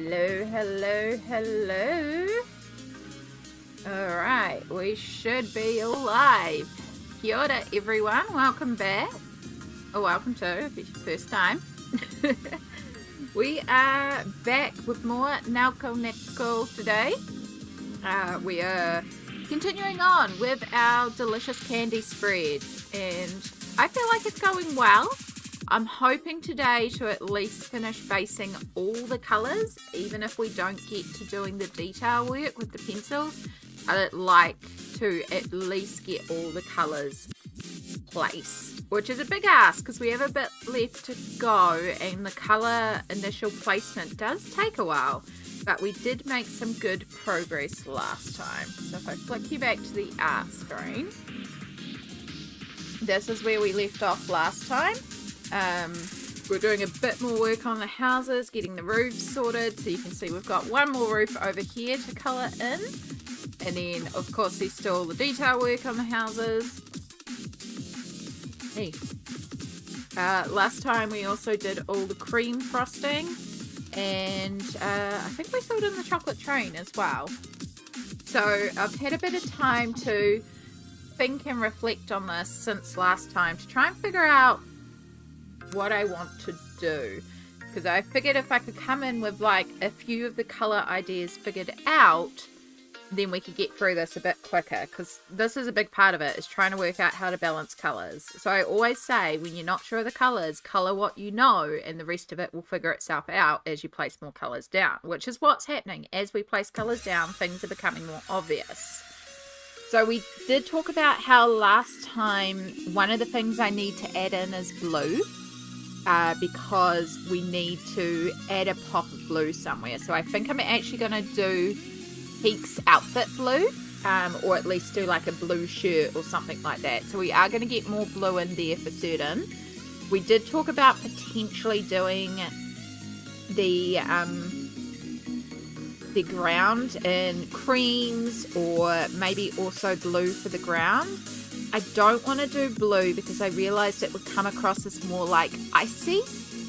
Hello, hello, hello. Alright, we should be live. Kia ora, everyone. Welcome back. Or welcome to, if it's your first time. We are back with more Nelco Neco today. We are continuing on with our delicious candy spread. And I feel like it's going well. I'm hoping today to at least finish basing all the colours, even if we don't get to doing the detail work with the pencils. I'd like to at least get all the colours placed, which is a big ask because we have a bit left to go and the colour initial placement does take a while, but we did make some good progress last time. So if I flick you back to the art screen, this is where we left off last time. We're doing a bit more work on the houses, getting the roofs sorted. So you can see we've got one more roof over here to colour in. And then, of course, there's still the detail work on the houses. Hey. Last time we also did all the cream frosting. And I think we filled in the chocolate train as well. So I've had a bit of time to think and reflect on this since last time to try and figure out what I want to do, because I figured if I could come in with like a few of the color ideas figured out, then we could get through this a bit quicker, because this is a big part of it, is trying to work out how to balance colors. So I always say, when you're not sure of the colors, color what you know, and the rest of it will figure itself out as you place more colors down, which is what's happening. As we place colors down, things are becoming more obvious. So we did talk about how last time one of the things I need to add in is blue. Because we need to add a pop of blue somewhere. So I think I'm actually going to do Peek's outfit blue, or at least do like a blue shirt or something like that. So we are going to get more blue in there for certain. We did talk about potentially doing the ground in creams, or maybe also blue for the ground. I don't want to do blue because I realised it would come across as more like icy.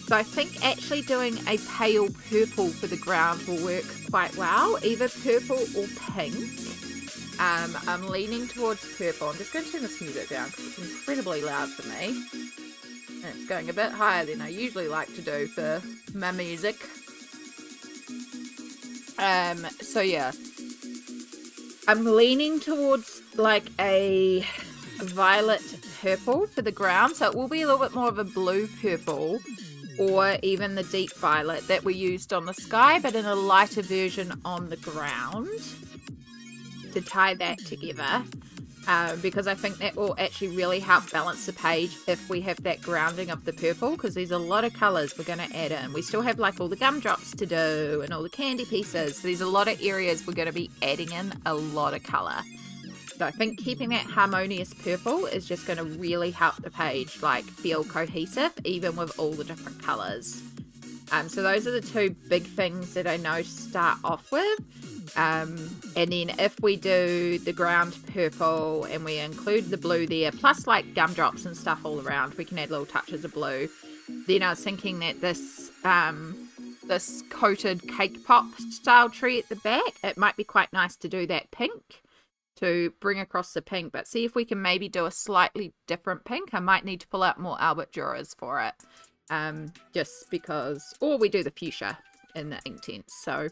So I think actually doing a pale purple for the ground will work quite well. Either purple or pink. I'm leaning towards purple. I'm just going to turn this music down because it's incredibly loud for me. And it's going a bit higher than I usually like to do for my music. So yeah. I'm leaning towards like a violet purple for the ground, so it will be a little bit more of a blue purple, or even the deep violet that we used on the sky, but in a lighter version on the ground, to tie that together, because I think that will actually really help balance the page if we have that grounding of the purple, because there's a lot of colours we're going to add in. We still have like all the gumdrops to do and all the candy pieces, so there's a lot of areas we're going to be adding in a lot of colour. So I think keeping that harmonious purple is just going to really help the page like feel cohesive, even with all the different colours. So those are the two big things that I know to start off with. And then if we do the ground purple and we include the blue there, plus like gumdrops and stuff all around, we can add little touches of blue. Then I was thinking that this this coated cake pop style tree at the back, it might be quite nice to do that pink, to bring across the pink, but see if we can maybe do a slightly different pink. I might need to pull out more Albert Drawers for it, just because, or we do the fuchsia in the Inktense. So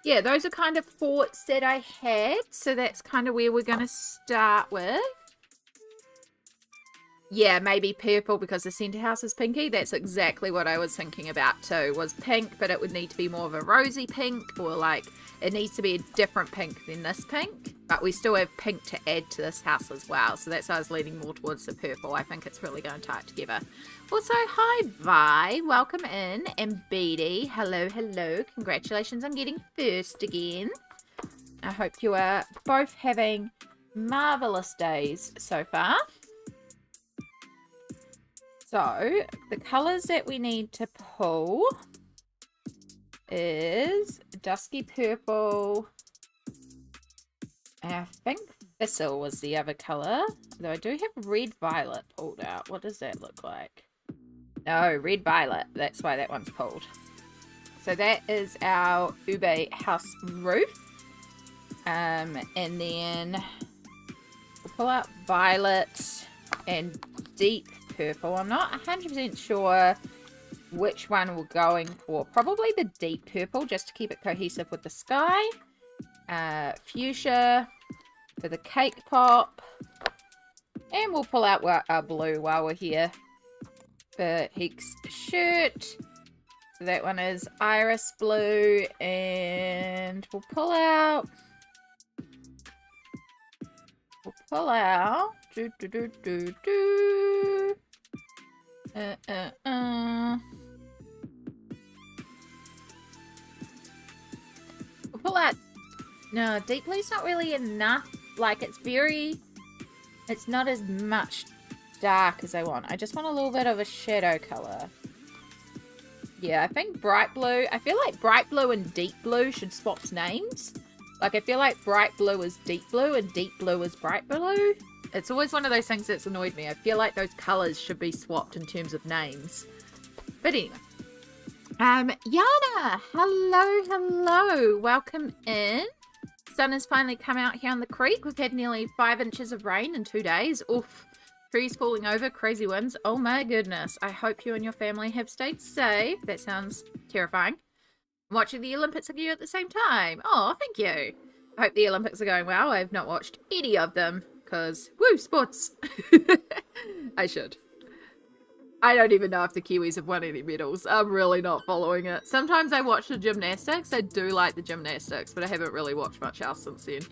yeah, those are kind of thoughts that I had, so that's kind of where we're going to start with. Yeah, maybe purple because the centre house is pinky. That's exactly what I was thinking about too, was pink, but it would need to be more of a rosy pink, or like it needs to be a different pink than this pink, but we still have pink to add to this house as well. So that's why I was leaning more towards the purple. I think it's really going to tie it together. Also, hi Vi, welcome in, and Beatty, hello, hello. Congratulations on getting first again. I hope you are both having marvellous days so far. So, the colours that we need to pull is dusky purple, and I think thistle was the other colour, though I do have red violet pulled out. What does that look like? No, red violet, that's why that one's pulled. So that is our ube house roof. And then we'll pull out violet and deep purple. I'm not 100% sure which one we're going for. Probably the deep purple, just to keep it cohesive with the sky. Fuchsia for the cake pop. And we'll pull out our blue while we're here. For Heek's shirt. So that one is iris blue. And we'll pull out... We'll pull out... No, deep blue's not really enough. Like, it's not as much dark as I want. I just want a little bit of a shadow color. Yeah, I think bright blue... I feel like bright blue and deep blue should swap names. Like, I feel like bright blue is deep blue and deep blue is bright blue. It's always one of those things that's annoyed me. I feel like those colors should be swapped in terms of names. But anyway. Yana! Hello. Welcome in. Sun has finally come out here on the creek. We've had nearly 5 inches of rain in 2 days. Oof. Trees falling over, crazy winds. Oh my goodness. I hope you and your family have stayed safe. That sounds terrifying. Watching the Olympics with you at the same time. Oh, thank you. I hope the Olympics are going well. I've not watched any of them because, woo, sports. I should. I don't even know if the Kiwis have won any medals. I'm really not following it. Sometimes I watch the gymnastics. I do like the gymnastics, but I haven't really watched much else since then.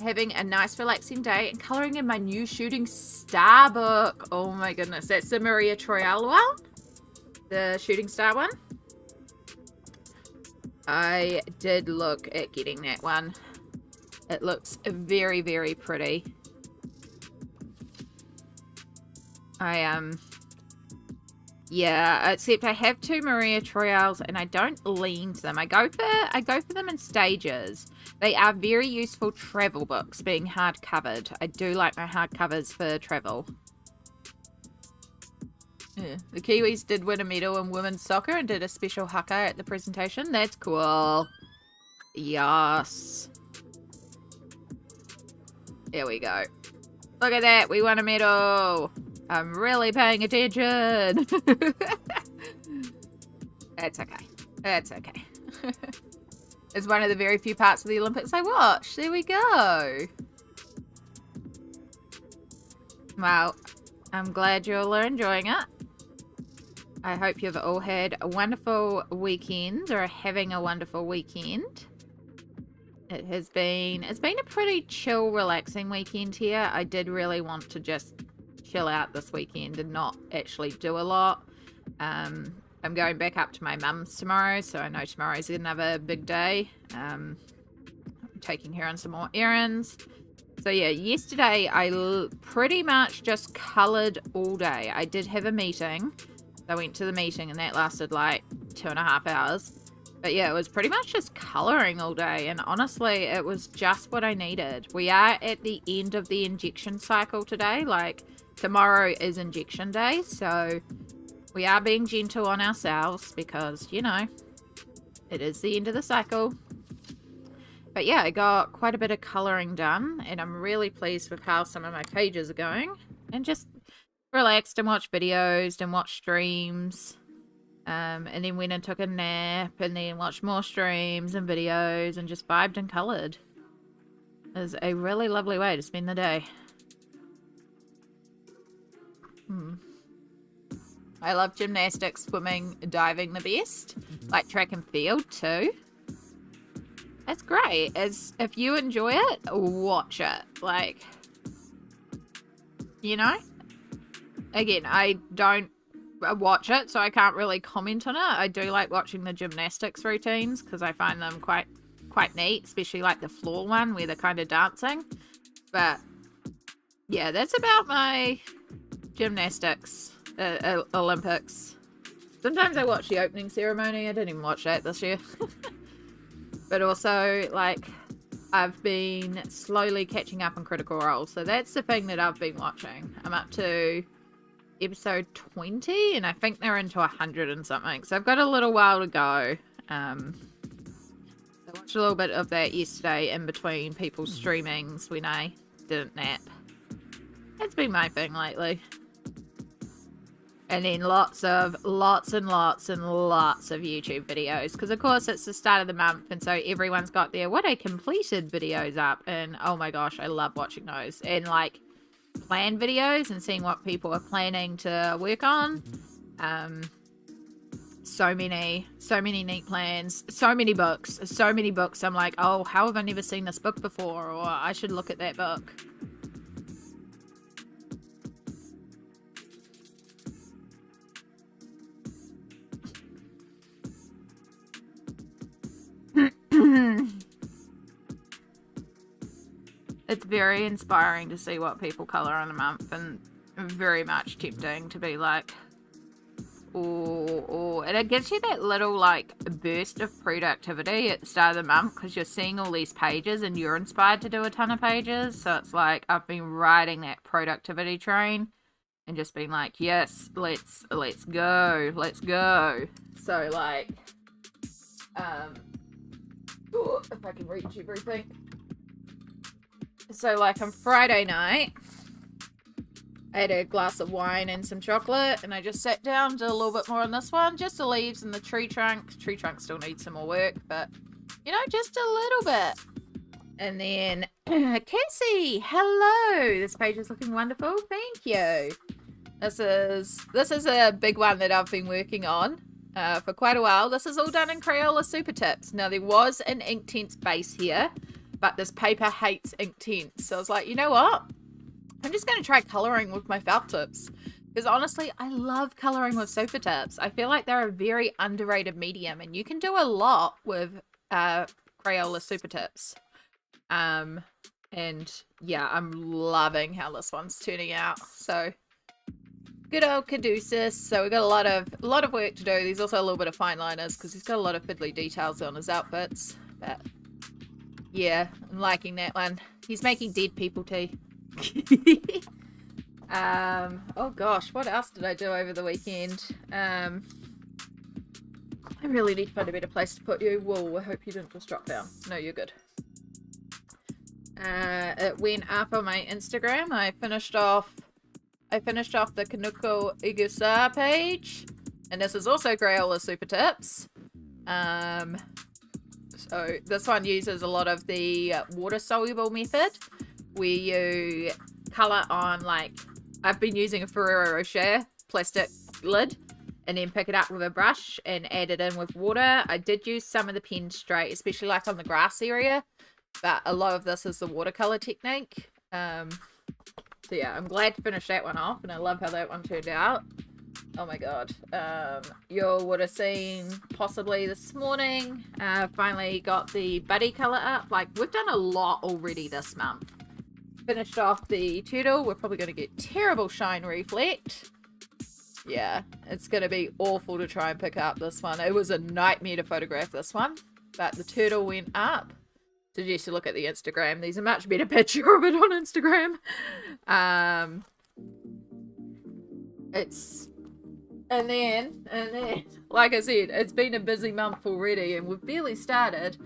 Having a nice relaxing day and colouring in my new shooting star book. Oh my goodness. That's the Maria Troyal one. The shooting star one. I did look at getting that one. It looks very, very pretty. Yeah, except I have 2 Maria Troyals and I don't lean to them. I go for them in stages. They are very useful travel books, being hard covered. I do like my hard covers for travel. Yeah. The Kiwis did win a medal in women's soccer and did a special haka at the presentation. That's cool. Yes. There we go. Look at that. We won a medal. I'm really paying attention. That's okay. That's okay. It's one of the very few parts of the Olympics I watched. There we go. Well, I'm glad you all are enjoying it. I hope you've all had a wonderful weekend or are having a wonderful weekend. It's been a pretty chill, relaxing weekend here. I did really want to just chill out this weekend and not actually do a lot. I'm going back up to my mum's tomorrow, so I know tomorrow's another big day. I'm taking her on some more errands. So yeah, yesterday I pretty much just coloured all day. I did have a meeting. I went to the meeting and that lasted like 2.5 hours. But yeah, it was pretty much just colouring all day. And honestly, it was just what I needed. We are at the end of the injection cycle today. Like, tomorrow is injection day. So we are being gentle on ourselves because, you know, it is the end of the cycle. But yeah, I got quite a bit of colouring done. And I'm really pleased with how some of my pages are going. And just relaxed and watched videos and watched streams. And then went and took a nap and then watched more streams and videos and just vibed and coloured. It was a really lovely way to spend the day. I love gymnastics, swimming, diving the best. Like track and field too. That's great. If you enjoy it, watch it. Like, you know? Again, I don't watch it, so I can't really comment on it. I do like watching the gymnastics routines because I find them quite neat, especially like the floor one where they're kind of dancing. But yeah, that's about my gymnastics Olympics. Sometimes I watch the opening ceremony. I didn't even watch that this year. But also, like, I've been slowly catching up on Critical Role, so that's the thing that I've been watching. I'm up to episode 20, and I think they're into 100 and something. So I've got a little while to go. I watched a little bit of that yesterday in between people's streamings when I didn't nap. That's been my thing lately. And then lots and lots of YouTube videos. Because, of course, it's the start of the month. And so everyone's got their what I completed videos up. And, oh my gosh, I love watching those. And, like, plan videos and seeing what people are planning to work on. So many neat plans. So many books. I'm like, oh, how have I never seen this book before? Or I should look at that book. It's very inspiring to see what people colour in a month, and very much tempting to be like, oh, and it gives you that little like burst of productivity at the start of the month because you're seeing all these pages and you're inspired to do a ton of pages. So it's like I've been riding that productivity train and just being like, yes, let's go. So like, if I can reach everything. So, like, on Friday night, I had a glass of wine and some chocolate, and I just sat down, did a little bit more on this one, just the leaves and the tree trunk. Tree trunk still needs some more work, but, you know, just a little bit. And then, Cassie, hello! This page is looking wonderful, thank you. This is a big one that I've been working on for quite a while. This is all done in Crayola Super Tips. Now, there was an Inktense base here, but this paper hates Inktense. So I was like, you know what? I'm just going to try colouring with my felt tips. Because honestly, I love colouring with Super Tips. I feel like they're a very underrated medium. And you can do a lot with Crayola Super Tips. And yeah, I'm loving how this one's turning out. So good old Caduceus. So we've got a lot of work to do. There's also a little bit of fine liners because he's got a lot of fiddly details on his outfits. But yeah, I'm liking that one. He's making dead people tea. Oh gosh, what else did I do over the weekend? I really need to find a better place to put you. Whoa, I hope you didn't just drop down. No, you're good. It went up on my Instagram. I finished off the Kanuko Igusa page. And this is also Crayola Super Tips. So this one uses a lot of the water-soluble method where you colour on, like, I've been using a Ferrero Rocher plastic lid and then pick it up with a brush and add it in with water. I did use some of the pen straight, especially like on the grass area, but a lot of this is the watercolour technique. So yeah, I'm glad to finish that one off, and I love how that one turned out. Oh my god. You would have seen possibly this morning. Finally got the buddy colour up. Like, we've done a lot already this month. Finished off the turtle. We're probably going to get terrible shine reflect. Yeah, it's going to be awful to try and pick up this one. It was a nightmare to photograph this one. But the turtle went up. Suggest you look at the Instagram. There's a much better picture of it on Instagram. And then, like I said, it's been a busy month already, and we've barely started.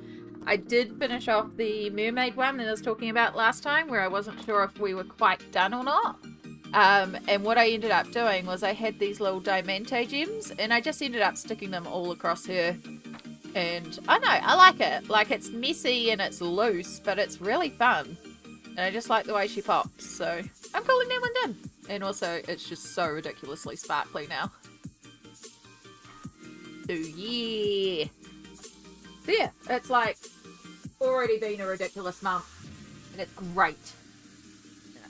I did finish off the mermaid one that I was talking about last time, where I wasn't sure if we were quite done or not. And what I ended up doing was I had these little diamante gems, and I just ended up sticking them all across her. And I know, I like it. Like, it's messy and it's loose, but it's really fun. And I just like the way she pops, so I'm calling that one done. And also, it's just so ridiculously sparkly now. So yeah. So yeah, it's like already been a ridiculous month. And it's great. Yeah.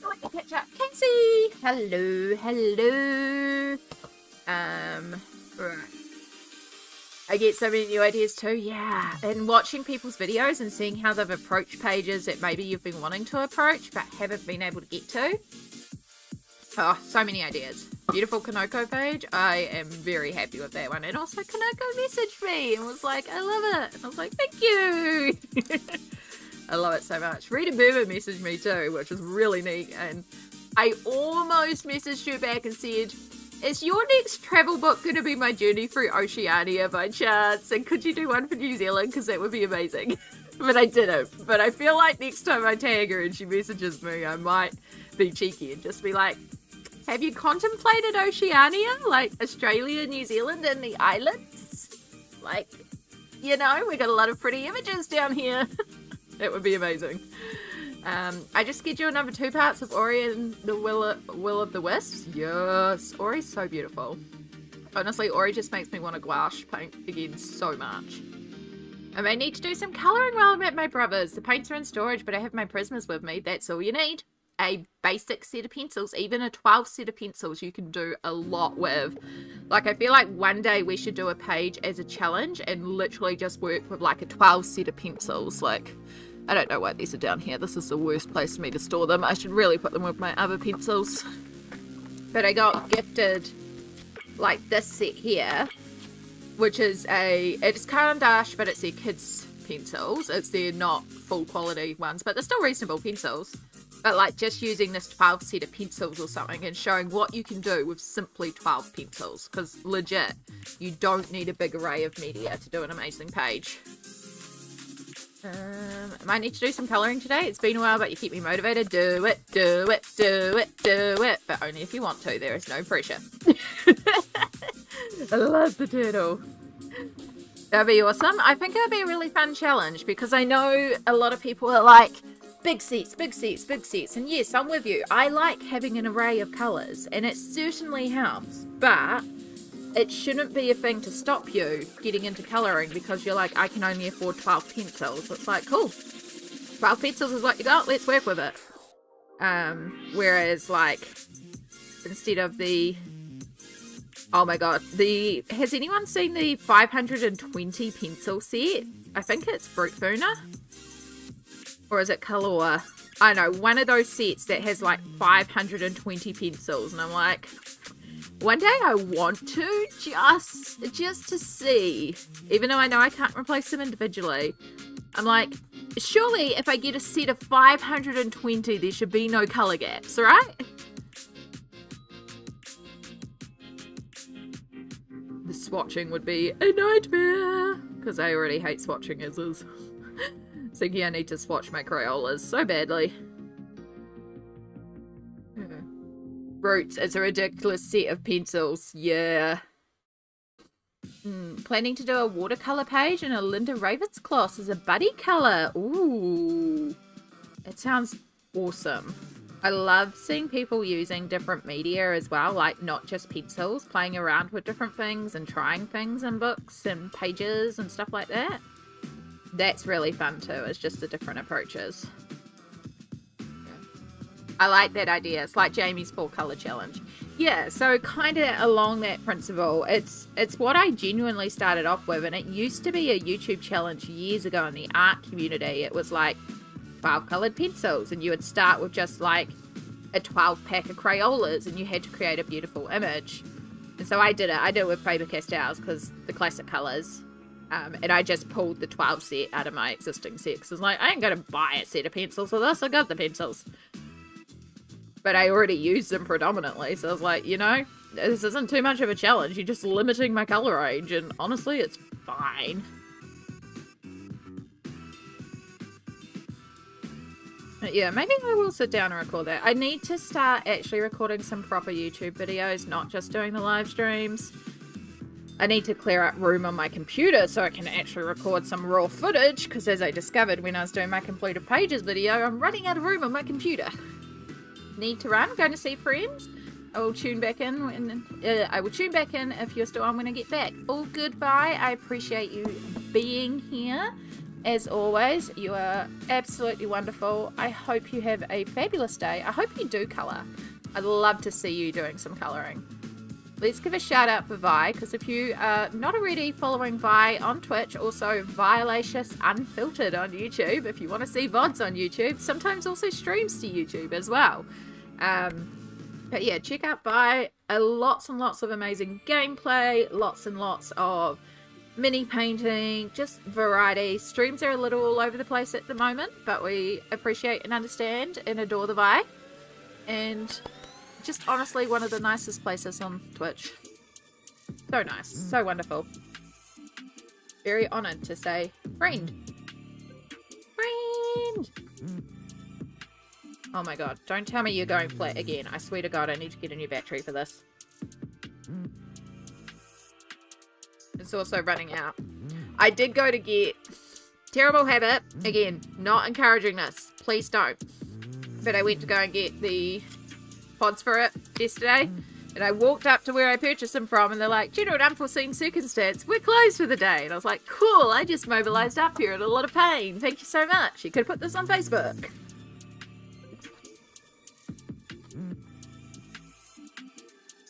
Let me catch up. Casey! Hello. Right. I get so many new ideas too, yeah. And watching people's videos and seeing how they've approached pages that maybe you've been wanting to approach but haven't been able to get to. Oh, so many ideas. Beautiful Kanoko page. I am very happy with that one. And also Kanoko messaged me and was like, I love it. And I was like, thank you. I love it so much. Rita Berber messaged me too, which was really neat. And I almost messaged you back and said, is your next travel book going to be my journey through Oceania by chance? And could you do one for New Zealand? Because that would be amazing. But I didn't. But I feel like next time I tag her and she messages me, I might be cheeky and just be like, have you contemplated Oceania? Like Australia, New Zealand, and the islands? Like, you know, we got a lot of pretty images down here. That would be amazing. I just scheduled number 2 parts of Ori and the Will of the Wisps. Yes, Ori's so beautiful. Honestly, Ori just makes me want to gouache paint again so much. I may need to do some colouring while I'm at my brother's. The paints are in storage, but I have my Prismas with me. That's all you need. A basic set of pencils, even a 12 set of pencils, you can do a lot with. Like, I feel like one day we should do a page as a challenge and literally just work with like a 12 set of pencils. Like, I don't know why these are down here. This is the worst place for me to store them. I should really put them with my other pencils. But I got gifted like this set here, which is it's Caran d'Ache, but it's their kids' pencils. It's their not full quality ones, but they're still reasonable pencils. But like just using this 12 set of pencils or something and showing what you can do with simply 12 pencils. Because legit, you don't need a big array of media to do an amazing page. I might need to do some colouring today. It's been a while, but you keep me motivated. Do it, do it, do it, do it. But only if you want to. There is no pressure. I love the turtle. That'd be awesome. I think it'd be a really fun challenge because I know a lot of people are like, big sets, big sets, big sets. And yes, I'm with you. I like having an array of colours and it certainly helps. But it shouldn't be a thing to stop you getting into colouring because you're like, I can only afford 12 pencils. It's like, cool. 12 pencils is what you got. Let's work with it. Whereas like, instead of the... Oh my god. Has anyone seen the 520 pencil set? I think it's Fruit Funa. Or is it Kalua? I don't know. One of those sets that has like 520 pencils. And I'm like... One day I want to, just to see, even though I know I can't replace them individually. I'm like, surely if I get a set of 520, there should be no colour gaps, right? The swatching would be a nightmare, because I already hate swatching as is. Thinking I need to swatch my Crayolas so badly. Roots, it's a ridiculous set of pencils. Yeah. Planning to do a watercolour page and a Linda Ravenscroft as a buddy colour. Ooh. It sounds awesome. I love seeing people using different media as well, like not just pencils, playing around with different things and trying things in books and pages and stuff like that. That's really fun too. It's just the different approaches. I like that idea. It's like Jamie's 4-colour challenge. Yeah, so kind of along that principle. It's what I genuinely started off with, and it used to be a YouTube challenge years ago in the art community. It was like 12 coloured pencils, and you would start with just like a 12 pack of Crayolas, and you had to create a beautiful image. And so I did it. I did it with Faber-Castells because the classic colours. And I just pulled the 12 set out of my existing set because I was like, I ain't going to buy a set of pencils for this. I got the pencils. But I already used them predominantly, so I was like, you know, this isn't too much of a challenge. You're just limiting my colour range, and honestly, it's fine. But yeah, maybe I will sit down and record that. I need to start actually recording some proper YouTube videos, not just doing the live streams. I need to clear up room on my computer so I can actually record some raw footage, because as I discovered when I was doing my completed pages video, I'm running out of room on my computer. Need to run, going to see friends. I will tune back in if you're still on when I get back. All goodbye. I appreciate you being here. As always, you are absolutely wonderful. I hope you have a fabulous day. I hope you do colour. I'd love to see you doing some colouring. Let's give a shout out for Vi, because if you are not already following Vi on Twitch, also Violacious Unfiltered on YouTube, if you want to see VODs on YouTube, sometimes also streams to YouTube as well. But yeah, check out Vi. Lots and lots of amazing gameplay, lots and lots of mini painting, just variety. Streams are a little all over the place at the moment, but we appreciate and understand and adore the Vi. and just honestly one of the nicest places on Twitch. So nice, so wonderful. Very honoured to say friend. Friend! Oh my god, don't tell me you're going flat again. I swear to god, I need to get a new battery for this. It's also running out. I did go to get... Terrible habit. Again, not encouraging this. Please don't. But I went to go and get the pods for it yesterday. And I walked up to where I purchased them from, and they're like, due to an unforeseen circumstance, we're closed for the day. And I was like, cool, I just mobilised up here in a lot of pain. Thank you so much. You could put this on Facebook.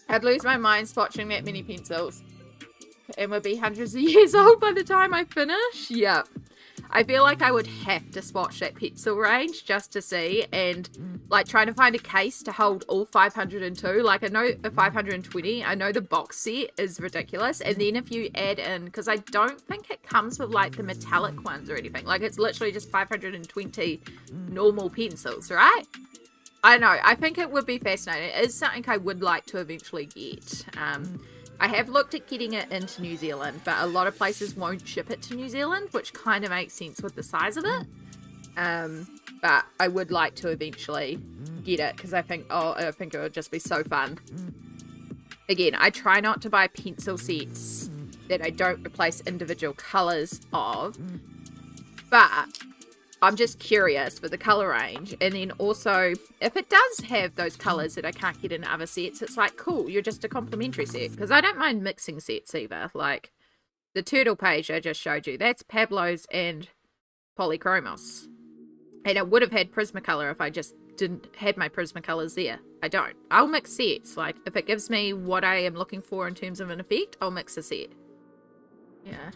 I'd lose my mind swatching that many pencils. And would be hundreds of years old by the time I finish. Yep. I feel like I would have to swatch that pencil range just to see, and like trying to find a case to hold all 502. Like I know a 520, I know the box set is ridiculous, and then if you add in, because I don't think it comes with like the metallic ones or anything, like it's literally just 520 normal pencils, right? I know, I think it would be fascinating. It is something I would like to eventually get. I have looked at getting it into New Zealand, but a lot of places won't ship it to New Zealand, which kind of makes sense with the size of it. But I would like to eventually get it, because I think it would just be so fun. Again, I try not to buy pencil sets that I don't replace individual colours of, but I'm just curious with the colour range. And then also, if it does have those colours that I can't get in other sets, it's like, cool, you're just a complimentary set. Because I don't mind mixing sets either. Like, the turtle page I just showed you, that's Pablo's and Polychromos. And it would have had Prismacolor if I just didn't have my Prismacolors there. I don't. I'll mix sets. Like, if it gives me what I am looking for in terms of an effect, I'll mix a set. Yeah.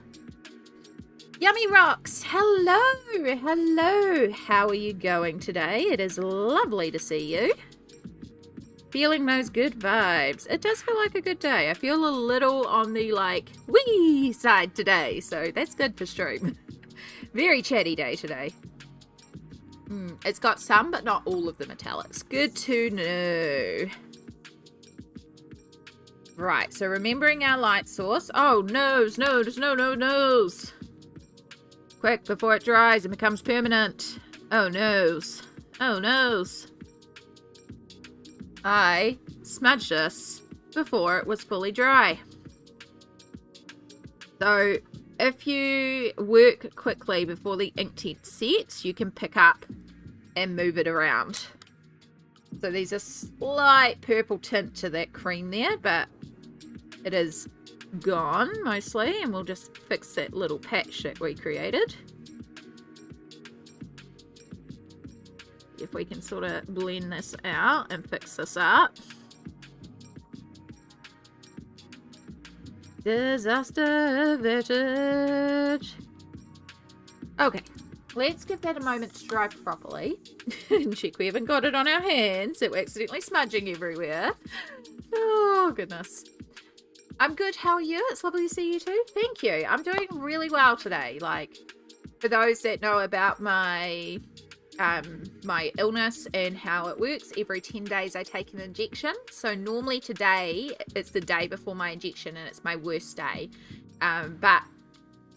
Yummy Rocks, hello, hello, how are you going today? It is lovely to see you. Feeling those good vibes. It does feel like a good day. I feel a little on the like wee side today, so that's good for stream. Very chatty day today. It's got some, but not all of the metallics. Good to know. Right, so remembering our light source. Oh, nose. Quick, before it dries and becomes permanent. Oh, noes. Oh, noes. I smudged this before it was fully dry. So, if you work quickly before the ink tint sets, you can pick up and move it around. So there's a slight purple tint to that cream there, but it is gone mostly, and we'll just fix that little patch that we created. If we can sort of blend this out and fix this up. Disaster averted. Okay, let's give that a moment to dry properly and check we haven't got it on our hands that we're accidentally smudging everywhere. Oh goodness. I'm good. How are you? It's lovely to see you too. Thank you. I'm doing really well today. Like, for those that know about my my illness and how it works, every 10 days I take an injection. So normally today, it's the day before my injection and it's my worst day. But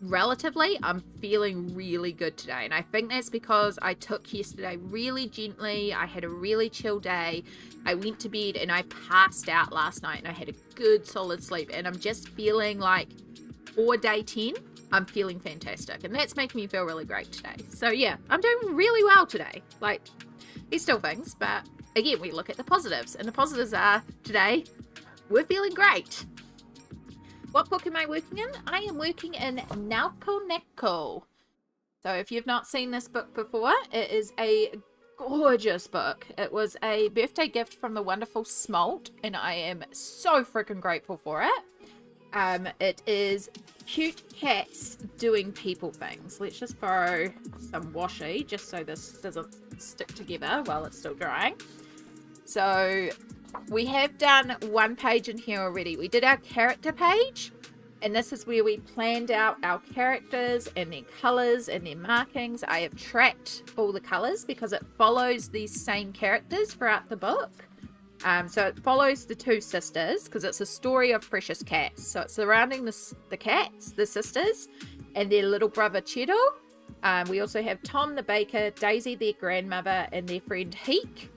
relatively, I'm feeling really good today. And I think that's because I took yesterday really gently. I had a really chill day. I went to bed and I passed out last night and I had a good solid sleep. And I'm just feeling like for day 10, I'm feeling fantastic. And that's making me feel really great today. So yeah, I'm doing really well today. Like, there's still things, but again, we look at the positives. And the positives are, today, we're feeling great. What book am I working in? I am working in Nelco Neco. So if you've not seen this book before, it is a gorgeous book. It was a birthday gift from the wonderful Smalt, and I am so freaking grateful for it. It is cute cats doing people things. Let's just borrow some washi just so this doesn't stick together while it's still drying. So we have done one page in here already. We did our character page, And this is where we planned out our characters and their colors and their markings. I have tracked all the colors because it follows these same characters throughout the book. So it follows the two sisters because it's a story of precious cats. So it's surrounding the cats, the sisters, and their little brother Cheeto. We also have Tom the baker, Daisy their grandmother, and their friend Heek.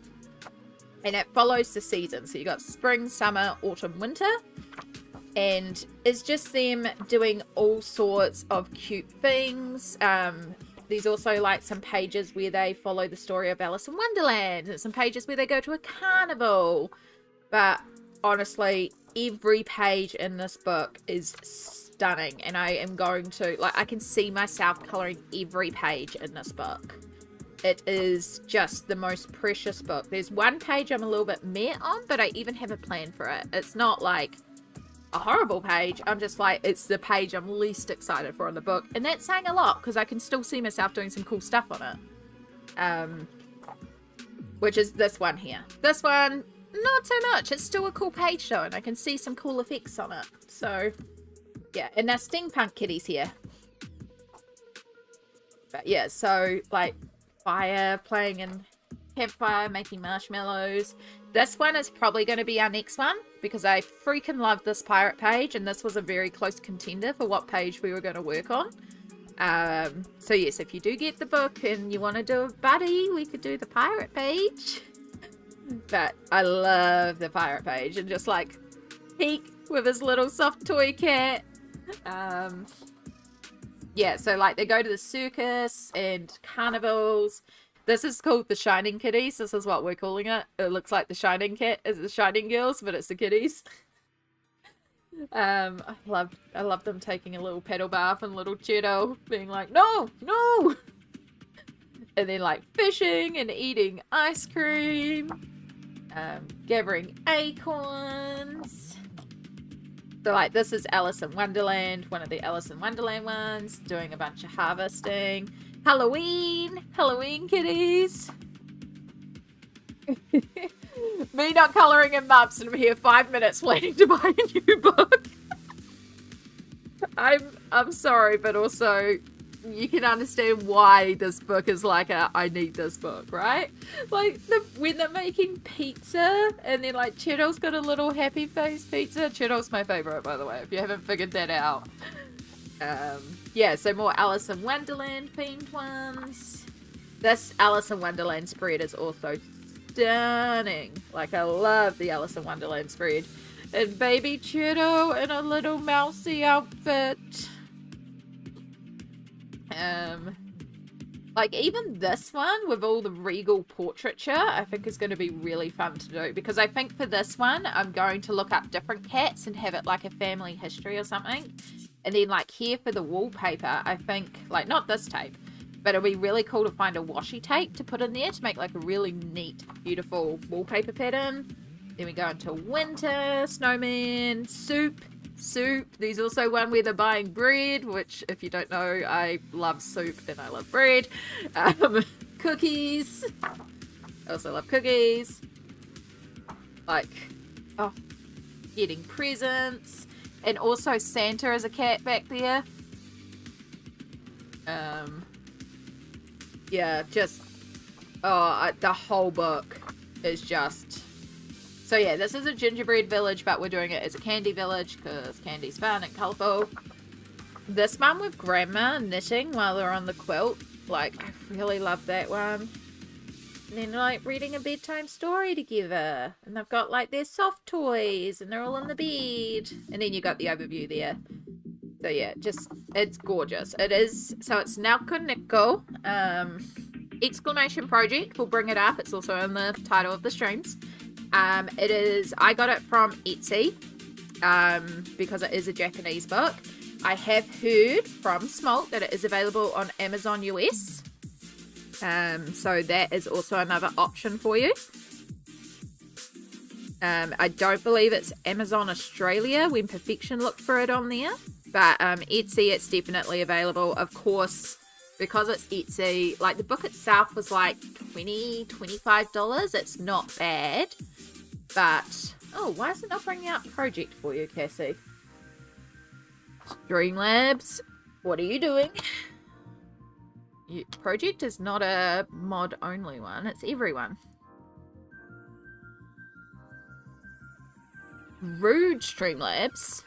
And it follows the season. So you got spring, summer, autumn, winter. And it's just them doing all sorts of cute things. There's also like some pages where they follow the story of Alice in Wonderland. And some pages where they go to a carnival. But honestly, every page in this book is stunning. And I am going to, like, I can see myself colouring every page in this book. It is just the most precious book. There's one page I'm a little bit meh on, but I even have a plan for it. It's not like a horrible page. I'm just like, it's the page I'm least excited for in the book, and that's saying a lot because I can still see myself doing some cool stuff on it, which is this one here. This one, not so much. It's still a cool page though, and I can see some cool effects on it. So yeah, and there's steampunk kitties here. But yeah, so like fire, playing in campfire, making marshmallows. This one is probably going to be our next one because I freaking love this pirate page, and this was a very close contender for what page we were going to work on. So yes, if you do get the book and you want to do a buddy, we could do the pirate page. But I love the pirate page, and just like Peek with his little soft toy cat. Yeah, so like they go to the circus and carnivals. This is called the Shining Kitties. This is what we're calling it. It looks like the Shining Cat is the Shining Girls, but it's the kitties. I love them taking a little pedal bath and little Cheeto being like, no, no. And then like fishing and eating ice cream. Gathering acorns. So like this is Alice in Wonderland, one of the Alice in Wonderland ones, doing a bunch of harvesting. Halloween kitties. Me not colouring in maps, and I'm here 5 minutes waiting to buy a new book. I'm sorry, but also you can understand why this book is like I need this book, right? Like when they're making pizza and then like Cheeto's got a little happy face pizza. Cheeto's my favourite, by the way, if you haven't figured that out. Yeah, so more Alice in Wonderland themed ones. This Alice in Wonderland spread is also stunning. Like, I love the Alice in Wonderland spread. And baby Cheeto in a little mousy outfit. Like, even this one with all the regal portraiture, I think is going to be really fun to do. Because I think for this one, I'm going to look up different cats and have it like a family history or something. And then, like, here for the wallpaper, I think, like, not this tape, but it'll be really cool to find a washi tape to put in there to make, like, a really neat, beautiful wallpaper pattern. Then we go into winter, snowman, soup. There's also one where they're buying bread, which, if you don't know, I love soup and I love bread. Cookies. I also love cookies. Like, oh, getting presents. And also Santa as a cat back there. Yeah, just... Oh, the whole book is just... So yeah, this is a gingerbread village, but we're doing it as a candy village, because candy's fun and colourful. This one with Grandma knitting while they're on the quilt. Like, I really love that one. And then, like, reading a bedtime story together. And they've got, like, their soft toys. And they're all in the bed. And then you got the overview there. So, yeah, just, it's gorgeous. It is, so it's Nelco Neco. Exclamation Project. We'll bring it up. It's also in the title of the streams. It is, I got it from Etsy. Because it is a Japanese book. I have heard from Smalt that it is available on Amazon US. So that is also another option for you. I don't believe it's Amazon Australia when Perfection looked for it on there. But Etsy, it's definitely available. Of course, because it's Etsy, like the book itself was like $20, $25. It's not bad. But, oh, why is it not bringing up Project for you, Cassie? Streamlabs, what are you doing? Project is not a mod only one, it's everyone. Rude, Streamlabs.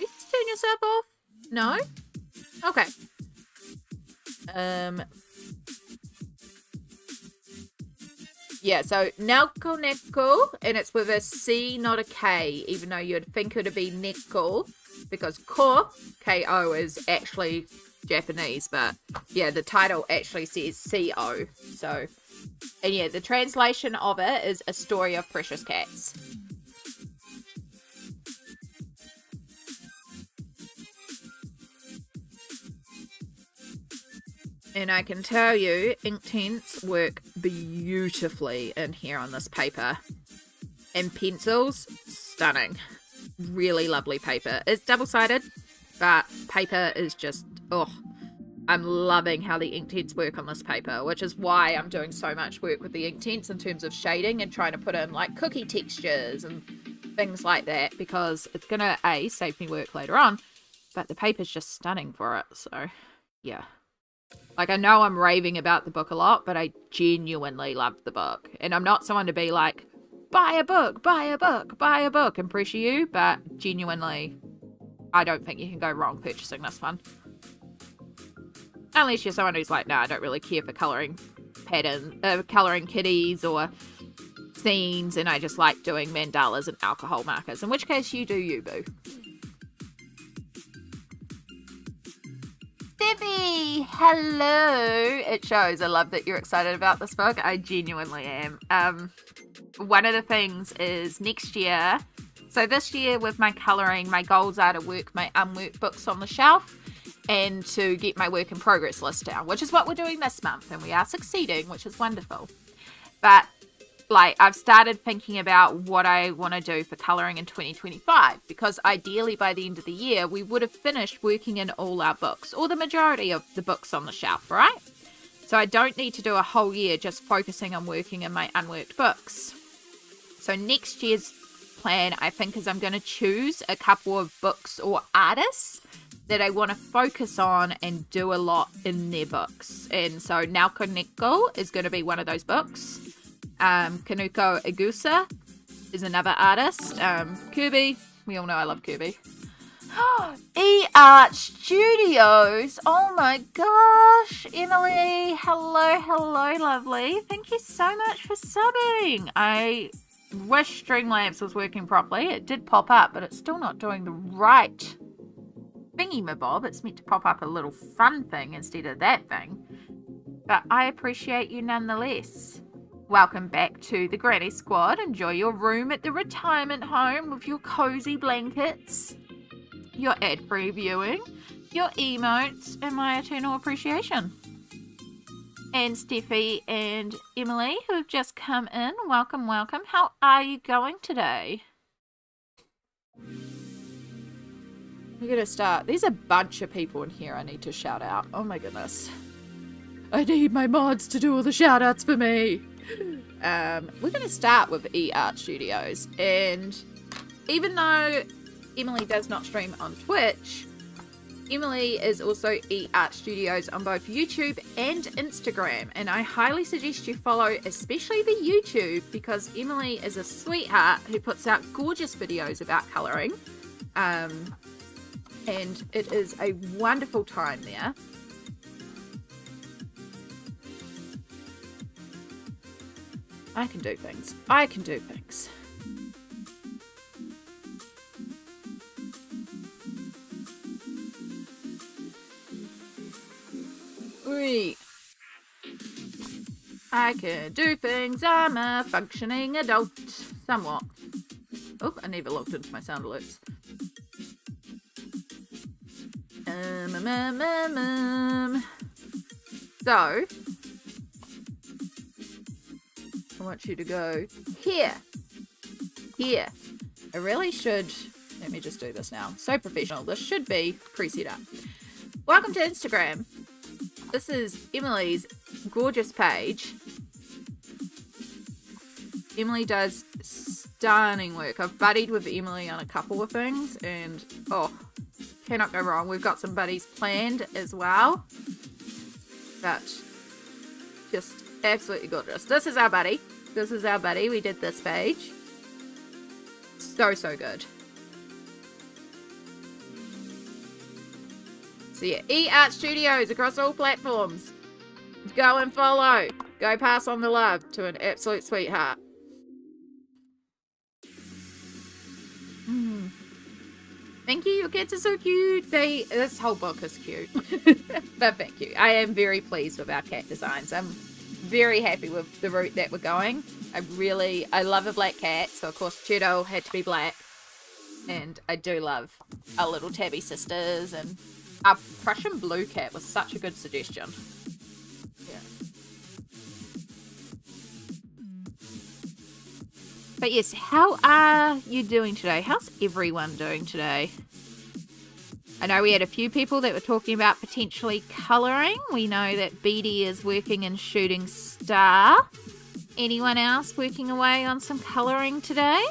You just turn yourself off? No? Okay. Yeah, so Nelco Neco, and it's with a C, not a K, even though you'd think it would be Neko, because Ko is actually Japanese, but yeah, the title actually says CO. So, and yeah, the translation of it is A Story of Precious Cats. And I can tell you, Inktense work beautifully in here on this paper. And pencils, stunning. Really lovely paper. It's double-sided, but paper is just, oh, I'm loving how the Inktense work on this paper, which is why I'm doing so much work with the Inktense in terms of shading and trying to put in like cookie textures and things like that, because it's going to, A, save me work later on, but the paper's just stunning for it, so yeah. Like, I know I'm raving about the book a lot, but I genuinely love the book. And I'm not someone to be like, buy a book, buy a book, buy a book, and pressure you, but genuinely, I don't think you can go wrong purchasing this one. Unless you're someone who's like, nah, I don't really care for colouring colouring kitties or scenes, and I just like doing mandalas and alcohol markers, in which case you do you, boo. Steffi, hello. It shows. I love that you're excited about this book. I genuinely am. One of the things is next year, so this year with my colouring, my goals are to work my unworked books on the shelf and to get my work in progress list down, which is what we're doing this month, and we are succeeding, which is wonderful. But like, I've started thinking about what I want to do for colouring in 2025, because ideally by the end of the year, we would have finished working in all our books, or the majority of the books on the shelf, right? So I don't need to do a whole year just focusing on working in my unworked books. So next year's plan, I think, is I'm going to choose a couple of books or artists that I want to focus on and do a lot in their books. And so Nelco Neco is going to be one of those books. Kanuko Igusa is another artist. Kirby, we all know I love Kirby. E-Art Studios, oh my gosh. Emily, hello, lovely. Thank you so much for subbing. I wish Streamlabs was working properly. It did pop up, but it's still not doing the right thingy-mabob. It's meant to pop up a little fun thing instead of that thing. But I appreciate you nonetheless. Welcome back to the Granny Squad. Enjoy your room at the retirement home with your cozy blankets, your ad-free viewing, your emotes, and my eternal appreciation. And Steffi and Emily, who have just come in, welcome, welcome. How are you going today? We're going to start. There's a bunch of people in here I need to shout out. Oh my goodness. I need my mods to do all the shout outs for me. We're going to start with E-Art Studios, and even though Emily does not stream on Twitch, Emily is also E-Art Studios on both YouTube and Instagram, and I highly suggest you follow especially the YouTube, because Emily is a sweetheart who puts out gorgeous videos about colouring, and it is a wonderful time there. I can do things. I can do things. Wait. I can do things. I'm a functioning adult. Somewhat. Oh, I never looked into my sound alerts. So, I want you to go here. Here. I really should... Let me just do this now. So professional. This should be preset up. Welcome to Instagram. This is Emily's gorgeous page. Emily does stunning work. I've buddied with Emily on a couple of things, and oh, cannot go wrong. We've got some buddies planned as well, but just absolutely gorgeous. This is our buddy. This is our buddy. We did this page. So good. So yeah, eArt Studios across all platforms. Go and follow. Go pass on the love to an absolute sweetheart. Thank you. Your kids are so cute. This whole book is cute. But thank you. I am very pleased with our cat designs. I'm very happy with the route that we're going. I love a black cat. So of course Cheeto had to be black. And I do love our little tabby sisters, and our Prussian blue cat was such a good suggestion. Yeah. But yes, how are you doing today? How's everyone doing today? I know we had a few people that were talking about potentially colouring. We know that Beatty is working in Shooting Star. Anyone else working away on some colouring today?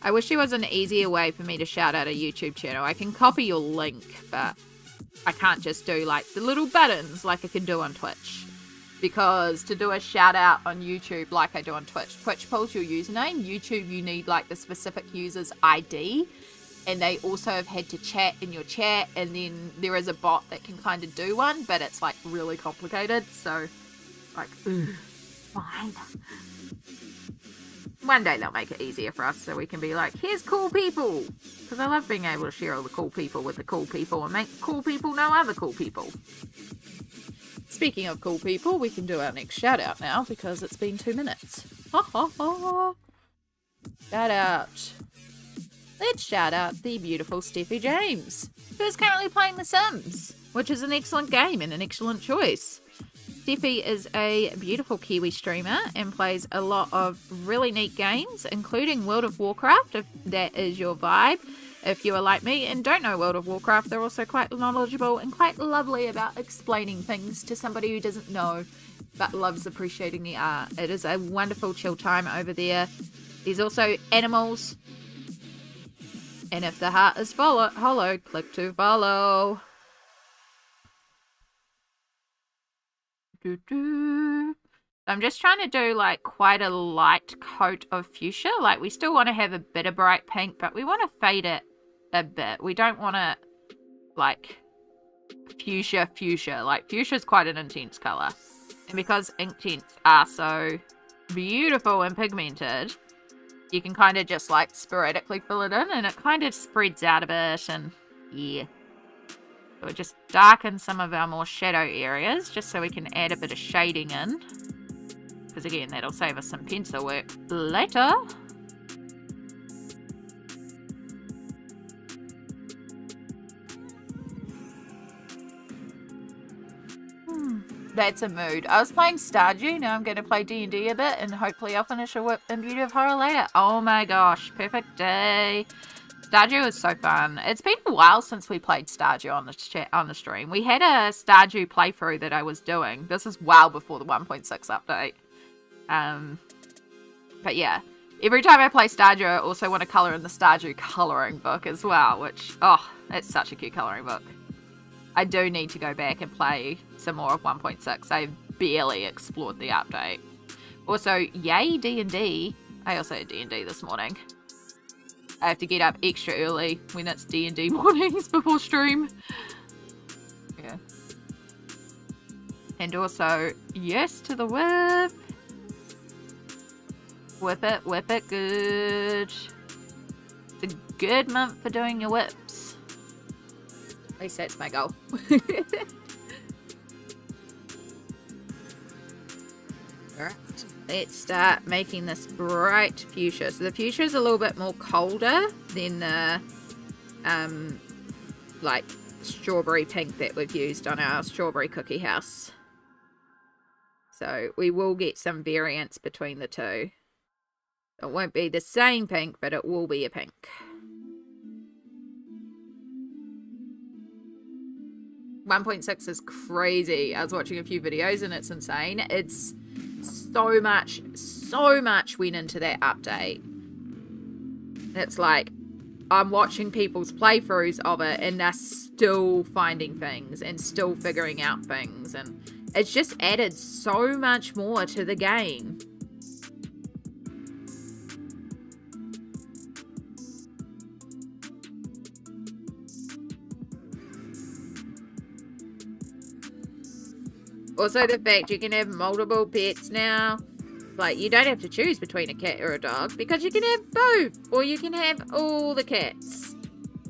I wish there was an easier way for me to shout out a YouTube channel. I can copy your link, but I can't just do like the little buttons like I can do on Twitch. Because to do a shout out on YouTube like I do on Twitch, Twitch pulls your username. YouTube, you need like the specific user's ID. And they also have had to chat in your chat. And then there is a bot that can kind of do one, but it's like really complicated. So like, fine. One day they'll make it easier for us so we can be like, here's cool people. Because I love being able to share all the cool people with the cool people and make cool people know other cool people. Speaking of cool people, we can do our next shout out now because it's been 2 minutes. Ha ha ha. Shout out. Let's shout out the beautiful Steffi James, who's currently playing The Sims, which is an excellent game and an excellent choice. Steffi is a beautiful Kiwi streamer and plays a lot of really neat games, including World of Warcraft, if that is your vibe. If you are like me and don't know World of Warcraft, they're also quite knowledgeable and quite lovely about explaining things to somebody who doesn't know but loves appreciating the art. It is a wonderful chill time over there. There's also animals. And if the heart is hollow, click to follow. I'm just trying to do like quite a light coat of fuchsia. Like we still want to have a bit of bright pink, but we want to fade it a bit. We don't want to like fuchsia. Like fuchsia is quite an intense color. And because ink tints are so beautiful and pigmented, you can kind of just like sporadically fill it in and it kind of spreads out a bit, and yeah. So we'll just darken some of our more shadow areas just so we can add a bit of shading in. Because again, that'll save us some pencil work later. That's a mood. I was playing Stardew, now I'm going to play D&D a bit, and hopefully I'll finish a whip in Beauty of Horror later. Oh my gosh, perfect day. Stardew is so fun. It's been a while since we played Stardew on the stream. We had a Stardew playthrough that I was doing. This is well before the 1.6 update. But yeah, every time I play Stardew, I also want to colour in the Stardew colouring book as well, which, oh, that's such a cute colouring book. I do need to go back and play some more of 1.6. I barely explored the update. Also, yay D&D. I also had D&D this morning. I have to get up extra early when it's D&D mornings before stream. Yeah. And also, yes to the whip. Whip it good. It's a good month for doing your whips. At least that's my goal. Alright, let's start making this bright fuchsia. So the fuchsia is a little bit more colder than the like strawberry pink that we've used on our strawberry cookie house. So we will get some variance between the two. It won't be the same pink, but it will be a pink. $1.6 is crazy. I was watching a few videos and it's insane. It's so much went into that update. It's like, I'm watching people's playthroughs of it and they're still finding things and still figuring out things, and it's just added so much more to the game. Also, the fact you can have multiple pets now. Like, you don't have to choose between a cat or a dog because you can have both, or you can have all the cats.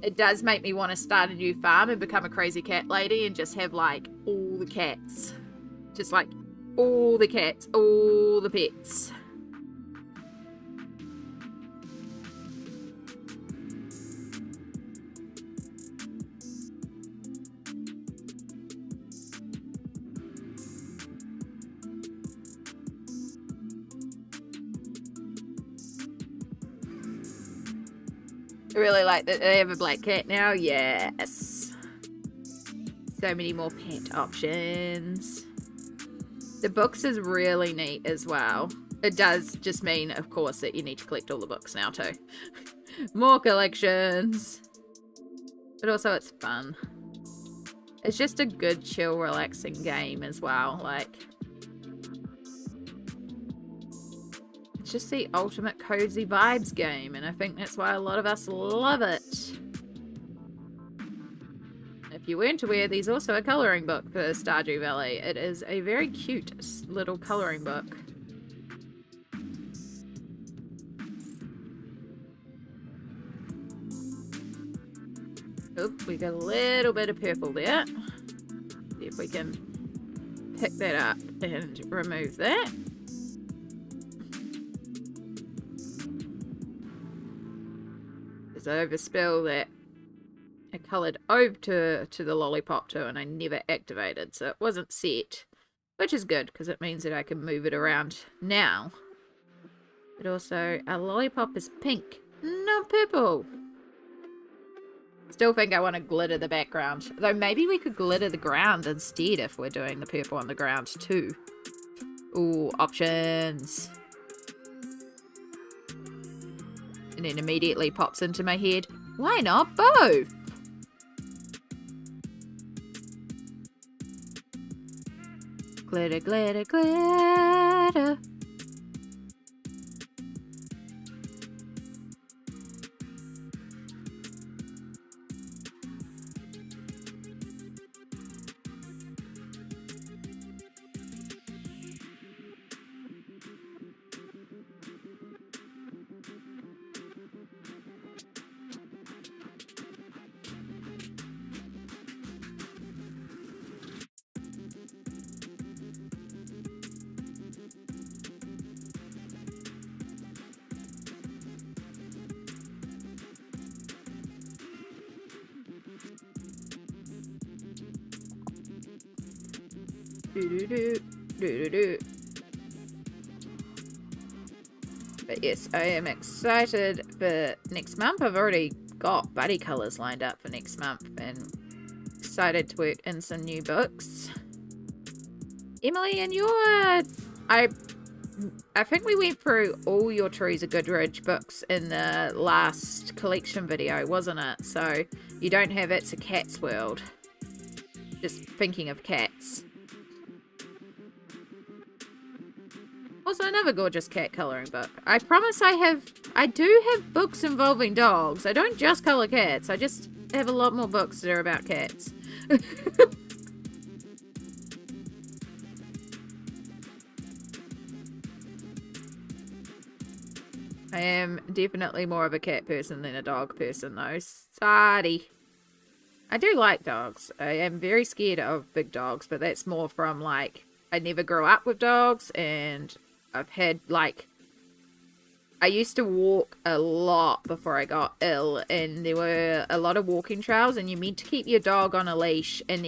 It does make me want to start a new farm and become a crazy cat lady and just have, like, all the cats. Just, like, all the cats, all the pets. I really like that they have a black cat now. Yes. So many more pet options. The books is really neat as well. It does just mean, of course, that you need to collect all the books now too. More collections. But also it's fun. It's just a good, chill, relaxing game as well. Like, it's just the ultimate cozy vibes game, and I think that's why a lot of us love it. If you weren't aware, there's also a colouring book for Stardew Valley. It is a very cute little colouring book. Oop, we got a little bit of purple there. See if we can pick that up and remove that. There's an overspill that I coloured over to the lollipop too, and I never activated, so it wasn't set. Which is good, because it means that I can move it around now. But also, our lollipop is pink, not purple. Still think I want to glitter the background. Though maybe we could glitter the ground instead if we're doing the purple on the ground too. Ooh, options. And then immediately pops into my head, why not both? Glitter, glitter, glitter. But yes, I am excited for next month. I've already got buddy colours lined up for next month and excited to work in some new books. Emily, and I think we went through all your Trees of Goodridge books in the last collection video, wasn't it? So you don't have It's a Cat's World. Just thinking of cats. Also, another gorgeous cat colouring book. I promise I do have books involving dogs. I don't just colour cats. I just have a lot more books that are about cats. I am definitely more of a cat person than a dog person, though. Sorry. I do like dogs. I am very scared of big dogs, but that's more from, like, I never grew up with dogs, and I've had, like, I used to walk a lot before I got ill, and there were a lot of walking trails, and you meant to keep your dog on a leash, and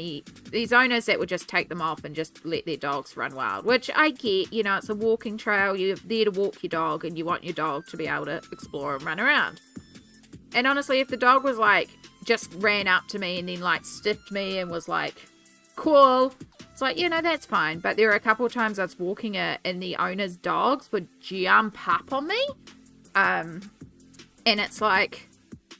these owners that would just take them off and just let their dogs run wild, which I get, you know, it's a walking trail, you're there to walk your dog, and you want your dog to be able to explore and run around. And honestly, if the dog was, like, just ran up to me and then, like, stiffed me and was like, cool, It's like, you know, that's fine. But there were a couple of times I was walking it and the owner's dogs would jump up on me. And it's like,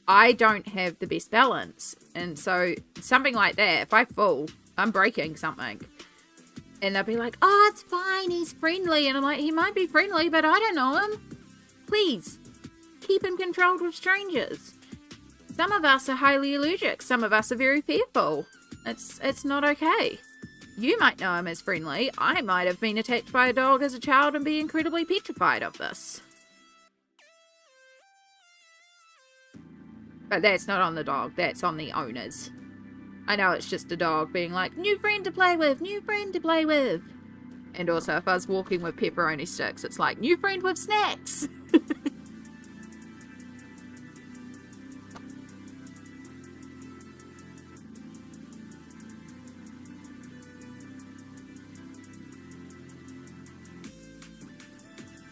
I don't have the best balance. And so something like that, if I fall, I'm breaking something. And they'll be like, oh, it's fine, he's friendly. And I'm like, he might be friendly, but I don't know him. Please, keep him controlled with strangers. Some of us are highly allergic. Some of us are very fearful. It's not okay. You might know him as friendly. I might have been attacked by a dog as a child and be incredibly petrified of this. But that's not on the dog. That's on the owners. I know it's just a dog being like, new friend to play with, new friend to play with. And also, if I was walking with pepperoni sticks, it's like, new friend with snacks.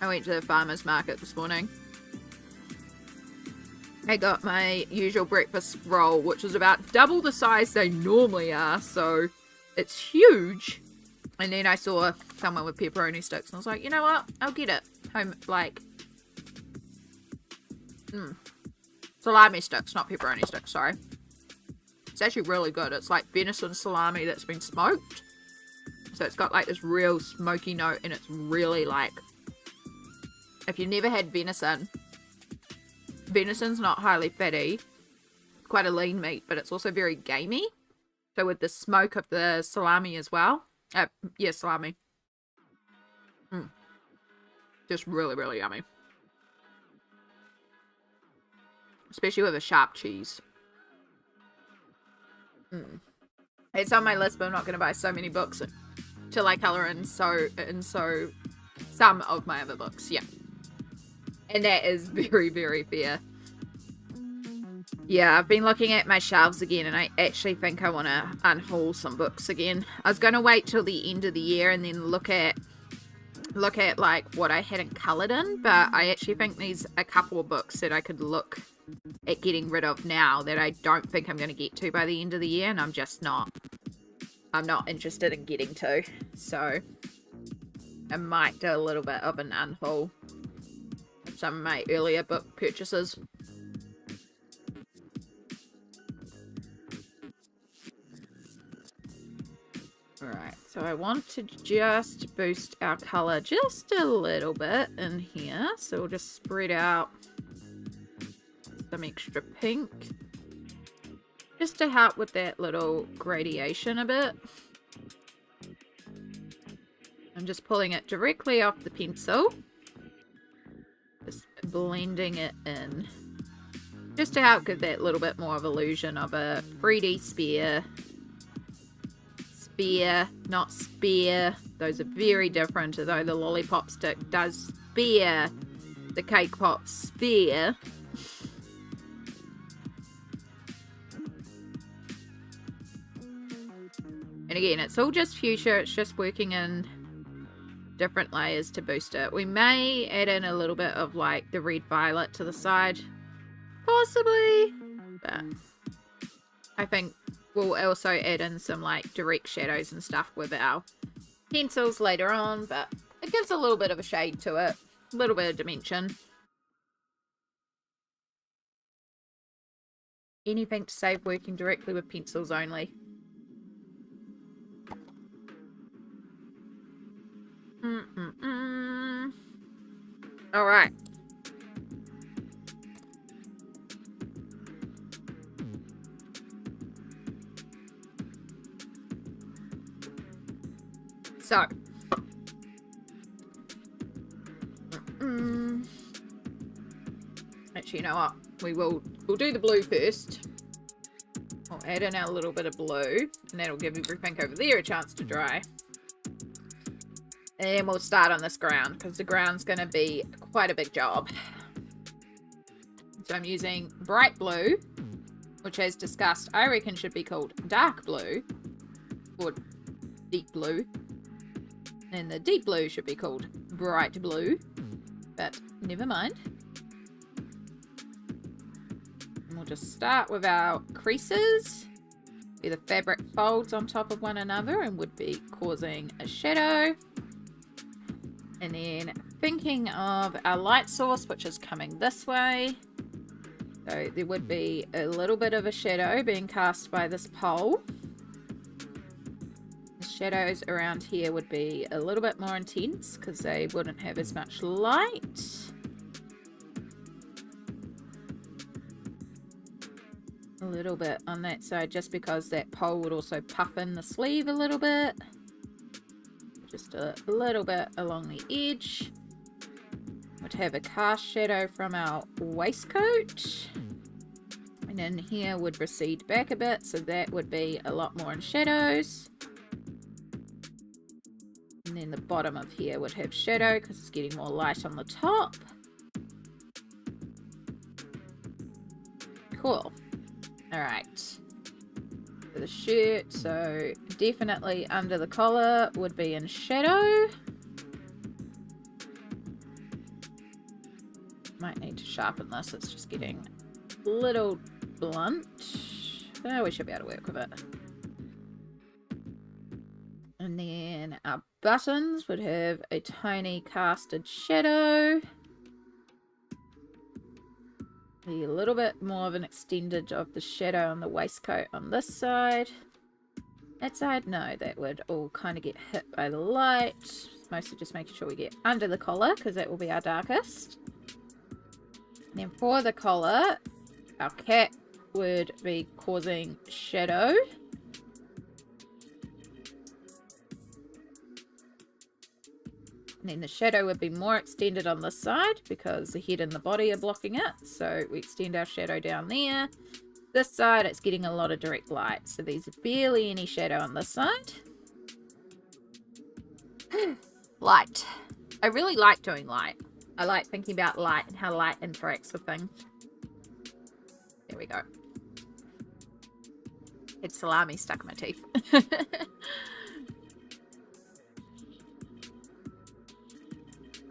I went to the farmer's market this morning. I got my usual breakfast roll, which is about double the size they normally are, so it's huge. And then I saw someone with pepperoni sticks, and I was like, you know what? I'll get it. Home, like, salami sticks, not pepperoni sticks, sorry. It's actually really good. It's like venison salami that's been smoked. So it's got like this real smoky note, and it's really like, if you've never had venison, venison's not highly fatty. It's quite a lean meat, but it's also very gamey. So with the smoke of the salami as well. Yeah, salami. Just really, really yummy. Especially with a sharp cheese. It's on my list, but I'm not going to buy so many books till I colour in so some of my other books. Yeah. And that is very, very fair. Yeah, I've been looking at my shelves again, and I actually think I want to unhaul some books again. I was going to wait till the end of the year and then look at like what I hadn't coloured in, but I actually think there's a couple of books that I could look at getting rid of now that I don't think I'm going to get to by the end of the year, and I'm not interested in getting to. So I might do a little bit of an unhaul of some of my earlier book purchases. Alright, so I want to just boost our colour just a little bit in here. So we'll just spread out some extra pink. Just to help with that little gradation a bit. I'm just pulling it directly off the pencil. Just blending it in. Just to help give that little bit more of illusion of a 3D spear. Spear, not spear. Those are very different, although the lollipop stick does spear the cake pop spear. And again, it's all just fuchsia, it's just working in different layers to boost it. We may add in a little bit of like the red violet to the side, possibly, but I think we'll also add in some like direct shadows and stuff with our pencils later on, but it gives a little bit of a shade to it, a little bit of dimension. Anything to save working directly with pencils only. Alright. So. Actually, you know what? We'll do the blue first. We'll add in our little bit of blue, and that'll give everything over there a chance to dry. And then we'll start on this ground, because the ground's going to be quite a big job. So I'm using bright blue, which as discussed, I reckon should be called dark blue, or deep blue. And the deep blue should be called bright blue, but never mind. And we'll just start with our creases. The fabric folds on top of one another and would be causing a shadow. And then thinking of our light source, which is coming this way. So there would be a little bit of a shadow being cast by this pole. The shadows around here would be a little bit more intense because they wouldn't have as much light. A little bit on that side just because that pole would also puff in the sleeve a little bit. Just a little bit along the edge. Would have a cast shadow from our waistcoat. And then here would recede back a bit, so that would be a lot more in shadows. And then the bottom of here would have shadow because it's getting more light on the top. Cool. Alright. For the shirt, so definitely under the collar would be in shadow. Might need to sharpen this, it's just getting a little blunt. Oh, we should be able to work with it. And then our buttons would have a tiny casted shadow. A little bit more of an extended of the shadow on the waistcoat on this side. That side, no, that would all kind of get hit by the light. It's mostly just making sure we get under the collar because that will be our darkest. And then for the collar, our cap would be causing shadow. And then the shadow would be more extended on this side because the head and the body are blocking it. So we extend our shadow down there. This side, it's getting a lot of direct light. So there's barely any shadow on this side. Light. I really like doing light. I like thinking about light and how light interacts with things. There we go. It's salami stuck in my teeth.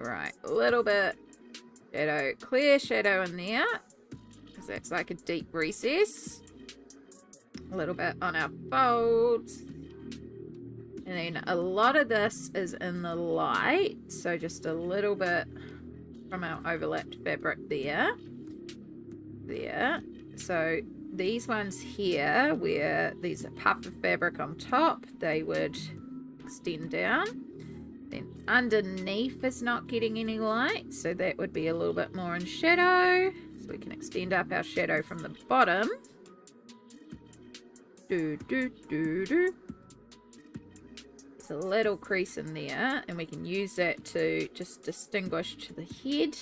Right, a little bit shadow, clear shadow in there, because that's like a deep recess. A little bit on our folds. And then a lot of this is in the light, so just a little bit from our overlapped fabric there. There. So these ones here, where there's a puff of fabric on top, they would extend down. Then underneath is not getting any light, so that would be a little bit more in shadow. So we can extend up our shadow from the bottom. There's a little crease in there, and we can use that to just distinguish to the head.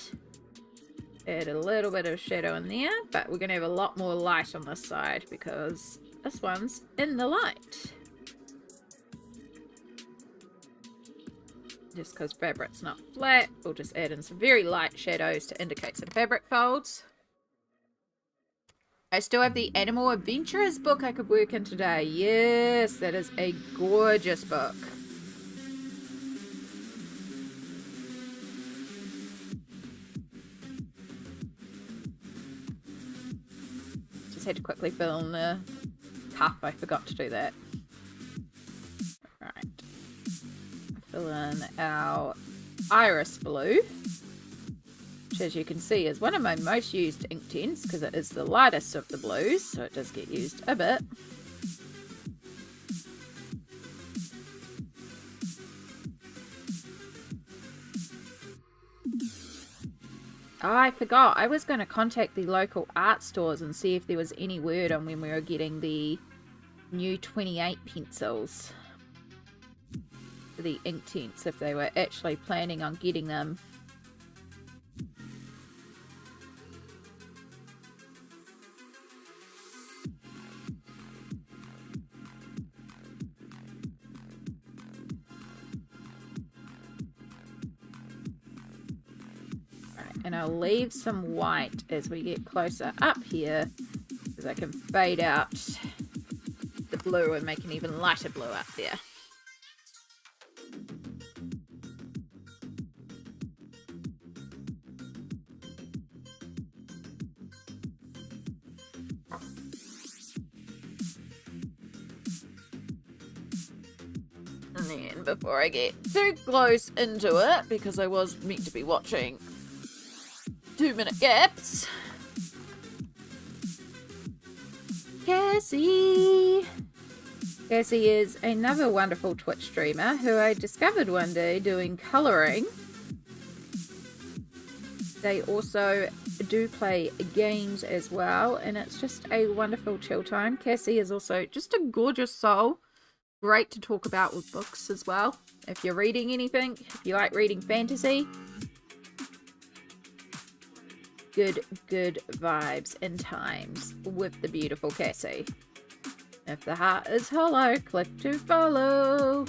Add a little bit of shadow in there, but we're going to have a lot more light on this side because this one's in the light. Just because fabric's not flat, we'll just add in some very light shadows to indicate some fabric folds. I still have the Animal Adventurers book I could work in today. Yes, that is a gorgeous book. Just had to quickly fill in the cuff. I forgot to do that. Right. Fill in our iris blue, which as you can see is one of my most used ink tints because it is the lightest of the blues, so it does get used a bit. Oh, I forgot. I was going to contact the local art stores and see if there was any word on when we were getting the new 28 pencils. The ink tints, if they were actually planning on getting them. Right, and I'll leave some white as we get closer up here, because I can fade out the blue and make an even lighter blue up there. then before I get too close into it, because I was meant to be watching 2-minute gaps. Cassie! Cassie is another wonderful Twitch streamer who I discovered one day doing colouring. They also do play games as well, and it's just a wonderful chill time. Cassie is also just a gorgeous soul. Great to talk about with books as well. If you're reading anything, if you like reading fantasy, good vibes and times with the beautiful Cassie. If the heart is hollow, click to follow.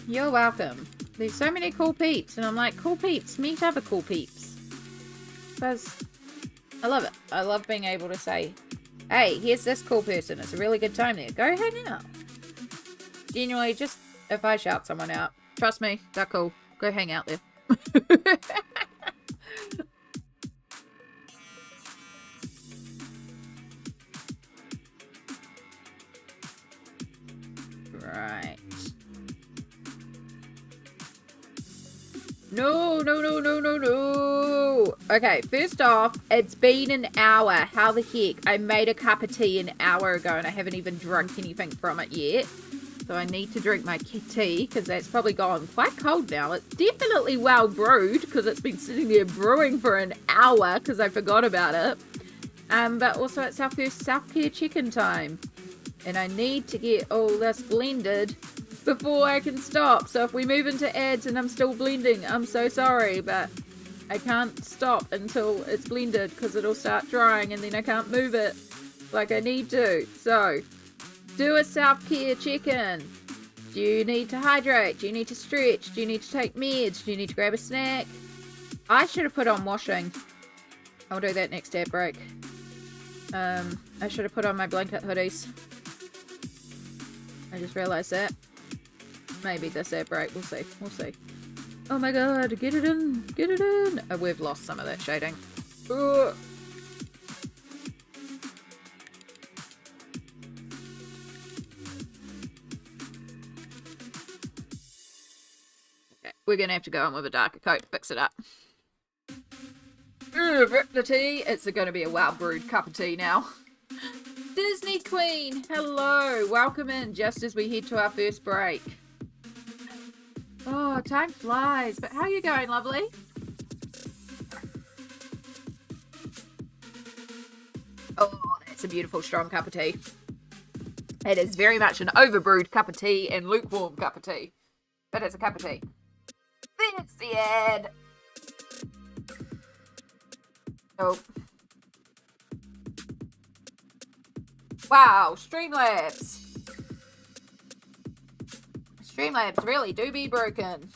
You're welcome. There's so many cool peeps, and I'm like, cool peeps, meet other cool peeps. Because I love it. I love being able to say, hey, here's this cool person. It's a really good time there. Go hang out. Genuinely, just if I shout someone out, trust me, they're cool. Go hang out there. Right. No. Okay, first off, it's been an hour. How the heck? I made a cup of tea an hour ago and I haven't even drunk anything from it yet. So I need to drink my tea because that's probably gone quite cold now. It's definitely well brewed because it's been sitting there brewing for an hour because I forgot about it. But also it's our first self-care chicken time. And I need to get all this blended before I can stop. So if we move into ads and I'm still blending, I'm so sorry, but I can't stop until it's blended because it'll start drying and then I can't move it like I need to. So, do a self-care check-in. Do you need to hydrate? Do you need to stretch? Do you need to take meds? Do you need to grab a snack? I should have put on washing. I'll do that next ad break. I should have put on my blanket hoodies. I just realised that. Maybe this ad break. We'll see. We'll see. Oh my god. Get it in. Get it in. Oh, we've lost some of that shading. Ugh. Okay, we're going to have to go on with a darker coat to fix it up. Rip the tea. It's going to be a well brewed cup of tea now. Disney Queen, hello. Welcome in just as we head to our first break. Oh, time flies. But how are you going, lovely? Oh, that's a beautiful strong cup of tea. It is very much an overbrewed cup of tea and lukewarm cup of tea. But it's a cup of tea. There's the ad. Oh. Wow, Streamlabs. Streamlabs really do be broken.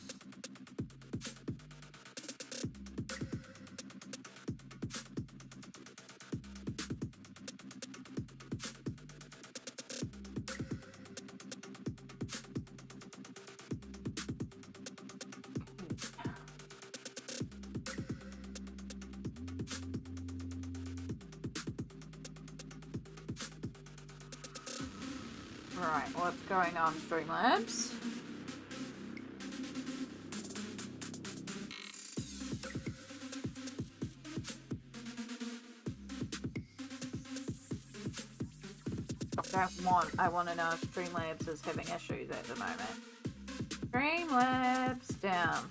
Alright, what's going on, Streamlabs? I want to know if Streamlabs is having issues at the moment. Streamlabs down.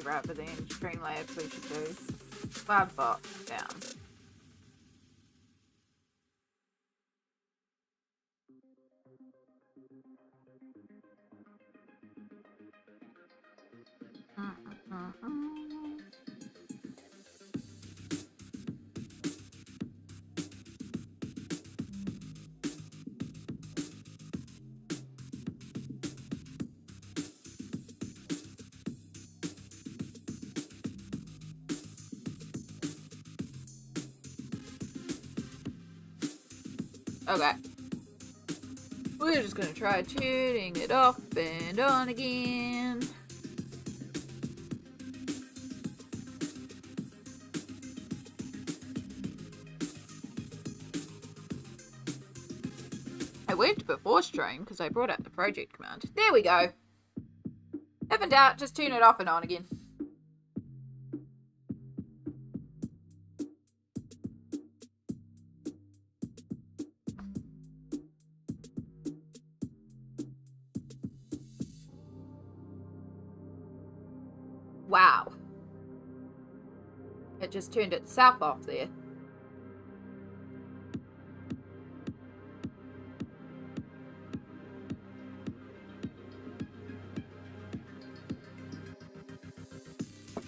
Rather than Streamlabs, we should do Cloudbox down. Okay. We're just gonna try turning it off and on again. I worked before stream because I brought up the project command. There we go. If in doubt, just turn it off and on again. Wow. It just turned itself off there.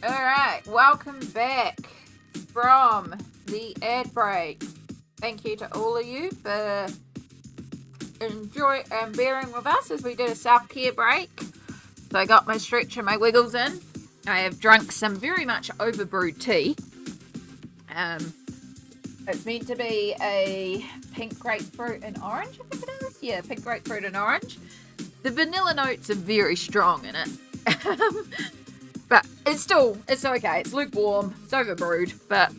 Alright, welcome back from the ad break. Thank you to all of you for bearing with us as we did a self-care break. So I got my stretch and my wiggles in. I have drunk some very much overbrewed tea. It's meant to be a pink grapefruit and orange, I think it is. Yeah, pink grapefruit and orange. The vanilla notes are very strong in it. But it's okay. It's lukewarm. It's overbrewed. But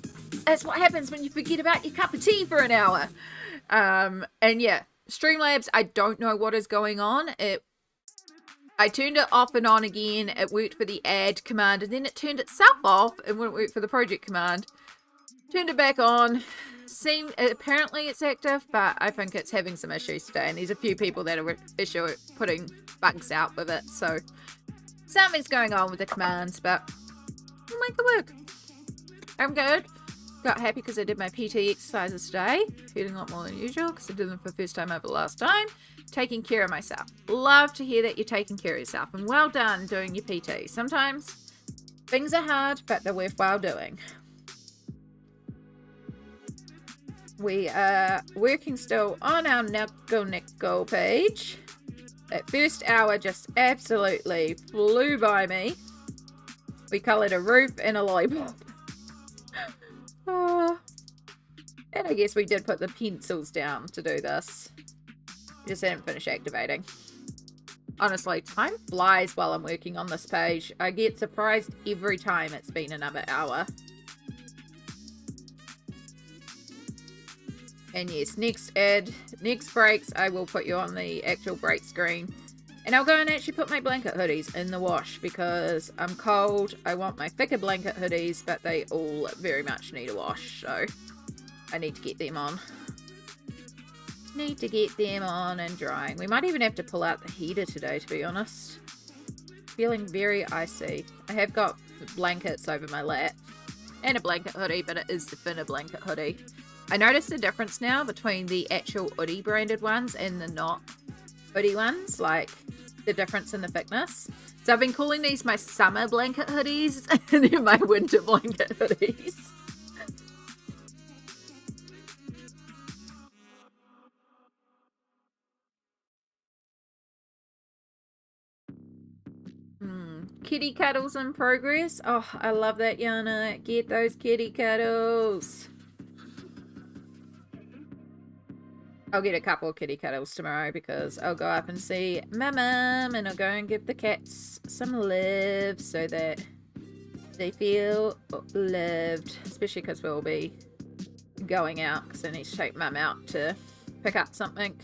that's what happens when you forget about your cup of tea for an hour. And yeah, Streamlabs, I don't know what is going on. I turned it off and on again. It worked for the add command, and then it turned itself off and wouldn't work for the project command. Turned it back on. Apparently it's active, but I think it's having some issues today, and there's a few people that are putting bugs out with it, so something's going on with the commands, but we'll make it work. I'm good. Got happy because I did my PT exercises today. Feeling a lot more than usual because I did them for the first time over the last time. Taking care of myself. Love to hear that you're taking care of yourself, and well done doing your PT. Sometimes things are hard, but they're worthwhile doing. We are working still on our Nelco Neco page. That first hour just absolutely flew by me. We coloured a roof and a lollipop. And I guess we did put the pencils down to do this. Just didn't finish activating. Honestly, time flies while I'm working on this page. I get surprised every time it's been another hour. And yes, next breaks, I will put you on the actual break screen. And I'll go and actually put my blanket hoodies in the wash because I'm cold. I want my thicker blanket hoodies, but they all very much need a wash. So I need to get them on. Need to get them on and drying. We might even have to pull out the heater today, to be honest. Feeling very icy. I have got blankets over my lap and a blanket hoodie, but it is the thinner blanket hoodie. I noticed the difference now between the actual hoodie branded ones and the not hoodie ones, like the difference in the thickness. So I've been calling these my summer blanket hoodies and then my winter blanket hoodies. Kitty cuddles in progress. Oh, I love that, Yana. Get those kitty cuddles. I'll get a couple of kitty cuddles tomorrow because I'll go up and see my mum and I'll go and give the cats some love so that they feel loved, especially because we'll be going out because I need to take mum out to pick up something,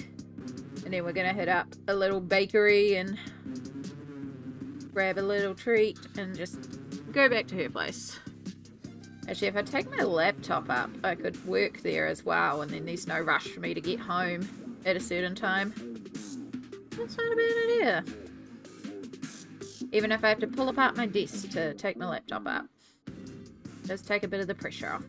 and then we're going to hit up a little bakery and grab a little treat and just go back to her place. Actually, if I take my laptop up, I could work there as well, and then there's no rush for me to get home at a certain time. That's not a bad idea. Even if I have to pull apart my desk to take my laptop up. Just take a bit of the pressure off.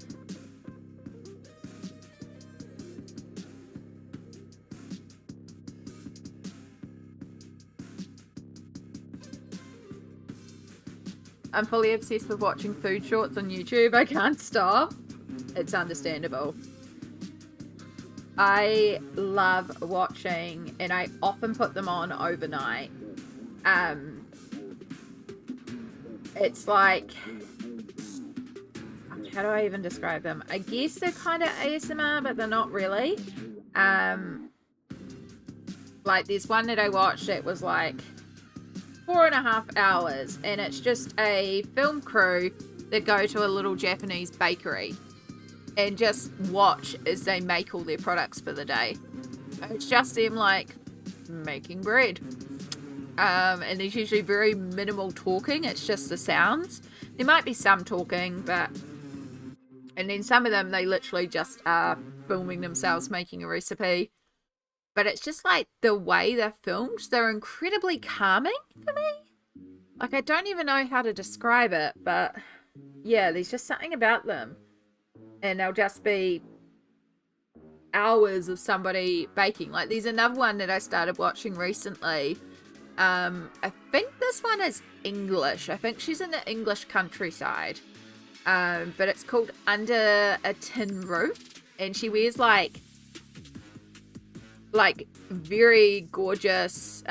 I'm fully obsessed with watching food shorts on YouTube. I can't stop. It's understandable. I love watching, and I often put them on overnight. It's like, how do I even describe them? I guess they're kind of ASMR, but they're not really. Like this one that I watched, it was like 4.5 hours, and it's just a film crew that go to a little Japanese bakery and just watch as they make all their products for the day. It's just them like making bread. And there's usually very minimal talking. It's just the sounds. There might be some talking, but... And then some of them, they literally just are filming themselves making a recipe. But it's just like the way they're filmed. They're incredibly calming for me. Like, I don't even know how to describe it, but yeah, there's just something about them. And they'll just be hours of somebody baking. Like, there's another one that I started watching recently. I think this one is English. I think she's in the English countryside. But it's called Under a Tin Roof. And she wears like very gorgeous,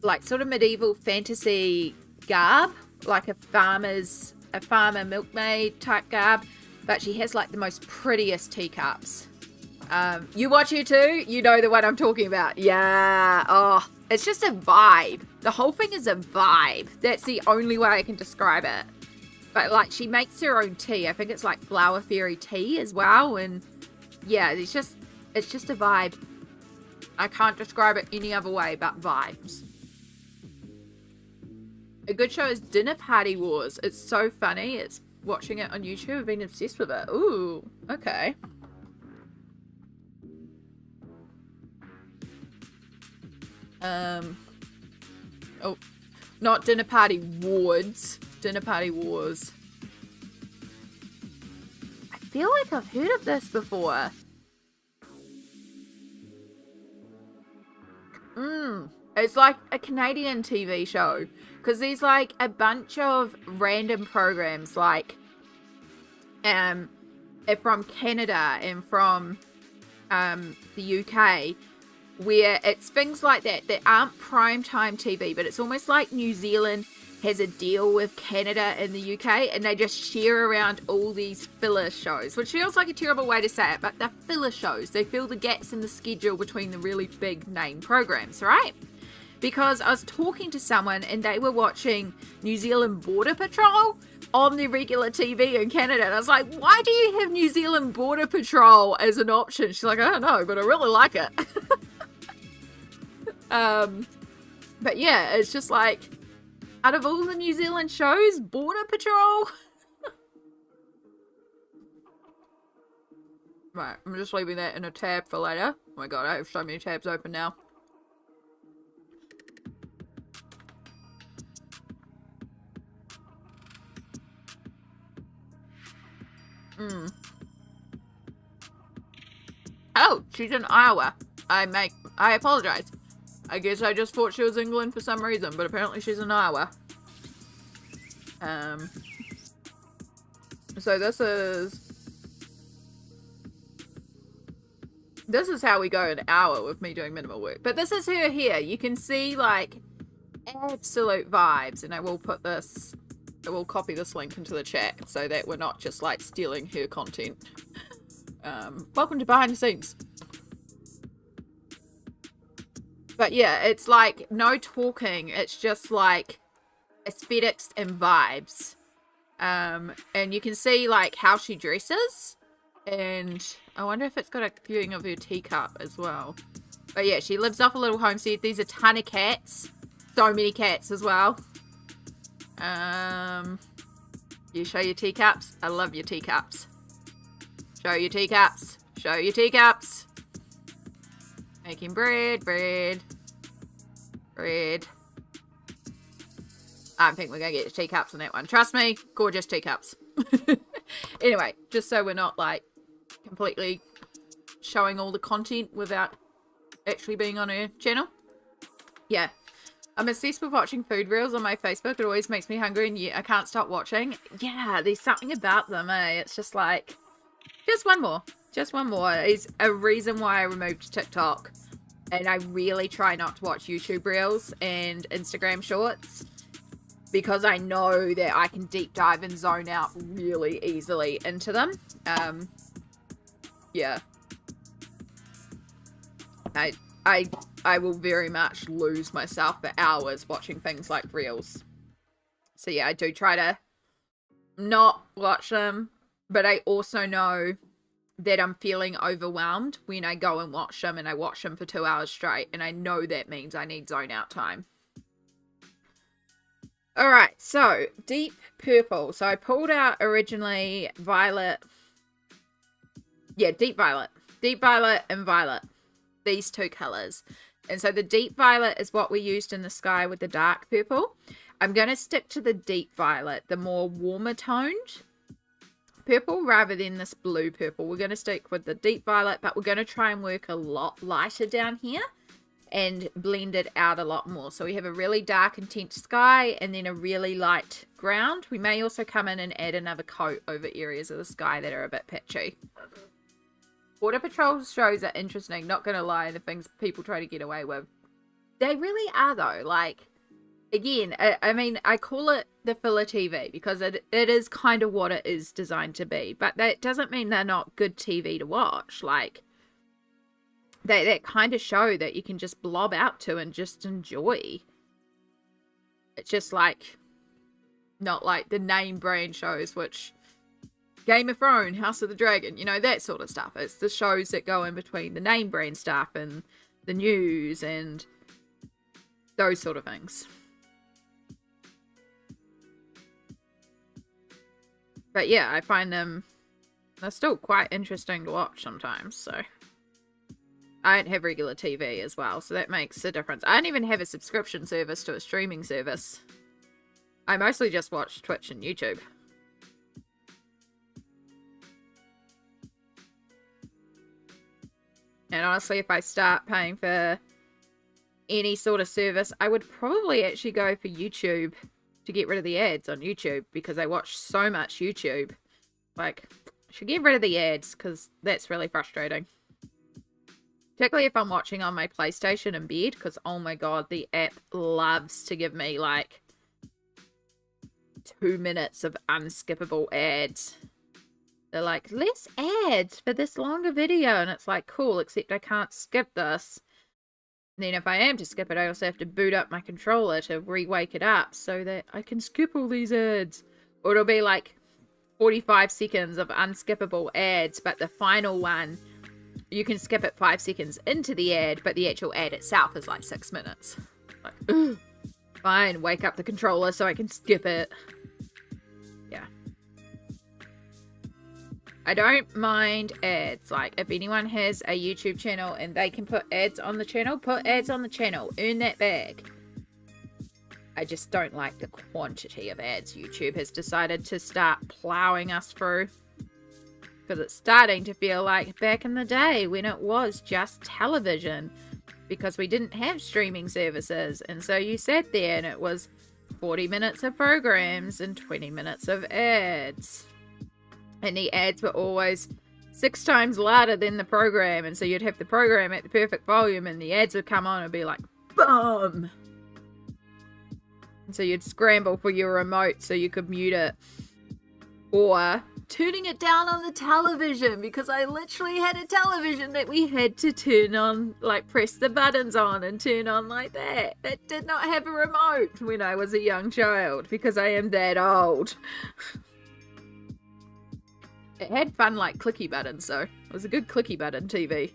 like sort of medieval fantasy garb, like a farmer milkmaid type garb, but she has like the most prettiest teacups. You watch her too, you know the one I'm talking about. Yeah. Oh, it's just a vibe. The whole thing is a vibe. That's the only way I can describe it. But like, she makes her own tea. I think it's like flower fairy tea as well. And yeah, it's just a vibe. I can't describe it any other way but vibes. A good show is Dinner Party Wars. It's so funny. It's watching it on YouTube. I've been obsessed with it. Ooh, okay. Oh, not Dinner Party Wars. Dinner Party Wars. I feel like I've heard of this before. It's like a Canadian TV show. Because there's like a bunch of random programs like from Canada and from the UK, where it's things like that aren't primetime TV, but it's almost like New Zealand has a deal with Canada and the UK, and they just share around all these filler shows, which feels like a terrible way to say it, but they're filler shows. They fill the gaps in the schedule between the really big name programs, right? Because I was talking to someone and they were watching New Zealand Border Patrol on their regular TV in Canada. And I was like, why do you have New Zealand Border Patrol as an option? She's like, I don't know, but I really like it. But yeah, it's just like, out of all the New Zealand shows, Border Patrol. Right, I'm just leaving that in a tab for later. Oh my god, I have so many tabs open now. Oh, she's in Iowa. I apologize. I guess I just thought she was England for some reason, but apparently she's in Iowa. So this is how we go an hour with me doing minimal work. But this is her here. You can see like absolute vibes, and I will copy this link into the chat so that we're not just like stealing her content. Welcome to Behind the Scenes. But yeah, it's like no talking. It's just like aesthetics and vibes. And you can see like how she dresses. And I wonder if it's got a viewing of her teacup as well. But yeah, she lives off a little homestead. There's a ton of cats. So many cats as well. You show your teacups. I love your teacups. Show your teacups. Show your teacups. Making bread. I think we're going to get teacups on that one. Trust me, gorgeous teacups. Anyway, just so we're not like completely showing all the content without actually being on her channel. Yeah. I'm obsessed with watching food reels on my Facebook. It always makes me hungry and I can't stop watching. Yeah, there's something about them, eh? It's just like, just one more. Just one more is a reason why I removed TikTok. And I really try not to watch YouTube reels and Instagram shorts. because I know that I can deep dive and zone out really easily into them. Yeah. I will very much lose myself for hours watching things like reels. So yeah, I do try to not watch them, but I also know that I'm feeling overwhelmed when I go and watch them, and I watch them for 2 hours straight, and I know that means I need zone out time. Alright, so deep purple. So I pulled out originally violet. Yeah, deep violet. Deep violet and violet. These two colors. And so the deep violet is what we used in the sky with the dark purple. I'm going to stick to the deep violet, the more warmer toned purple, rather than this blue purple. We're going to stick with the deep violet, but we're going to try and work a lot lighter down here and blend it out a lot more. So we have a really dark, intense sky and then a really light ground. We may also come in and add another coat over areas of the sky that are a bit patchy. Border Patrol shows are interesting, not going to lie, the things people try to get away with. They really are, though. Like, again, I mean, I call it the filler TV because it is kind of what it is designed to be. But that doesn't mean they're not good TV to watch. Like, they kind of show that you can just blob out to and just enjoy. It's just like, not like the name brand shows, which... Game of Thrones, House of the Dragon, you know, that sort of stuff. It's the shows that go in between the name brand stuff and the news and those sort of things. But yeah, I find they're still quite interesting to watch sometimes, so. I don't have regular TV as well, so that makes a difference. I don't even have a subscription service to a streaming service. I mostly just watch Twitch and YouTube. And honestly, if I start paying for any sort of service, I would probably actually go for YouTube to get rid of the ads on YouTube, because I watch so much YouTube. Like, I should get rid of the ads because that's really frustrating. Particularly if I'm watching on my PlayStation in bed, because oh my god, the app loves to give me like 2 minutes of unskippable ads. They're like, less ads for this longer video. And it's like, cool, except I can't skip this. And then if I am to skip it, I also have to boot up my controller to re-wake it up so that I can skip all these ads. Or it'll be like 45 seconds of unskippable ads, but the final one, you can skip it 5 seconds into the ad, but the actual ad itself is like 6 minutes. Like, ugh. Fine, wake up the controller so I can skip it. Yeah. I don't mind ads. Like, if anyone has a YouTube channel and they can put ads on the channel, put ads on the channel. Earn that bag. I just don't like the quantity of ads YouTube has decided to start plowing us through. Because it's starting to feel like back in the day when it was just television. Because we didn't have streaming services. And so you sat there and it was 40 minutes of programs and 20 minutes of ads. And the ads were always 6 times louder than the program. And so you'd have the program at the perfect volume and the ads would come on and be like, BOOM! And so you'd scramble for your remote so you could mute it. Or turning it down on the television, because I literally had a television that we had to turn on, like press the buttons on and turn on like that. That did not have a remote when I was a young child, because I am that old. It had fun, like, clicky buttons, so it was a good clicky button TV.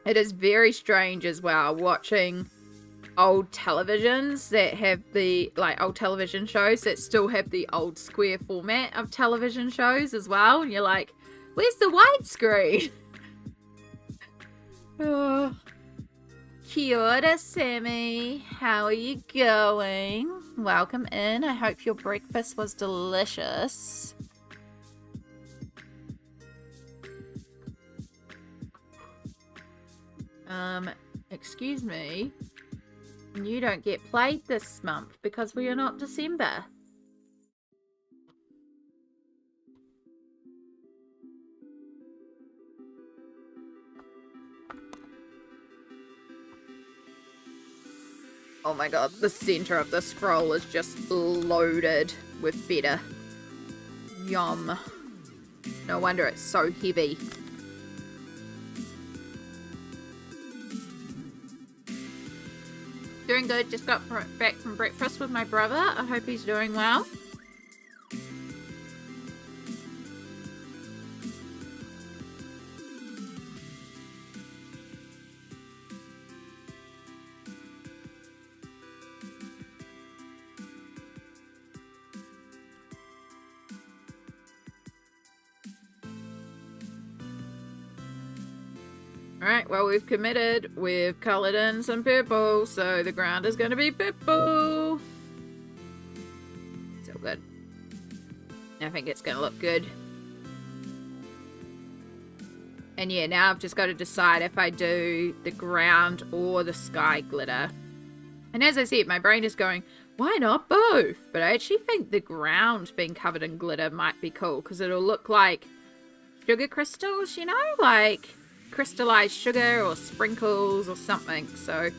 It is very strange as well, watching old televisions that have the, like, old television shows that still have the old square format of television shows as well. And you're like, where's the widescreen? Oh. Kia ora, Sammy. How are you going? Welcome in. I hope your breakfast was delicious. Excuse me. You don't get played this month because we are not December. Oh my god, the center of the scroll is just loaded with feta. Yum. No wonder it's so heavy. Doing good, just got back from breakfast with my brother. I hope he's doing well. Alright, well, we've committed. We've coloured in some purple, so the ground is going to be purple. So good. I think it's going to look good. And yeah, now I've just got to decide if I do the ground or the sky glitter. And as I said, my brain is going, why not both? But I actually think the ground being covered in glitter might be cool, because it'll look like sugar crystals, you know? Like crystallized sugar or sprinkles or something. So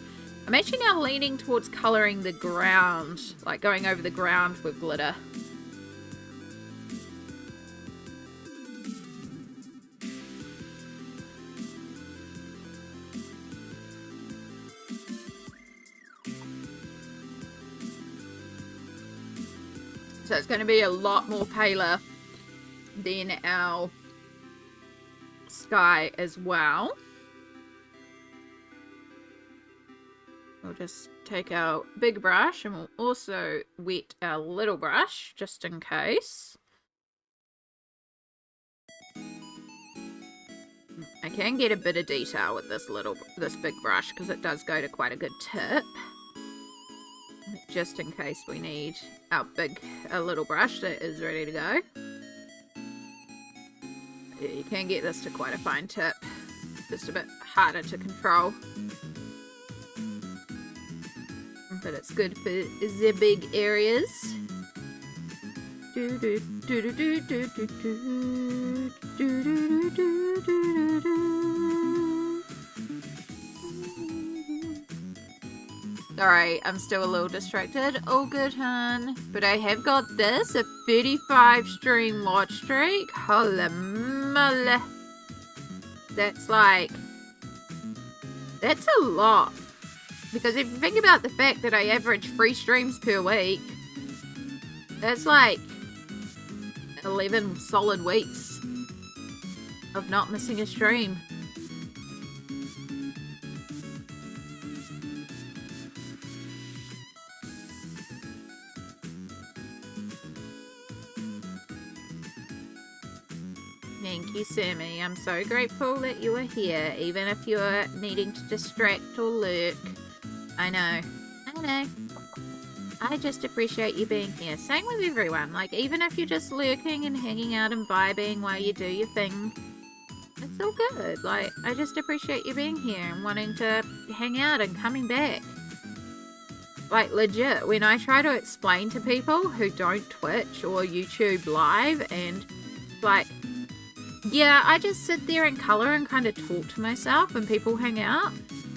I'm actually now leaning towards colouring the ground, like going over the ground with glitter. So it's going to be a lot more paler than our sky as well. We'll just take our big brush and we'll also wet our little brush just in case. I can get a bit of detail with this big brush because it does go to quite a good tip. Just in case we need a little brush that is ready to go. Yeah, you can get this to quite a fine tip. Just a bit harder to control. But it's good for the big areas. Sorry, I'm still a little distracted. All good, hun. But I have got this, a 35 stream watch streak. Holy moly. That's a lot. Because if you think about the fact that I average 3 streams per week, that's like 11 solid weeks of not missing a stream. Thank you, Sammy. I'm so grateful that you are here, even if you're needing to distract or lurk. I know. I just appreciate you being here. Same with everyone. Like, even if you're just lurking and hanging out and vibing while you do your thing, it's all good. Like, I just appreciate you being here and wanting to hang out and coming back. Like, legit, when I try to explain to people who don't Twitch or YouTube live and, like, yeah, I just sit there and colour and kind of talk to myself when people hang out.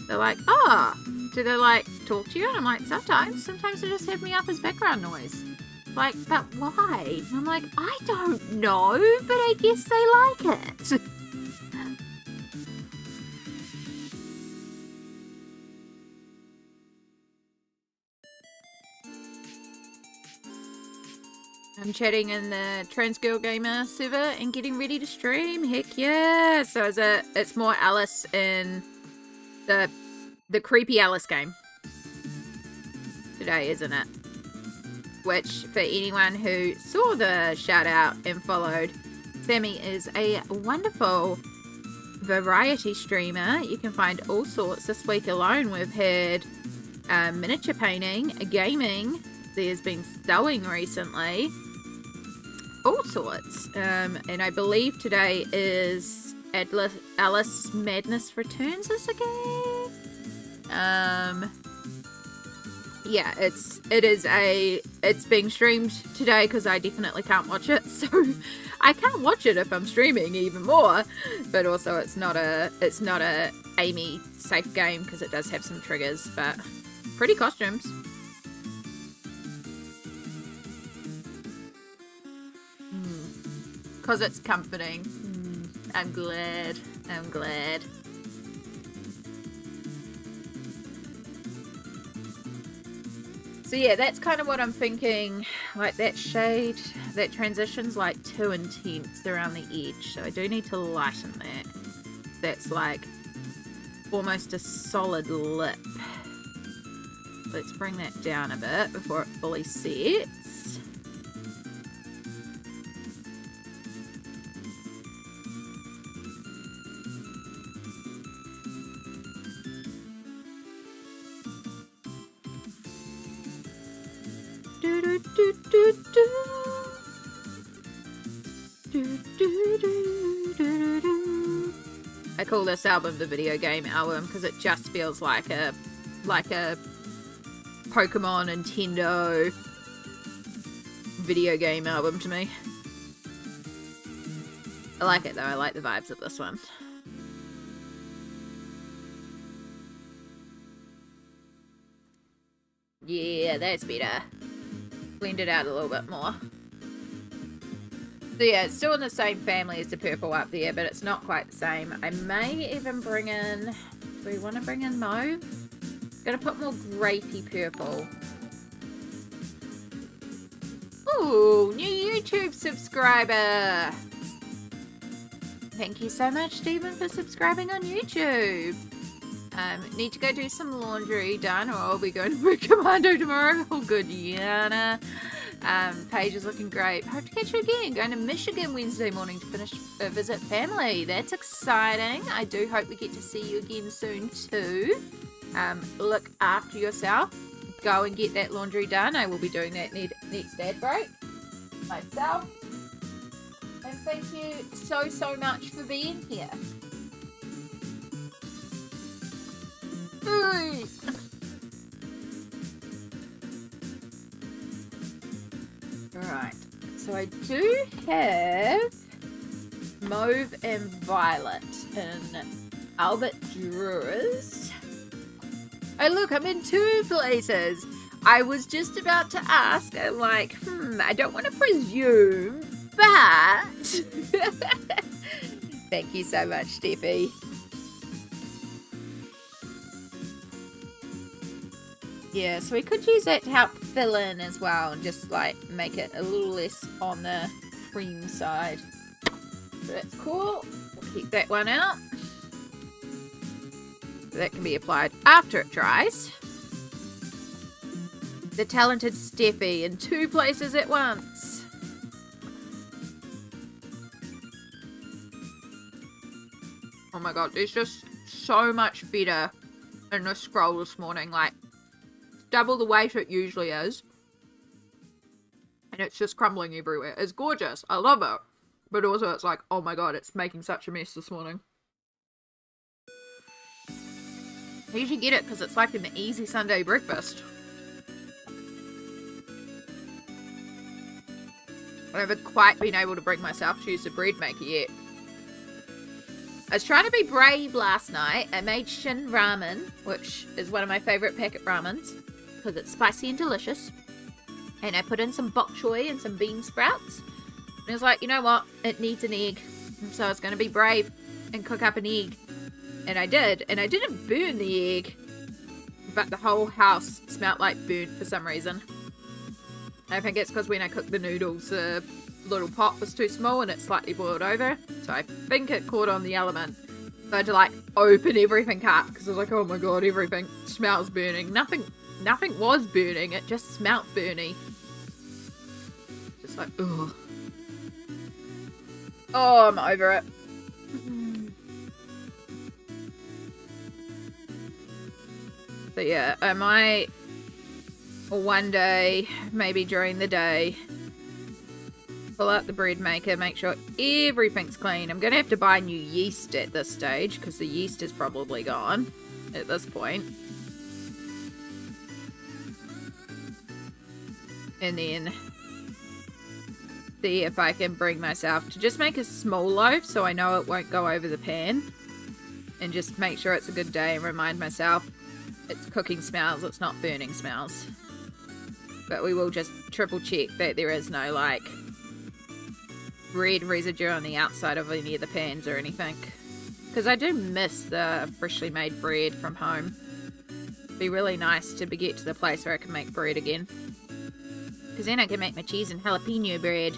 They're like, oh, do they, like, talk to you? And I'm like, sometimes they just have me up as background noise. Like, but why? And I'm like, I don't know, but I guess they like it. I'm chatting in the Trans Girl Gamer server and getting ready to stream. Heck yeah! So it's more Alice in the creepy Alice game today, isn't it? Which, for anyone who saw the shout out and followed, Sammy is a wonderful variety streamer. You can find all sorts. This week alone we've had miniature painting, gaming, there's been sewing recently, all sorts. And I believe today is Alice Madness Returns as a game. Yeah, it's being streamed today because I definitely can't watch it, so I can't watch it if I'm streaming even more. But also it's not a Amy safe game because it does have some triggers, but Pretty costumes. Because it's comforting. I'm glad. I'm glad. So yeah, that's kind of what I'm thinking. Like that shade, that transition's like too intense around the edge. So I do need to lighten that. That's like almost a solid lip. Let's bring that down a bit before it fully sets. I call this album the video game album because it just feels like a Pokemon Nintendo video game album to me. I like it though. I like the vibes of this one. Yeah, that's better. Blend it out a little bit more. So yeah, it's still in the same family as the purple up there, but it's not quite the same. I may even bring in... Do we want to bring in mauve? Gonna put more grapey purple. Ooh, new YouTube subscriber! Thank you so much, Stephen, for subscribing on YouTube. Need to go do some laundry done, or I'll be going to Boot Commando tomorrow. Oh, good, Yana. Paige is looking great. Hope to catch you again. Going to Michigan Wednesday morning to finish visit family. That's exciting. I do hope we get to see you again soon too. Look after yourself. Go and get that laundry done. I will be doing that next ad break myself. And thank you so much for being here. Alright, so I do have mauve and violet in Albert Drawers. Oh look, I'm in two places. I was just about to ask, I'm like, I don't want to presume, but... Thank you so much, Steffi. Yeah, so we could use that to help fill in as well and just like make it a little less on the cream side. So that's cool. We'll keep that one out. So that can be applied after it dries. The talented Steffi in two places at once. Oh my god, there's just so much better in the scroll this morning. Like, double the weight it usually is. And it's just crumbling everywhere. It's gorgeous. I love it. But also it's like, oh my god, it's making such a mess this morning. I usually get it because it's like an easy Sunday breakfast. I haven't quite been able to bring myself to use the bread maker yet. I was trying to be brave last night. I made shin ramen, which is one of my favourite packet ramens, because it's spicy and delicious. And I put in some bok choy and some bean sprouts. And I was like, you know what? It needs an egg. And so I was going to be brave and cook up an egg. And I did. And I didn't burn the egg. But the whole house smelled like burnt for some reason. I think it's because when I cooked the noodles, the little pot was too small and it slightly boiled over. So I think it caught on the element. So I had to like open everything up because I was like, oh my god, everything smells burning. Nothing was burning, it just smelt burny. Just like, ugh. Oh, I'm over it. But yeah, I might one day, maybe during the day, pull out the bread maker, make sure everything's clean. I'm going to have to buy new yeast at this stage because the yeast is probably gone at this point. And then see if I can bring myself to just make a small loaf so I know it won't go over the pan. And just make sure it's a good day and remind myself it's cooking smells, it's not burning smells. But we will just triple check that there is no, like, bread residue on the outside of any of the pans or anything. Because I do miss the freshly made bread from home. It'd be really nice to get to the place where I can make bread again. Because then I can make my cheese and jalapeno bread.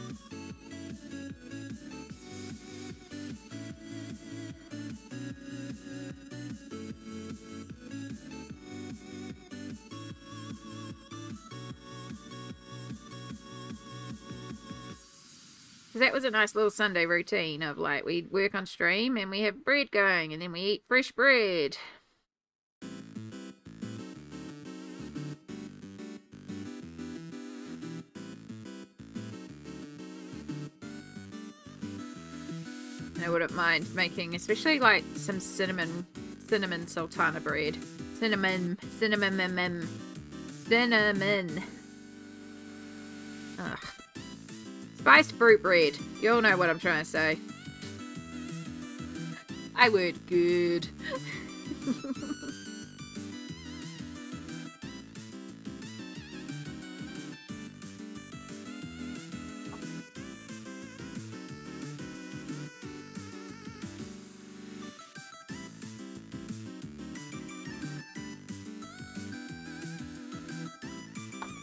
That was a nice little Sunday routine of, like, we work on stream and we have bread going and then we eat fresh bread. I wouldn't mind making, especially, like, some cinnamon sultana bread. Cinnamon. Ugh. Spiced fruit bread. You all know what I'm trying to say. I word good.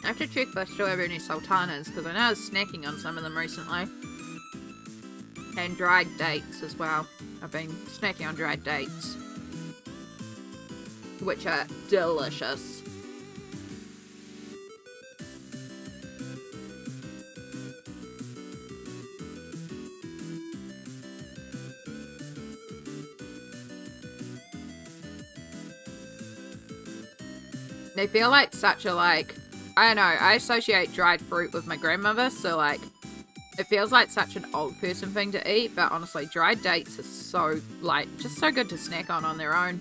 I have to check if I still have any sultanas, because I know I was snacking on some of them recently. And dried dates as well. I've been snacking on dried dates, which are delicious. They feel like such a, like, I don't know, I associate dried fruit with my grandmother, so, like, it feels like such an old person thing to eat, but honestly, dried dates are so, like, just so good to snack on their own.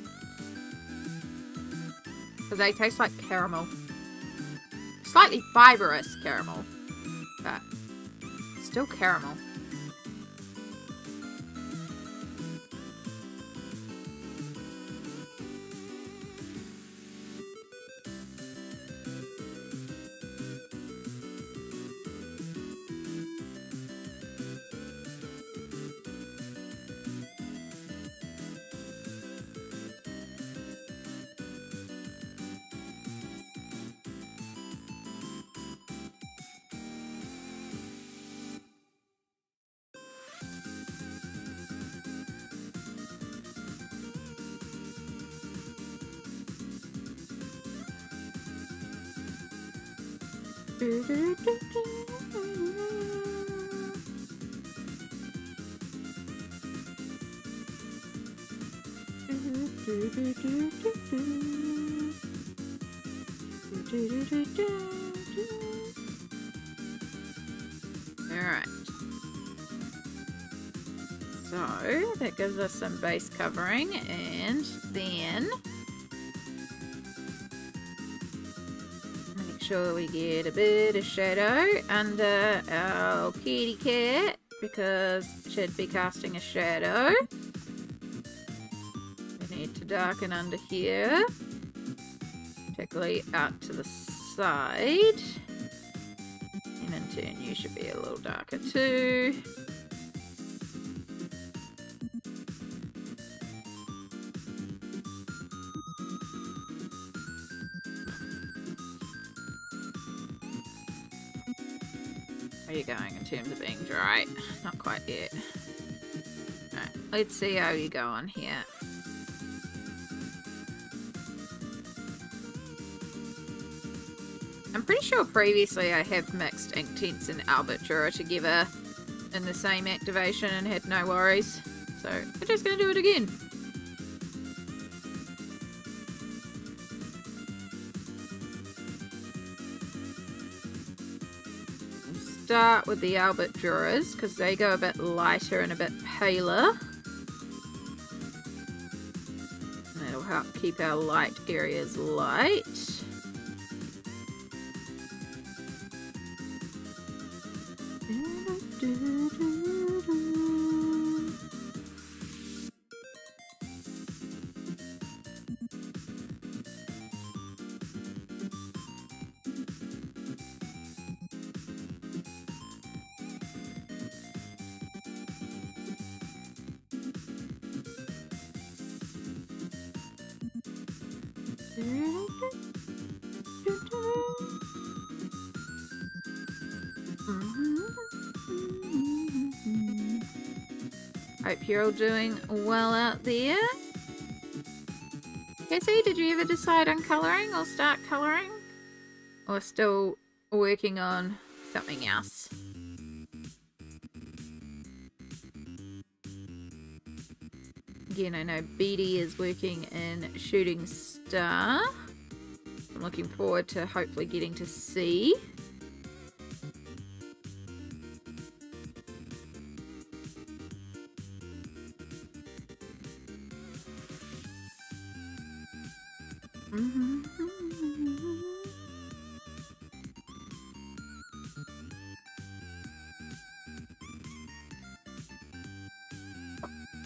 Because they taste like caramel. Slightly fibrous caramel, but still caramel. Alright. So, that gives us some base covering, and then make sure we get a bit of shadow under our kitty cat, because it should be casting a shadow. We need to darken under here, particularly out to the side. And in turn, you should be a little darker too. Where are you going in terms of being dry? Not quite yet. Alright, let's see how you go on here. I'm pretty sure previously I have mixed Inktense and Albatross together in the same activation and had no worries. So we're just going to do it again. We'll start with the Albatross because they go a bit lighter and a bit paler. And that'll help keep our light areas light. Hope you're all doing well out there. Cassie, did you ever decide on colouring or start colouring? Or still working on something else? Again, I know Beatty is working in Shooting Star. I'm looking forward to hopefully getting to see.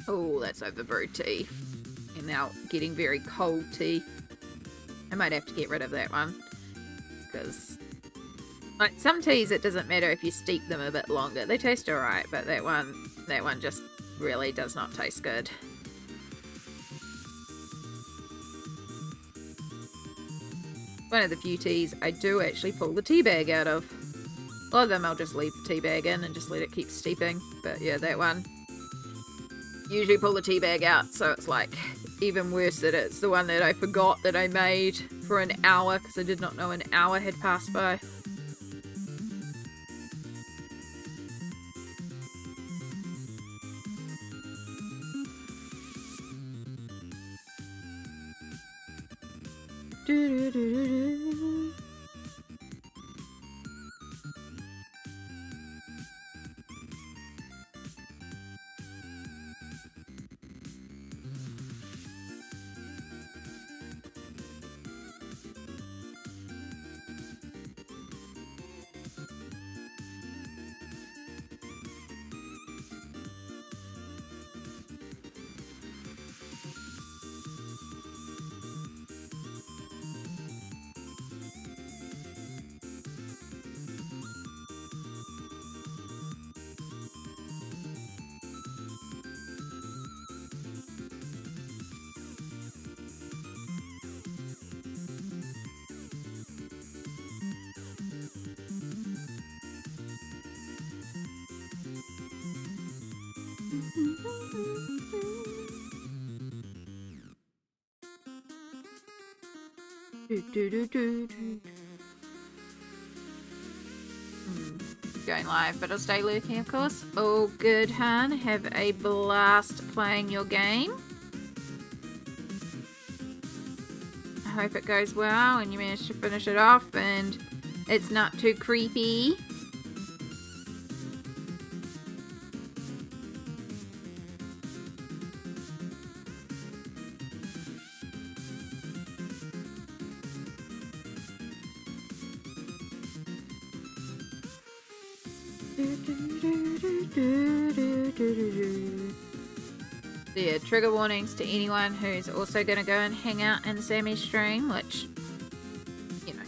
Oh, that's overbrewed tea. And now getting very cold tea. I might have to get rid of that one. Because, like, some teas, it doesn't matter if you steep them a bit longer. They taste alright, but that one just really does not taste good. One of the few teas I do actually pull the tea bag out of. A lot of them I'll just leave the tea bag in and just let it keep steeping. But yeah, that one. Usually pull the tea bag out, so it's like even worse that it's the one that I forgot that I made for an hour because I did not know an hour had passed by. Going live, but I'll stay lurking, of course. All good, hun. Have a blast playing your game. I hope it goes well and you manage to finish it off and it's not too creepy. Yeah, trigger warnings to anyone who's also going to go and hang out in Sammy's stream, which, you know,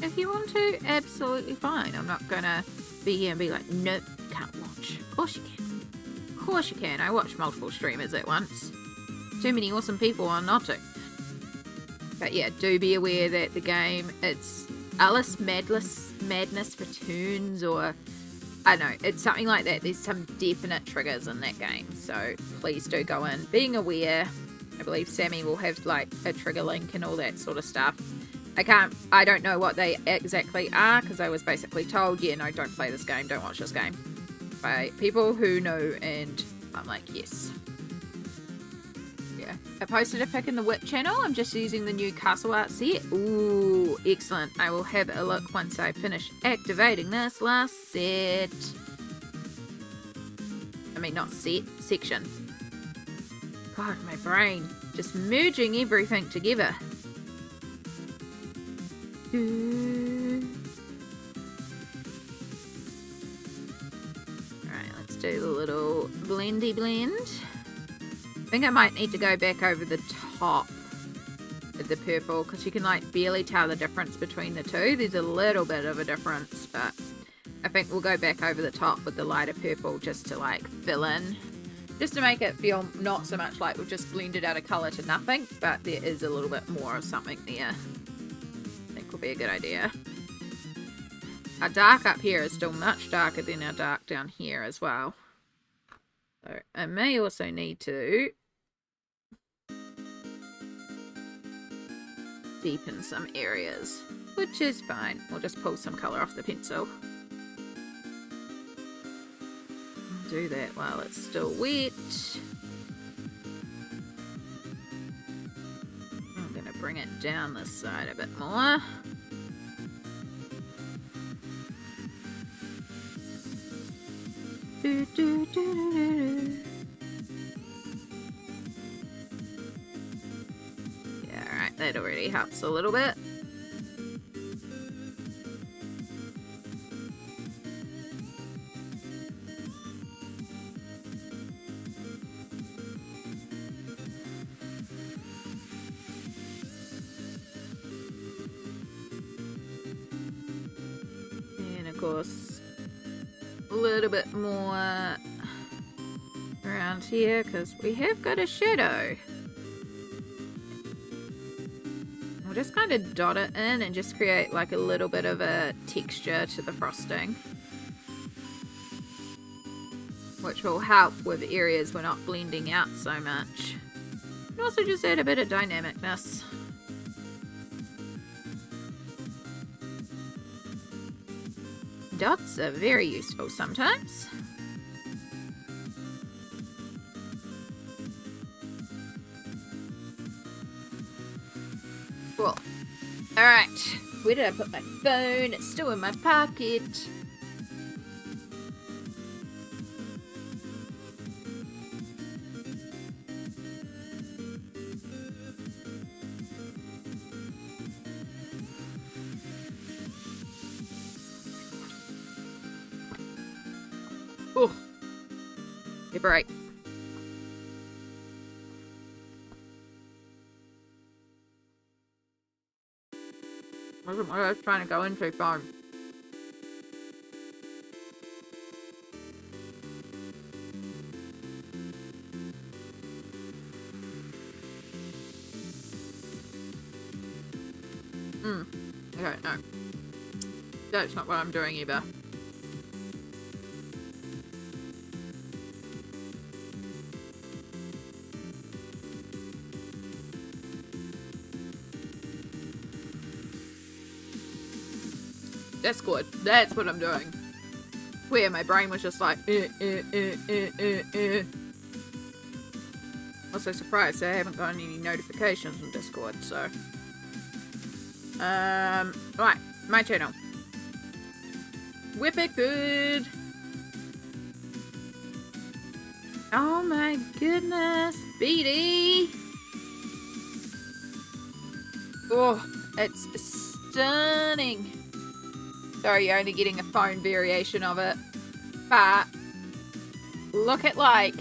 if you want to, absolutely fine. I'm not going to be here and be like, nope, you can't watch. Of course you can. Of course you can. I watch multiple streamers at once. Too many awesome people on not to. But yeah, do be aware that the game, it's Alice Madness Returns, or I don't know, it's something like that. There's some definite triggers in that game, so please do go in being aware. I believe Sammy will have like a trigger link and all that sort of stuff. I don't know what they exactly are because I was basically told, yeah, no, don't play this game, don't watch this game by people who know, and I'm like, yes. Yeah, I posted a pic in the Whip channel. I'm just using the new castle art set. Ooh, excellent. I will have a look once I finish activating this last set. I mean, not set, section. God, my brain. Just merging everything together. Alright, let's do the little blendy blend. I think I might need to go back over the top of the purple because you can like barely tell the difference between the two. There's a little bit of a difference, but I think we'll go back over the top with the lighter purple just to like fill in Just to make it feel not so much like we've just blended out a colour to nothing, but there is a little bit more of something there. I think will be a good idea. Our dark up here is still much darker than our dark down here as well. So I may also need to deepen some areas, which is fine. We'll just pull some colour off the pencil. Do that while it's still wet. I'm going to bring it down this side a bit more. Do, do, do, do, do. Yeah, alright, that already helps a little bit. Course, a little bit more around here because we have got a shadow. We'll just kind of dot it in and just create like a little bit of a texture to the frosting, which will help with areas we're not blending out so much, and also just add a bit of dynamicness. Dots are very useful sometimes. Cool. Alright. Where did I put my phone? It's still in my pocket. Oh, give a break. Wasn't what I was trying to go into, phone. Okay, no. That's not what I'm doing either. That's good. That's what I'm doing. Where my brain was just like, Also surprised I haven't gotten any notifications on Discord, so. Right, my channel. Whip it good. Oh my goodness, BD. Oh, it's stunning. Sorry, you're only getting a phone variation of it. But look at, like,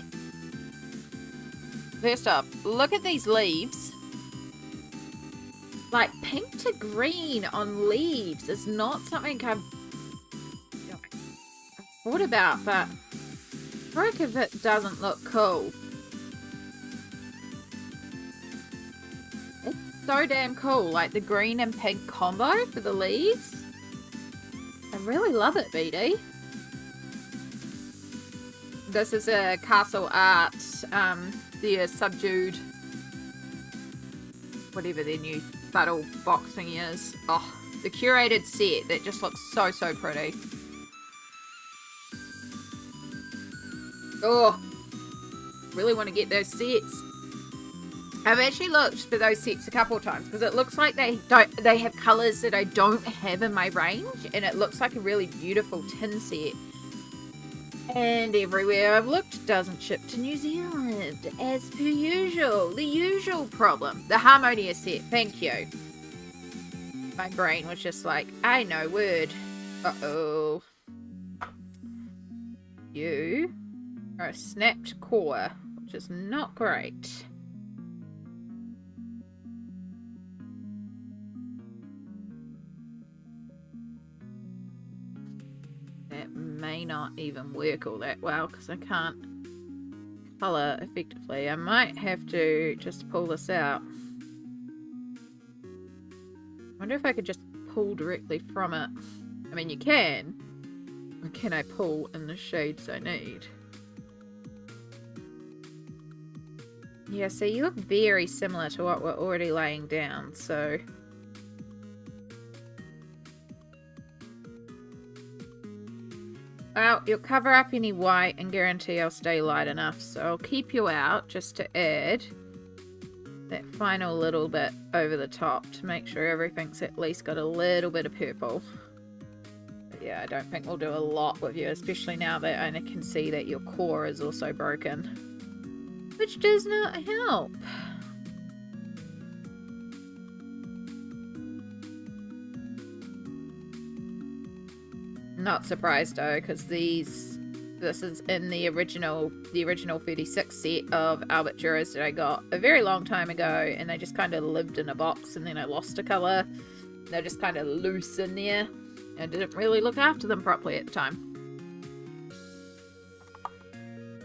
first off, look at these leaves. Like, pink to green on leaves is not something I've thought about, but frick if it doesn't look cool. It's so damn cool, like the green and pink combo for the leaves. I really love it, BD. This is a Castle Art, their subdued, whatever their new subtle box thing is. Oh, the curated set that just looks so, so pretty. Oh, really want to get those sets. I've actually looked for those sets a couple of times because it looks like they have colours that I don't have in my range, and it looks like a really beautiful tin set. And everywhere I've looked doesn't ship to New Zealand, as per usual. The usual problem. The Harmonia set, thank you. My brain was just like, I know word. Uh-oh. You are a snapped core, which is not great. That may not even work all that well because I can't color effectively. I might have to just pull this out. I wonder if I could just pull directly from it. I mean, you can. Or can I pull in the shades I need? Yeah, so you look very similar to what we're already laying down, so... Well, you'll cover up any white and guarantee I'll stay light enough, so I'll keep you out just to add that final little bit over the top to make sure everything's at least got a little bit of purple. But yeah, I don't think we'll do a lot with you, especially now that I can see that your core is also broken, which does not help. Not surprised though, because this is in the original 36 set of Albert Duras that I got a very long time ago, and they just kind of lived in a box, and then I lost a color. They're just kind of loose in there. I didn't really look after them properly at the time.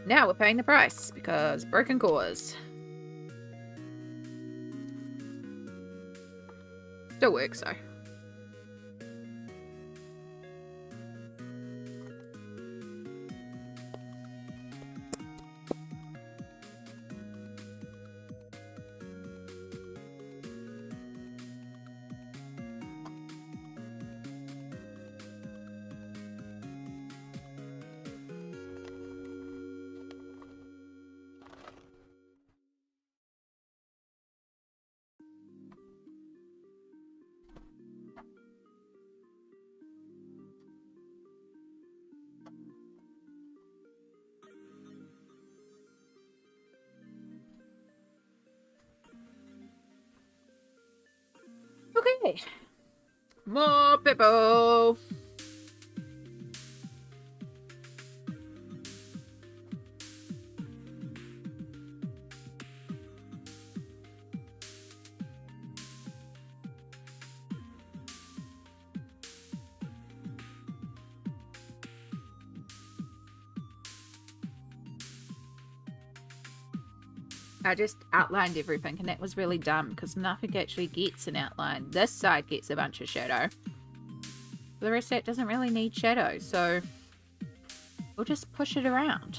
Now we're paying the price because broken cores. Still works though. Okay, more people. I just outlined everything, and that was really dumb because nothing actually gets an outline. This side gets a bunch of shadow. The rest of that doesn't really need shadow, so we'll just push it around.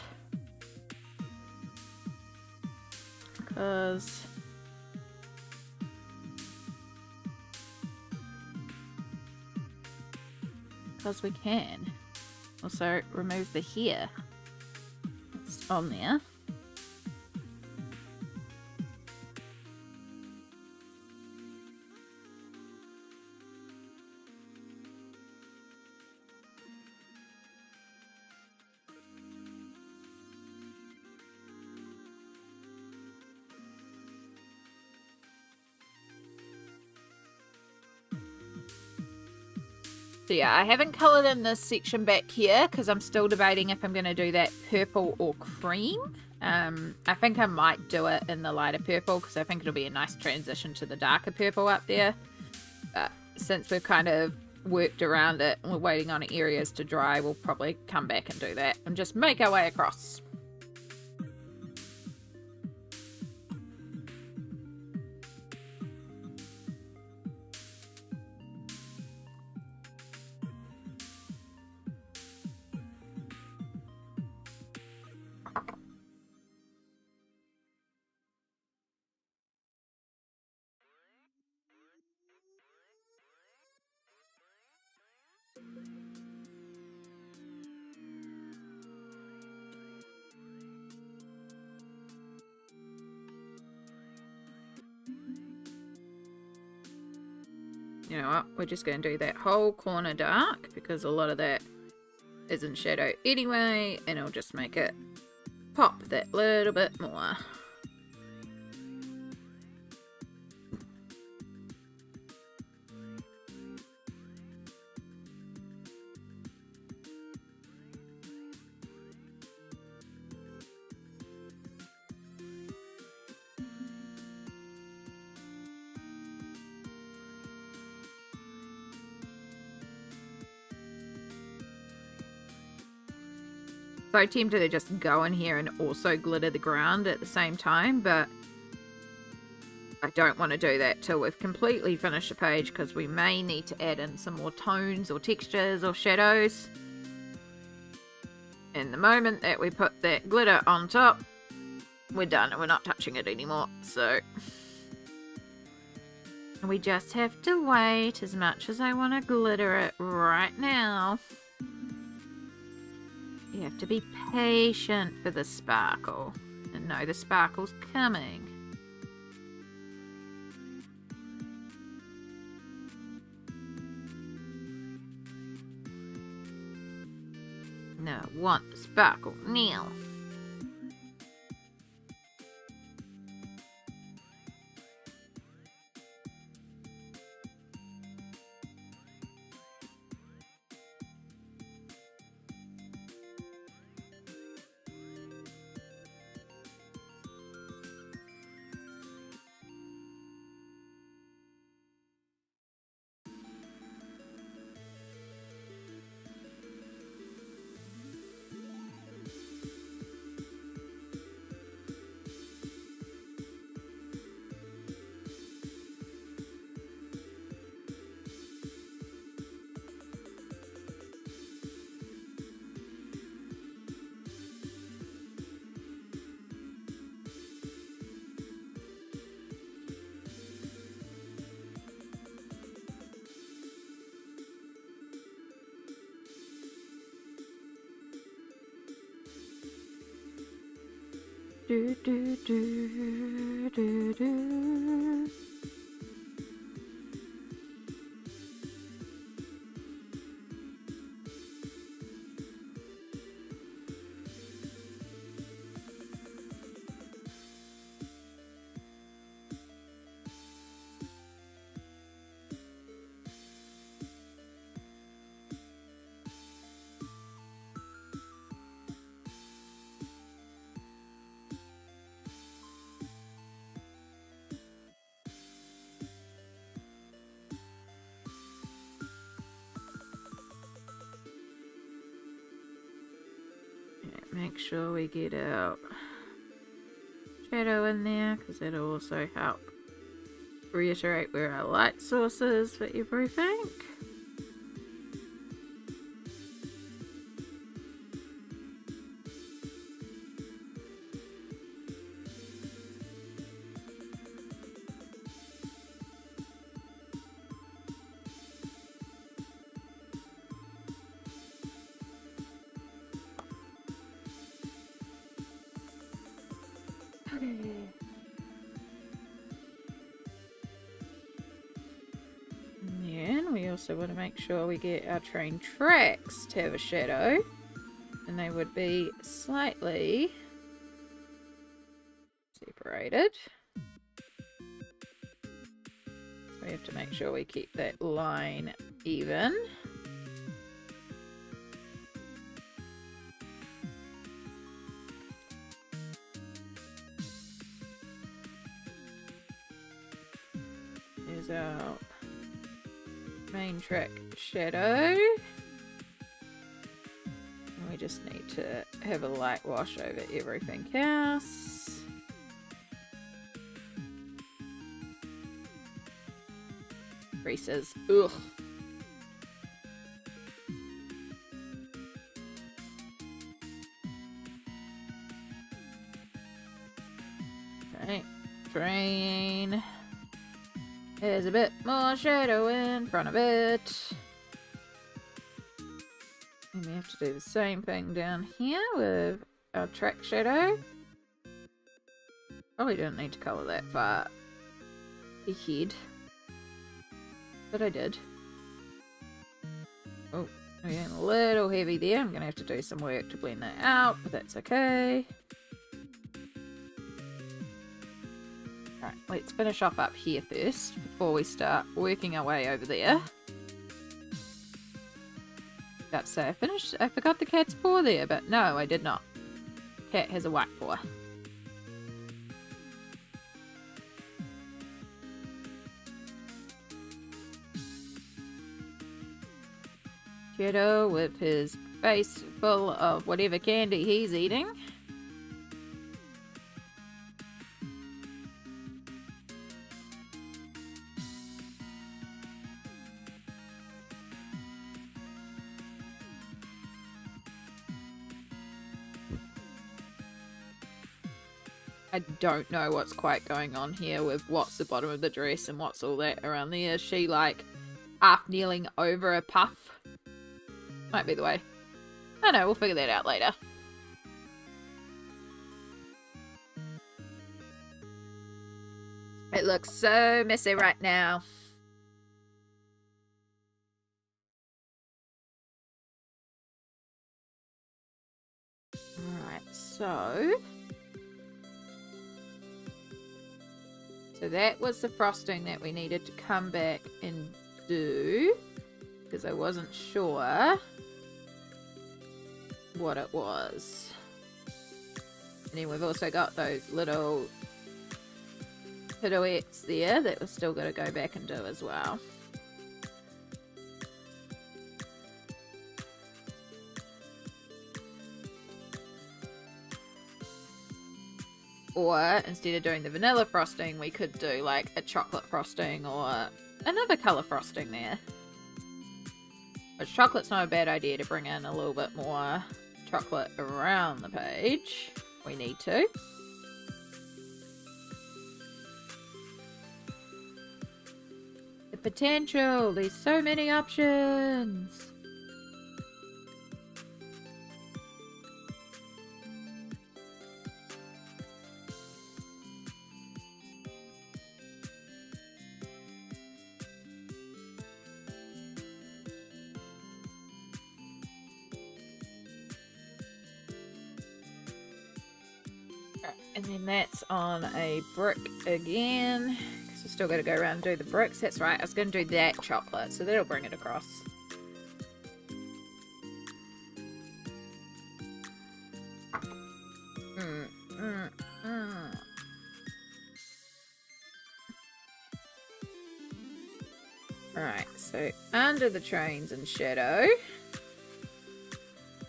Because we can. Also, remove the hair that's on there. So yeah, I haven't coloured in this section back here because I'm still debating if I'm going to do that purple or cream. I think I might do it in the lighter purple because I think it'll be a nice transition to the darker purple up there. But since we've kind of worked around it and we're waiting on areas to dry, we'll probably come back and do that and just make our way across. You know what, we're just going to do that whole corner dark because a lot of that is in shadow anyway, and it'll just make it pop that little bit more. So tempted to just go in here and also glitter the ground at the same time, but I don't want to do that till we've completely finished the page, because we may need to add in some more tones or textures or shadows. And the moment that we put that glitter on top, we're done and we're not touching it anymore. So we just have to wait. As much as I want to glitter it right now, you have to be patient for the sparkle and know the sparkle's coming. No, I want the sparkle now. Do, do, do, do, do. Make sure we get our shadow in there, because that'll also help reiterate where our light source is for everything. And we also want to make sure we get our train tracks to have a shadow, and they would be slightly separated. So we have to make sure we keep that line even. There's our main track shadow. And we just need to have a light wash over everything else. Creases. Ugh. Right. Train. There's a bit more shadow in front of it. And we have to do the same thing down here with our track shadow. Probably don't need to colour that far ahead. But I did. Oh, I'm getting a little heavy there. I'm going to have to do some work to blend that out, but that's okay. Right, let's finish off up here first before we start working our way over there. About to say I finished. I forgot the cat's paw there, but no, I did not. The cat has a white paw. Shadow with his face full of whatever candy he's eating. I don't know what's quite going on here with what's the bottom of the dress and what's all that around there. Is she like half kneeling over a puff? Might be the way. I don't know, we'll figure that out later. It looks so messy right now. Alright, so that was the frosting that we needed to come back and do, because I wasn't sure what it was. And then we've also got those little pirouettes there that we're still going to go back and do as well. Or instead of doing the vanilla frosting, we could do like a chocolate frosting or another colour frosting there. But chocolate's not a bad idea to bring in a little bit more chocolate around the page. We need to. The potential! There's so many options! And then that's on a brick again, because we've still got to go around and do the bricks. That's right, I was going to do that chocolate, so that'll bring it across. Alright, so under the trains and shadow.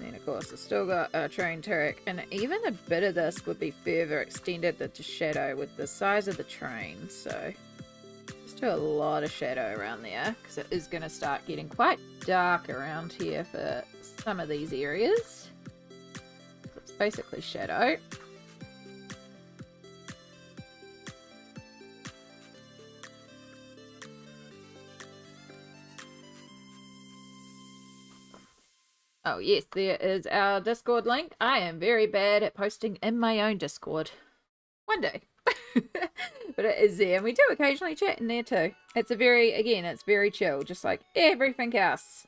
And of course, I've still got a train turret, and even a bit of this would be further extended into shadow with the size of the train. So just do a lot of shadow around there, because it is going to start getting quite dark around here for some of these areas. So it's basically shadow. Oh yes, there is our Discord link. I am very bad at posting in my own Discord. One day. But it is there, and we do occasionally chat in there too. It's a very, again, it's very chill, just like everything else.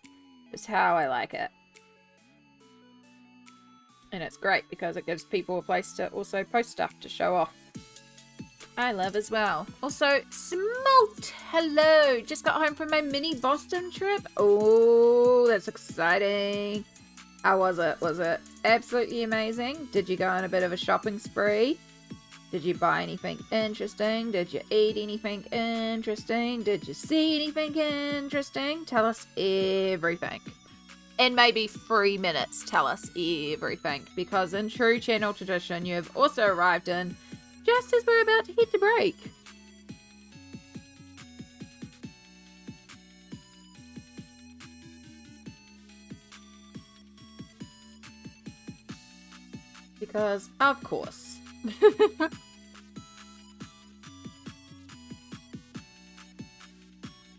It's how I like it. And it's great because it gives people a place to also post stuff to show off. I love as well. Also, Smolt, hello! Just got home from my mini Boston trip. Oh, that's exciting. How was it? Was it absolutely amazing? Did you go on a bit of a shopping spree? Did you buy anything interesting? Did you eat anything interesting? Did you see anything interesting? Tell us everything. In maybe 3 minutes, tell us everything. Because in true channel tradition, you have also arrived in just as we're about to hit the break. Because, of course.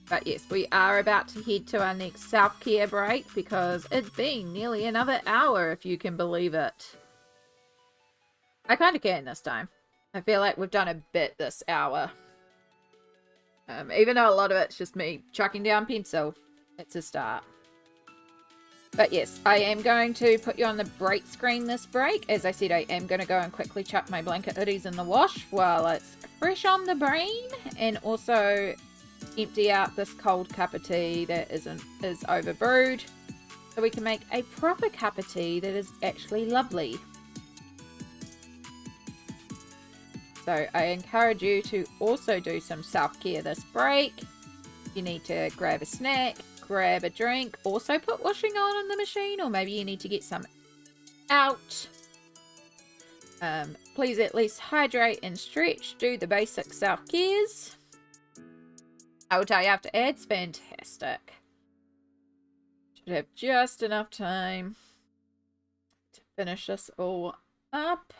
But yes, we are about to head to our next self-care break because it's been nearly another hour, if you can believe it. I kind of can this time. I feel like we've done a bit this hour. Even though a lot of it's just me chucking down pencil. It's a start. But yes, I am going to put you on the break screen this break. As I said, I am going to go and quickly chuck my blanket hoodies in the wash while it's fresh on the brain. And also empty out this cold cup of tea that is overbrewed. So we can make a proper cup of tea that is actually lovely. So I encourage you to also do some self-care this break. You need to grab a snack, grab a drink. Also put washing on in the machine, or maybe you need to get some out. Please at least hydrate and stretch. Do the basic self-cares. I will tell you after ads. Fantastic. Should have just enough time to finish this all up.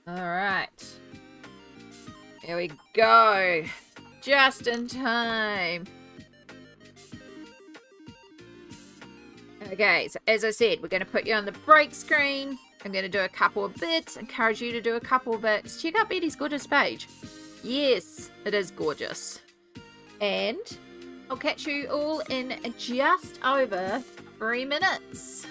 Alright. Here we go. Just in time. Okay, so as I said, we're going to put you on the break screen. I'm going to do a couple of bits. Encourage you to do a couple of bits. Check out Betty's gorgeous page. Yes, it is gorgeous. And I'll catch you all in just over 3 minutes.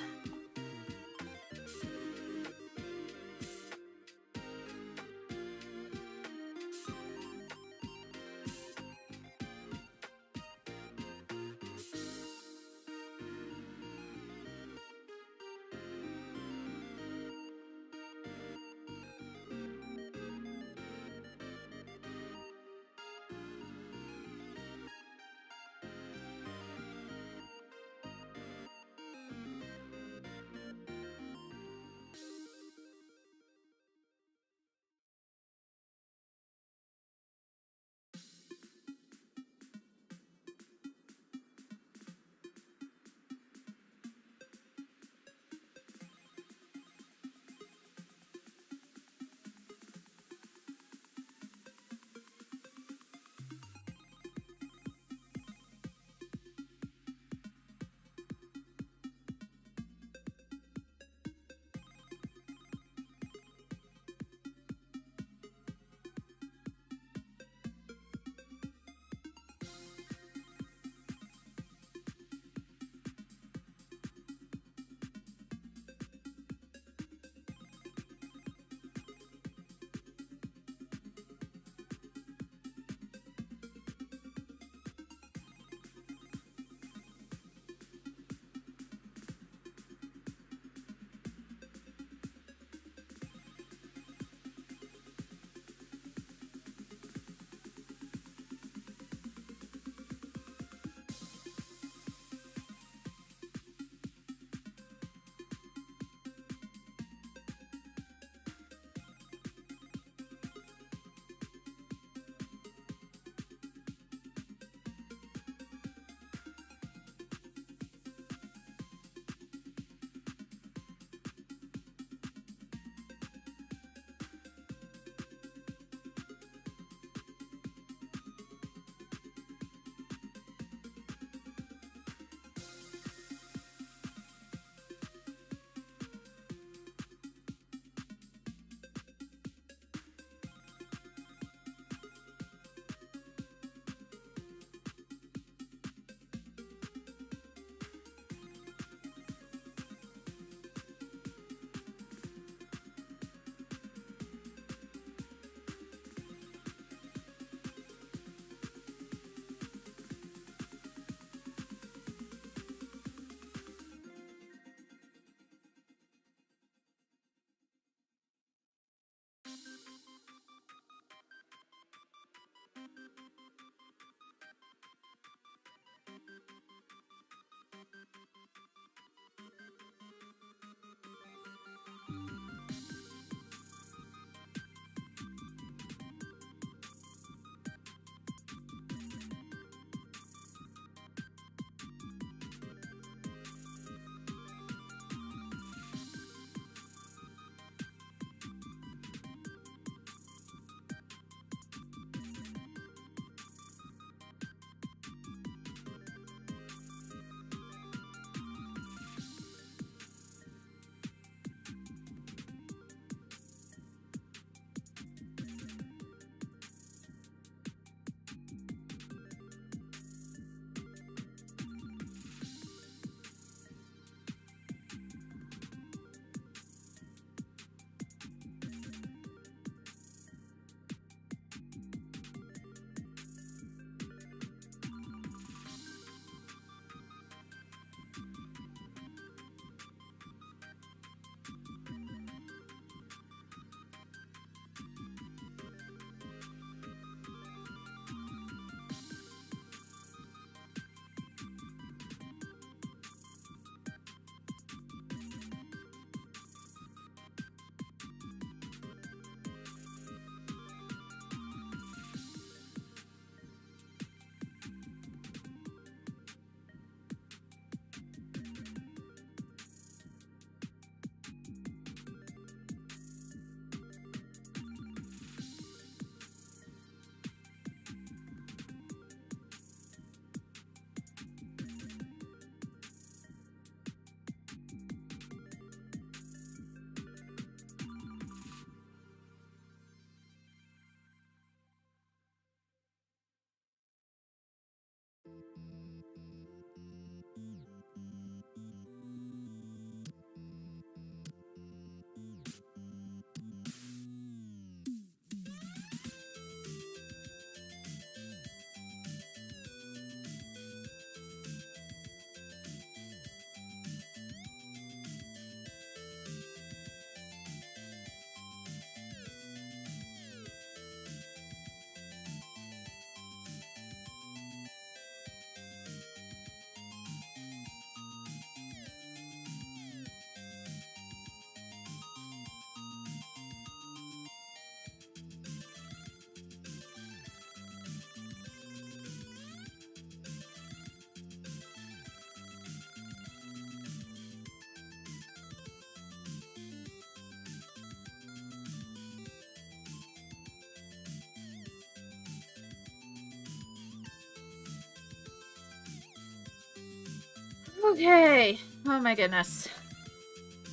Okay. Oh my goodness.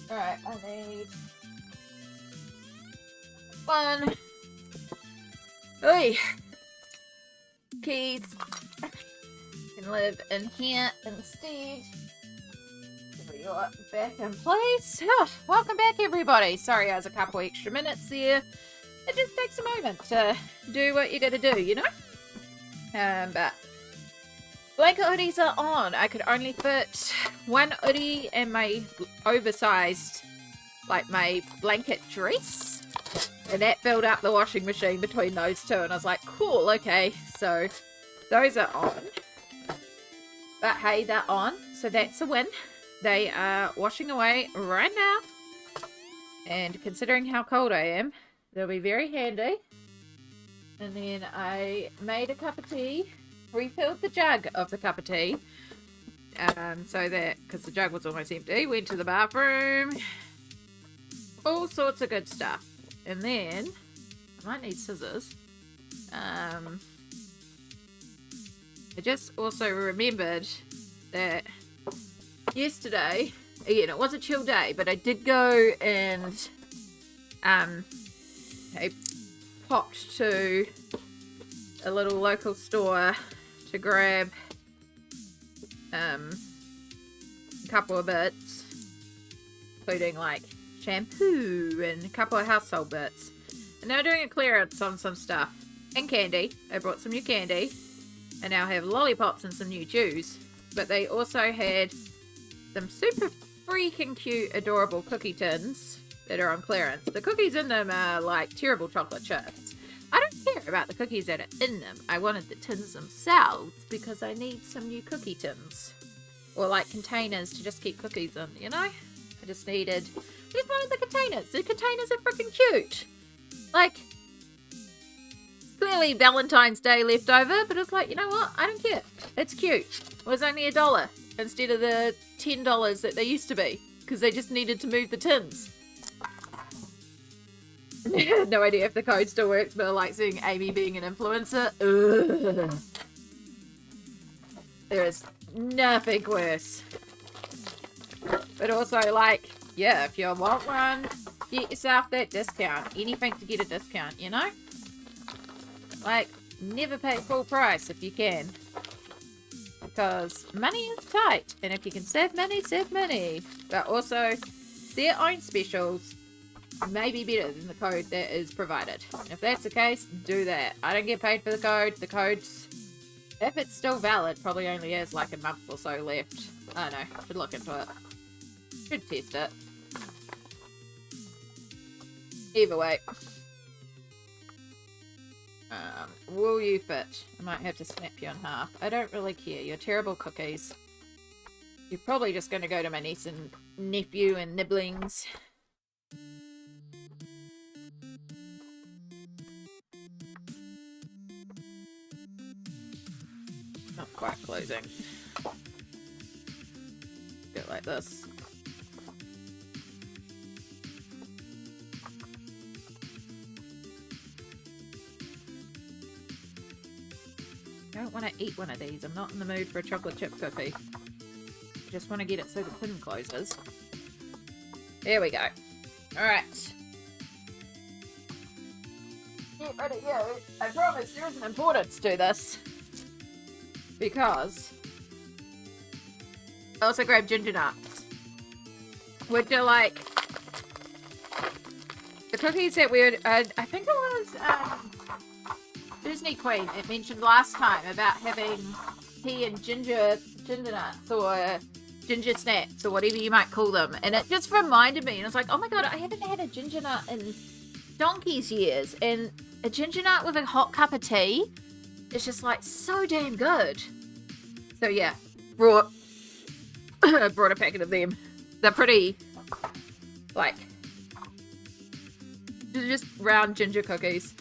Alright, I need 1. Oi! Keys. Can live in here instead. You're back in place. Oh, welcome back, everybody. Sorry I was a couple extra minutes there. It just takes a moment to do what you gotta do, you know? But blanket hoodies are on. I could only fit 1 hoodie and my oversized, like my blanket dress. And that filled up the washing machine between those two. And I was like, cool, okay. So those are on. But hey, they're on. So that's a win. They are washing away right now. And considering how cold I am, they'll be very handy. And then I made a cup of tea. Refilled the jug of the cup of tea. So that, because the jug was almost empty, went to the bathroom. All sorts of good stuff. And then, I might need scissors. I just also remembered that yesterday, again, it was a chill day, but I did go and I popped to a little local store to grab a couple of bits, including like shampoo and a couple of household bits. And they're doing a clearance on some stuff. And candy. I brought some new candy. I now have lollipops and some new chews. But they also had some super freaking cute, adorable cookie tins that are on clearance. The cookies in them are like terrible chocolate chips. I don't care about the cookies that are in them. I wanted the tins themselves because I need some new cookie tins. Or like containers to just keep cookies in, you know? I just wanted the containers. The containers are freaking cute. Like, clearly Valentine's Day left over, but it's like, you know what? I don't care. It's cute. It was only $1 instead of the $10 that they used to be, because they just needed to move the tins. No idea if the code still works, but I like seeing Amy being an influencer. Ugh. There is nothing worse. But also, like, yeah, if you want one, get yourself that discount. Anything to get a discount, you know? Like, never pay full price if you can. Because money is tight. And if you can save money, save money. But also, their own specials may be better than the code that is provided. And if that's the case, do that. I don't get paid for the code. The code's, if it's still valid, probably only has like a month or so left. I don't know. Should look into it. Should test it. Either way. Will you fit? I might have to snap you in half. I don't really care. You're terrible cookies. You're probably just going to go to my niece and nephew and nibblings. Not quite closing. Do it like this. I don't want to eat one of these. I'm not in the mood for a chocolate chip cookie. I just want to get it so the tin closes. There we go. Alright. Get rid of you. I promise there is an importance to this. Because I also grabbed ginger nuts. Which are like the cookies that we would, I think it was Disney Queen. It mentioned last time about having tea and ginger nuts or ginger snaps or whatever you might call them. And it just reminded me. And I was like, oh my god, I haven't had a ginger nut in donkey's years. And a ginger nut with a hot cup of tea is just like so damn good. So yeah, brought a packet of them. They're pretty, like, they're just round ginger cookies.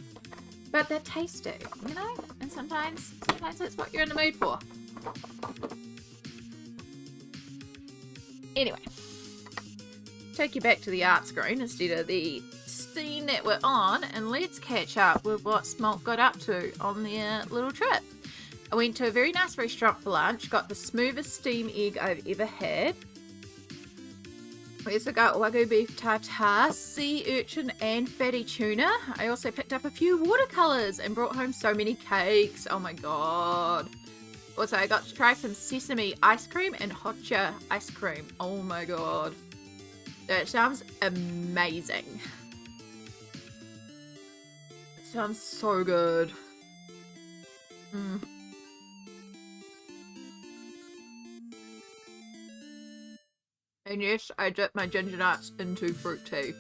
But they're tasty, you know? And sometimes that's what you're in the mood for. Anyway, take you back to the art screen instead of the scene that we're on, and let's catch up with what Smolk got up to on their little trip. I went to a very nice restaurant for lunch. Got the smoothest steam egg I've ever had. We also got Wagyu beef tartare, sea urchin and fatty tuna. I also picked up a few watercolors and brought home so many cakes. Oh my god. Also, I got to try some sesame ice cream and hotcha ice cream. Oh my god. That sounds amazing. It sounds so good. And yes, I dip my ginger nuts into fruit tea.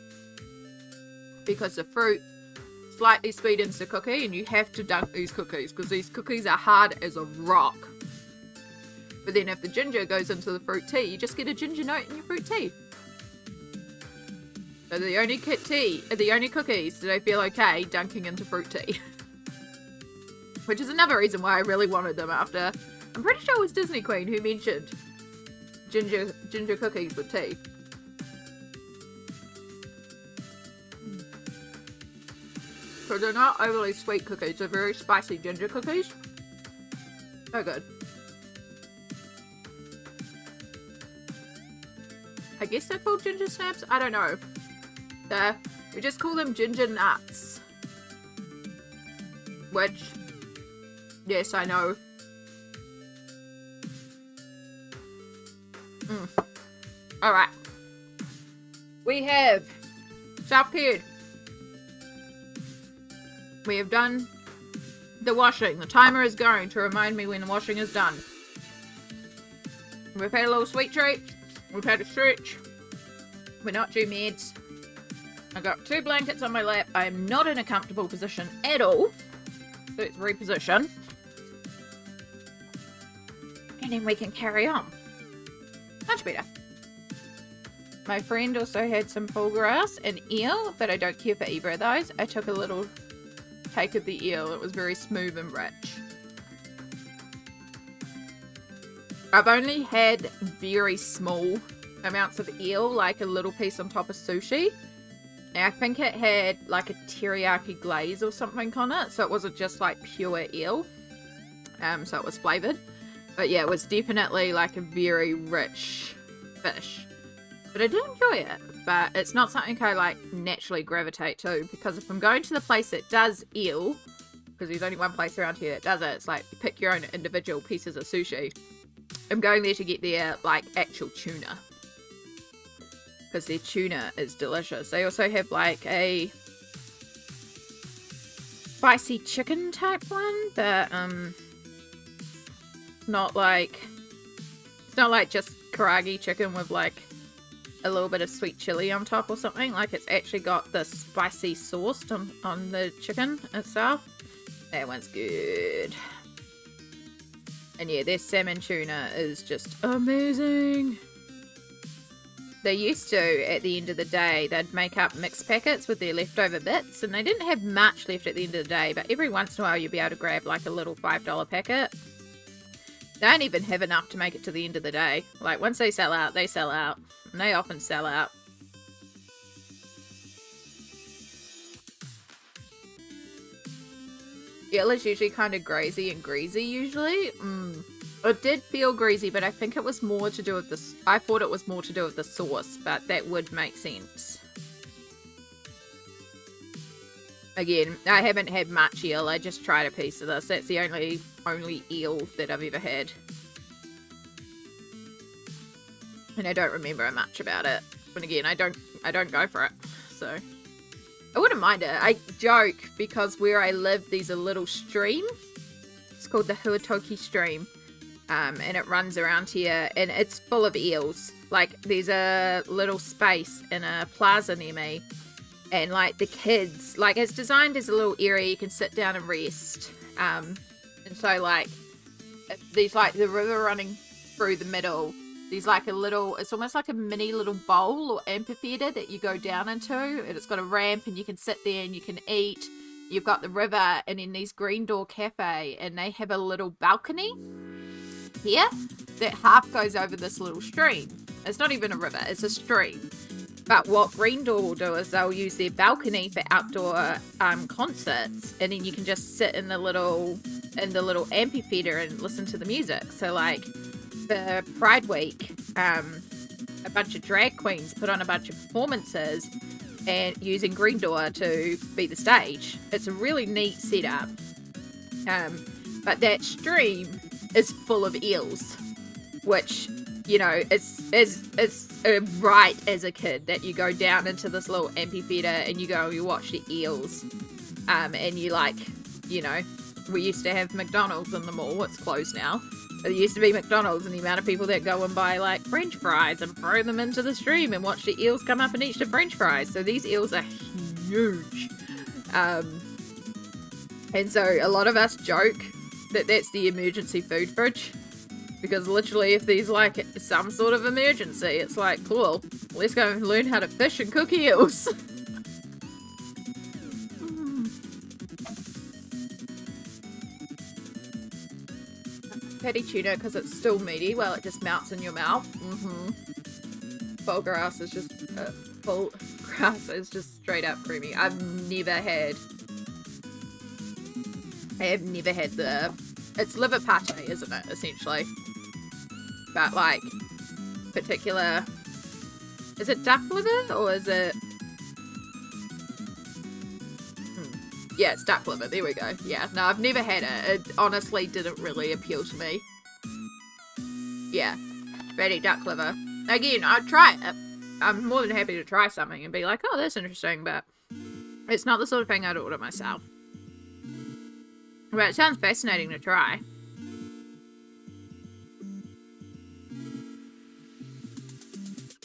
Because the fruit slightly sweetens the cookie and you have to dunk these cookies because these cookies are hard as a rock. But then if the ginger goes into the fruit tea, you just get a ginger note in your fruit tea. So the only cookies that I feel okay dunking into fruit tea. Which is another reason why I really wanted them after. I'm pretty sure it was Disney Queen who mentioned ginger cookies with tea. So they're not overly sweet cookies, they're very spicy ginger cookies. So good. I guess they're called ginger snaps? I don't know. We just call them ginger nuts. Which, yes, I know. Alright. We have self-cared. We have done the washing. The timer is going to remind me when the washing is done. We've had a little sweet treat. We've had a stretch. We're not due meds. I got 2 blankets on my lap. I am not in a comfortable position at all. So let's reposition. And then we can carry on. Much better. My friend also had some full grass and eel, but I don't care for either of those. I took a little take of the eel. It was very smooth and rich. I've only had very small amounts of eel, like a little piece on top of sushi. And I think it had like a teriyaki glaze or something on it, so it wasn't just like pure eel. So it was flavoured. But yeah, it was definitely like a very rich fish. But I did enjoy it. But it's not something I like naturally gravitate to, because if I'm going to the place that does eel, because there's only one place around here that does it, it's like you pick your own individual pieces of sushi. I'm going there to get their like actual tuna, because their tuna is delicious. They also have like a spicy chicken type one that it's not like just karagi chicken with like a little bit of sweet chili on top or something. Like it's actually got the spicy sauce on the chicken itself. That one's good. And yeah, their salmon tuna is just amazing. They used to, at the end of the day, they'd make up mixed packets with their leftover bits, and they didn't have much left at the end of the day, but every once in a while you'd be able to grab like a little $5 packet. They don't even have enough to make it to the end of the day. Like once they sell out, they sell out. And they often sell out. Eel is usually kind of grazy and greasy usually. It did feel greasy, but I think it was more to do with this. I thought it was more to do with the sauce, but that would make sense. Again, I haven't had much eel. I just tried a piece of this. That's the only eel that I've ever had. And I don't remember much about it. But again, I don't go for it. So I wouldn't mind it. I joke because where I live, there's a little stream. It's called the Huatoki stream. And it runs around here and it's full of eels. Like there's a little space in a plaza near me. And like the kids, like it's designed as a little area you can sit down and rest. And so like there's like the river running through the middle. There's like a little, it's almost like a mini little bowl or amphitheater that you go down into. And it's got a ramp and you can sit there and you can eat. You've got the river and then there's Green Door Cafe. And they have a little balcony here that half goes over this little stream. It's not even a river, it's a stream. But what Green Door will do is they'll use their balcony for outdoor concerts. And then you can just sit in the little in the little amphitheater and listen to the music. So like for Pride Week, a bunch of drag queens put on a bunch of performances and using Green Door to be the stage. It's a really neat setup. But that stream is full of eels, which, you know, it's right as a kid that you go down into this little amphitheater and you watch the eels. And you like, you know, we used to have McDonald's in the mall. It's closed now. But there used to be McDonald's, and the amount of people that go and buy like French fries and throw them into the stream and watch the eels come up and eat the French fries. So these eels are huge. And so a lot of us joke that that's the emergency food fridge. Because literally if there's like some sort of emergency, it's like, cool, let's go and learn how to fish and cook eels. Patty tuna because it's still meaty while it just melts in your mouth. Full grass is just straight up creamy. I have never had it's liver pate, isn't it, essentially? But like particular, is it duck liver or is it yeah, it's duck liver. There we go. Yeah, no, I've never had it. It honestly didn't really appeal to me. Yeah, fatty duck liver. Again, I'd try it. I'm more than happy to try something and be like, oh, that's interesting, but it's not the sort of thing I'd order myself. But it sounds fascinating to try.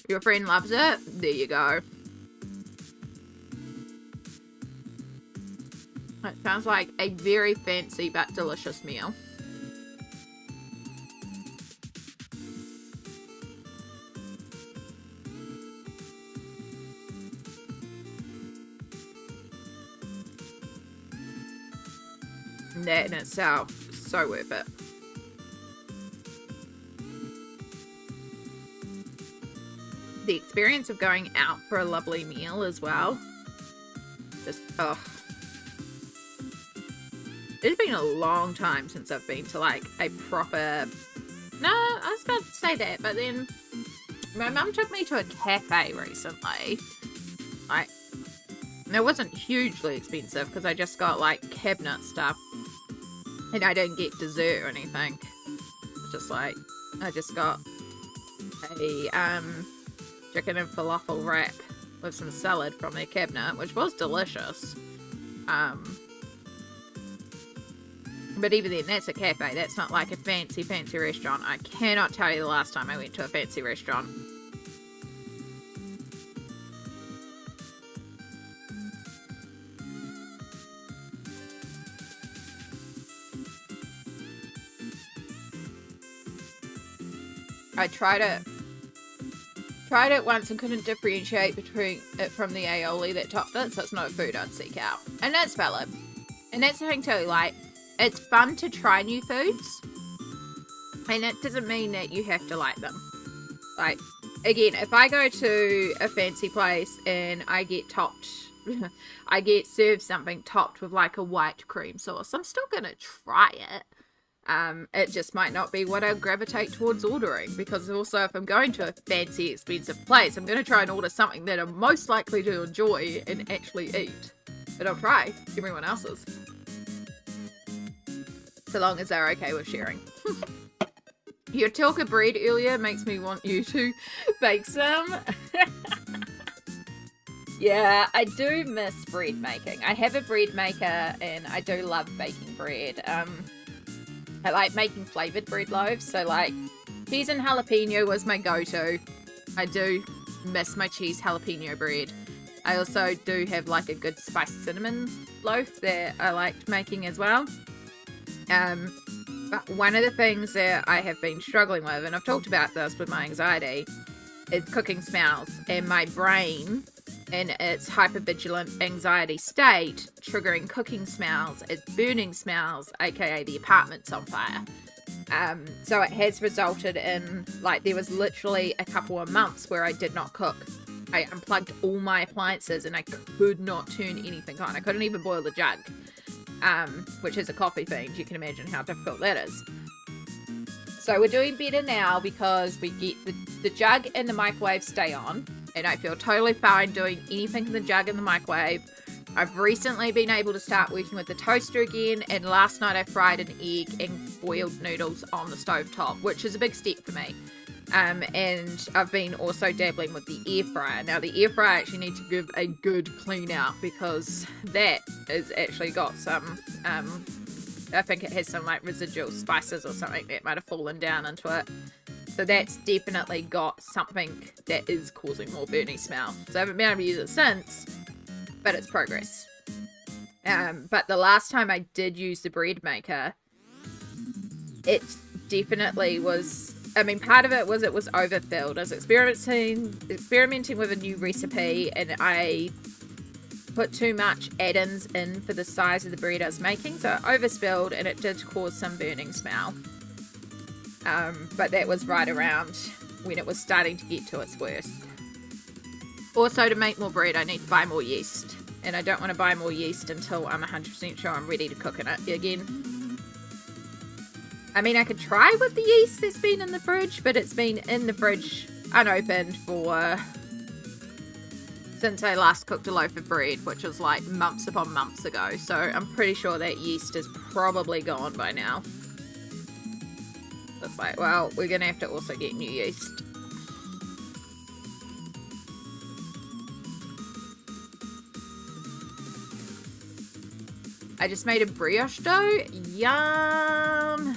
Your friend loves it? There you go. It sounds like a very fancy but delicious meal. That in itself is so worth it. The experience of going out for a lovely meal as well. Just, oh. It's been a long time since I've been to like a proper... No, I was about to say that, but then my mum took me to a cafe recently. Like, it wasn't hugely expensive because I just got like cabinet stuff. And I didn't get dessert or anything. It's just like, I just got a chicken and falafel wrap with some salad from their cabinet, which was delicious. But even then, that's a cafe. That's not like a fancy restaurant. I cannot tell you the last time I went to a fancy restaurant. I tried it once and couldn't differentiate between it from the aioli that topped it, so it's not a food I'd seek out. And that's valid. And that's the thing too, like, it's fun to try new foods, and it doesn't mean that you have to like them. Like, again, if I go to a fancy place and I get topped, I get served something topped with like a white cream sauce, I'm still gonna try it. It just might not be what I gravitate towards ordering, because also if I'm going to a fancy expensive place, I'm gonna try and order something that I'm most likely to enjoy and actually eat. But I'll try everyone else's. So long as they're okay with sharing. Your tilka bread earlier makes me want you to bake some. Yeah, I do miss bread making. I have a bread maker and I do love baking bread. I like making flavoured bread loaves. So like cheese and jalapeno was my go-to. I do miss my cheese jalapeno bread. I also do have like a good spiced cinnamon loaf that I liked making as well. But one of the things that I have been struggling with, and I've talked about this with my anxiety, is cooking smells. And my brain, in its hypervigilant anxiety state, triggering cooking smells as burning smells, aka the apartment's on fire. So it has resulted in, like, there was literally a couple of months where I did not cook. I unplugged all my appliances and I could not turn anything on. I couldn't even boil the jug. which is a coffee bean. You can imagine how difficult that is. So we're doing better now because we get the jug and the microwave stay on, and I feel totally fine doing anything in the jug and the microwave. I've recently been able to start working with the toaster again, and last night I fried an egg and boiled noodles on the stovetop, which is a big step for me. And I've been also dabbling with the air fryer. Now the air fryer actually needs to give a good clean out because that has actually got some, I think it has some like residual spices or something that might have fallen down into it. So that's definitely got something that is causing more burny smell. So I haven't been able to use it since, but it's progress. But the last time I did use the bread maker, it definitely was, I mean, part of it was overfilled. I was experimenting with a new recipe, and I put too much add-ins in for the size of the bread I was making, so it overspilled, and it did cause some burning smell. But that was right around when it was starting to get to its worst. Also, to make more bread, I need to buy more yeast, and I don't want to buy more yeast until I'm 100% sure I'm ready to cook in it again. I mean, I could try with the yeast that's been in the fridge, but it's been in the fridge unopened for since I last cooked a loaf of bread, which was like months upon months ago. So I'm pretty sure that yeast is probably gone by now. It's like, well, we're going to have to also get new yeast. I just made a brioche dough. Yum.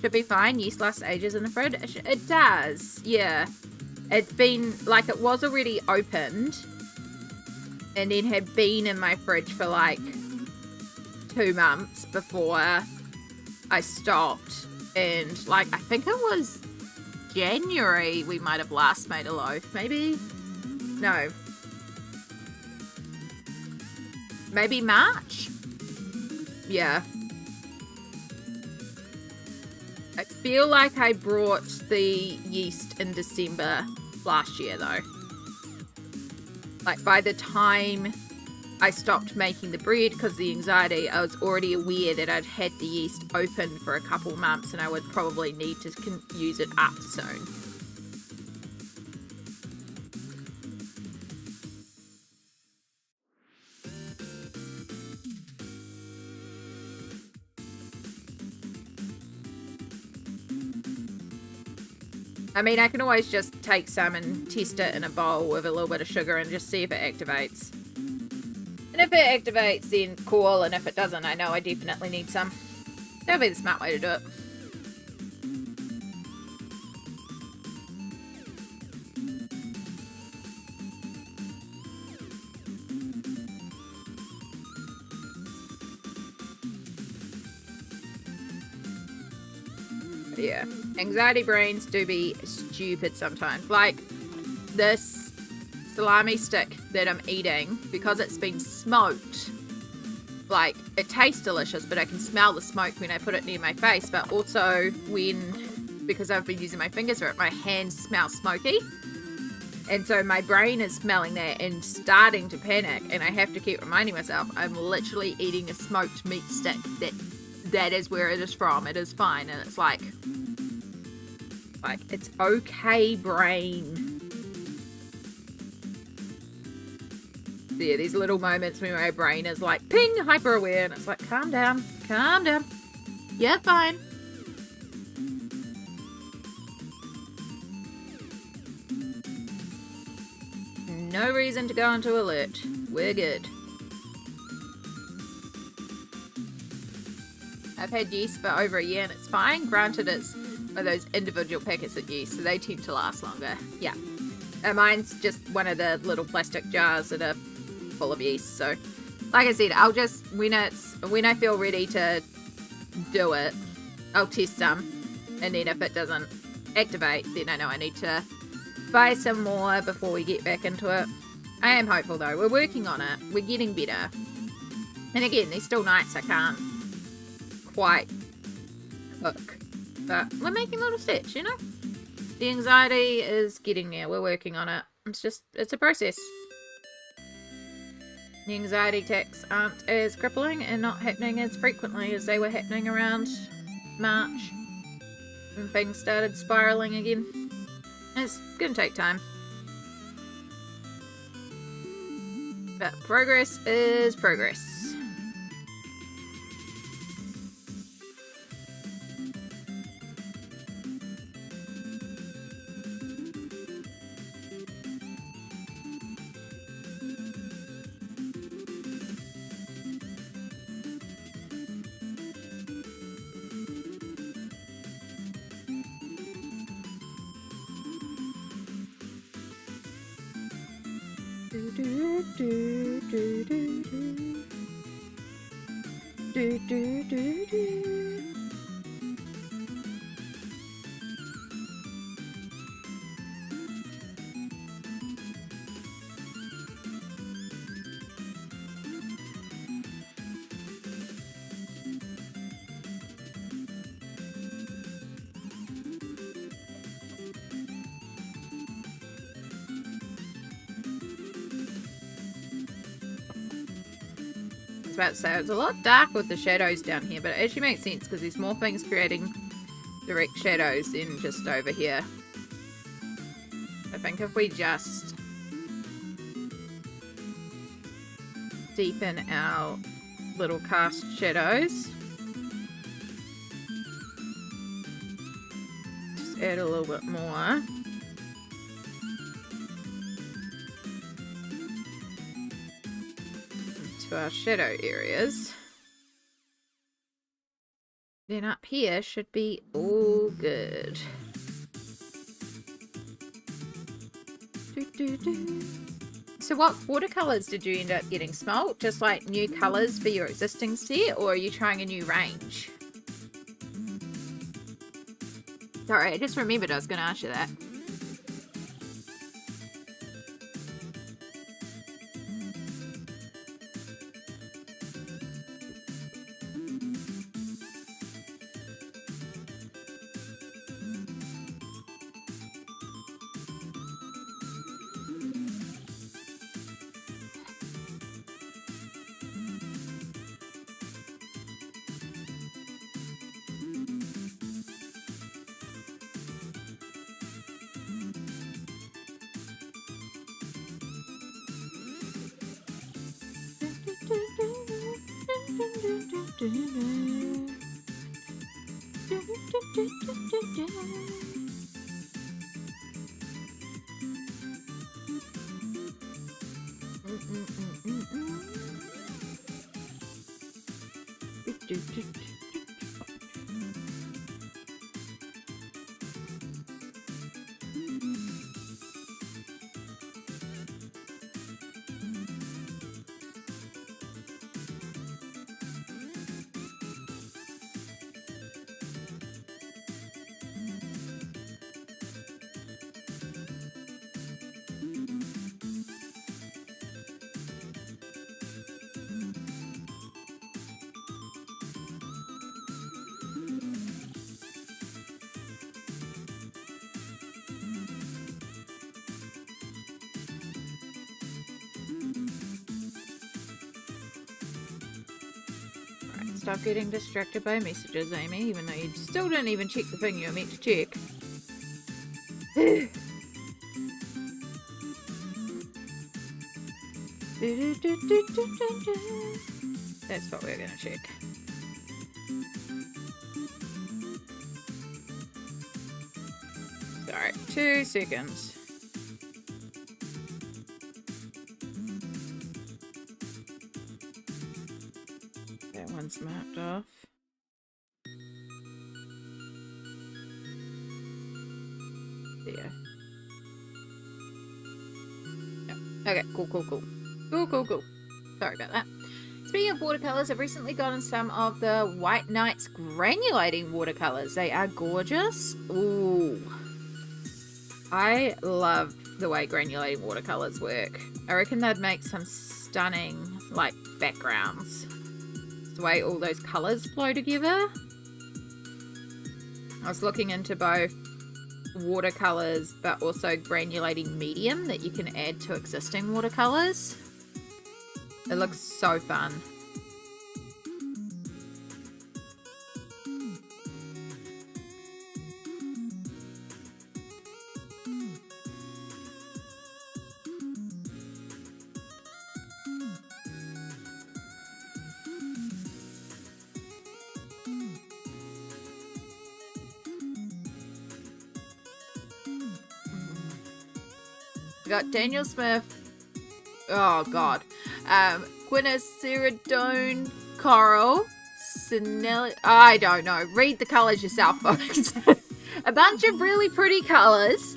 Should be fine. Yeast lasts ages in the fridge. It does. Yeah. It's been, like, it was already opened. And then had been in my fridge for, like, 2 months before I stopped. And, like, I think it was January we might have last made a loaf. Maybe? No. Maybe March? Yeah. I feel like I brought the yeast in December last year, though. Like, by the time I stopped making the bread because of the anxiety, I was already aware that I'd had the yeast open for a couple months and I would probably need to use it up soon. I mean, I can always just take some and test it in a bowl with a little bit of sugar and just see if it activates. And if it activates, then cool, and if it doesn't, I know I definitely need some. That'll be the smart way to do it. Yeah, anxiety brains do be stupid sometimes. Like this salami stick that I'm eating, because it's been smoked, like it tastes delicious, but I can smell the smoke when I put it near my face. But also because I've been using my fingers for it, my hands smell smoky. And so my brain is smelling that and starting to panic, and I have to keep reminding myself I'm literally eating a smoked meat stick. That is where it is from. It is fine. And it's like it's okay, brain. So yeah, these little moments when my brain is like, ping, hyper aware, and it's like, calm down, calm down. Yeah, fine. No reason to go into alert. We're good. I've had yeast for over a year and it's fine. Granted, it's one of those individual packets of yeast, so they tend to last longer. Yeah. And mine's just one of the little plastic jars that are full of yeast. So, like I said, I'll just, when I feel ready to do it, I'll test some. And then if it doesn't activate, then I know I need to buy some more before we get back into it. I am hopeful though. We're working on it. We're getting better. And again, there's still nights I can't quite cook, but we're making little steps, you know. The anxiety is getting there. We're working on it. It's a process. The anxiety attacks aren't as crippling and not happening as frequently as they were happening around March when things started spiraling again. It's gonna take time. But progress is progress. About to say, it's a lot dark with the shadows down here, but it actually makes sense because there's more things creating direct shadows than just over here. I think if we just deepen our little cast shadows, just add a little bit more. To our shadow areas, then up here should be all good. So what watercolors did you end up getting, Smalt? Just like new colors for your existing set, or are you trying a new range? Sorry, I just remembered I was going to ask you that. Stop getting distracted by messages, Amy, even though you still didn't even check the thing you were meant to check. That's what we're going to check. Sorry, 2 seconds. One's marked off. There. Yep. Okay, cool. Sorry about that. Speaking of watercolors, I've recently gotten some of the White Nights granulating watercolors. They are gorgeous. Ooh. I love the way granulating watercolors work. I reckon they'd make some stunning, like, backgrounds. The way all those colors flow together. I was looking into both watercolors but also granulating medium that you can add to existing watercolors. It looks so fun. We got Daniel Smith. Oh god. Quiniceridone Coral. I don't know. Read the colours yourself, folks. A bunch of really pretty colours.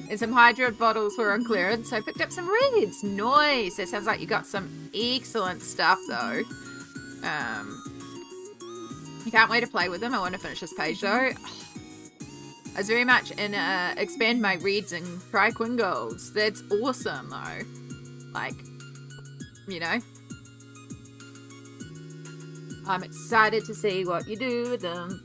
And some Hydra bottles were on clearance, so I picked up some reds. Nice. It sounds like you got some excellent stuff, though. I can't wait to play with them. I want to finish this page, though. I was very much in expand my reds and try Quinn Golds. That's awesome, though. Like, you know. I'm excited to see what you do with them.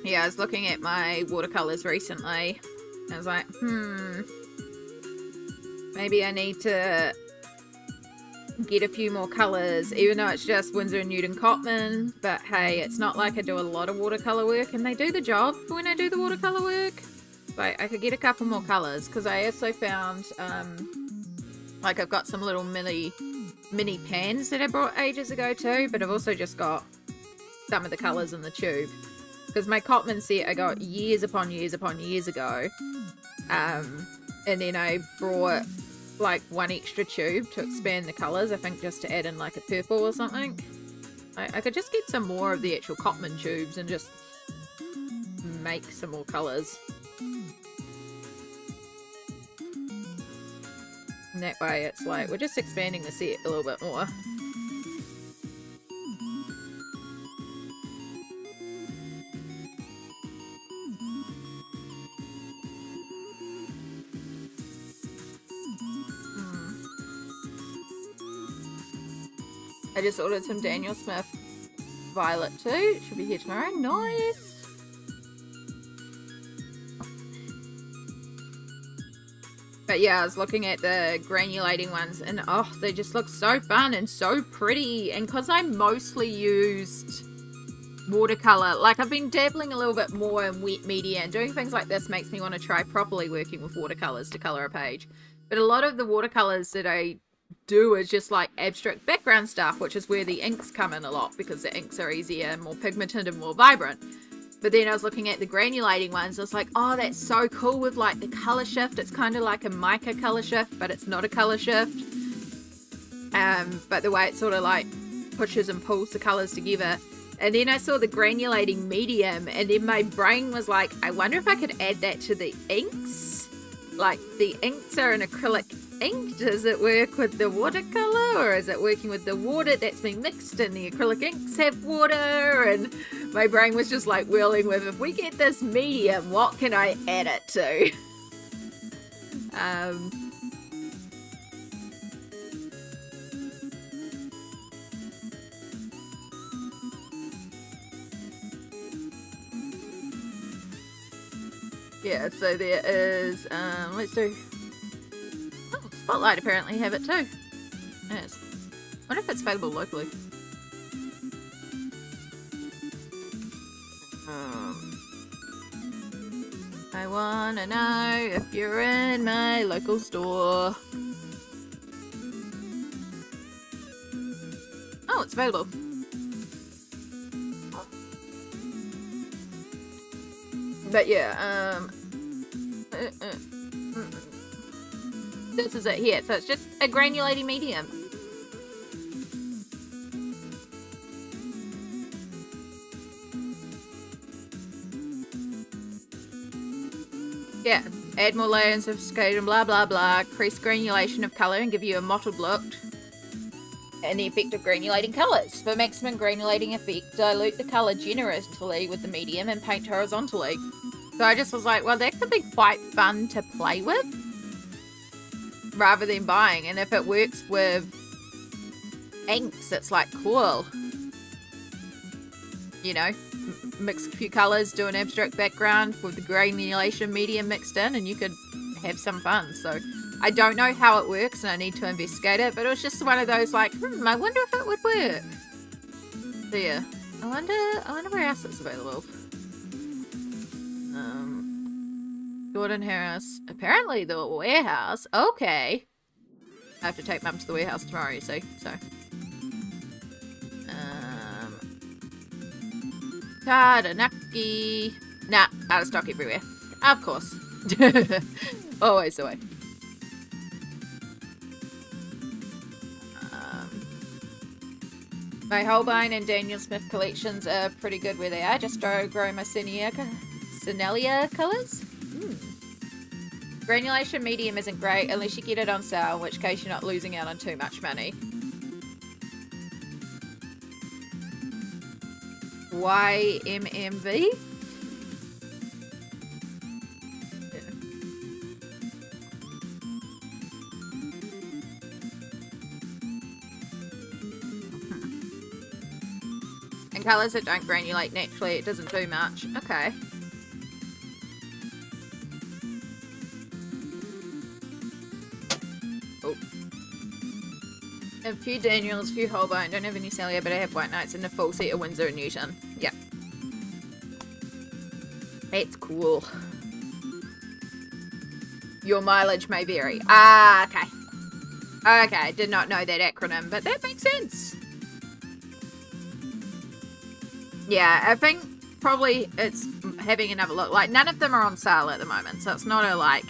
Yeah, I was looking at my watercolors recently. I was like, maybe I need to get a few more colors, even though it's just Winsor & Newton Cotman. But hey, it's not like I do a lot of watercolor work, and they do the job when I do the watercolor work. But I could get a couple more colors, because I also found, like I've got some little mini pans that I brought ages ago too, but I've also just got some of the colors in the tube. Because my Cotman set I got years upon years upon years ago. And then I brought like one extra tube to expand the colours, I think just to add in like a purple or something. I could just get some more of the actual Cotman tubes and just make some more colours. And that way it's like, we're just expanding the set a little bit more. I just ordered some Daniel Smith Violet too. It should be here tomorrow. Nice! But yeah, I was looking at the granulating ones and oh, they just look so fun and so pretty. And because I mostly used watercolor, like I've been dabbling a little bit more in wet media, and doing things like this makes me want to try properly working with watercolors to color a page. But a lot of the watercolors that I do is just like abstract background stuff, which is where the inks come in a lot, because the inks are easier, more pigmented and more vibrant. But then I was looking at the granulating ones, I was like, oh, that's so cool with like the color shift. It's kind of like a mica color shift, but it's not a color shift. But the way it sort of like pushes and pulls the colors together. And then I saw the granulating medium, and then my brain was like, I wonder if I could add that to the inks. Like the inks are an acrylic ink. Does it work with the watercolor, or is it working with the water that's been mixed and the acrylic inks have water? And my brain was just like whirling with, if we get this medium, what can I add it to? Yeah, so there is, let's do, oh, Spotlight apparently have it too. Yes. I wonder if it's available locally. I wanna know if you're in my local store. Oh, it's available. But yeah, this is it here. So it's just a granulating medium. Yeah, add more layer and sophistication, blah blah blah, increase granulation of colour and give you a mottled look. And the effect of granulating colours. For maximum granulating effect, dilute the colour generously with the medium and paint horizontally. So I just was like, well, that could be quite fun to play with, rather than buying. And if it works with inks, it's like cool. you know, mix a few colours, do an abstract background with the granulation medium mixed in, and you could have some fun. So I don't know how it works, and I need to investigate it, but it was just one of those like, I wonder if it would work. So yeah, I wonder where else it's available. Gordon Harris, apparently the warehouse. Okay, I have to take Mum to the warehouse tomorrow, you see. So Taranaki. Nah, out of stock everywhere. Of course. Always the way. My Holbein and Daniel Smith collections are pretty good where they are. Just grow my Sinalia colours. Granulation medium isn't great unless you get it on sale, in which case you're not losing out on too much money. YMMV? And colours that don't granulate naturally, it doesn't do much. Okay. A few Daniels, a few Holbein. Don't have any Celia, but I have White Knights and a full set of Windsor and Newton. Yep. That's cool. Your mileage may vary. Ah, okay. Okay, I did not know that acronym, but that makes sense. Yeah, I think probably it's having another look. Like, none of them are on sale at the moment, so it's not a, like,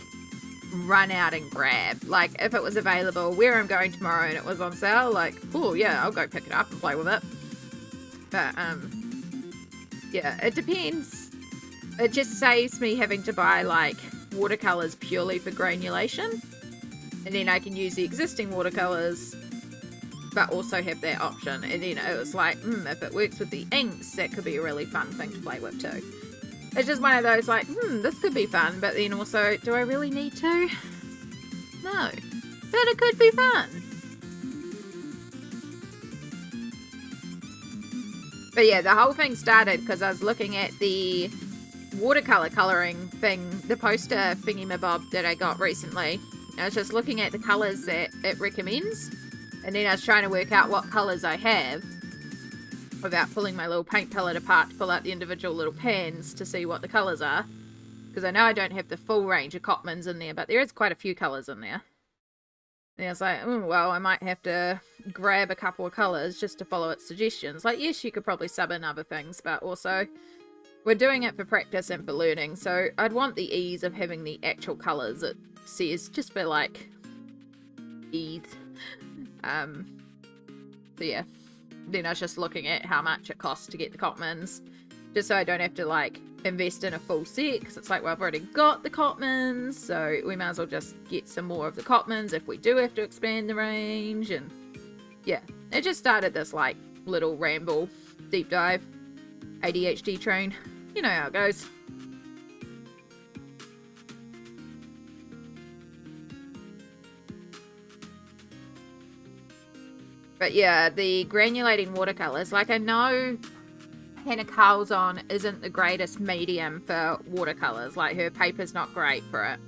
run out and grab. Like, if it was available where I'm going tomorrow and it was on sale, like, oh yeah, I'll go pick it up and play with it. But yeah, it depends. It just saves me having to buy like watercolors purely for granulation, and then I can use the existing watercolors but also have that option. And then it was like, if it works with the inks, that could be a really fun thing to play with too. It's just one of those like, this could be fun, but then also, do I really need to? No. But it could be fun. But yeah, the whole thing started because I was looking at the watercolor coloring thing, the poster thingy-mabob that I got recently. I was just looking at the colors that it recommends, and then I was trying to work out what colors I have without pulling my little paint palette apart to pull out the individual little pans to see what the colours are. Because I know I don't have the full range of Cotmans in there, but there is quite a few colours in there. And I was like, well, I might have to grab a couple of colours just to follow its suggestions. Like, yes, you could probably sub in other things, but also we're doing it for practice and for learning, so I'd want the ease of having the actual colours it says, just for, like, ease. So yeah. Then I was just looking at how much it costs to get the Cotmans, just so I don't have to, like, invest in a full set, because it's like, well, I've already got the Cotmans, so we might as well just get some more of the Cotmans if we do have to expand the range. And yeah, it just started this, like, little ramble, deep dive, ADHD train. You know how it goes. But yeah, the granulating watercolours, like, I know Hannah Carlzon isn't the greatest medium for watercolours. Like, her paper's not great for it.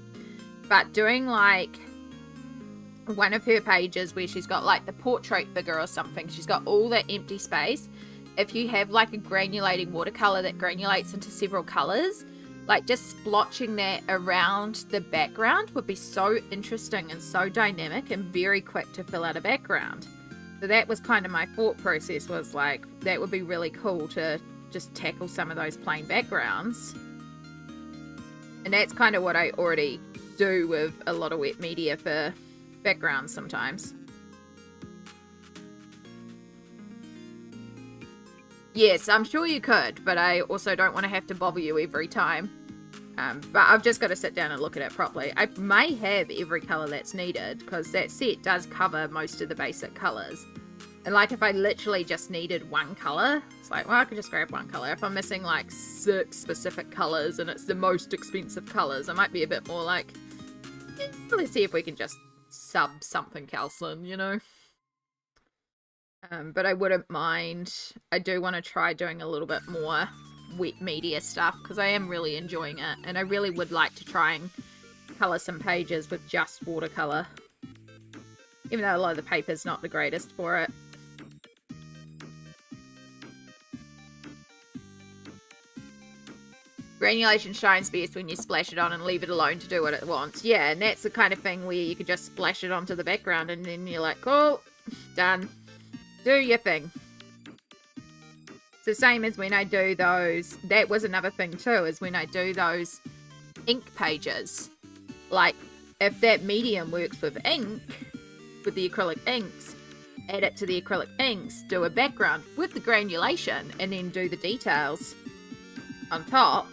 But doing, like, one of her pages where she's got, like, the portrait figure or something, she's got all that empty space. If you have, like, a granulating watercolour that granulates into several colours, like, just splotching that around the background would be so interesting and so dynamic and very quick to fill out a background. So that was kind of my thought process, was like, that would be really cool to just tackle some of those plain backgrounds. And that's kind of what I already do with a lot of wet media for backgrounds sometimes. Yes, I'm sure you could, but I also don't want to have to bother you every time. But I've just got to sit down and look at it properly. I may have every colour that's needed, because that set does cover most of the basic colours. And like, if I literally just needed one colour, it's like, well, I could just grab one colour. If I'm missing like 6 specific colours and it's the most expensive colours, I might be a bit more like, let's see if we can just sub something else in, you know? But I wouldn't mind. I do want to try doing a little bit more wet media stuff because I am really enjoying it, and I really would like to try and colour some pages with just watercolour, even though a lot of the paper's not the greatest for it. Granulation shines best when you splash it on and leave it alone to do what it wants. Yeah, and that's the kind of thing where you could just splash it onto the background and then you're like, cool, done. Do your thing. It's the same as when I do those. That was another thing too, is when I do those ink pages. Like, if that medium works with ink, with the acrylic inks, add it to the acrylic inks, do a background with the granulation, and then do the details on top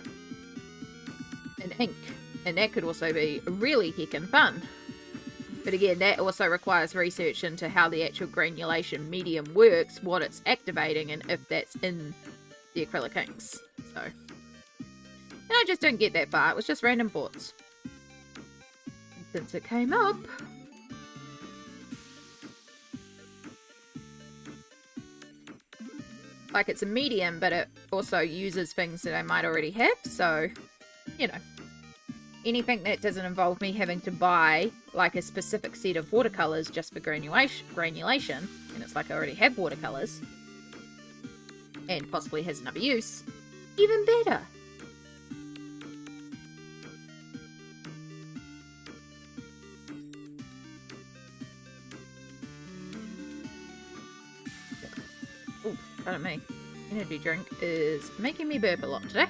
in ink. And that could also be really heckin' fun. But again, that also requires research into how the actual granulation medium works, what it's activating, and if that's in the acrylic inks. So, and I just didn't get that far. It was just random thoughts. And since it came up, like, it's a medium, but it also uses things that I might already have. So, you know, anything that doesn't involve me having to buy like a specific set of watercolors just for granulation, and it's like I already have watercolors and possibly has another use, even better. Oh, pardon me. Energy drink is making me burp a lot today.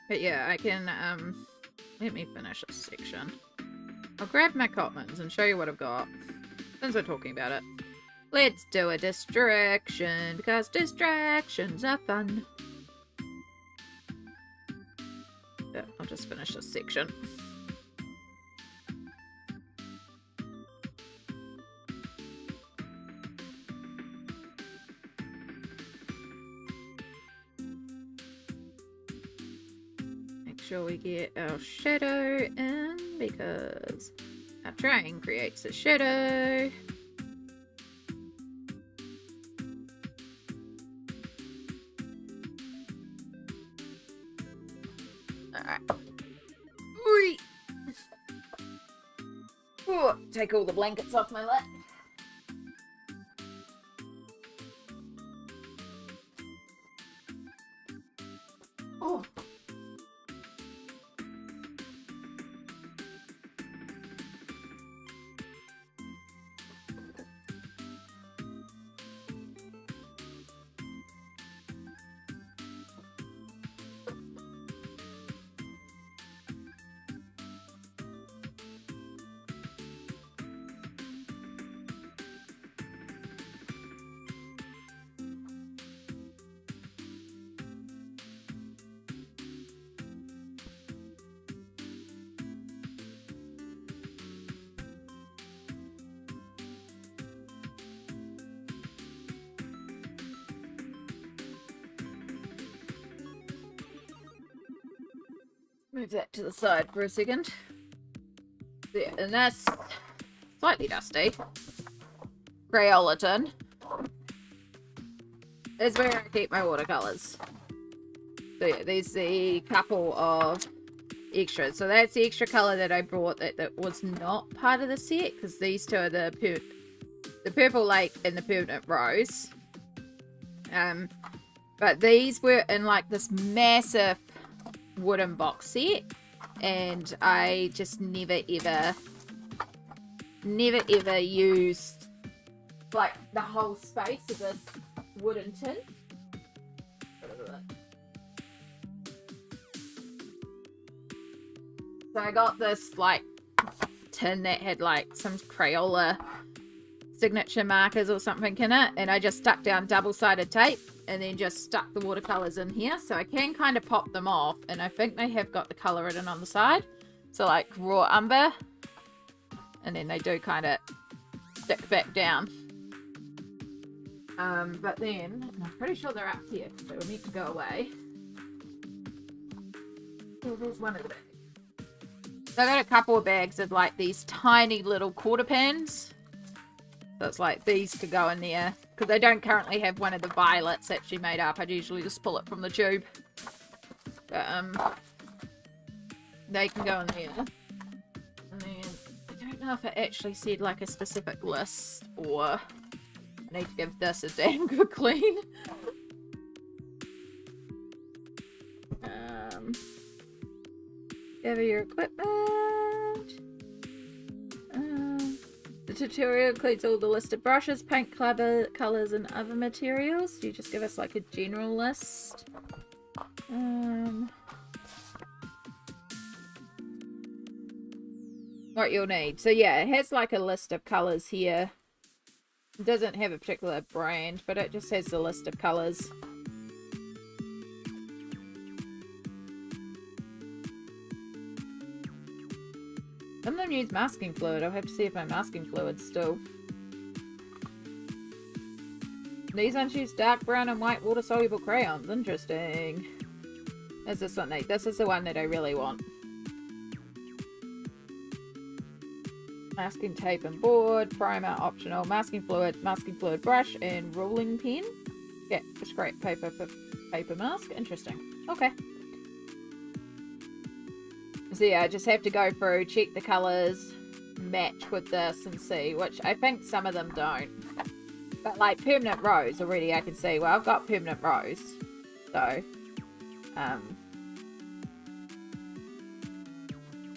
But yeah, I can, let me finish this section. I'll grab my Cotmans and show you what I've got, since we're talking about it. Let's do a distraction, because distractions are fun. Yeah, I'll just finish this section. Sure we get our shadow in, because our train creates a shadow. Alright. Oh, take all the blankets off my lap. Oh. Move that to the side for a second. Yeah, and that's slightly dusty. Crayola tin is where I keep my watercolors. So yeah, there's the couple of extras. So that's the extra color that I brought that was not part of the set, because these two are the Purple Lake and the Permanent Rose. But these were in like this massive wooden box set, and I just never ever used like the whole space of this wooden tin. So I got this like tin that had like some Crayola signature markers or something in it, and I just stuck down double-sided tape and then just stuck the watercolors in here, so I can kind of pop them off, and I think they have got the color written on the side, so like raw umber, and then they do kind of stick back down. But then I'm pretty sure they're up here, so we need to go away. Oh, there's one of the bags. So I got a couple of bags of like these tiny little quarter pans. So it's like these could go in there. Because I don't currently have one of the violets actually made up. I'd usually just pull it from the tube. But, they can go in there. And then, I don't know if it actually said like a specific list. Or I need to give this a damn good clean. Gather your equipment. The tutorial includes all the list of brushes, paint colors, and other materials. You just give us like a general list. What you'll need. So yeah, it has like a list of colors here. It doesn't have a particular brand, but it just has the list of colors. Some of them use masking fluid. I'll have to see if my masking fluid's still. These ones use dark brown and white water soluble crayons. Interesting. Is this one? This is the one that I really want. Masking tape and board, primer optional, masking fluid brush, and ruling pen. Yeah, scrape paper for paper mask. Interesting. Okay. So yeah, I just have to go through, check the colours, match with this and see, which I think some of them don't. But like permanent rose already I can see, well I've got permanent rose. So,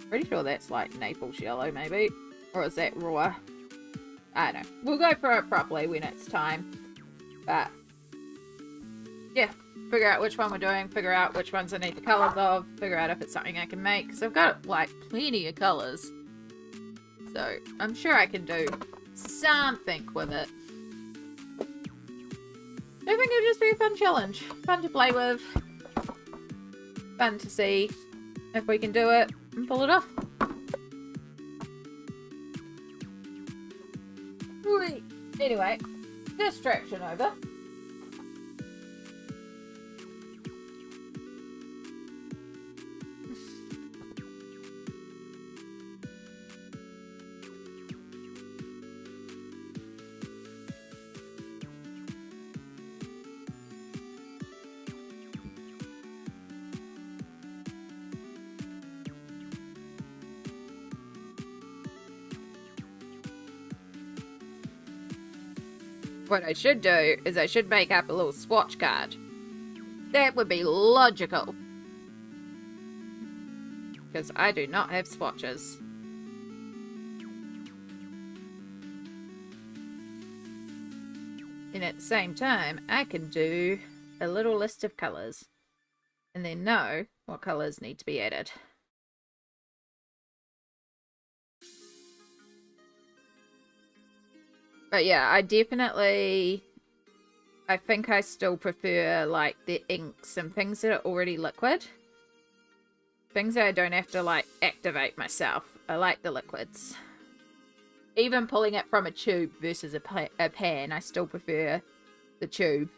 pretty sure that's like Naples yellow maybe. Or is that raw? I don't know. We'll go through it properly when it's time. But, yeah. Figure out which one we're doing, figure out which ones I need the colours of, figure out if it's something I can make. Because I've got, like, plenty of colours. So, I'm sure I can do something with it. I think it'll just be a fun challenge. Fun to play with. Fun to see if we can do it and pull it off. Anyway, distraction over. What I should do is I should make up a little swatch card. That would be logical. Because I do not have swatches. And at the same time, I can do a little list of colours. And then know what colours need to be added. But yeah, I think I still prefer like the inks and things that are already liquid. Things that I don't have to like activate myself. I like the liquids. Even pulling it from a tube versus a pan, I still prefer the tube.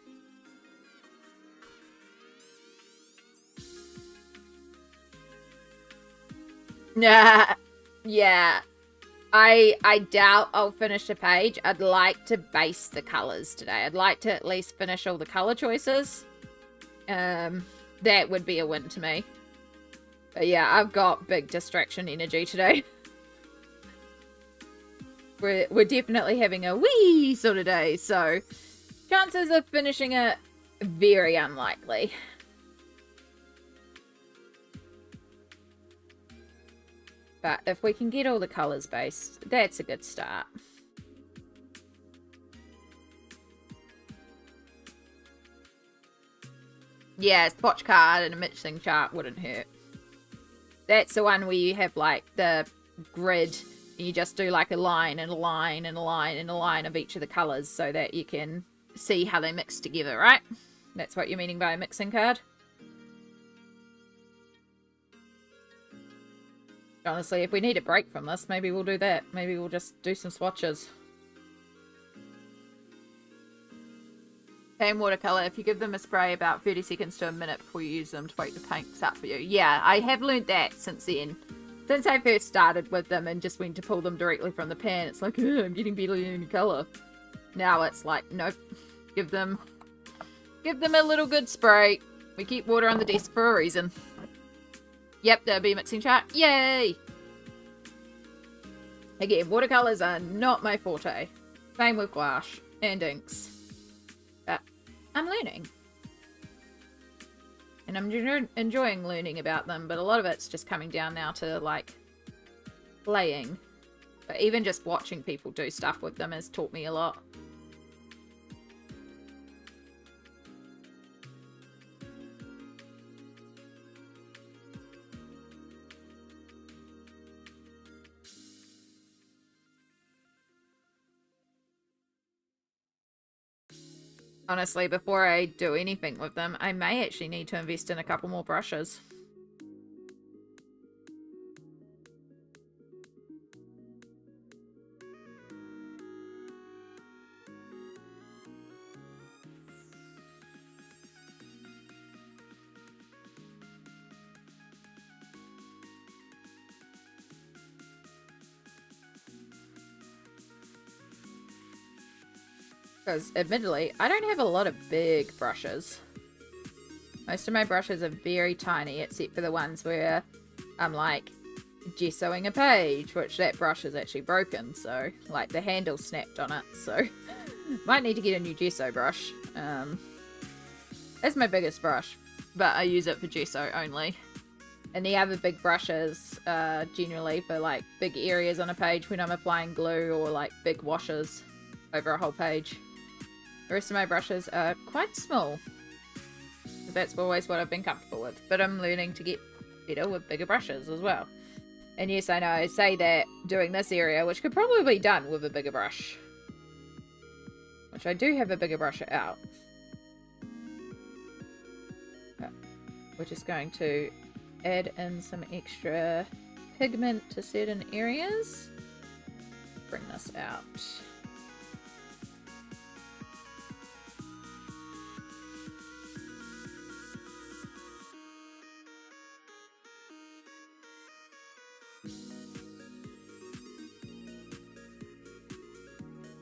Nah, yeah. I doubt I'll finish the page. I'd like to base the colours today. I'd like to at least finish all the colour choices. That would be a win to me. But yeah, I've got big distraction energy today. We're definitely having a wee sort of day, so chances of finishing it, very unlikely. But if we can get all the colours based, that's a good start. Yeah, a swatch card and a mixing chart wouldn't hurt. That's the one where you have like the grid and you just do like a line and a line and a line and a line of each of the colours so that you can see how they mix together, right? That's what you're meaning by a mixing card? Honestly, if we need a break from this, maybe we'll do that. Maybe we'll just do some swatches. Same watercolour, if you give them a spray about 30 seconds to a minute before you use them to wake the paints up for you. Yeah, I have learned that since then. Since I first started with them and just went to pull them directly from the pan, it's like, oh, I'm getting better in colour. Now it's like, nope. Give them a little good spray. We keep water on the desk for a reason. Yep, there'll be a mixing chart. Yay! Again, watercolours are not my forte. Same with gouache and inks. But I'm learning. And I'm enjoying learning about them, but a lot of it's just coming down now to, like, playing. But even just watching people do stuff with them has taught me a lot. Honestly, before I do anything with them, I may actually need to invest in a couple more brushes. Because, admittedly, I don't have a lot of big brushes. Most of my brushes are very tiny, except for the ones where I'm, like, gessoing a page, which that brush is actually broken, so, like, the handle snapped on it, so might need to get a new gesso brush. That's my biggest brush, but I use it for gesso only. And the other big brushes are generally for, like, big areas on a page when I'm applying glue or, like, big washes over a whole page. The rest of my brushes are quite small. That's always what I've been comfortable with. But I'm learning to get better with bigger brushes as well. And yes, I know, I say that doing this area, which could probably be done with a bigger brush. Which I do have a bigger brush out. But we're just going to add in some extra pigment to certain areas. Bring this out.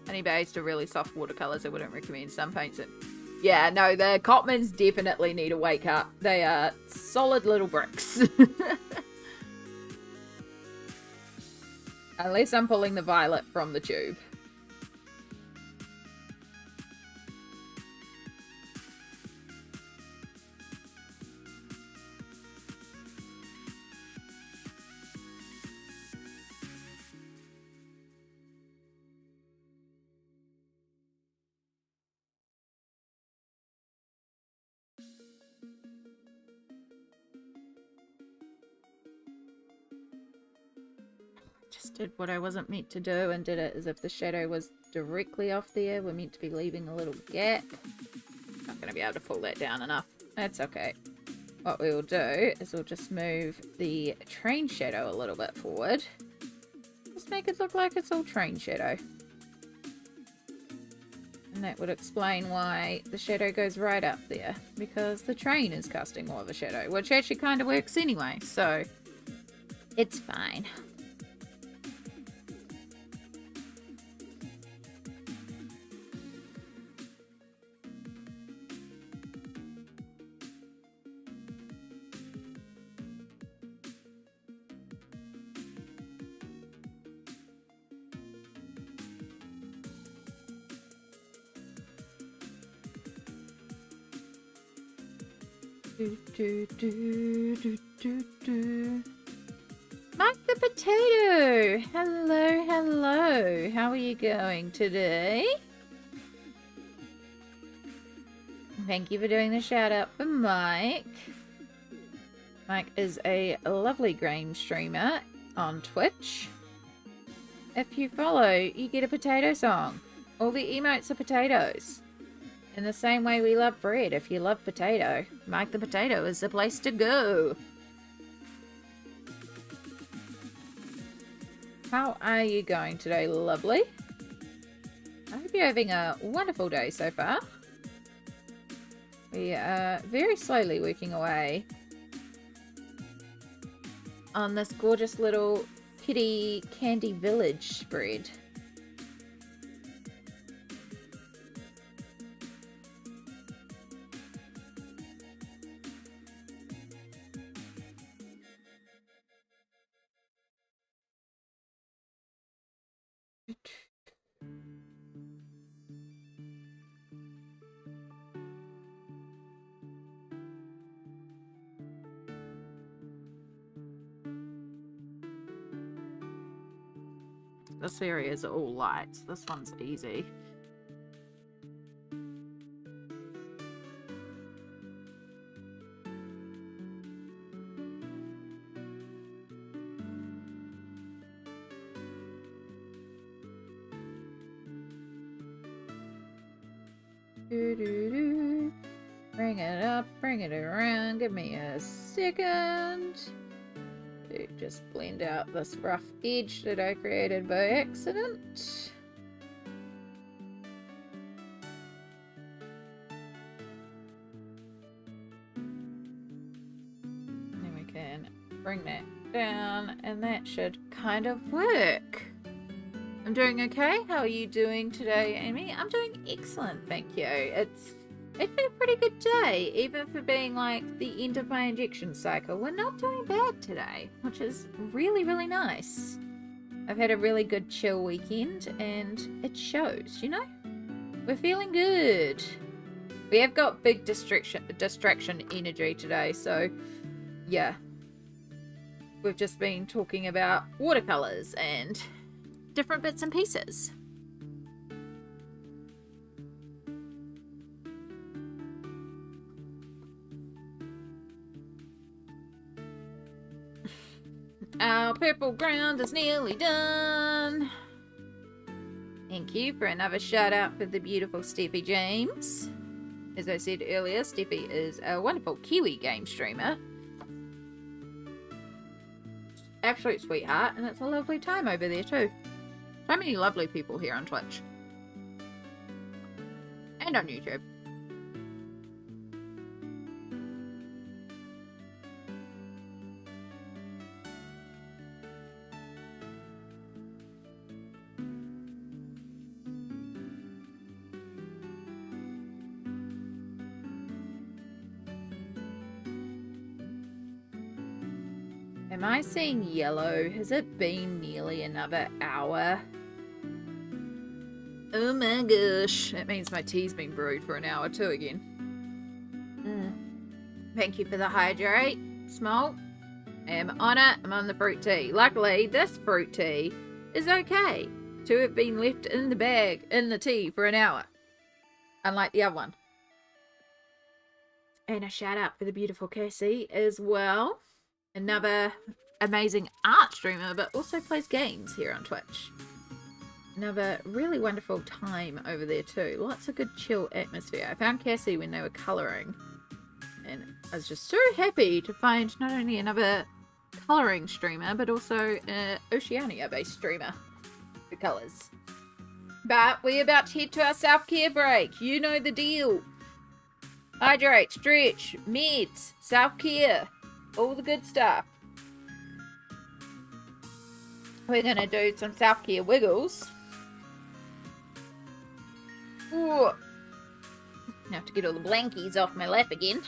Honey Bay's to really soft watercolours, I wouldn't recommend some paints. Yeah, no, the Cotmans definitely need to wake up. They are solid little bricks. Unless I'm pulling the violet from the tube. Just did what I wasn't meant to do and did it as if the shadow was directly off there. We're meant to be leaving a little gap. Not going to be able to pull that down enough. That's okay. What we will do is we'll just move the train shadow a little bit forward. Just make it look like it's all train shadow. And that would explain why the shadow goes right up there. Because the train is casting more of a shadow, which actually kind of works anyway, so it's fine. Mike the Potato! Hello, hello. How are you going today? Thank you for doing the shout out for Mike. Mike is a lovely game streamer on Twitch. If you follow, you get a potato song. All the emotes are potatoes. In the same way we love bread, if you love potato, Mike the Potato is the place to go. How are you going today, lovely? I hope you're having a wonderful day so far. We are very slowly working away on this gorgeous little kitty candy village spread. This area is all lights. This one's easy. Bring it up, bring it around. Give me a second to just blend out this rough edge that I created by accident. Then we can bring that down, and that should kind of work. I'm doing okay. How are you doing today, Amy? I'm doing excellent, thank you. It's been a pretty good day, even for being like the end of my injection cycle. We're not doing bad today, which is really, really nice. I've had a really good chill weekend, and it shows, you know? We're feeling good. We have got big distraction energy today, so yeah. We've just been talking about watercolors and different bits and pieces. Our purple ground is nearly done. Thank you for another shout out for the beautiful Steffi James. As I said earlier, Steffi is a wonderful Kiwi game streamer. Absolute sweetheart, and it's a lovely time over there too. So many lovely people here on Twitch. And on YouTube. Am I seeing yellow? Has it been nearly another hour? Oh my gosh. That means my tea's been brewed for an hour too again. Thank you for the hydrate, Small. I am on it. I'm on the fruit tea. Luckily, this fruit tea is okay to have been left in the bag, in the tea for an hour. Unlike the other one. And a shout out for the beautiful Cassie as well. Another amazing art streamer, but also plays games here on Twitch. Another really wonderful time over there too. Lots of good chill atmosphere. I found Cassie when they were colouring, and I was just so happy to find not only another colouring streamer, but also an Oceania-based streamer for colours. But we're about to head to our self-care break. You know the deal. Hydrate, stretch, meds, self-care. All the good stuff. We're going to do some self-care wiggles. Ooh. I have to get all the blankies off my lap again.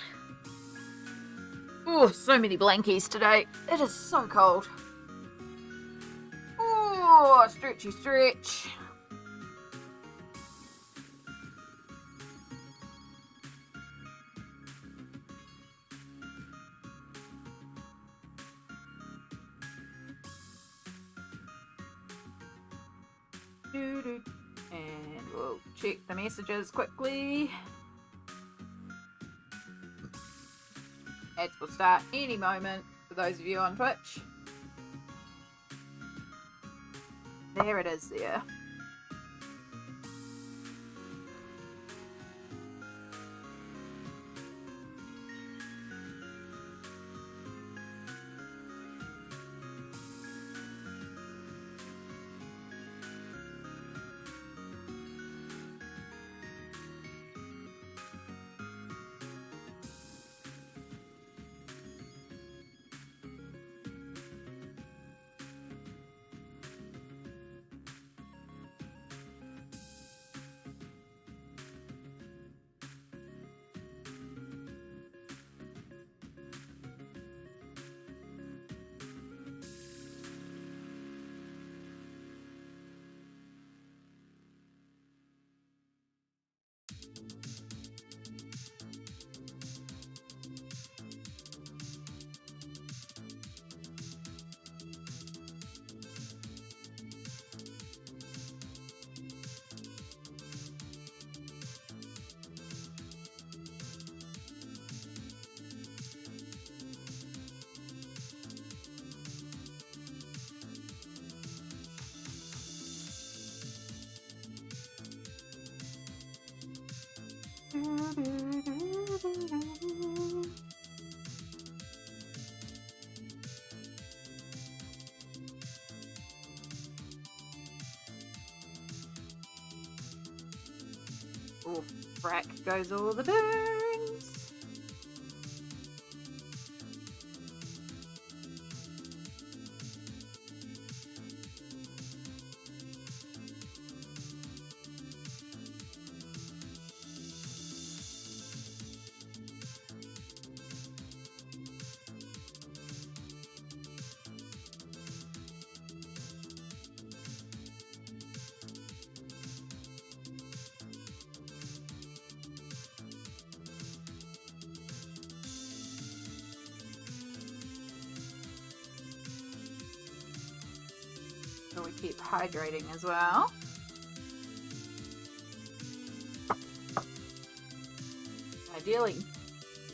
Oh, so many blankies today. It is so cold. Oh, stretchy stretch. And we'll check the messages quickly. Ads will start any moment for those of you on Twitch. There it is there. Oh, frack goes all the burns. So we keep hydrating as well. Ideally,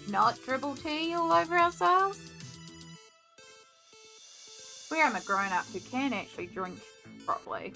not dribble tea all over ourselves. We am a grown-up who can actually drink properly.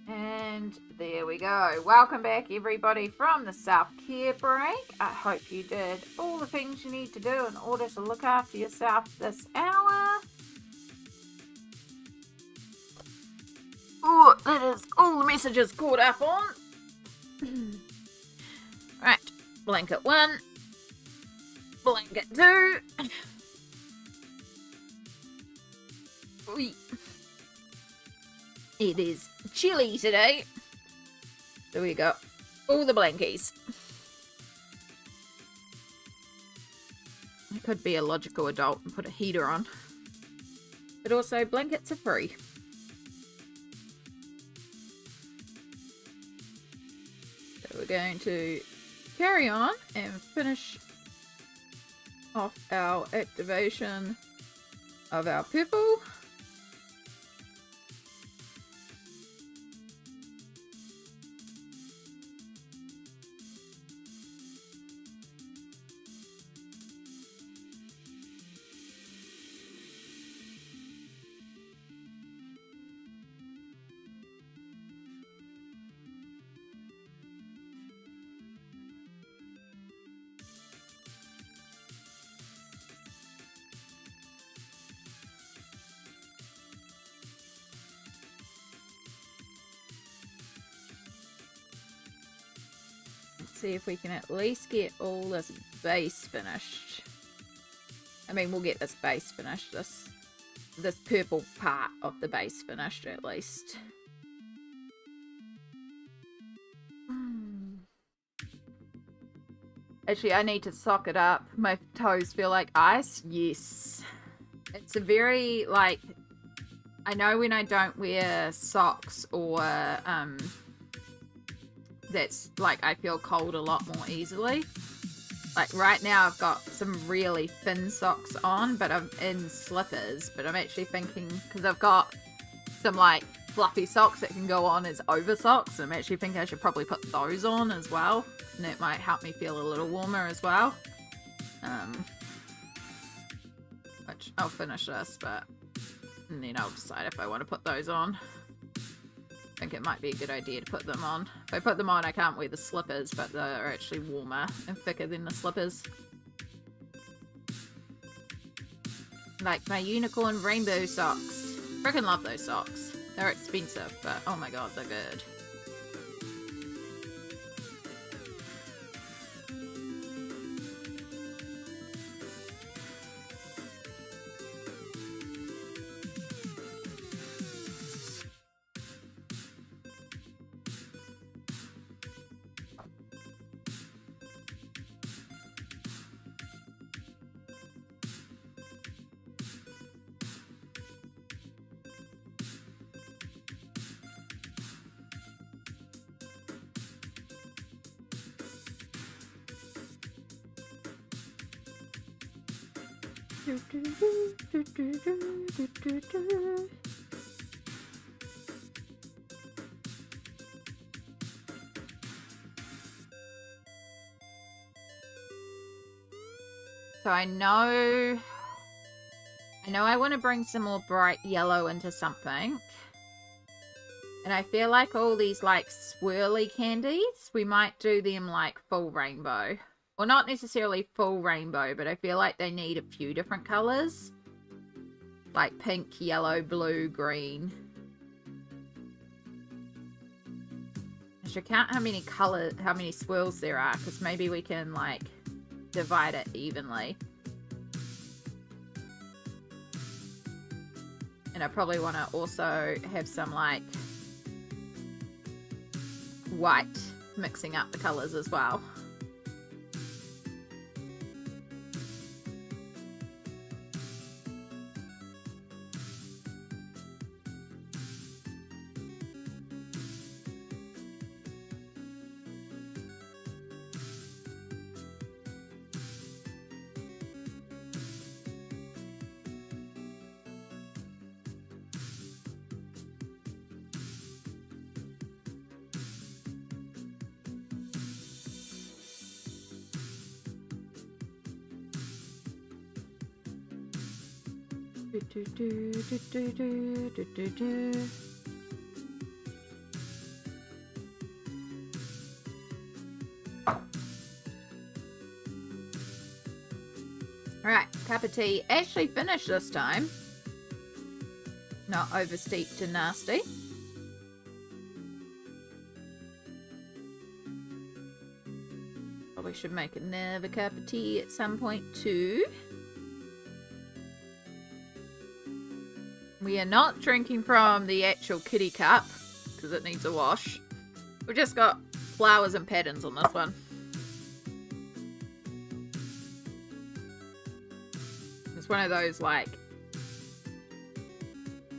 And there we go. Welcome back, everybody, from the self-care break. I hope you did all the things you need to do in order to look after yourself this hour. Oh, that is all the messages caught up on. Right, blanket 1, blanket 2. It is chilly today. So we got all the blankies. I could be a logical adult and put a heater on. But also, blankets are free. So we're going to carry on and finish off our activation of our purple. see if we can at least get all this base finished. I mean, we'll get this base finished, this purple part of the base finished at least. Actually, I need to sock it up. My toes feel like ice. Yes. It's a very, like, I know when I don't wear socks or, that's, like, I feel cold a lot more easily. Like, right now I've got some really thin socks on, but I'm in slippers. But I'm actually thinking, because I've got some, like, fluffy socks that can go on as over socks. I'm actually thinking I should probably put those on as well. And it might help me feel a little warmer as well. Which I'll finish this, but... and then I'll decide if I want to put those on. I think it might be a good idea to put them on. If I put them on, I can't wear the slippers, but they're actually warmer and thicker than the slippers. Like my unicorn rainbow socks. Freaking love those socks. They're expensive, but oh my god, they're good. So I know I want to bring some more bright yellow into something. And I feel like all these like swirly candies, we might do them like full rainbow. Well, not necessarily full rainbow, but I feel like they need a few different colors. Like pink, yellow, blue, green. I should count how many swirls there are, because maybe we can like divide it evenly. And I probably want to also have some like white mixing up the colors as well. Alright, cup of tea actually finished this time. Not oversteeped and nasty. Probably should make another cup of tea at some point too. We are not drinking from the actual kitty cup, because it needs a wash. We've just got flowers and patterns on this one. It's one of those, like,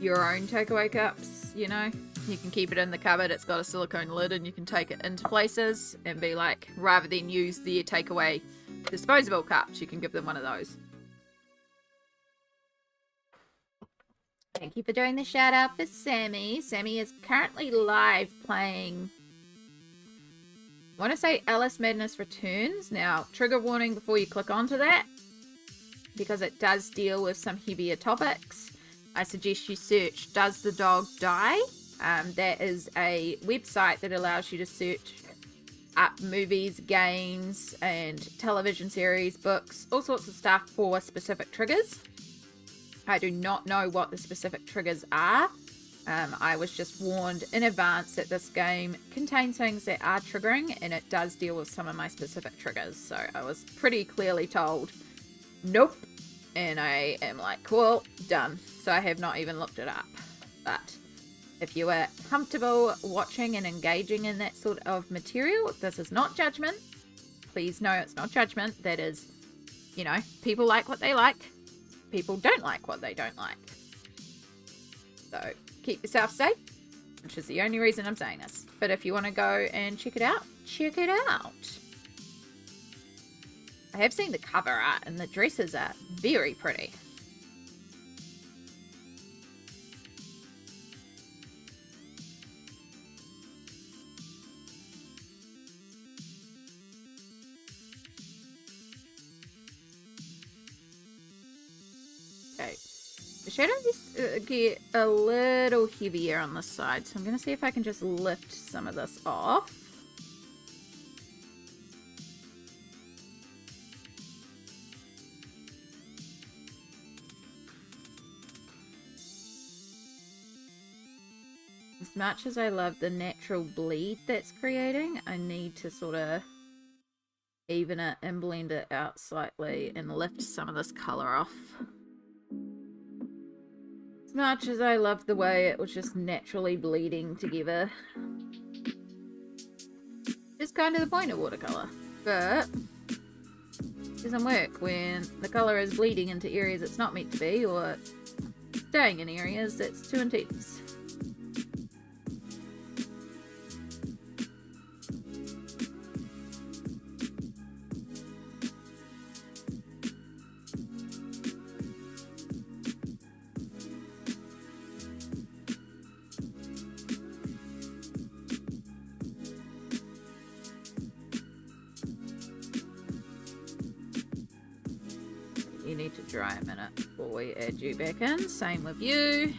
your own takeaway cups, you know? You can keep it in the cupboard, it's got a silicone lid, and you can take it into places and be like, rather than use the takeaway disposable cups, you can give them one of those. Thank you for doing the shout out for Sammy. Sammy is currently live playing, I want to say Alice Madness Returns. Now, trigger warning before you click onto that, because it does deal with some heavier topics. I suggest you search Does the Dog Die? That is a website that allows you to search up movies, games, and television series, books, all sorts of stuff for specific triggers. I do not know what the specific triggers are, I was just warned in advance that this game contains things that are triggering, and it does deal with some of my specific triggers. So I was pretty clearly told, nope. And I am like, cool, done. So I have not even looked it up. But if you are comfortable watching and engaging in that sort of material, this is not judgment. Please know it's not judgment. That is, you know, people like what they like. People don't like what they don't like. So keep yourself safe, which is the only reason I'm saying this. But if you want to go and check it out, check it out. I have seen the cover art and the dresses are very pretty. Okay. The shadows get a little heavier on this side, so I'm going to see if I can just lift some of this off. As much as I love the natural bleed that's creating, I need to sort of even it and blend it out slightly and lift some of this color off. Much as I love the way it was just naturally bleeding together. It's kind of the point of watercolor, but it doesn't work when the color is bleeding into areas it's not meant to be, or staying in areas that's too intense. You need to dry a minute before we add you back in. Same with you.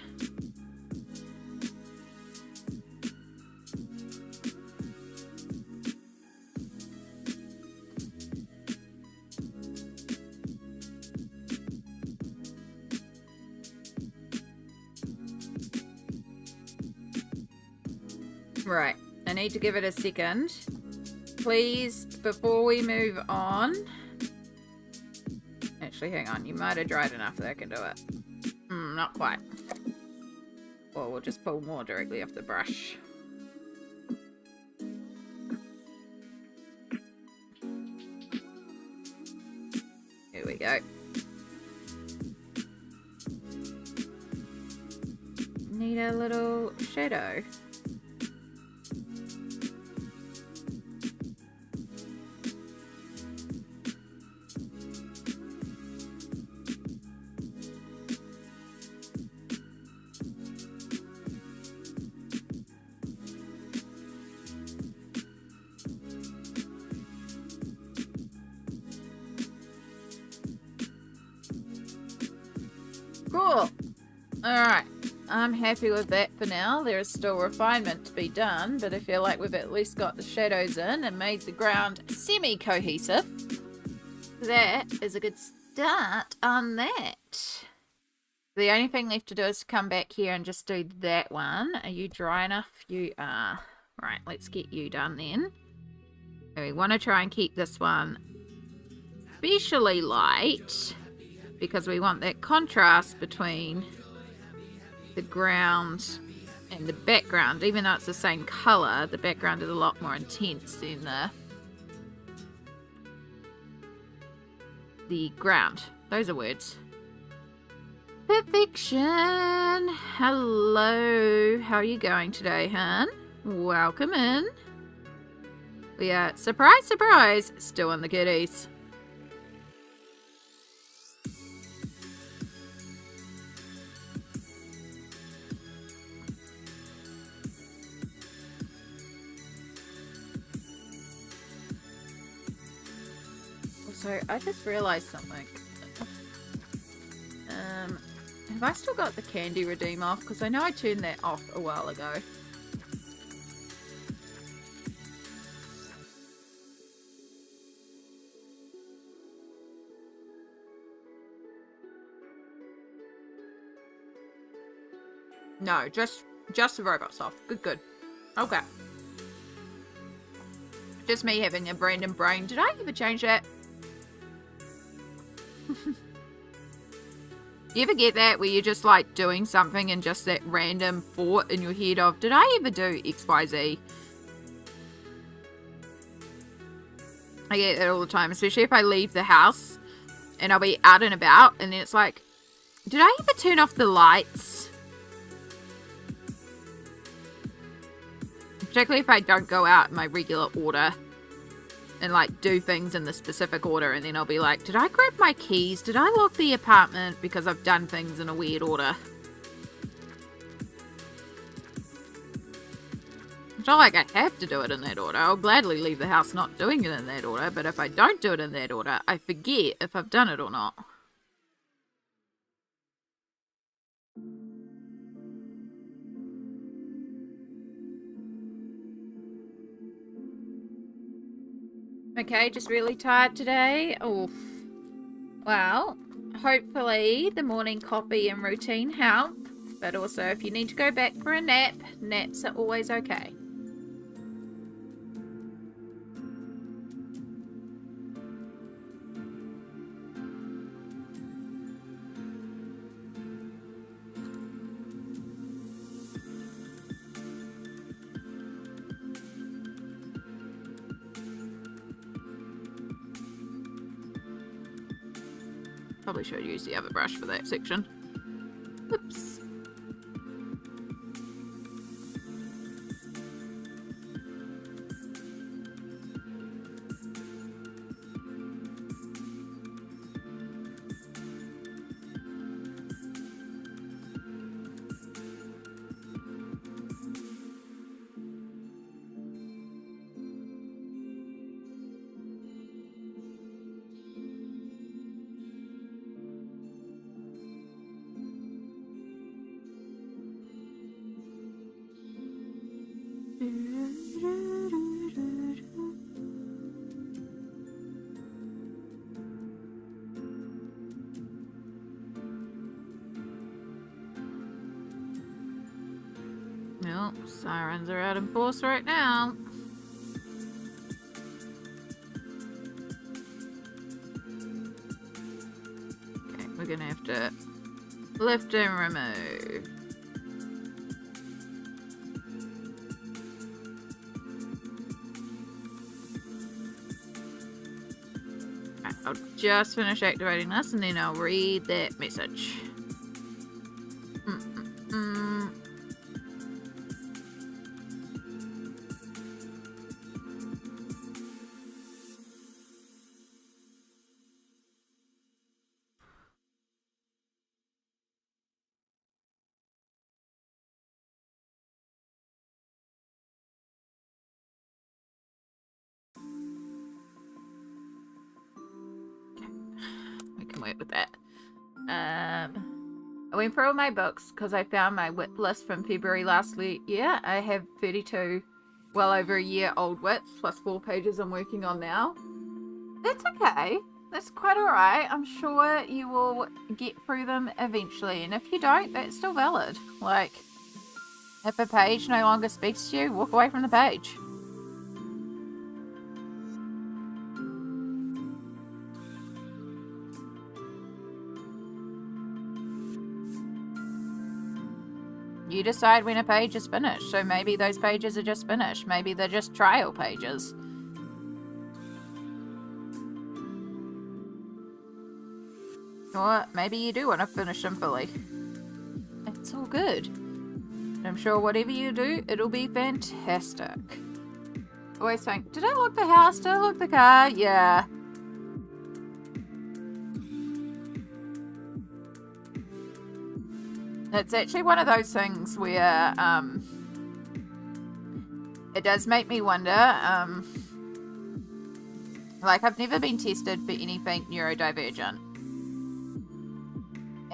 Right, I need to give it a second. Please, before we move on... Actually, hang on. You might have dried enough that I can do it. Not quite. Well, we'll just pull more directly off the brush. Here we go. Need a little shadow. Cool. Alright. I'm happy with that for now. There is still refinement to be done, but I feel like we've at least got the shadows in and made the ground semi-cohesive. That is a good start on that. The only thing left to do is to come back here and just do that one. Are you dry enough? You are. Right, let's get you done then. And we want to try and keep this one especially light, because we want that contrast between the ground and the background. Even though it's the same color, the background is a lot more intense than the ground. Those are words. Perfection. Hello. How are you going today, hun? Welcome in. We are, surprise, surprise, still in the goodies. So I just realized something. Have I still got the candy redeem off? Because I know I turned that off a while ago. No, just Just the robot soft. Good, good. Okay. Just me having a random brain. Did I ever change that? You ever get that where you're just like doing something and just that random thought in your head of, did I ever do XYZ? I get that all the time, especially if I leave the house and I'll be out and about and then it's like, did I ever turn off the lights? Particularly if I don't go out in my regular order and like do things in the specific order, and then I'll be like, did I grab my keys? Did I lock the apartment because I've done things in a weird order? It's not like I have to do it in that order. I'll gladly leave the house not doing it in that order, but if I don't do it in that order, I forget if I've done it or not. Okay, just really tired today. Oof. Well, hopefully the morning coffee and routine help. But also, if you need to go back for a nap, naps are always okay. Probably should use the other brush for that section. Oops. Well, sirens are out in force right now. Okay, we're gonna have to lift and remove. Right, I'll just finish activating this and then I'll read that message. With that. I went through all my books because I found my WIP list from February last year. I have 32 well over a year old WIPs plus 4 pages I'm working on now. That's okay. That's quite alright. I'm sure you will get through them eventually, and if you don't, that's still valid. Like, if a page no longer speaks to you, walk away from the page. You decide when a page is finished, so maybe those pages are just finished. Maybe they're just trial pages. Or maybe you do want to finish them fully. It's all good. I'm sure whatever you do, it'll be fantastic. Always think, did I lock the house? Did I lock the car? Yeah. It's actually one of those things where it does make me wonder. Like, I've never been tested for anything neurodivergent.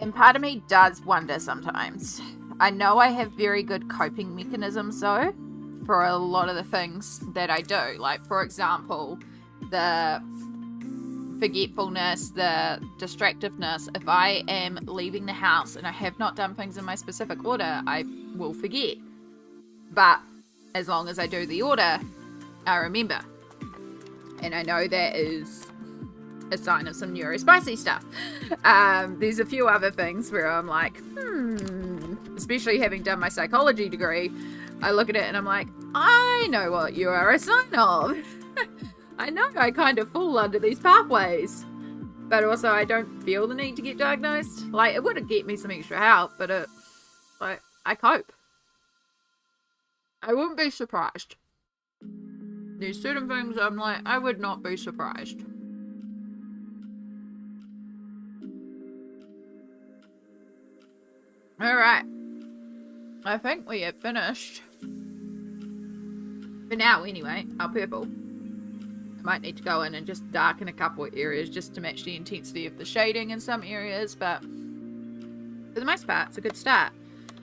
And part of me does wonder sometimes. I know I have very good coping mechanisms, though, for a lot of the things that I do. Like, for example, the forgetfulness, the distractiveness. If I am leaving the house and I have not done things in my specific order, I will forget. But as long as I do the order, I remember. And I know that is a sign of some neurospicy stuff. There's a few other things where I'm like, especially having done my psychology degree, I look at it and I'm like, I know what you are a sign of. I know I kind of fall under these pathways. But also I don't feel the need to get diagnosed. Like, it would get me some extra help, but I cope. I wouldn't be surprised. There's certain things I'm like, I would not be surprised. Alright. I think we have finished. For now, anyway, our purple. I might need to go in and just darken a couple of areas just to match the intensity of the shading in some areas, but for the most part, it's a good start.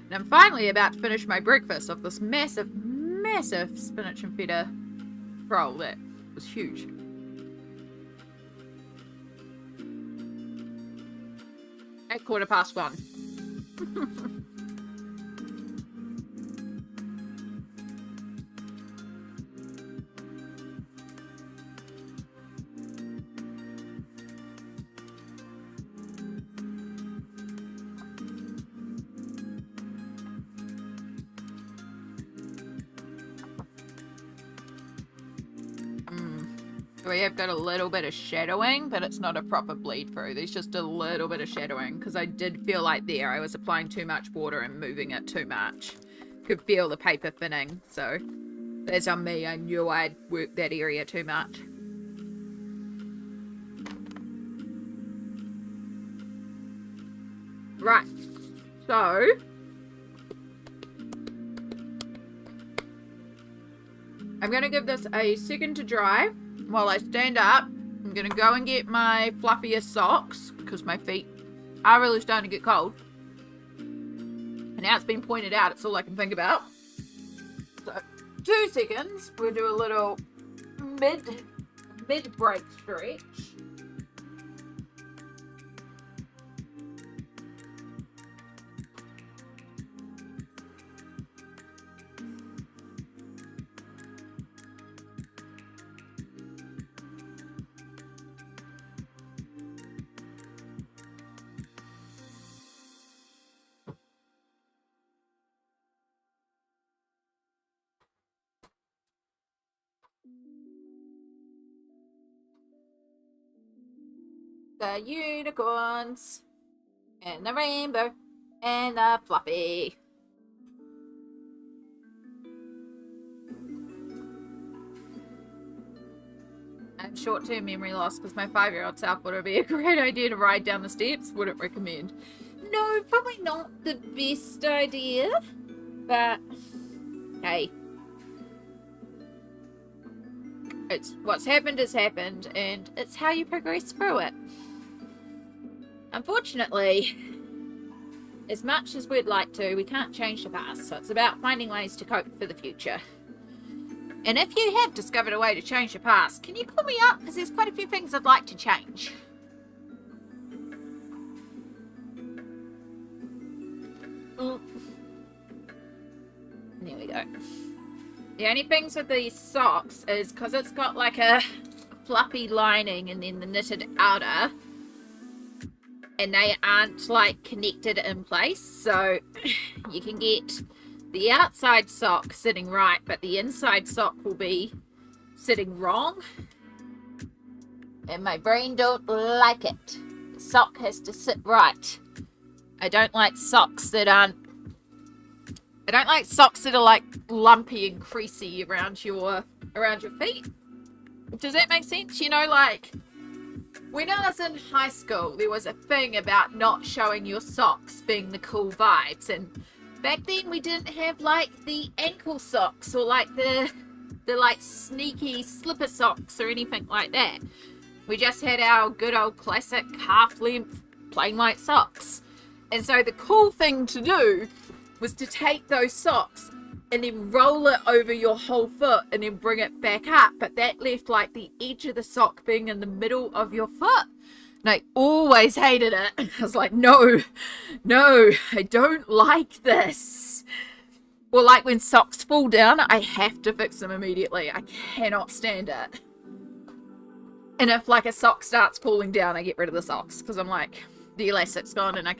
And I'm finally about to finish my breakfast of this massive, massive spinach and feta roll that was huge. At 1:15. We have got a little bit of shadowing, but it's not a proper bleed through. There's just a little bit of shadowing because I did feel like there I was applying too much water and moving it too much. Could feel the paper thinning, so that's on me. I knew I'd worked that area too much. Right, so I'm going to give this a second to dry. While I stand up, I'm going to go and get my fluffiest socks because my feet are really starting to get cold. And now it's been pointed out, it's all I can think about. So, 2 seconds. We'll do a little mid-break stretch. The unicorns, and the rainbow, and the fluffy. I have short-term memory loss because my 5-year-old self would be a great idea to ride down the steps. Wouldn't recommend. No, probably not the best idea, but hey. It's what's happened has happened, and it's how you progress through it. Unfortunately, as much as we'd like to, we can't change the past, so it's about finding ways to cope for the future. And if you have discovered a way to change the past, can you call me up? Because there's quite a few things I'd like to change. There we go. The only things with these socks is because it's got like a fluffy lining and then the knitted outer, and they aren't like connected in place, so you can get the outside sock sitting right, but the inside sock will be sitting wrong, and my brain don't like it. The sock has to sit right. I don't like socks that are like lumpy and creasy around your feet. Does that make sense? You know, like when I was in high school, there was a thing about not showing your socks being the cool vibes, and back then we didn't have like the ankle socks or like the like sneaky slipper socks or anything like that. We just had our good old classic half-length plain white socks. And so the cool thing to do was to take those socks and then roll it over your whole foot and then bring it back up. But that left like the edge of the sock being in the middle of your foot. And I always hated it. I was like, no, I don't like this. Or like when socks fall down, I have to fix them immediately. I cannot stand it. And if like a sock starts falling down, I get rid of the socks because I'm like, the elastic's gone and I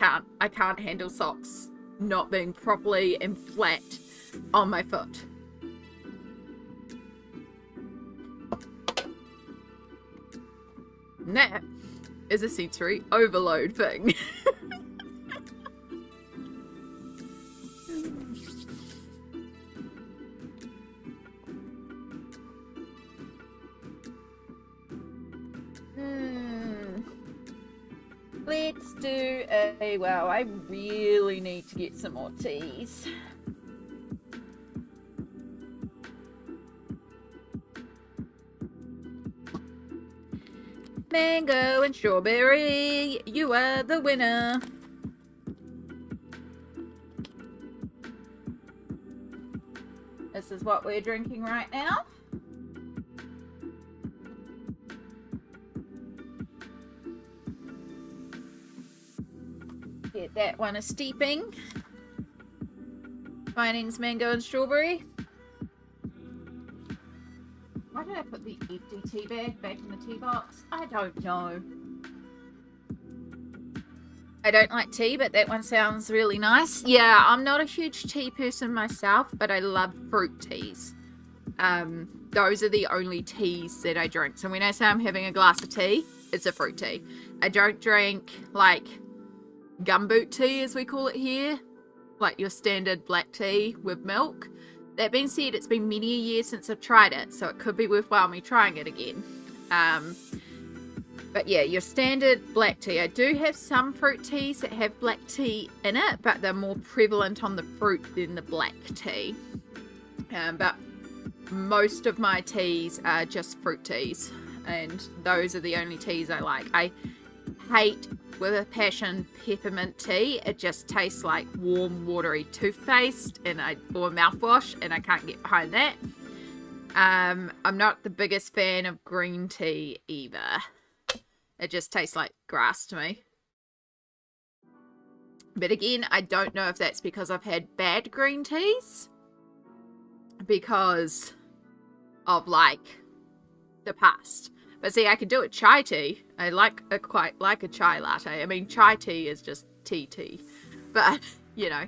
can't handle socks not being properly and flat on my foot. And that is a sensory overload thing. Let's do a, wow, I really need to get some more teas. Mango and strawberry, you are the winner. This is what we're drinking right now. Get that one a steeping. Twinings, mango and strawberry. Why did I put the empty tea bag back in the tea box? I don't know. I don't like tea, but that one sounds really nice. Yeah, I'm not a huge tea person myself, but I love fruit teas. Those are the only teas that I drink. So when I say I'm having a glass of tea, it's a fruit tea. I don't drink like gumboot tea, as we call it here, like your standard black tea with milk. That being said, it's been many a years since I've tried it, so it could be worthwhile me trying it again. But yeah, your standard black tea. I do have some fruit teas that have black tea in it, but they're more prevalent on the fruit than the black tea. But most of my teas are just fruit teas, and those are the only teas I like. I hate, with a passion, peppermint tea. It just tastes like warm, watery toothpaste or mouthwash, and I can't get behind that. I'm not the biggest fan of green tea either. It just tastes like grass to me. But again, I don't know if that's because I've had bad green teas, because of like the past. But see, I could do a chai tea. I quite like a chai latte. I mean, chai tea is just tea. But, you know,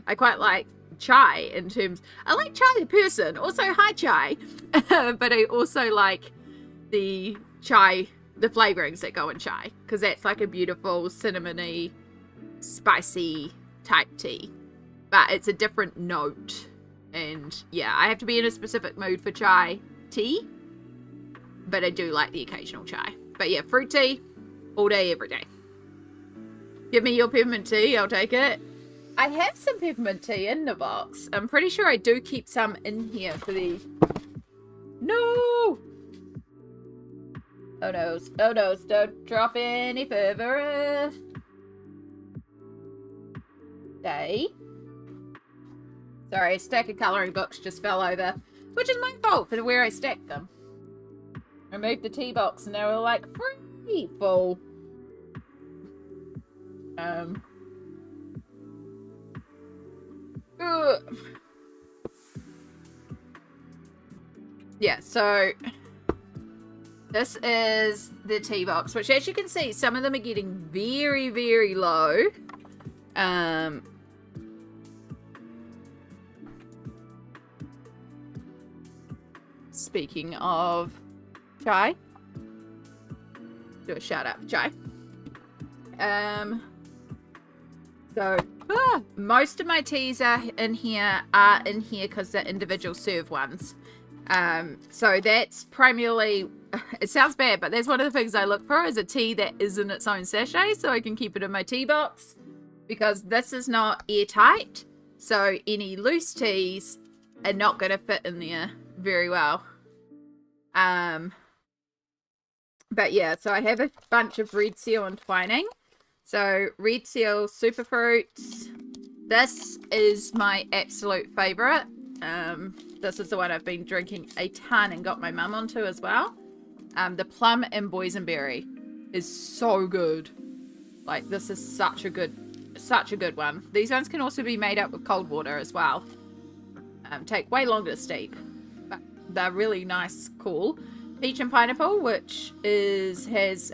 I quite like chai in terms... I like chai the person. Also, hi chai. But I also like the chai, the flavorings that go in chai. Because that's like a beautiful cinnamony, spicy type tea. But it's a different note. And, yeah, I have to be in a specific mood for chai tea. But I do like the occasional chai. But yeah, fruit tea, all day, every day. Give me your peppermint tea, I'll take it. I have some peppermint tea in the box. I'm pretty sure I do keep some in here for the... No! Oh no, don't drop any further. Stay. Sorry, a stack of colouring books just fell over. Which is my fault for where I stacked them. I moved the tea box and they were like free full. Yeah, so this is the tea box, which as you can see, some of them are getting very, very low. Speaking of chai, do a shout out for chai. So most of my teas are in here because they're individual serve ones. So that's primarily, it sounds bad, but that's one of the things I look for, is a tea that is in its own sachet, so I can keep it in my tea box, because this is not airtight, so any loose teas are not going to fit in there very well. But yeah, so I have a bunch of Red Seal and Twining. So Red Seal Superfruits. This is my absolute favorite. This is the one I've been drinking a ton and got my mum onto as well. The plum and boysenberry is so good. Like, this is such a good one. These ones can also be made up with cold water as well. Take way longer to steep, but they're really nice, cool. Peach and pineapple, which has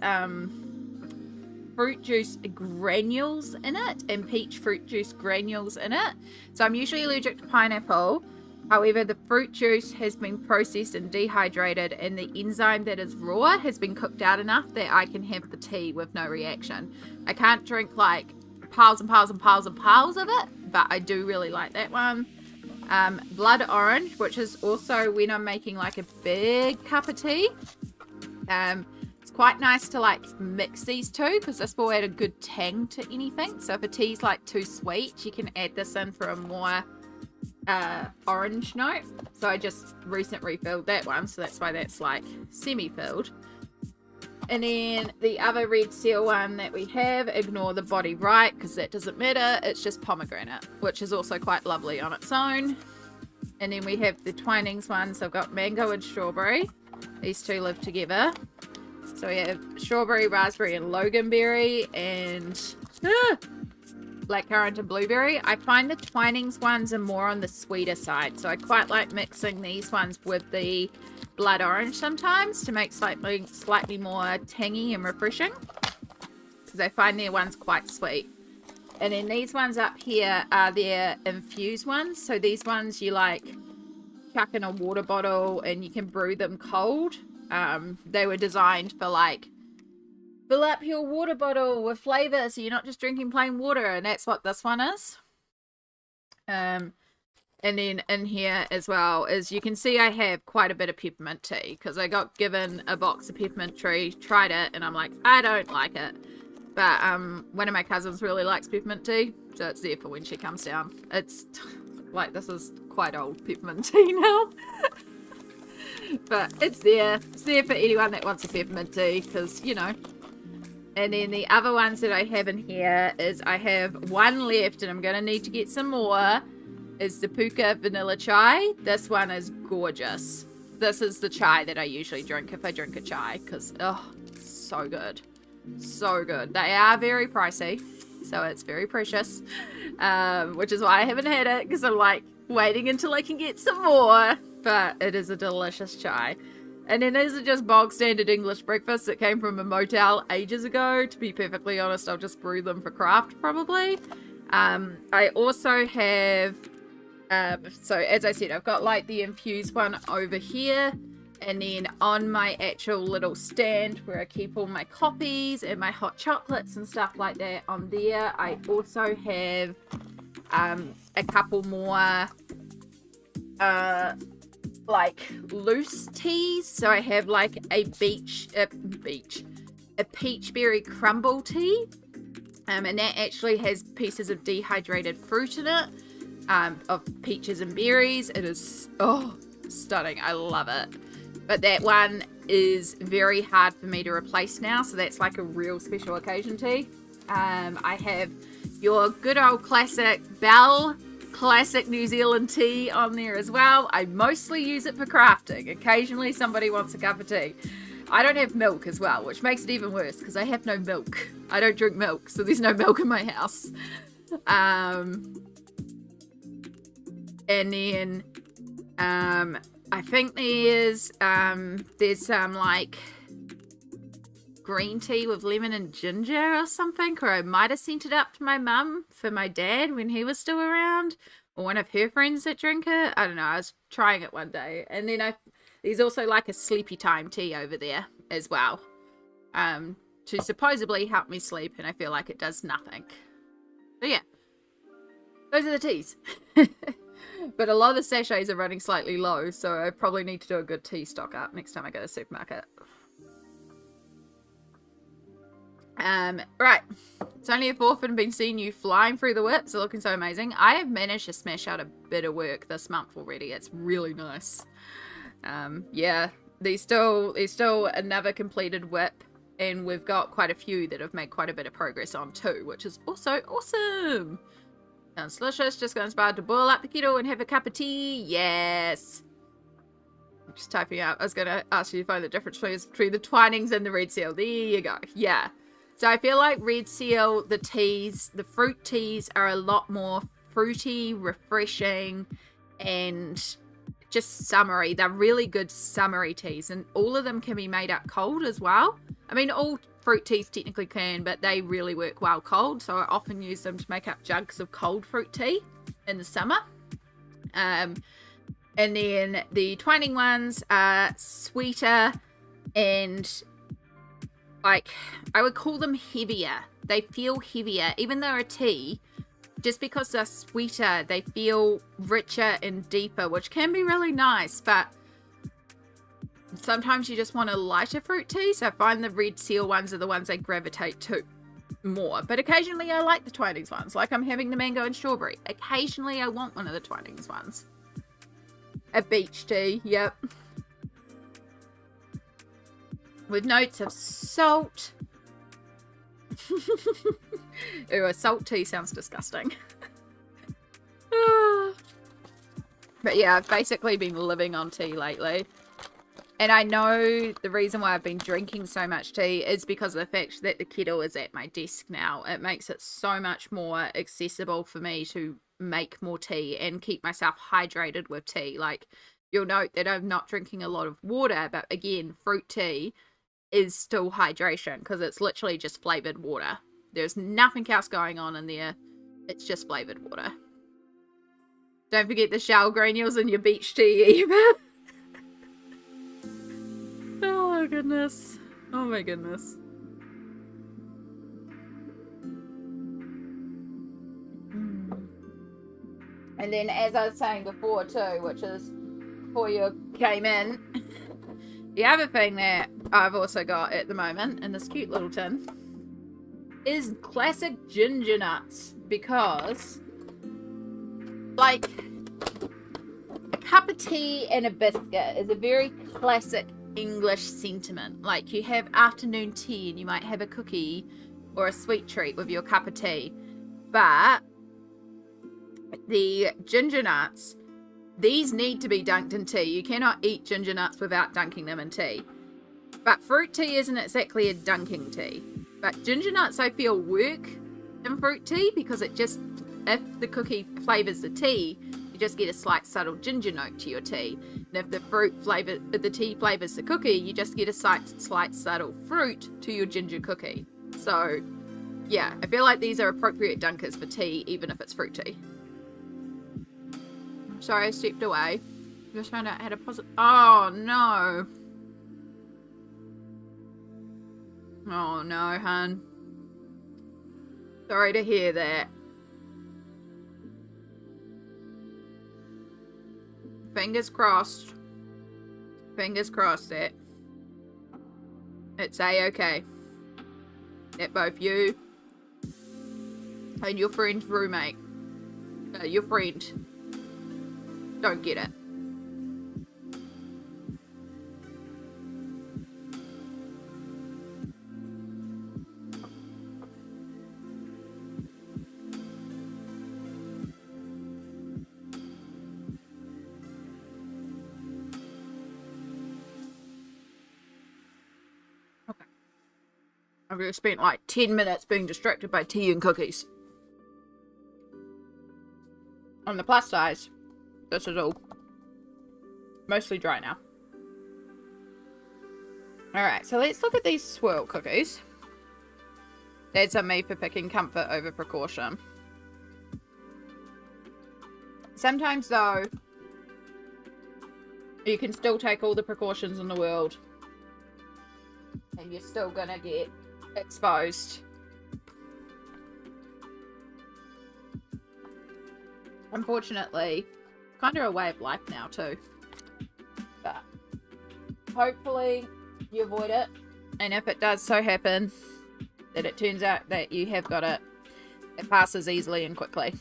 fruit juice granules in it, and peach fruit juice granules in it. So I'm usually allergic to pineapple. However, the fruit juice has been processed and dehydrated, and the enzyme that is raw has been cooked out enough that I can have the tea with no reaction. I can't drink like piles and piles and piles and piles of it, but I do really like that one. Blood orange, which is also when I'm making like a big cup of tea. It's quite nice to like mix these two, because this will add a good tang to anything. So if a tea's like too sweet, you can add this in for a more orange note. So I just recently refilled that one, so that's why that's like semi-filled. And then the other red seal one that we have, ignore the body right, because that doesn't matter, it's just pomegranate, which is also quite lovely on its own. And then we have the Twinings one, so I've got mango and strawberry. These two live together. So we have strawberry, raspberry, and loganberry, and blackcurrant and blueberry. I find the Twinings ones are more on the sweeter side, so I quite like mixing these ones with the blood orange sometimes to make slightly more tangy and refreshing, because I find their ones quite sweet. And then these ones up here are their infused ones. So these ones you like chuck in a water bottle and you can brew them cold. They were designed for like, fill up your water bottle with flavor so you're not just drinking plain water, and that's what this one is. And then in here as well, as you can see, I have quite a bit of peppermint tea, because I got given a box of peppermint tea, tried it, and I'm like, I don't like it. But one of my cousins really likes peppermint tea, so it's there for when she comes down. It's like, this is quite old peppermint tea now. But it's there. It's there for anyone that wants a peppermint tea, because, you know. And then the other ones that I have in here is I have one left, and I'm going to need to get some more, is the Puka vanilla chai. This one is gorgeous. This is the chai that I usually drink if I drink a chai, because, oh, so good. So good. They are very pricey, so it's very precious, which is why I haven't had it, because I'm like waiting until I can get some more. But it is a delicious chai. And then these are just bog standard English breakfasts that came from a motel ages ago. To be perfectly honest, I'll just brew them for craft probably. I also have, so as I said, I've got like the infused one over here. And then on my actual little stand where I keep all my coffees and my hot chocolates and stuff like that on there, I also have a couple more like loose teas. So I have like a peach berry crumble tea, and that actually has pieces of dehydrated fruit in it, of peaches and berries. It is stunning. I love it. But that one is very hard for me to replace now, so that's like a real special occasion tea. I have your good old classic Bell classic New Zealand tea on there as well. I mostly use it for crafting. Occasionally somebody wants a cup of tea. I don't have milk as well, which makes it even worse, because I have no milk. I don't drink milk, so there's no milk in my house. And then I think there's some like green tea with lemon and ginger or something, or I might have sent it up to my mum for my dad when he was still around, or one of her friends that drink it. I don't know, I was trying it one day. And then there's also like a sleepy time tea over there as well, to supposedly help me sleep, and I feel like it does nothing. So yeah, those are the teas. But a lot of the sachets are running slightly low, so I probably need to do a good tea stock up next time I go to the supermarket. Right. It's only a fourth and been seeing you flying through the whips. They're looking so amazing. I have managed to smash out a bit of work this month already. It's really nice. Yeah, there's still another completed whip, and we've got quite a few that have made quite a bit of progress on too, which is also awesome. Sounds delicious. Just got inspired to boil up the kettle and have a cup of tea. Yes. I'm just typing out. I was going to ask you to find the difference between the Twinings and the red seal. There you go. Yeah. So I feel like red seal, the teas, the fruit teas are a lot more fruity, refreshing, and just summery. They're really good summery teas, and all of them can be made up cold as well. I mean, all fruit teas technically can, but they really work well cold, so I often use them to make up jugs of cold fruit tea in the summer. And then the Twining ones are sweeter and, like, I would call them heavier. They feel heavier, even though a tea, just because they're sweeter, they feel richer and deeper, which can be really nice, but sometimes you just want a lighter fruit tea, so I find the red seal ones are the ones I gravitate to more. But occasionally I like the Twinings ones, like I'm having the mango and strawberry. Occasionally I want one of the Twinings ones. A beach tea, yep. With notes of salt. Ooh, a salt tea sounds disgusting. But yeah, I've basically been living on tea lately. And I know the reason why I've been drinking so much tea is because of the fact that the kettle is at my desk now. It makes it so much more accessible for me to make more tea and keep myself hydrated with tea. Like, you'll note that I'm not drinking a lot of water, but again, fruit tea is still hydration because it's literally just flavored water. There's nothing else going on in there. It's just flavored water. Don't forget the shell granules in your beach tea either. Oh my goodness. Oh my goodness. And then, as I was saying before too, which is before you came in, the other thing that I've also got at the moment in this cute little tin is classic ginger nuts, because, like, a cup of tea and a biscuit is a very classic English sentiment. Like, you have afternoon tea and you might have a cookie or a sweet treat with your cup of tea, but the ginger nuts, these need to be dunked in tea. You cannot eat ginger nuts without dunking them in tea. But fruit tea isn't exactly a dunking tea. But ginger nuts, I feel, work in fruit tea because it just, if the cookie flavors the tea, you just get a slight subtle ginger note to your tea. And if the tea flavors the cookie, you just get a slight subtle fruit to your ginger cookie. So, yeah, I feel like these are appropriate dunkers for tea, even if it's fruit tea. Sorry, I stepped away. Just found out how to pause it. Oh, no. Oh, no, hun. Sorry to hear that. Fingers crossed. Fingers crossed that it's a-okay. That both you and your friend's roommate, your friend, don't get it. Okay. I've just spent like 10 minutes being distracted by tea and cookies. On the plus side, this is all mostly dry now. Alright, so let's look at these swirl cookies. That's on me for picking comfort over precaution. Sometimes, though, you can still take all the precautions in the world and you're still gonna get exposed. Unfortunately, kind of a way of life now too, but hopefully you avoid it, and if it does so happen that it turns out that you have got it, it passes easily and quickly.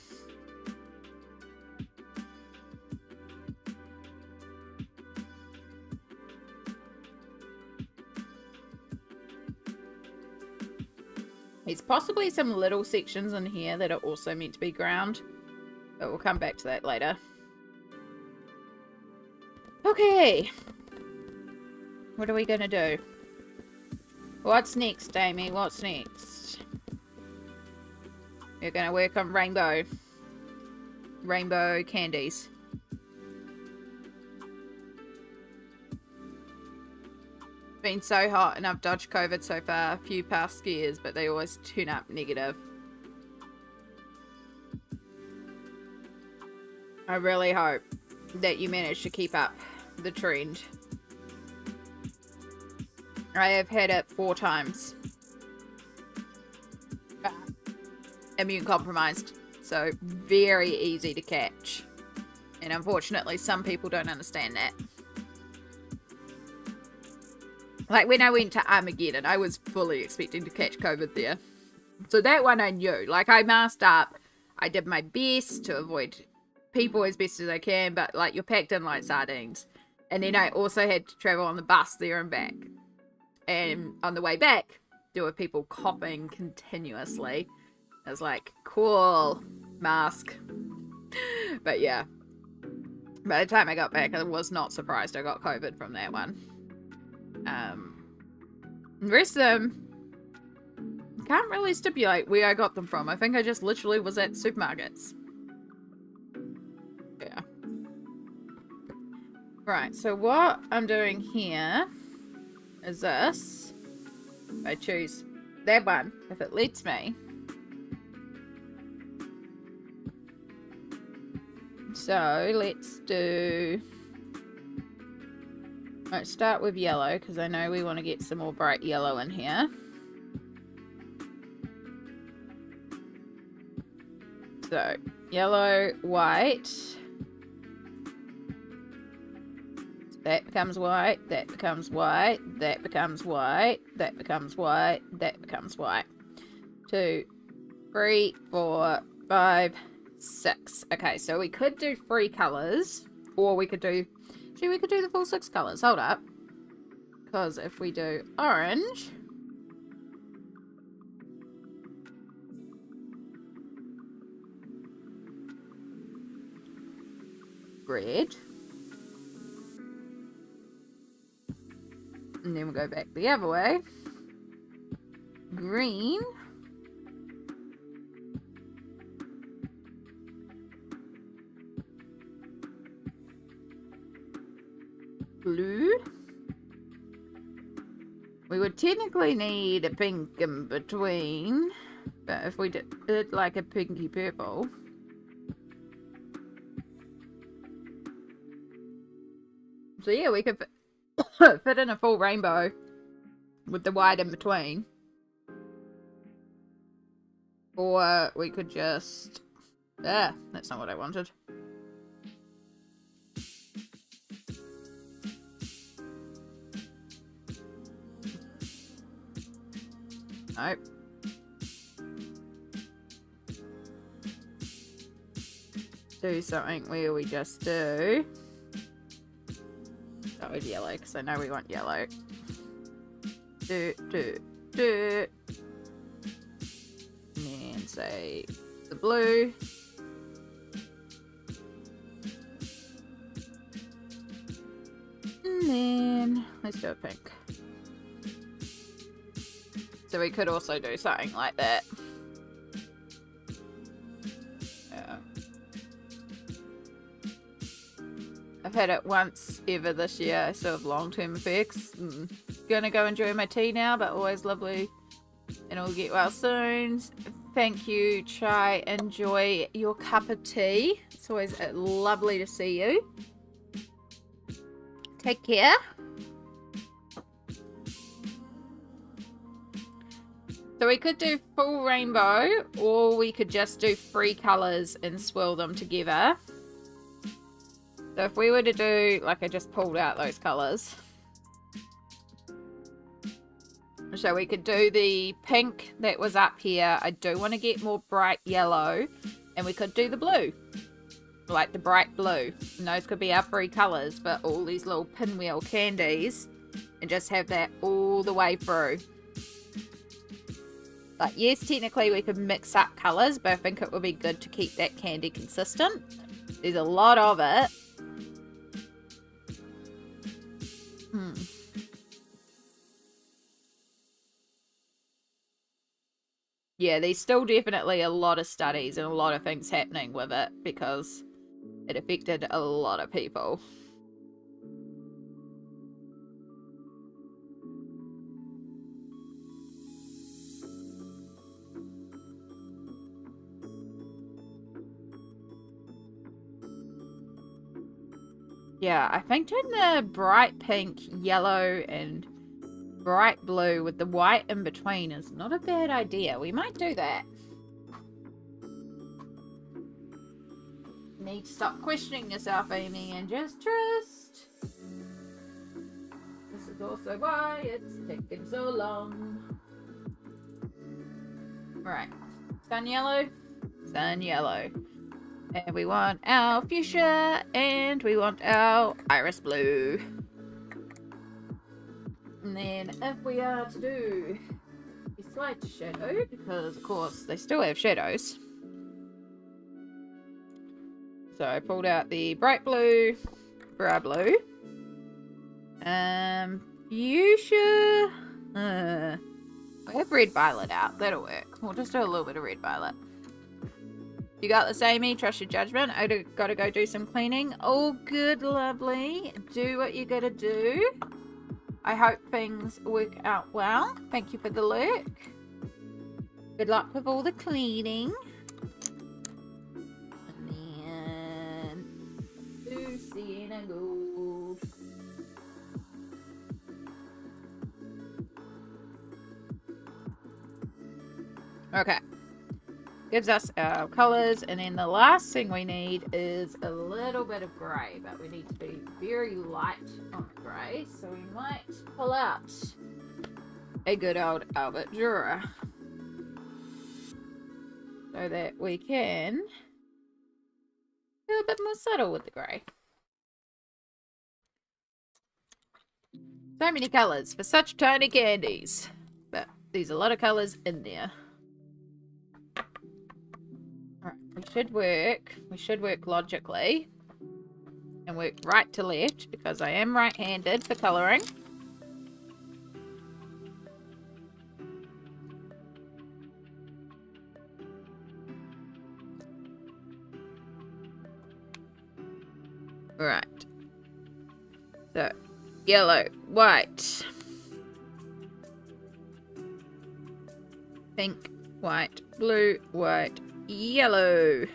There's possibly some little sections in here that are also meant to be ground. But we'll come back to that later. Okay. What are we gonna do? What's next, Amy? What's next? We're gonna work on rainbow candies. It's been so hot and I've dodged COVID so far. A few past scares, but they always turn up negative. I really hope that you manage to keep up the trend. I have had it 4 times. Immune compromised. So very easy to catch. And unfortunately, some people don't understand that. Like when I went to Armageddon, I was fully expecting to catch COVID there. So that one I knew. Like I masked up. I did my best to avoid people as best as I can. But like you're packed in like sardines. And then I also had to travel on the bus there and back. And on the way back, there were people coughing continuously. I was like, cool, mask. But yeah, by the time I got back, I was not surprised I got COVID from that one. The rest of them, can't really stipulate where I got them from. I think I just literally was at supermarkets. Yeah. Right, so what I'm doing here is this. I choose that one, if it lets me. So let's start with yellow because I know we want to get some more bright yellow in here. So yellow, white. That becomes white, that becomes white, that becomes white, that becomes white, that becomes white. 2, 3, 4, 5, 6. Okay, so we could do 3 colours, or we could do... See, we could do the full 6 colours. Hold up. Because if we do orange... red... and then we'll go back the other way. Green. Blue. We would technically need a pink in between, but if we did it like a pinky purple. So yeah, we could fit in a full rainbow with the white in between. Or we could just... that's not what I wanted. Nope. Do something where we just do... Start with yellow, because I know we want yellow. And then say the blue. And then let's do a pink. So we could also do something like that. I've had it once ever this year. I still have long-term effects. Gonna go enjoy my tea now, but always lovely. And we'll get well soon. Thank you, Chai. Enjoy your cup of tea. It's always lovely to see you. Take care. So we could do full rainbow, or we could just do 3 colours and swirl them together. So if we were to do, like I just pulled out those colours. So we could do the pink that was up here. I do want to get more bright yellow. And we could do the blue. Like the bright blue. And those could be our 3 colours. But all these little pinwheel candies. And just have that all the way through. Like, yes, technically we could mix up colours, but I think it would be good to keep that candy consistent. There's a lot of it. Yeah, there's still definitely a lot of studies and a lot of things happening with it because it affected a lot of people. Yeah, I think doing the bright pink, yellow, and bright blue with the white in between is not a bad idea. We might do that. You need to stop questioning yourself, Amy, and just trust. This is also why it's taken so long. Right. Sun yellow. Sun yellow. And we want our fuchsia, and we want our iris blue. And then if we are to do a slight shadow, because of course they still have shadows. So I pulled out the bright blue for our blue. Fuchsia. I have red violet out. That'll work. We'll just do a little bit of red violet. You got this, Amy. Trust your judgment. I gotta go do some cleaning. All good, lovely. Do what you gotta do. I hope things work out well. Thank you for the lurk. Good luck with all the cleaning. And then do sienna gold. Okay. Gives us our colours, and then the last thing we need is a little bit of grey, but we need to be very light on the grey, so we might pull out a good old Albert Dürer so that we can do a bit more subtle with the grey. So many colours for such tiny candies, but there's a lot of colours in there. We should work logically and work right to left because I am right-handed for colouring. Right. So, yellow, white, pink, white, blue, white, yellow.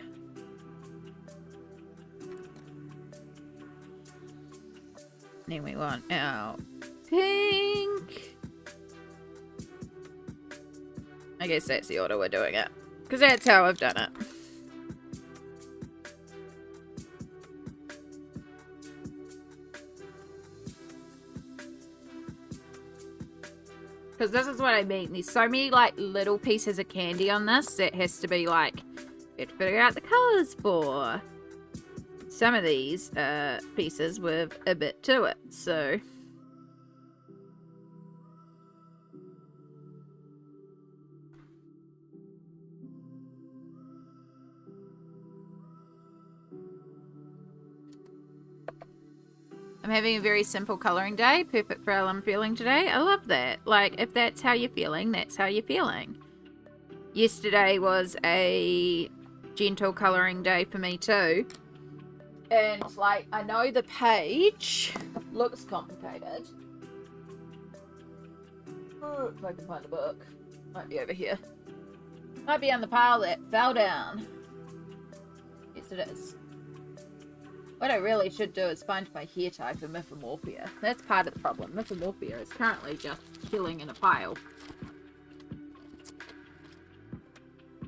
Then we want our pink. I guess that's the order we're doing it, because that's how I've done it. Because this is what I mean. There's so many like little pieces of candy on this that has to be like, you have to figure out the colours for. Some of these pieces with a bit to it, so. I'm having a very simple colouring day. Perfect for how I'm feeling today. I love that. Like, if that's how you're feeling, that's how you're feeling. Yesterday was a gentle colouring day for me too. And, like, I know the page looks complicated. Oh, if I can find the book. Might be over here. Might be on the pile that fell down. Yes, it is. What I really should do is find my hair type in Mythomorphia. That's part of the problem. Mythomorphia is currently just chilling in a pile.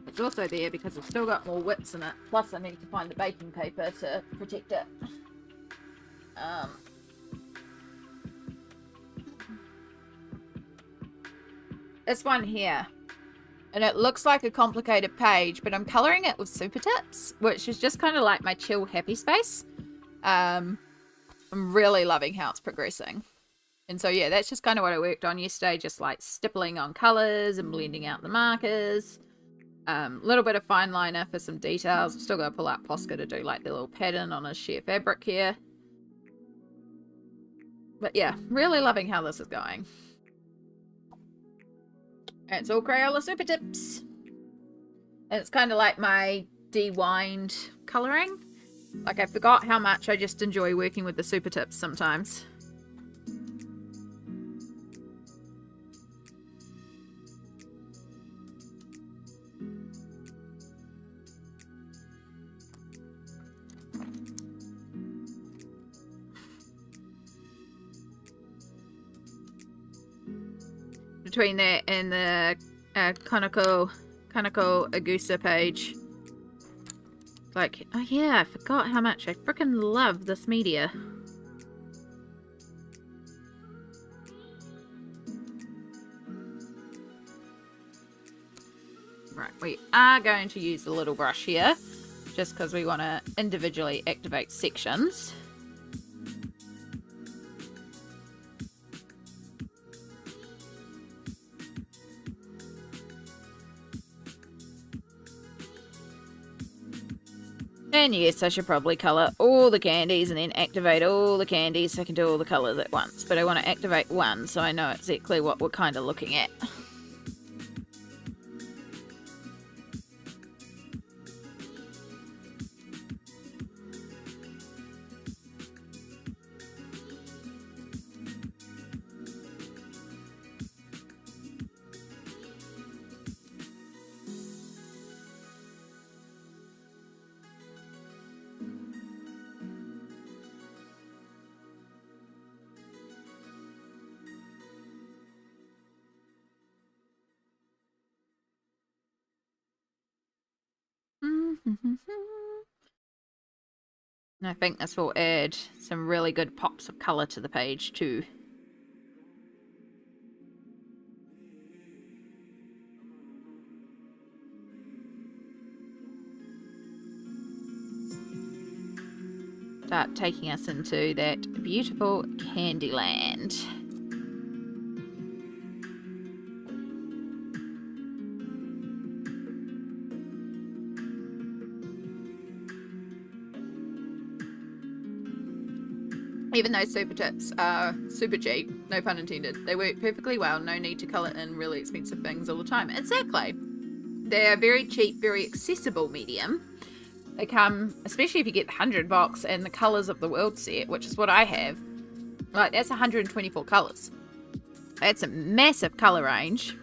It's also there because I've still got more whips in it. Plus I need to find the baking paper to protect it. This one here. And it looks like a complicated page, but I'm colouring it with super tips, which is just kind of like my chill happy space. I'm really loving how it's progressing. And so, yeah, that's just kind of what I worked on yesterday, just like stippling on colours and blending out the markers. A little bit of fine liner for some details. I've still got to pull out Posca to do like the little pattern on his sheer fabric here. But yeah, really loving how this is going. And it's all Crayola Super Tips. And it's kind of like my de-wined colouring. Like, I forgot how much I just enjoy working with the Super Tips sometimes. Between that and the Kaneko Agusa page. Like, oh yeah, I forgot how much I freaking love this media. Right, we are going to use the little brush here, just because we want to individually activate sections. And yes, I should probably colour all the candies and then activate all the candies so I can do all the colours at once. But I want to activate one so I know exactly what we're kind of looking at. And I think this will add some really good pops of colour to the page too. Start taking us into that beautiful Candyland. Even though Super Tips are super cheap, no pun intended, they work perfectly well. No need to colour in really expensive things all the time. Exactly. They're a very cheap, very accessible medium. They come, especially if you get the 100 box and the Colours of the World set, which is what I have. Like, that's 124 colours. That's a massive colour range.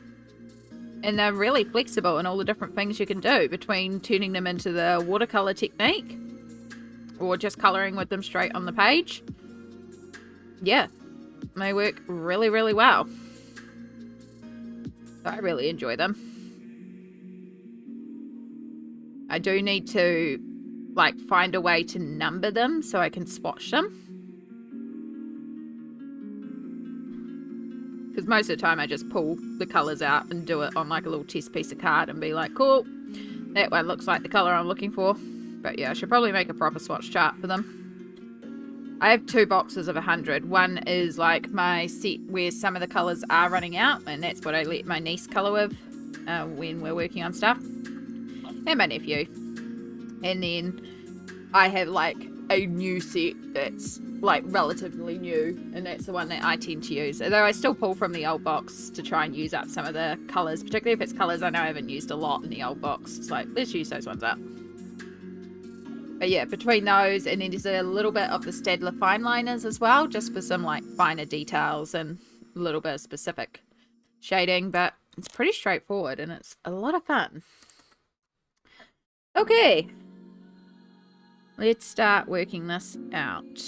And they're really flexible in all the different things you can do, between turning them into the watercolour technique or just colouring with them straight on the page. Yeah, they work really, really well. I really enjoy them. I do need to, like, find a way to number them so I can swatch them. Because most of the time I just pull the colours out and do it on like a little test piece of card and be like, cool, that one looks like the colour I'm looking for. But yeah, I should probably make a proper swatch chart for them. I have 2 boxes of 100. One is like my set where some of the colours are running out, and that's what I let my niece colour with when we're working on stuff. And my nephew. And then I have like a new set that's like relatively new, and that's the one that I tend to use. Although I still pull from the old box to try and use up some of the colours, particularly if it's colours I know I haven't used a lot in the old box. It's like, let's use those ones up. But yeah, between those, and then there's a little bit of the Staedtler fine liners as well, just for some like finer details and a little bit of specific shading. But it's pretty straightforward and it's a lot of fun. Okay, let's start working this out.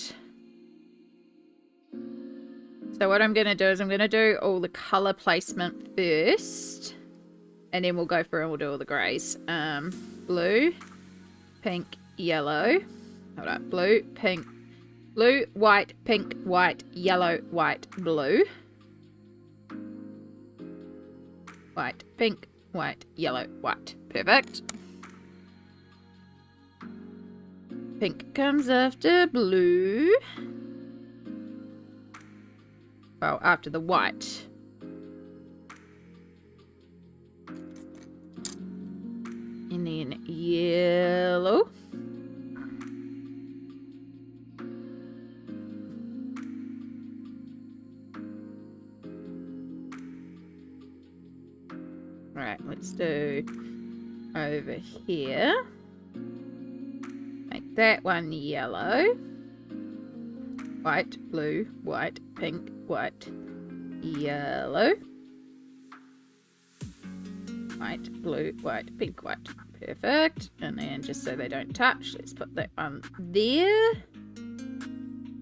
So what I'm going to do is I'm going to do all the colour placement first, and then we'll go through and we'll do all the greys. Blue, pink, yellow. Hold up. Blue, pink, blue, white, pink, white, yellow, white, blue. White, pink, white, yellow, white. Perfect. Pink comes after blue. Well, after the white. And then yellow. Alright, let's do over here. Make that one yellow. White, blue, white, pink, white, yellow. White, blue, white, pink, white. Perfect. And then just so they don't touch, let's put that one there.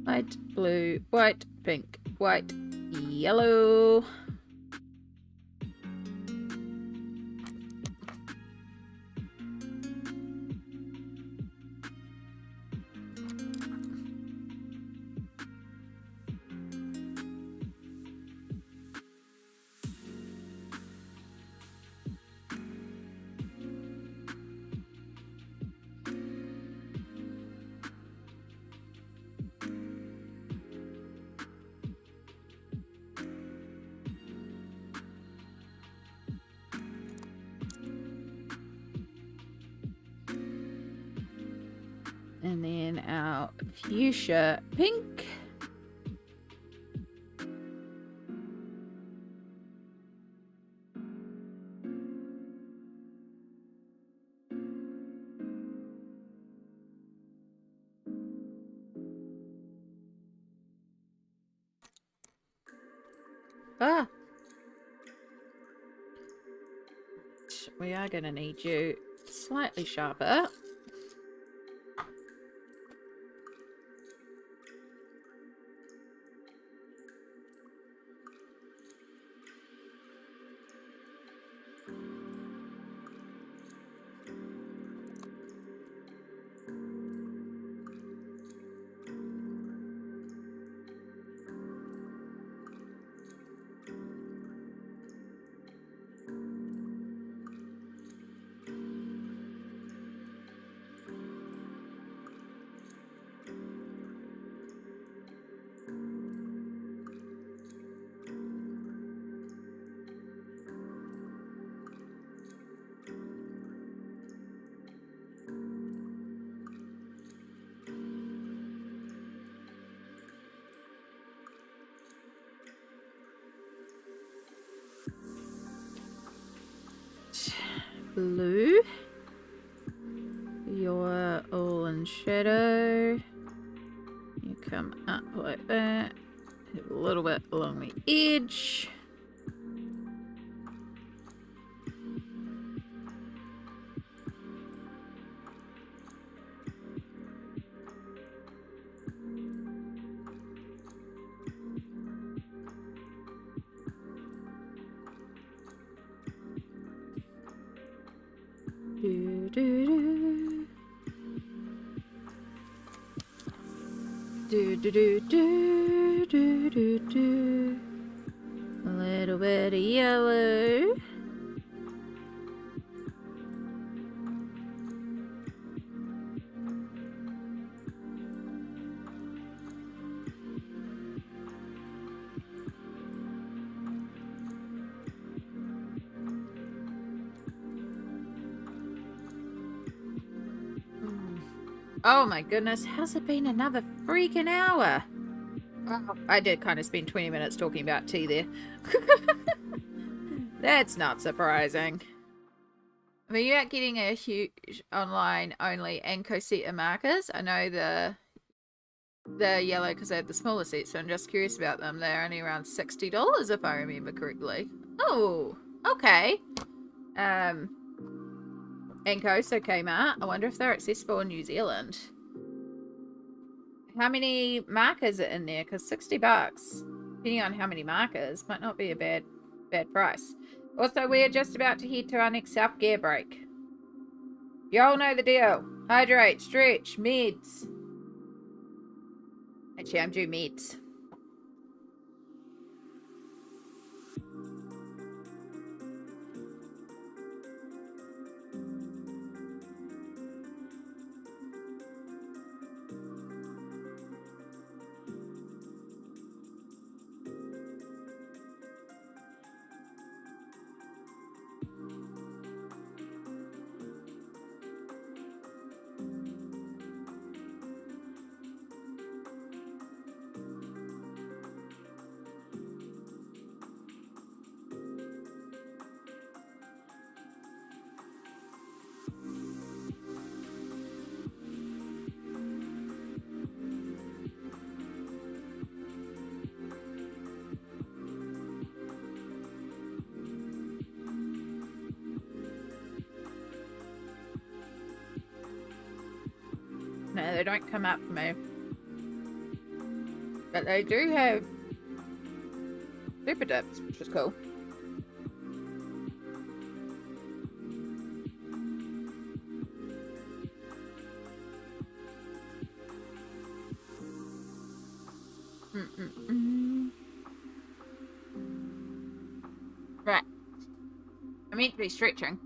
White, blue, white, pink, white, yellow. And then our fuchsia pink. Ah! We are going to need you slightly sharper. Blue. You're all in shadow. You come up like that. A little bit along the edge. Do, do, do. Do, do, do, do, do, do, do. A little bit of yellow. Oh my goodness, how's it been another freaking hour? Oh, I did kind of spend 20 minutes talking about tea there. That's not surprising. I mean, you're not getting a huge online only Anko set of markers. I know the yellow because I had the smaller set, so I'm just curious about them. They're only around $60 if I remember correctly. Oh, okay. Anko, so Kmart. I wonder if they're accessible in New Zealand. How many markers are in there? Because $60, depending on how many markers, might not be a bad price. Also, we're just about to head to our next self-care break. You all know the deal. Hydrate, stretch, meds. Actually, I'm due meds. they don't come up for me. But they do have super dips, which is cool. Right. I'm meant to be stretching.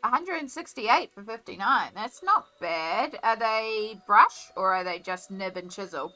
168 for 59. That's not bad. Are they brush or are they just nib and chisel?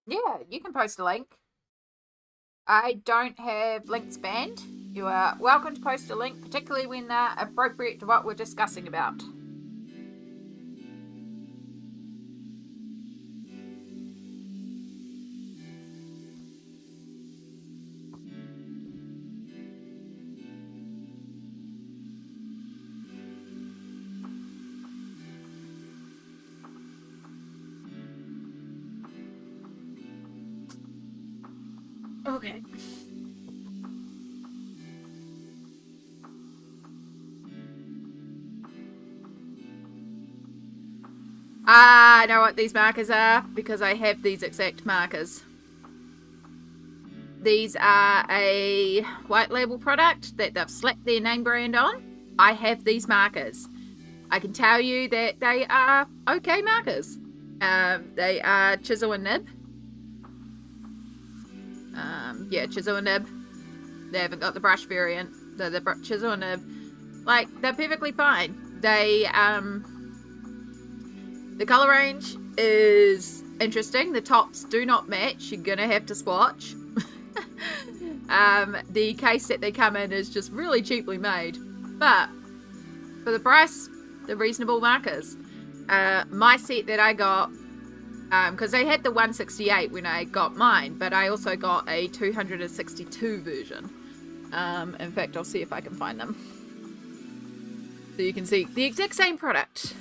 Yeah, you can post a link. I don't have links banned. You are welcome to post a link, particularly when they're appropriate to what we're discussing about. Okay. I know what these markers are because I have these exact markers. These are a white label product that they've slapped their name brand on. I have these markers. I can tell you that they are okay markers. They are chisel and nib. Yeah, chisel and nib. They haven't got the brush variant. They're the chisel and nib. Like, they're perfectly fine. They, the color range is interesting. The tops do not match. You're gonna have to swatch. The case that they come in is just really cheaply made. But, for the price, they're reasonable markers. My set that I got, because I had the 168 when I got mine, but I also got a 262 version. In fact, I'll see if I can find them. So you can see the exact same product.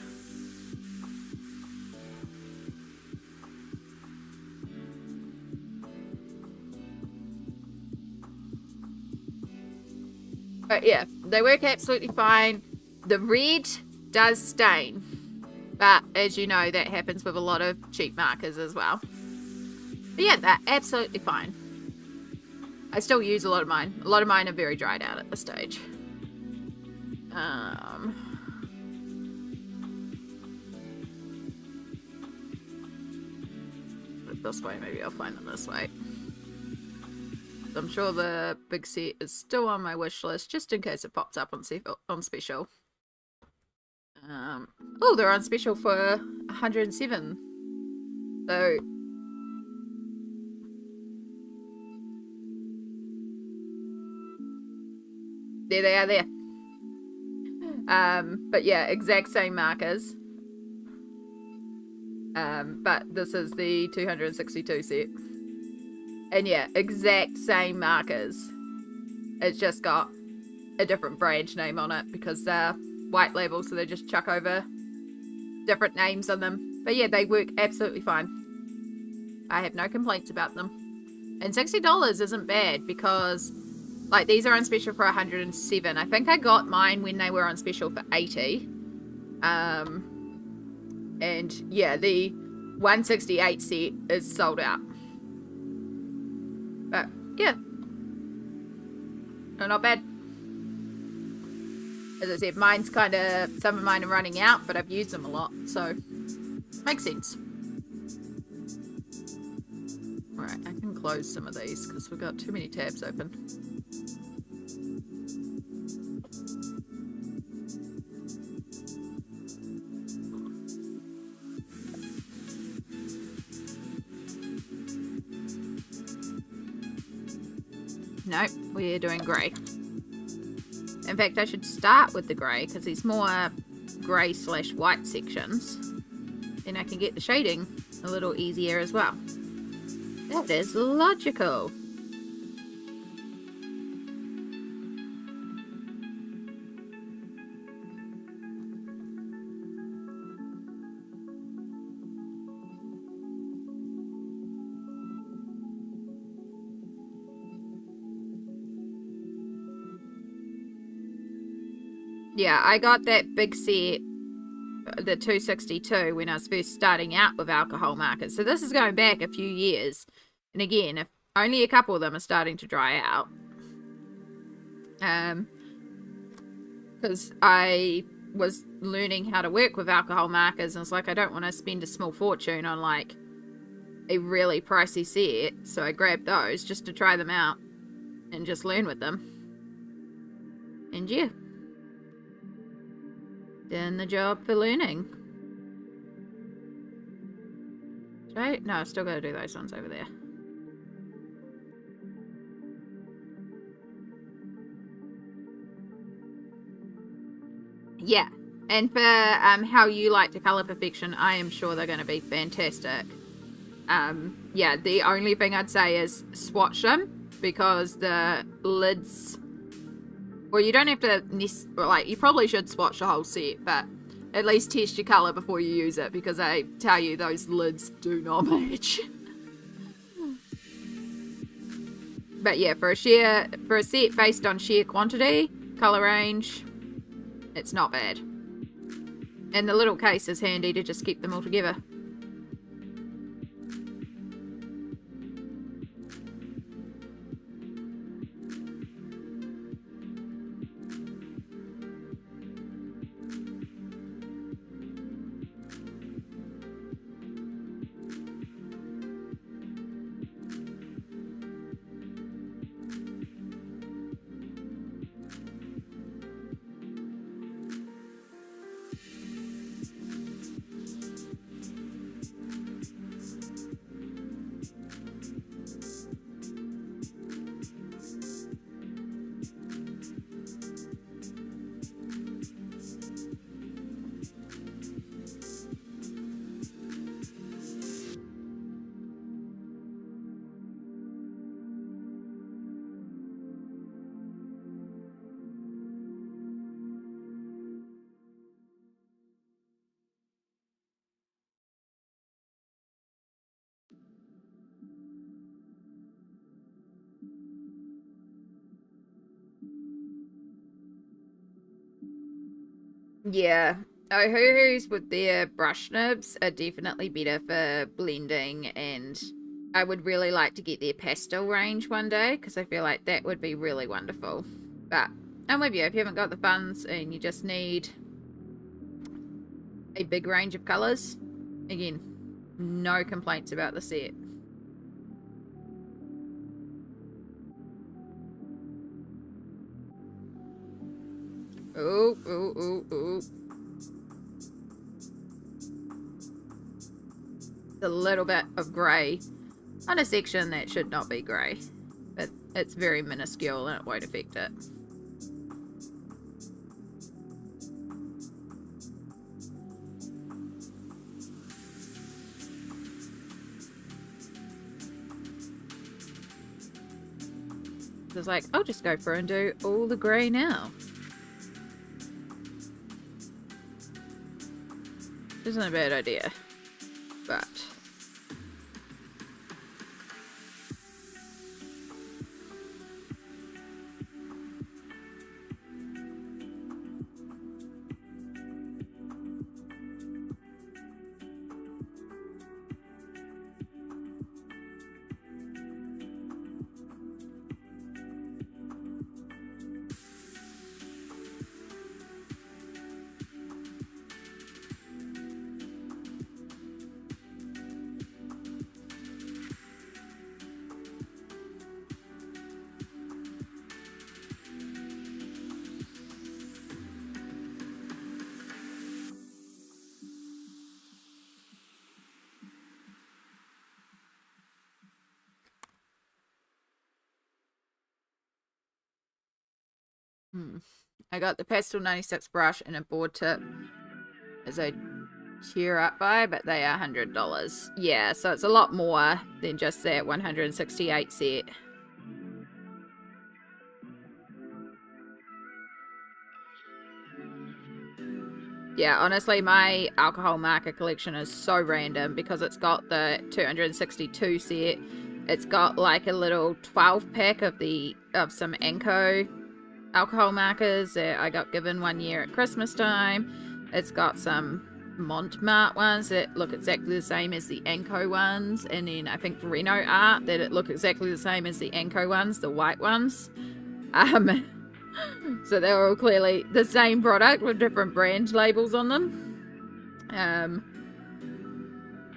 But yeah, they work absolutely fine. The red does stain. But as you know, that happens with a lot of cheap markers as well. But yeah, they're absolutely fine. I still use a lot of mine. A lot of mine are very dried out at this stage. this way. Maybe I'll find them this way. I'm sure the big set is still on my wish list, just in case it pops up on special. Oh, they're on special for 107. So there they are there. But yeah, exact same markers. But this is the 262 set. And yeah, exact same markers. It's just got a different brand name on it because they're white label, so they just chuck over different names on them. But yeah, they work absolutely fine. I have no complaints about them. And $60 isn't bad because, like, these are on special for 107. I think I got mine when they were on special for 80. And yeah, the 168 set is sold out. But yeah, no, not bad. As I said, some of mine are running out, but I've used them a lot, so makes sense. Alright, I can close some of these because we've got too many tabs open. Nope, we're doing grey. In fact, I should start with the grey because there's more grey/white sections. Then I can get the shading a little easier as well. That is logical. Yeah, I got that big set, the 262, when I was first starting out with alcohol markers. So this is going back a few years. And again, if only a couple of them are starting to dry out. Because I was learning how to work with alcohol markers, and it's like, I don't want to spend a small fortune on like a really pricey set. So I grabbed those just to try them out and just learn with them. And yeah. Done the job for learning. Right? No, I've still got to do those ones over there. Yeah, and for how you like to colour perfection, I am sure they're going to be fantastic. Yeah, the only thing I'd say is swatch them, because the lids... Well, you don't have to, like, you probably should swatch the whole set, but at least test your colour before you use it, because I tell you, those lids do not match. But yeah, for a set based on sheer quantity, colour range, it's not bad. And the little case is handy to just keep them all together. Yeah, Ohuhus with their brush nibs are definitely better for blending, and I would really like to get their pastel range one day, because I feel like that would be really wonderful. But I'm with you, if you haven't got the funds and you just need a big range of colours, again, no complaints about the set. Ooh, ooh, ooh, ooh. A little bit of grey on a section that should not be grey. But it's very minuscule and it won't affect it. It's like, I'll just go through and do all the grey now. Isn't a bad idea. But I got the Pastel 96 brush and a board tip as I cheer up by, but they are $100. Yeah, so it's a lot more than just that 168 set. Yeah, honestly, my alcohol marker collection is so random because it's got the 262 set. It's got like a little 12 pack of some Anko alcohol markers that I got given one year at Christmas time. It's got some Montmartre ones that look exactly the same as the Anko ones, and then I think Reno art that look exactly the same as the Anko ones, the white ones. So they're all clearly the same product with different brand labels on them.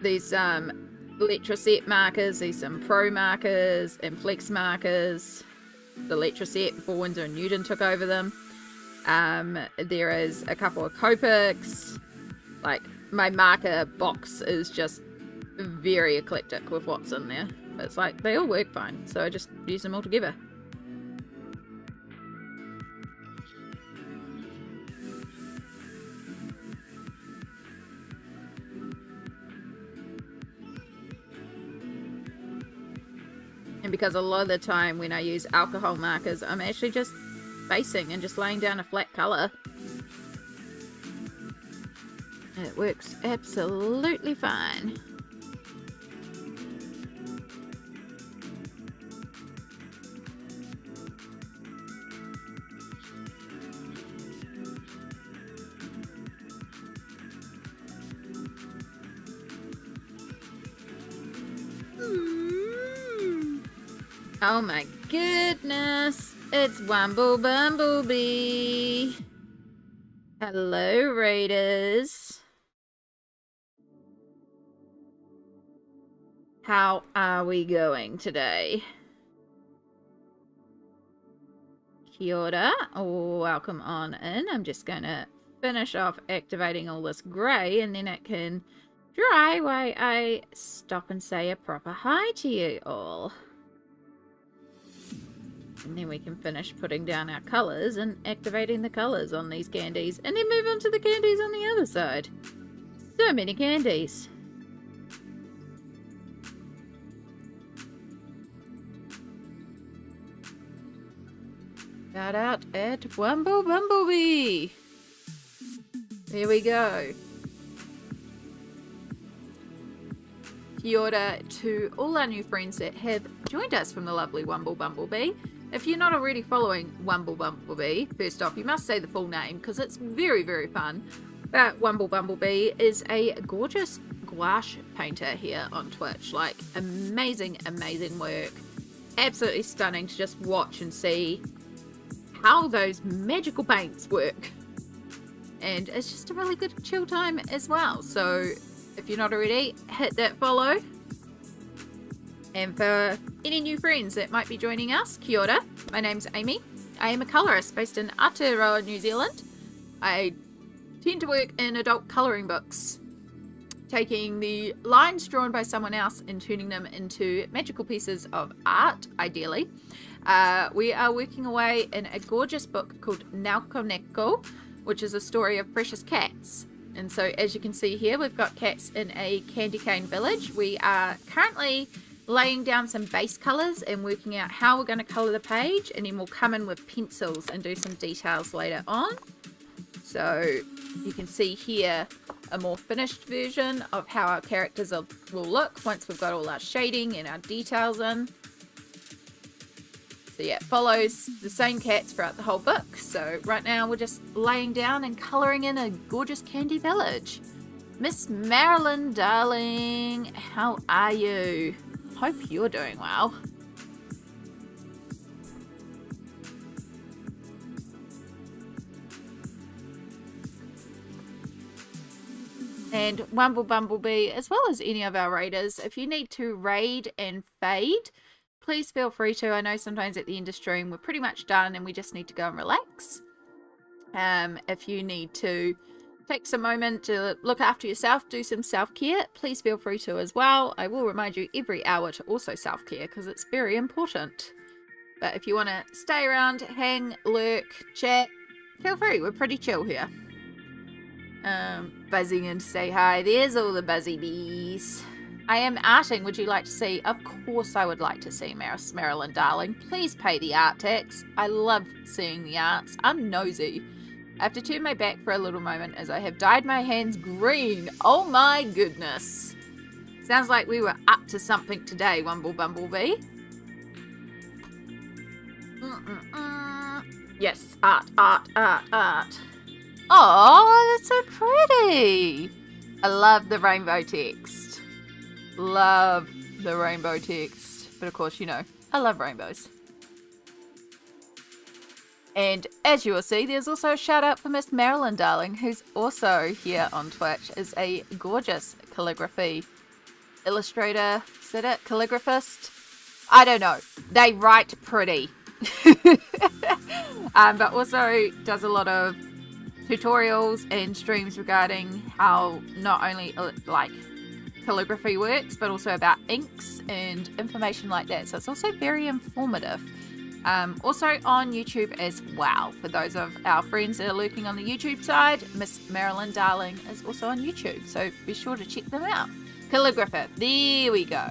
These Letraset markers, these some Pro markers and Flex markers. The Letraset before Winsor & Newton took over them. There is a couple of Copics. Like, my marker box is just very eclectic with what's in there. It's like, they all work fine, so I just use them all together. And because a lot of the time when I use alcohol markers, I'm actually just basing and just laying down a flat colour. It works absolutely fine. Oh my goodness, it's Wumble Bumblebee. Hello, Raiders. How are we going today? Kia ora, welcome on in. I'm just gonna finish off activating all this grey and then it can dry while I stop and say a proper hi to you all. And then we can finish putting down our colours and activating the colours on these candies. And then move on to the candies on the other side. So many candies. Shout out at Wumble Bumblebee. There we go. Kia ora to all our new friends that have joined us from the lovely Wumble Bumblebee. If you're not already following Wumble Bumblebee, first off, you must say the full name because it's very, very fun. But Wumble Bumblebee is a gorgeous gouache painter here on Twitch. Like, amazing, amazing work. Absolutely stunning to just watch and see how those magical paints work. And it's just a really good chill time as well. So if you're not already, hit that follow. And for any new friends that might be joining us, kia ora. My name's Amy. I am a colourist based in Aotearoa, New Zealand. I tend to work in adult colouring books, taking the lines drawn by someone else and turning them into magical pieces of art, ideally. We are working away in a gorgeous book called Nelco Neco, which is a story of precious cats. And so, as you can see here, we've got cats in a candy cane village. We are currently laying down some base colours and working out how we're going to colour the page, and then we'll come in with pencils and do some details later on. So you can see here a more finished version of how our characters will look once we've got all our shading and our details in. So yeah, it follows the same cats throughout the whole book. So right now we're just laying down and colouring in a gorgeous candy village. Miss Marilyn, darling, how are you? Hope you're doing well. And Wumble Bumblebee, as well as any of our raiders, if you need to raid and fade, please feel free to. I know sometimes at the end of stream we're pretty much done and we just need to go and relax. If you need to take some moment to look after yourself, do some self-care, please feel free to as well. I will remind you every hour to also self-care because it's very important. But if you want to stay around, hang, lurk, chat, feel free. We're pretty chill here. Buzzing in to say hi. There's all the buzzy bees. I am arting. Would you like to see? Of course I would like to see Marilyn, darling. Please pay the art tax. I love seeing the arts. I'm nosy. I have to turn my back for a little moment as I have dyed my hands green. Oh my goodness. Sounds like we were up to something today, Wumble Bumblebee. Yes, art. Oh, that's so pretty. I love the rainbow text. Love the rainbow text. But of course, you know, I love rainbows. And as you will see, there's also a shout out for Miss Marilyn, darling, who's also here on Twitch, is a gorgeous calligraphy illustrator. Is that it? Calligraphist? I don't know. They write pretty. But also does a lot of tutorials and streams regarding how not only like calligraphy works, but also about inks and information like that. So it's also very informative. Also on YouTube as well. For those of our friends that are lurking on the YouTube side, Miss Marilyn, darling, is also on YouTube. So be sure to check them out. Calligrapher. There we go.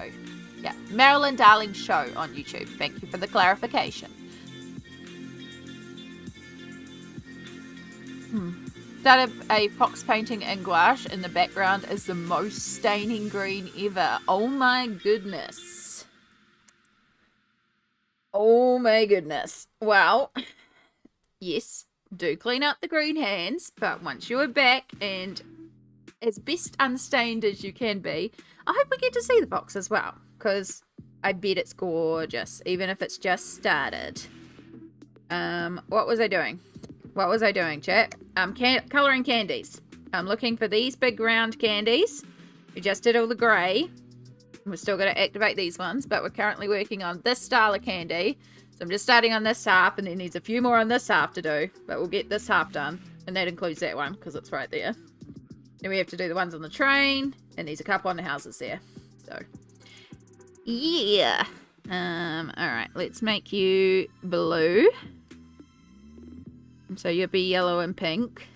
Yeah, Marilyn, darling show on YouTube. Thank you for the clarification. Started a fox painting in gouache. In the background is the most staining green ever. Oh my goodness. Oh my goodness. Well, yes, do clean up the green hands, but once you are back and as best unstained as you can be, I hope we get to see the fox as well, because I bet it's gorgeous, even if it's just started. What was I doing? What was I doing, chat? Colouring candies. I'm looking for these big round candies. We just did all the grey. We're still going to activate these ones, but we're currently working on this style of candy. So I'm just starting on this half, and then there's a few more on this half to do, but we'll get this half done. And that includes that one, because it's right there. Then we have to do the ones on the train, and there's a couple on the houses there. So, yeah. Alright, let's make you blue. So you'll be yellow and pink.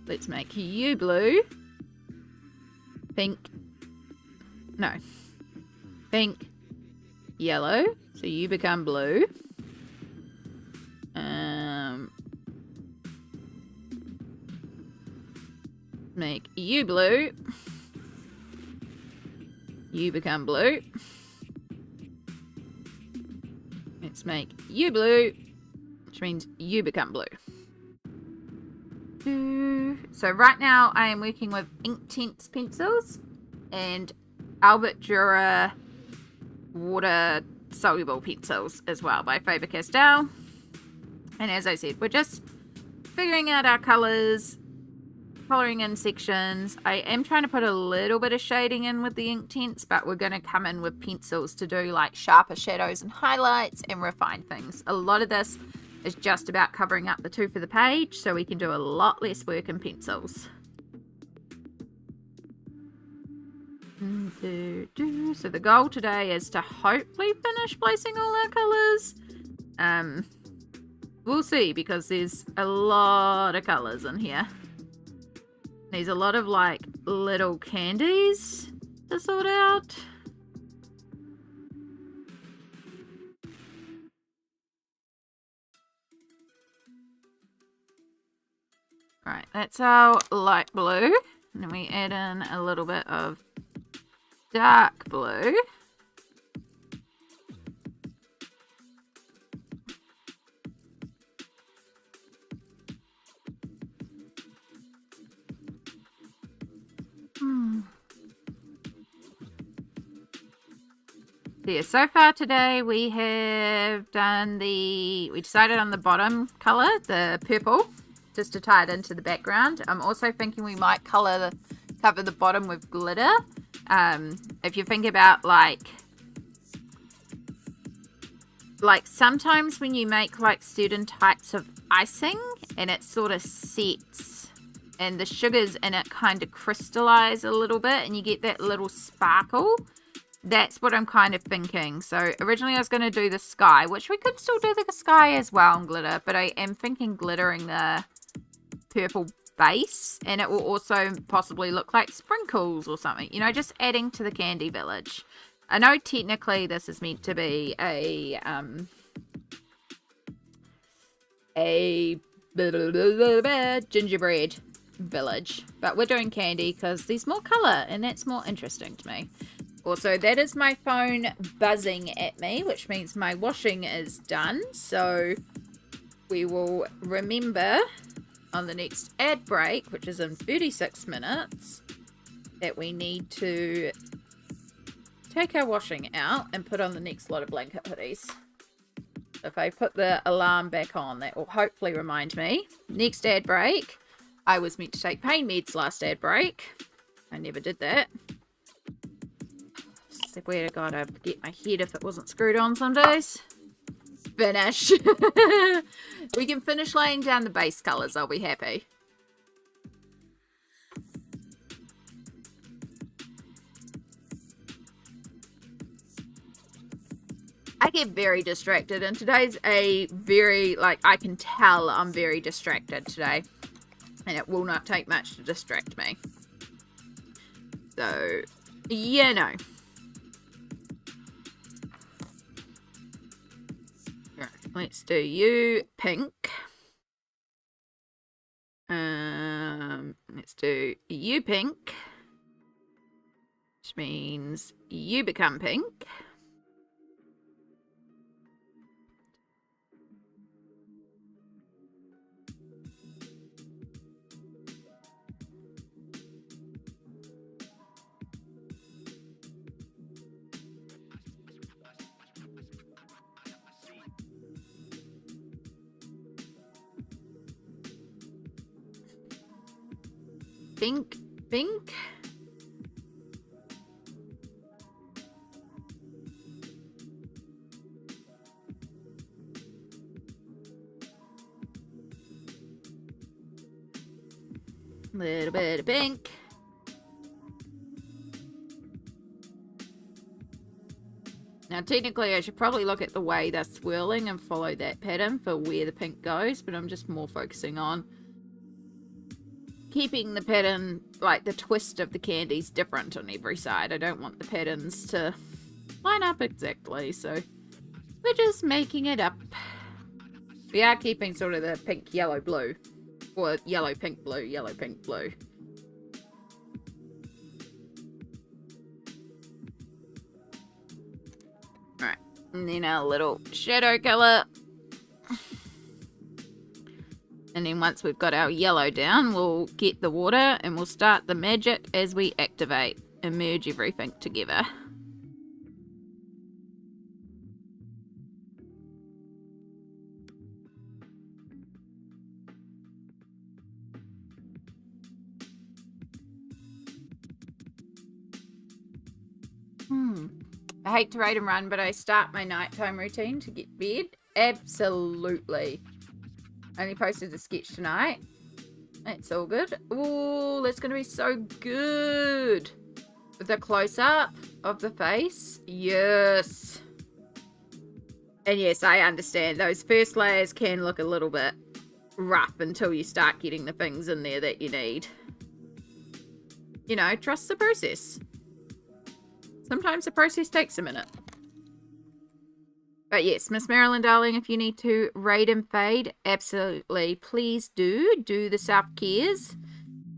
Let's make you blue. Pink. No. Pink. Yellow. So you become blue. Make you blue. You become blue. Let's make you blue. Which means you become blue. So right now I am working with Inktense pencils and Albert Dürer water soluble pencils as well by Faber-Castell. And as I said, we're just figuring out our colours, colouring in sections. I am trying to put a little bit of shading in with the Inktense, but we're going to come in with pencils to do like sharper shadows and highlights and refine things. A lot of this is just about covering up the tooth of the page, so we can do a lot less work in pencils. So the goal today is to hopefully finish placing all our colours. We'll see, because there's a lot of colours in here. There's a lot of like little candies to sort out. Right, that's our light blue. And then we add in a little bit of dark blue. Yeah, so far today we have done we decided on the bottom colour, the purple, just to tie it into the background. I'm also thinking we might cover the bottom with glitter. If you think about like sometimes when you make like certain types of icing and it sort of sets and the sugars in it kind of crystallize a little bit and you get that little sparkle. That's what I'm kind of thinking. So originally I was going to do the sky, which we could still do the sky as well in glitter, but I am thinking glittering the purple base, and it will also possibly look like sprinkles or something, you know, just adding to the candy village. I know technically this is meant to be a gingerbread village, but we're doing candy because there's more color and that's more interesting to me. Also, that is my phone buzzing at me, which means my washing is done. So we will remember on the next ad break, which is in 36 minutes, that we need to take our washing out and put on the next lot of blanket hoodies. If I put the alarm back on, that will hopefully remind me. Next ad break. I was meant to take pain meds last ad break. I never did that. Where to God, I'd forget my head if it wasn't screwed on some days. Finish. We can finish laying down the base colours, I'll be happy. I get very distracted, and today's a very, like, I can tell I'm very distracted today. And it will not take much to distract me. So, yeah, no. Let's do you pink. Let's do you pink, which means you become pink. Pink, pink. Little bit of pink. Now, technically, I should probably look at the way they're swirling and follow that pattern for where the pink goes, but I'm just more focusing on keeping the pattern, like the twist of the candies, different on every side. I don't want the patterns to line up exactly, so we're just making it up. We are keeping sort of the pink, yellow, blue, or yellow, pink, blue, yellow, pink, blue. Alright, and then our little shadow colour. And then once we've got our yellow down, we'll get the water and we'll start the magic as we activate and merge everything together. I hate to rate and run, but I start my nighttime routine to get bed. Absolutely Only posted a sketch tonight. It's all good. Oh, that's going to be so good. With a close-up of the face. Yes. And yes, I understand. Those first layers can look a little bit rough until you start getting the things in there that you need. You know, trust the process. Sometimes the process takes a minute. But yes, Miss Marilyn, darling, if you need to raid and fade, absolutely, please do. Do the self-cares.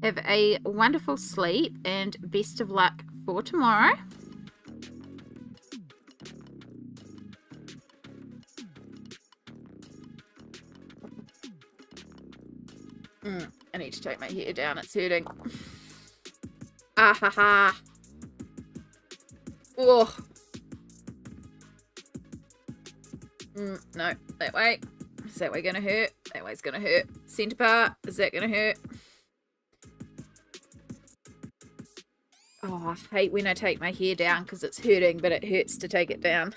Have a wonderful sleep and best of luck for tomorrow. I need to take my hair down. It's hurting. Ah ha ha. Oh. No, that way. Is that way gonna hurt? That way's gonna hurt. Centre part. Is that gonna hurt? Oh, I hate when I take my hair down because it's hurting, but it hurts to take it down.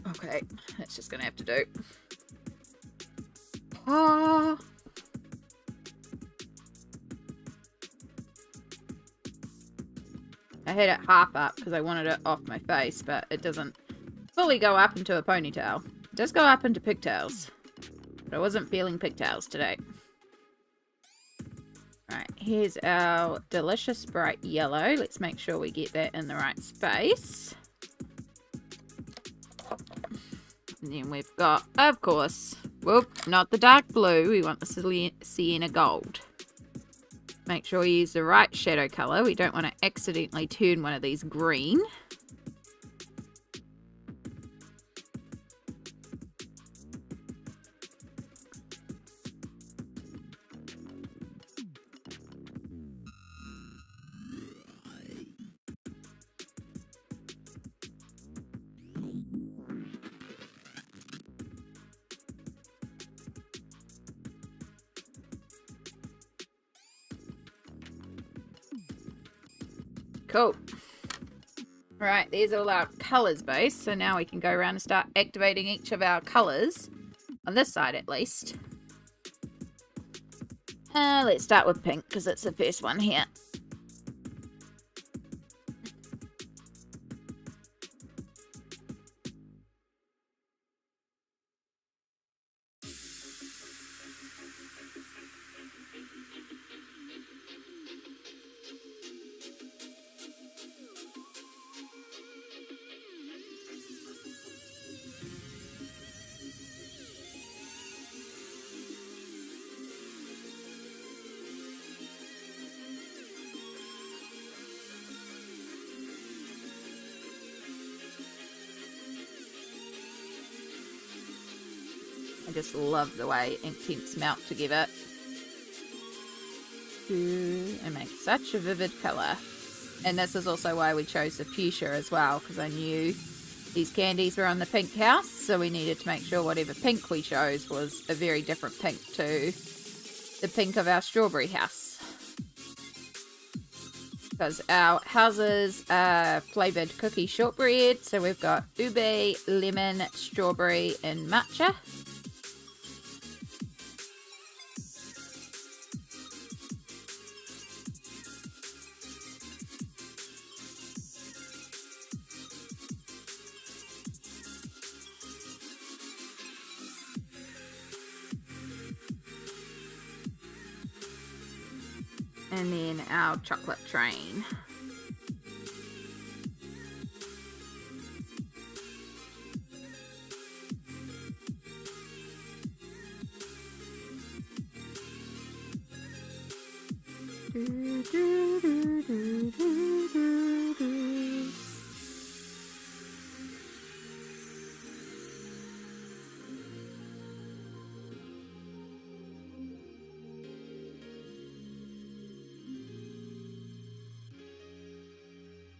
Okay, that's just gonna have to do. Oh. I had it half up because I wanted it off my face, but it doesn't fully go up into a ponytail. It does go up into pigtails, but I wasn't feeling pigtails today. Right, here's our delicious bright yellow. Let's make sure we get that in the right space. And then we've got, of course, whoop, not the dark blue. We want the sienna gold. Make sure you use the right shadow color. We don't want to accidentally turn one of these green. Cool. Right, there's all our colours base. So now we can go around and start activating each of our colours. On this side, at least. Let's start with pink, because it's the first one here. I just love the way ink tints melt together. And make such a vivid colour. And this is also why we chose the fuchsia as well, because I knew these candies were on the pink house, so we needed to make sure whatever pink we chose was a very different pink to the pink of our strawberry house. Because our houses are flavoured cookie shortbread, so we've got ube, lemon, strawberry and matcha. And then our chocolate train.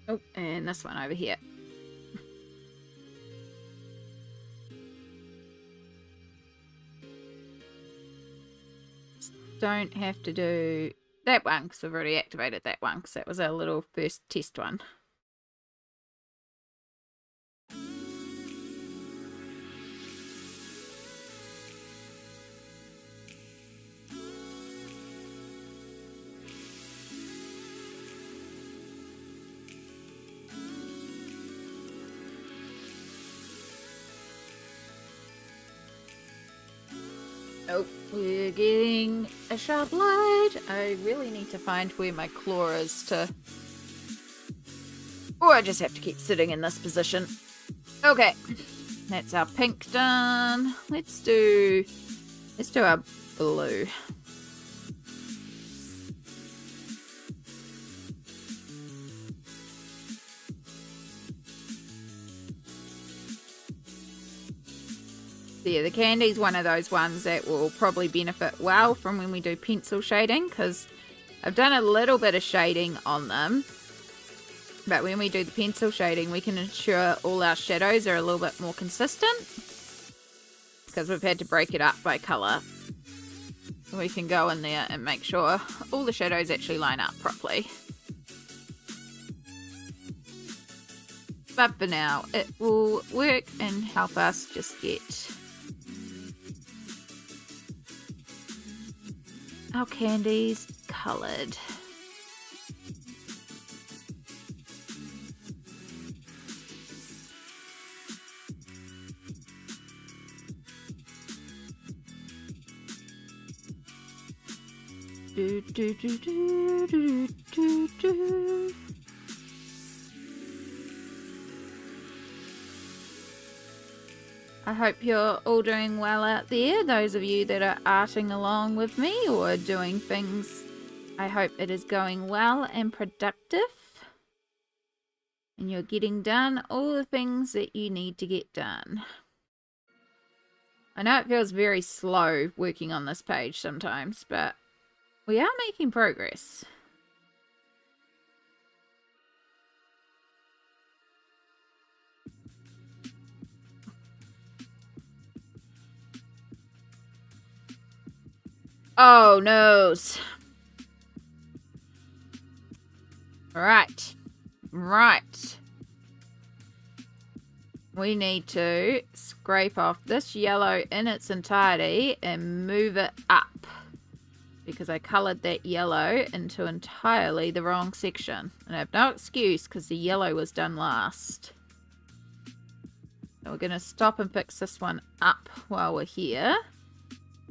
Oh, and this one over here. Don't have to do that one because we've already activated that one because that was our little first test one. We're getting a sharp light. I really need to find where my claw is to... Or I just have to keep sitting in this position. Okay. That's our pink done. Let's do our blue. So yeah, the candy's one of those ones that will probably benefit well from when we do pencil shading, because I've done a little bit of shading on them. But when we do the pencil shading, we can ensure all our shadows are a little bit more consistent, because we've had to break it up by colour. We can go in there and make sure all the shadows actually line up properly. But for now, it will work and help us just get our candies coloured. Do, do, do, do, do, do, do. I hope you're all doing well out there. Those of you that are arting along with me or doing things, I hope it is going well and productive. And you're getting done all the things that you need to get done. I know it feels very slow working on this page sometimes, but we are making progress. Oh, noes. Right. We need to scrape off this yellow in its entirety and move it up, because I coloured that yellow into entirely the wrong section. And I have no excuse because the yellow was done last. So we're going to stop and fix this one up while we're here.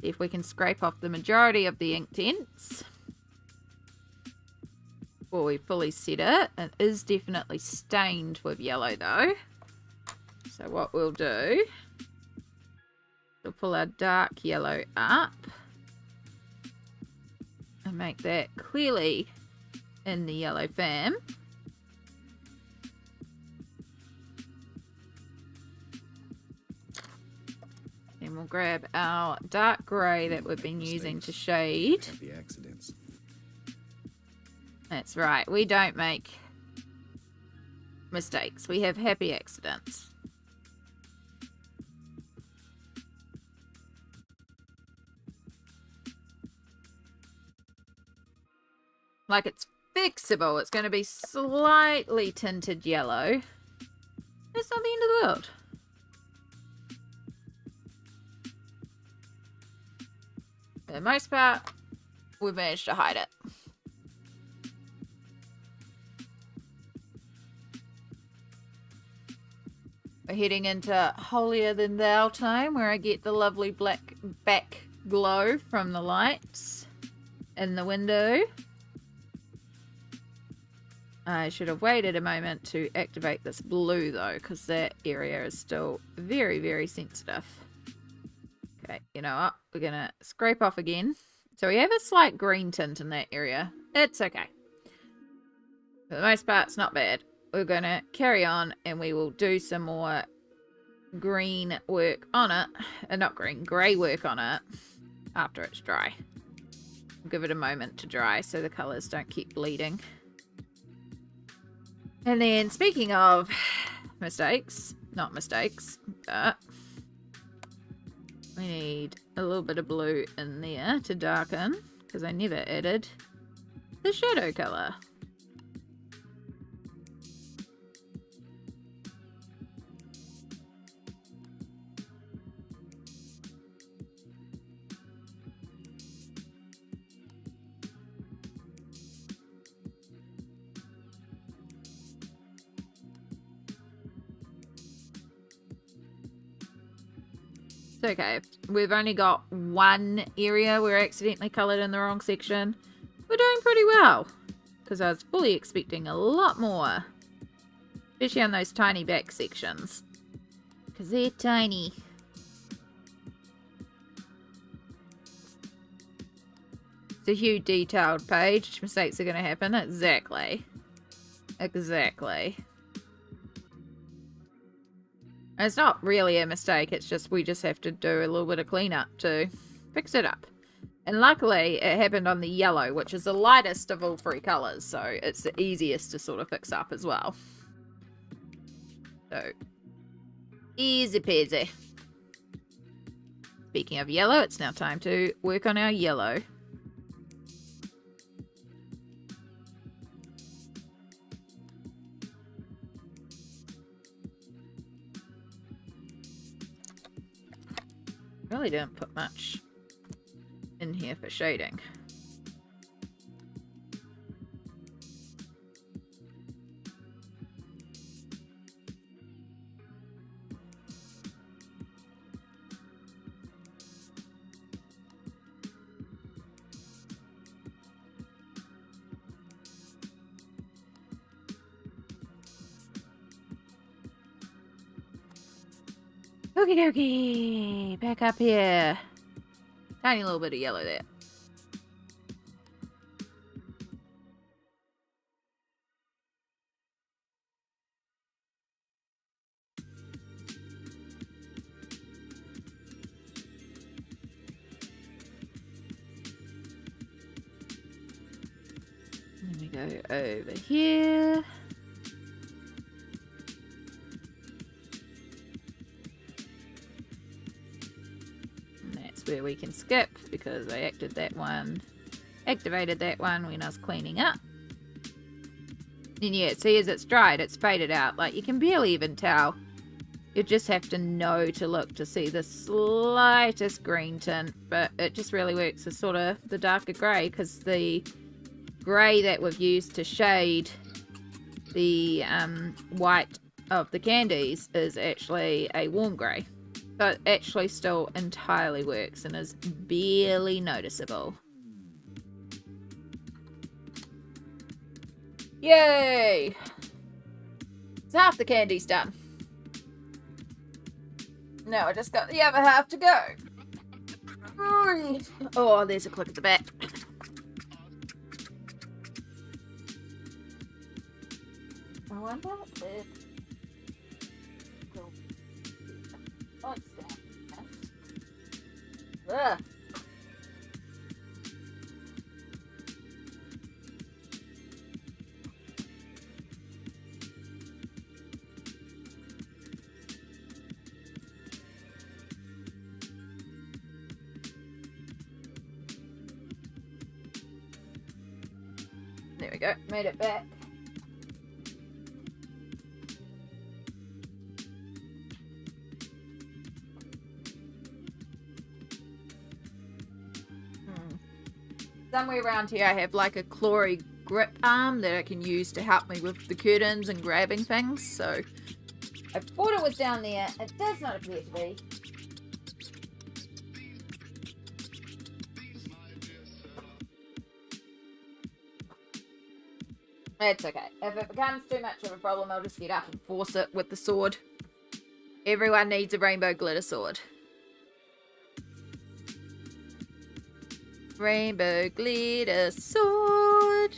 See if we can scrape off the majority of the ink dents before we fully set it. It is definitely stained with yellow though. So what we'll do, we'll pull our dark yellow up and make that clearly in the yellow fam. Then we'll grab our dark grey that we've been using to shade. Happy accidents. That's right, we don't make mistakes, we have happy accidents. Like, it's fixable. It's going to be slightly tinted yellow. It's not the end of the world. For the most part, we've managed to hide it. We're heading into holier than thou time, where I get the lovely black back glow from the lights in the window. I should have waited a moment to activate this blue though, because that area is still very, very sensitive. Okay, you know what? We're going to scrape off again. So we have a slight green tint in that area. It's okay. For the most part, it's not bad. We're going to carry on and we will do some more green work on it. Not green, grey work on it after it's dry. We'll give it a moment to dry so the colours don't keep bleeding. And then, speaking of mistakes, not mistakes, but we need a little bit of blue in there to darken, because I never added the shadow colour. It's okay. We've only got one area we're accidentally coloured in the wrong section. We're doing pretty well. Because I was fully expecting a lot more. Especially on those tiny back sections. Because they're tiny. It's a huge detailed page. Mistakes are going to happen. Exactly. Exactly. And it's not really a mistake. It's just we just have to do a little bit of cleanup to fix it up. And luckily, it happened on the yellow, which is the lightest of all three colours. So it's the easiest to sort of fix up as well. So, easy peasy. Speaking of yellow, it's now time to work on our yellow. Really didn't put much in here for shading. Okie dokie, back up here. Tiny little bit of yellow there. Let me go over here. Where we can skip because I activated that one when I was cleaning up. And yeah, see, as it's dried, it's faded out. Like, you can barely even tell. You just have to know to look to see the slightest green tint, but it just really works as sort of the darker grey, because the grey that we've used to shade the white of the candies is actually a warm grey. So it actually still entirely works and is barely noticeable. Yay! So half the candy's done. Now I just got the other half to go. Oh, there's a click at the back. I wonder if... Oh, it's down. Ugh. There we go, made it back. Somewhere around here I have like a clawy grip arm that I can use to help me with the curtains and grabbing things, so I thought it was down there. It does not appear to be. It's okay. If it becomes too much of a problem, I'll just get up and force it with the sword. Everyone needs a rainbow glitter sword. Rainbow glitter sword.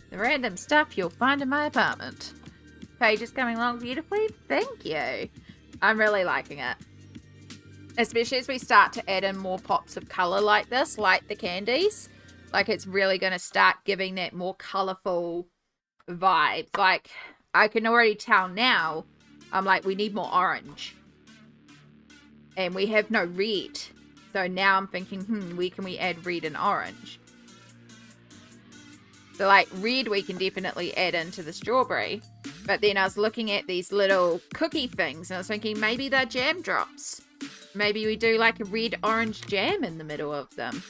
The random stuff you'll find in my apartment. Page is coming along beautifully. Thank you. I'm really liking it. Especially as we start to add in more pops of colour like this, like the candies. Like, it's really going to start giving that more colourful vibe. Like, I can already tell now, I'm like, we need more orange. And we have no red. So now I'm thinking, where can we add red and orange? So like red we can definitely add into the strawberry. But then I was looking at these little cookie things and I was thinking maybe they're jam drops. Maybe we do like a red-orange jam in the middle of them.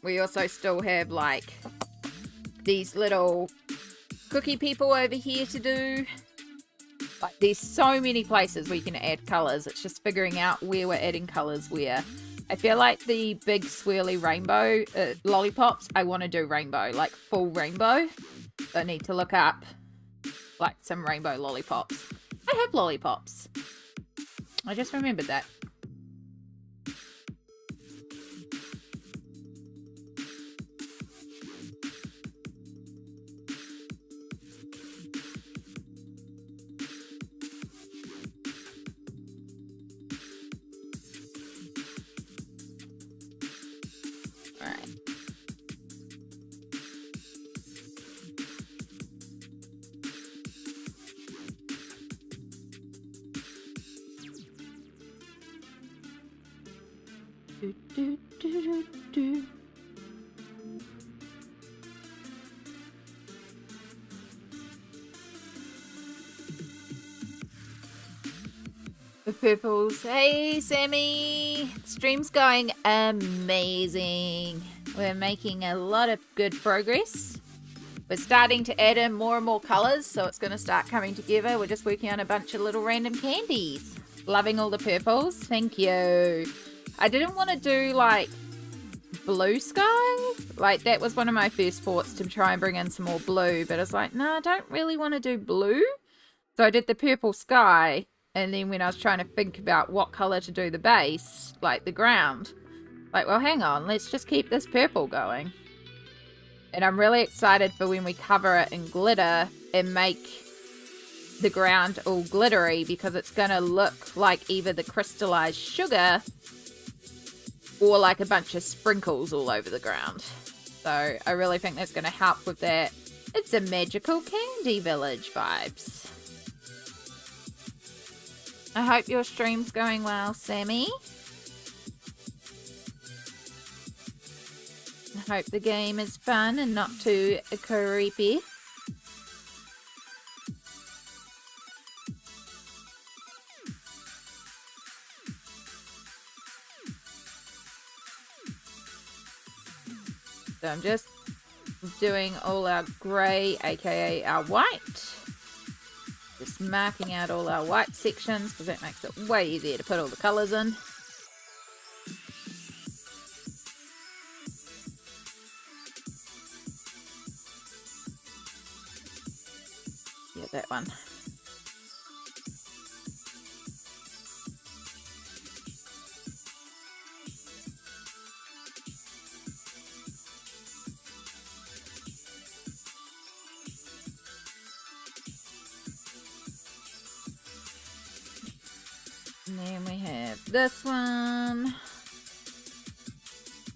We also still have like these little cookie people over here to do. Like, there's so many places where you can add colours. It's just figuring out where we're adding colours where. I feel like the big swirly rainbow lollipops, I want to do rainbow, like full rainbow. So I need to look up like some rainbow lollipops. I have lollipops. I just remembered that. The purples. Hey, Sammy. Stream's going amazing. We're making a lot of good progress. We're starting to add in more and more colours, so it's going to start coming together. We're just working on a bunch of little random candies. Loving all the purples. Thank you. I didn't want to do, like, blue sky. Like, that was one of my first thoughts, to try and bring in some more blue. But I was like, no, I don't really want to do blue. So I did the purple sky. And then when I was trying to think about what colour to do the base, like the ground, like, well, hang on, let's just keep this purple going. And I'm really excited for when we cover it in glitter and make the ground all glittery, because it's going to look like either the crystallized sugar or like a bunch of sprinkles all over the ground. So I really think that's going to help with that. It's a magical candy village vibes. I hope your stream's going well, Sammy. I hope the game is fun and not too creepy. So I'm just doing all our grey, aka our white. Just marking out all our white sections, because that makes it way easier to put all the colours in. Yeah, that one. And then we have this one.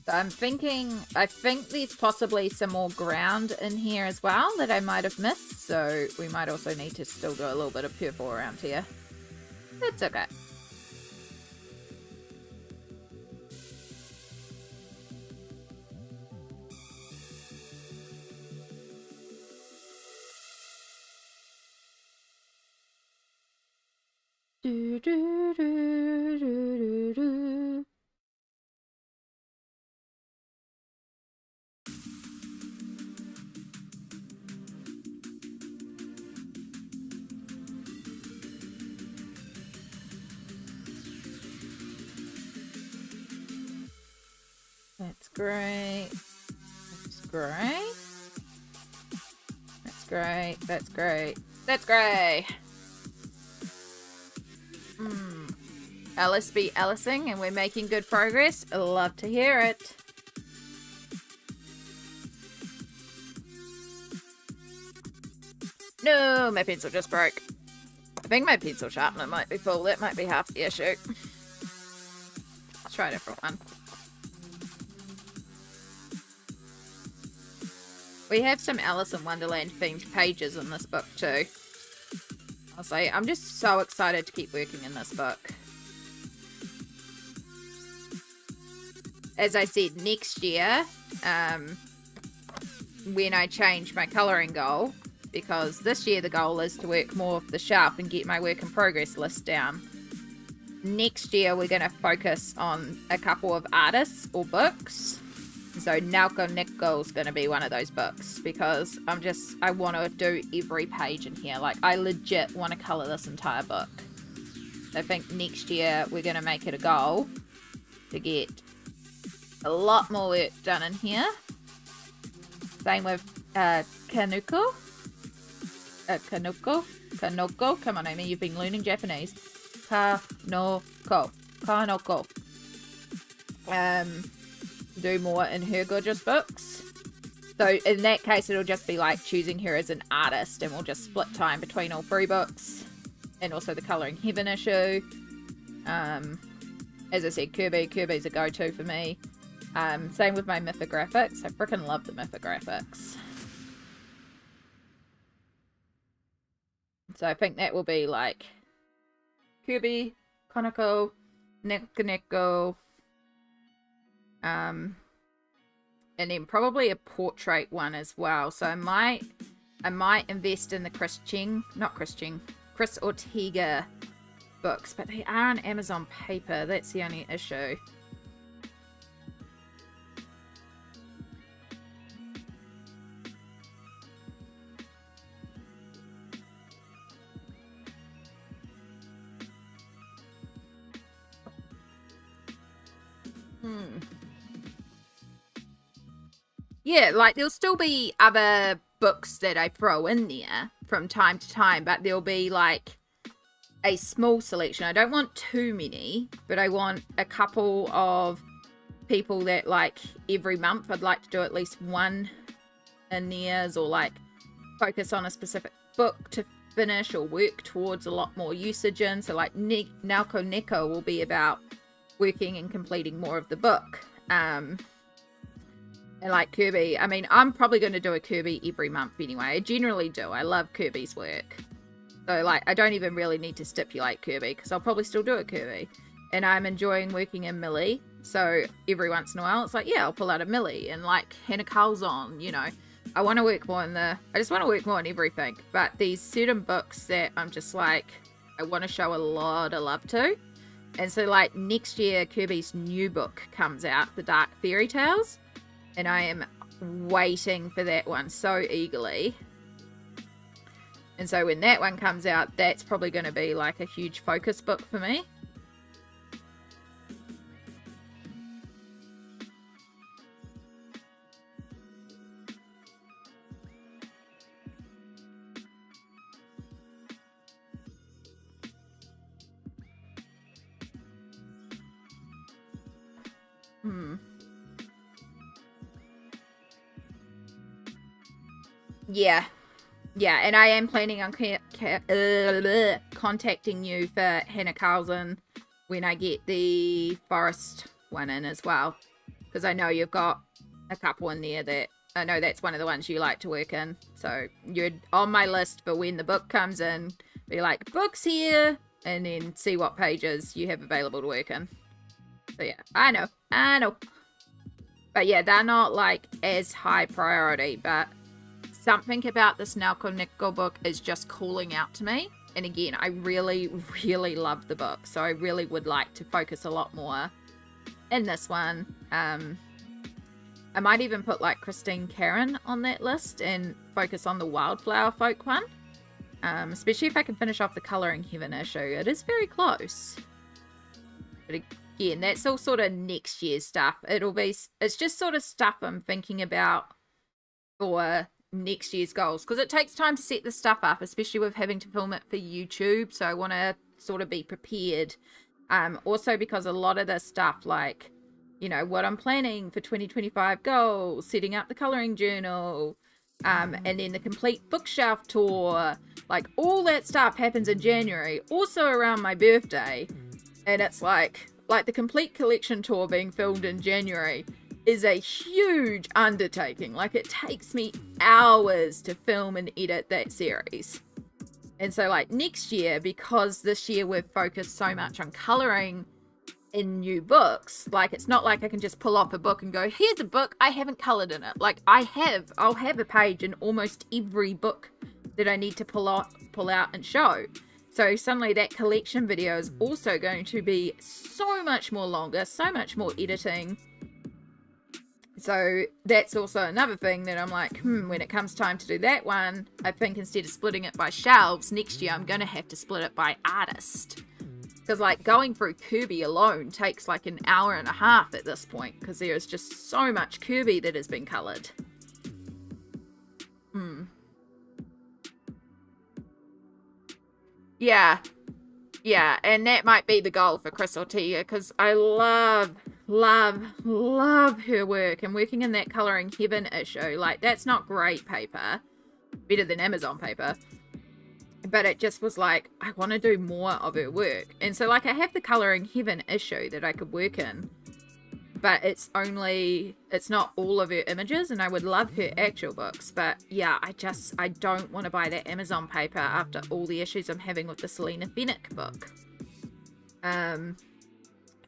So I'm thinking, I think there's possibly some more ground in here as well that I might have missed. So we might also need to still do a little bit of purple around here. That's okay. Do, do, do, do, do, do. That's great. That's great. That's great. That's great. That's great. Alice be Alicing, and we're making good progress. I love to hear it. No, my pencil just broke. I think my pencil sharpener might be full. That might be half the issue. Let's try a different one. We have some Alice in Wonderland themed pages in this book too. I'll say, I'm just so excited to keep working in this book. As I said, next year, when I change my colouring goal, because this year the goal is to work more of the shelf and get my work in progress list down. Next year we're going to focus on a couple of artists or books. So Nelco Neco is going to be one of those books because I want to do every page in here. Like, I legit want to colour this entire book. I think next year we're going to make it a goal to get a lot more work done in here. Same with Kanoko. Kanoko. Come on, Amy, you've been learning Japanese. Kanoko. Do more in her gorgeous books. So in that case, it'll just be like choosing her as an artist, and we'll just split time between all 3 books, and also the Colouring Heaven issue. As I said, Kirby's a go-to for me. Same with my mythographics. I freaking love the mythographics. So I think that will be like Kirby, Konoko, Nelco Neco, and then probably a portrait one as well. So I might invest in the Chris Ortega books, but they are on Amazon paper. That's the only issue. Yeah, like there'll still be other books that I throw in there from time to time, but there'll be like a small selection. I don't want too many, but I want a couple of people that like every month I'd like to do at least one in theirs, or like focus on a specific book to finish or work towards a lot more usage in. So like Nelco Neco will be about working and completing more of the book. And like Kirby, I mean, I'm probably going to do a Kirby every month anyway. I generally do. I love Kirby's work. So like, I don't even really need to stipulate Kirby because I'll probably still do a Kirby. And I'm enjoying working in Millie. So every once in a while, it's like, yeah, I'll pull out a Millie and like Hannah Carlson, you know. I want to work more in I just want to work more on everything. But these certain books that I'm just like, I want to show a lot of love to. And so like next year, Kirby's new book comes out, The Dark Fairy Tales. And I am waiting for that one so eagerly. And so when that one comes out, that's probably going to be like a huge focus book for me. Yeah, and I am planning on contacting you for Hannah Carlson when I get the Forest one in as well. Because I know you've got a couple in there that, I know that's one of the ones you like to work in. So you're on my list for when the book comes in. Be like, book's here, and then see what pages you have available to work in. So yeah, I know. But yeah, they're not like as high priority, but something about this Nelco Neco book is just calling out to me. And again, I really, really love the book. So I really would like to focus a lot more in this one. I might even put like Christine Karen on that list and focus on the Wildflower Folk one. Especially if I can finish off the Colouring Heaven issue. It is very close. But again, that's all sort of next year's stuff. It's just sort of stuff I'm thinking about for next year's goals, because it takes time to set this stuff up, especially with having to film it for YouTube. So I want to sort of be prepared. Also because a lot of this stuff, like, you know, what I'm planning for 2025 goals, setting up the colouring journal, and then the complete bookshelf tour, like all that stuff happens in January, also around my birthday. And it's like the complete collection tour being filmed in January is a huge undertaking. Like, it takes me hours to film and edit that series. And so like next year, because this year we've focused so much on colouring in new books, like it's not like I can just pull off a book and go, here's a book I haven't coloured in it. Like I'll have a page in almost every book that I need to pull out and show. So suddenly that collection video is also going to be so much more longer, so much more editing. So that's also another thing that I'm like, when it comes time to do that one, I think instead of splitting it by shelves, next year I'm going to have to split it by artist. Because, like, going through Kirby alone takes like an hour and a half at this point, because there is just so much Kirby that has been coloured. Yeah. Yeah, and that might be the goal for Chris Ortega, because I love her work. And working in that Colouring Heaven issue, like, that's not great paper. Better than Amazon paper. But it just was like, I want to do more of her work. And so, like, I have the Colouring Heaven issue that I could work in. But it's not all of her images, and I would love her actual books. But yeah, I don't want to buy that Amazon paper after all the issues I'm having with the Selena Fennick book.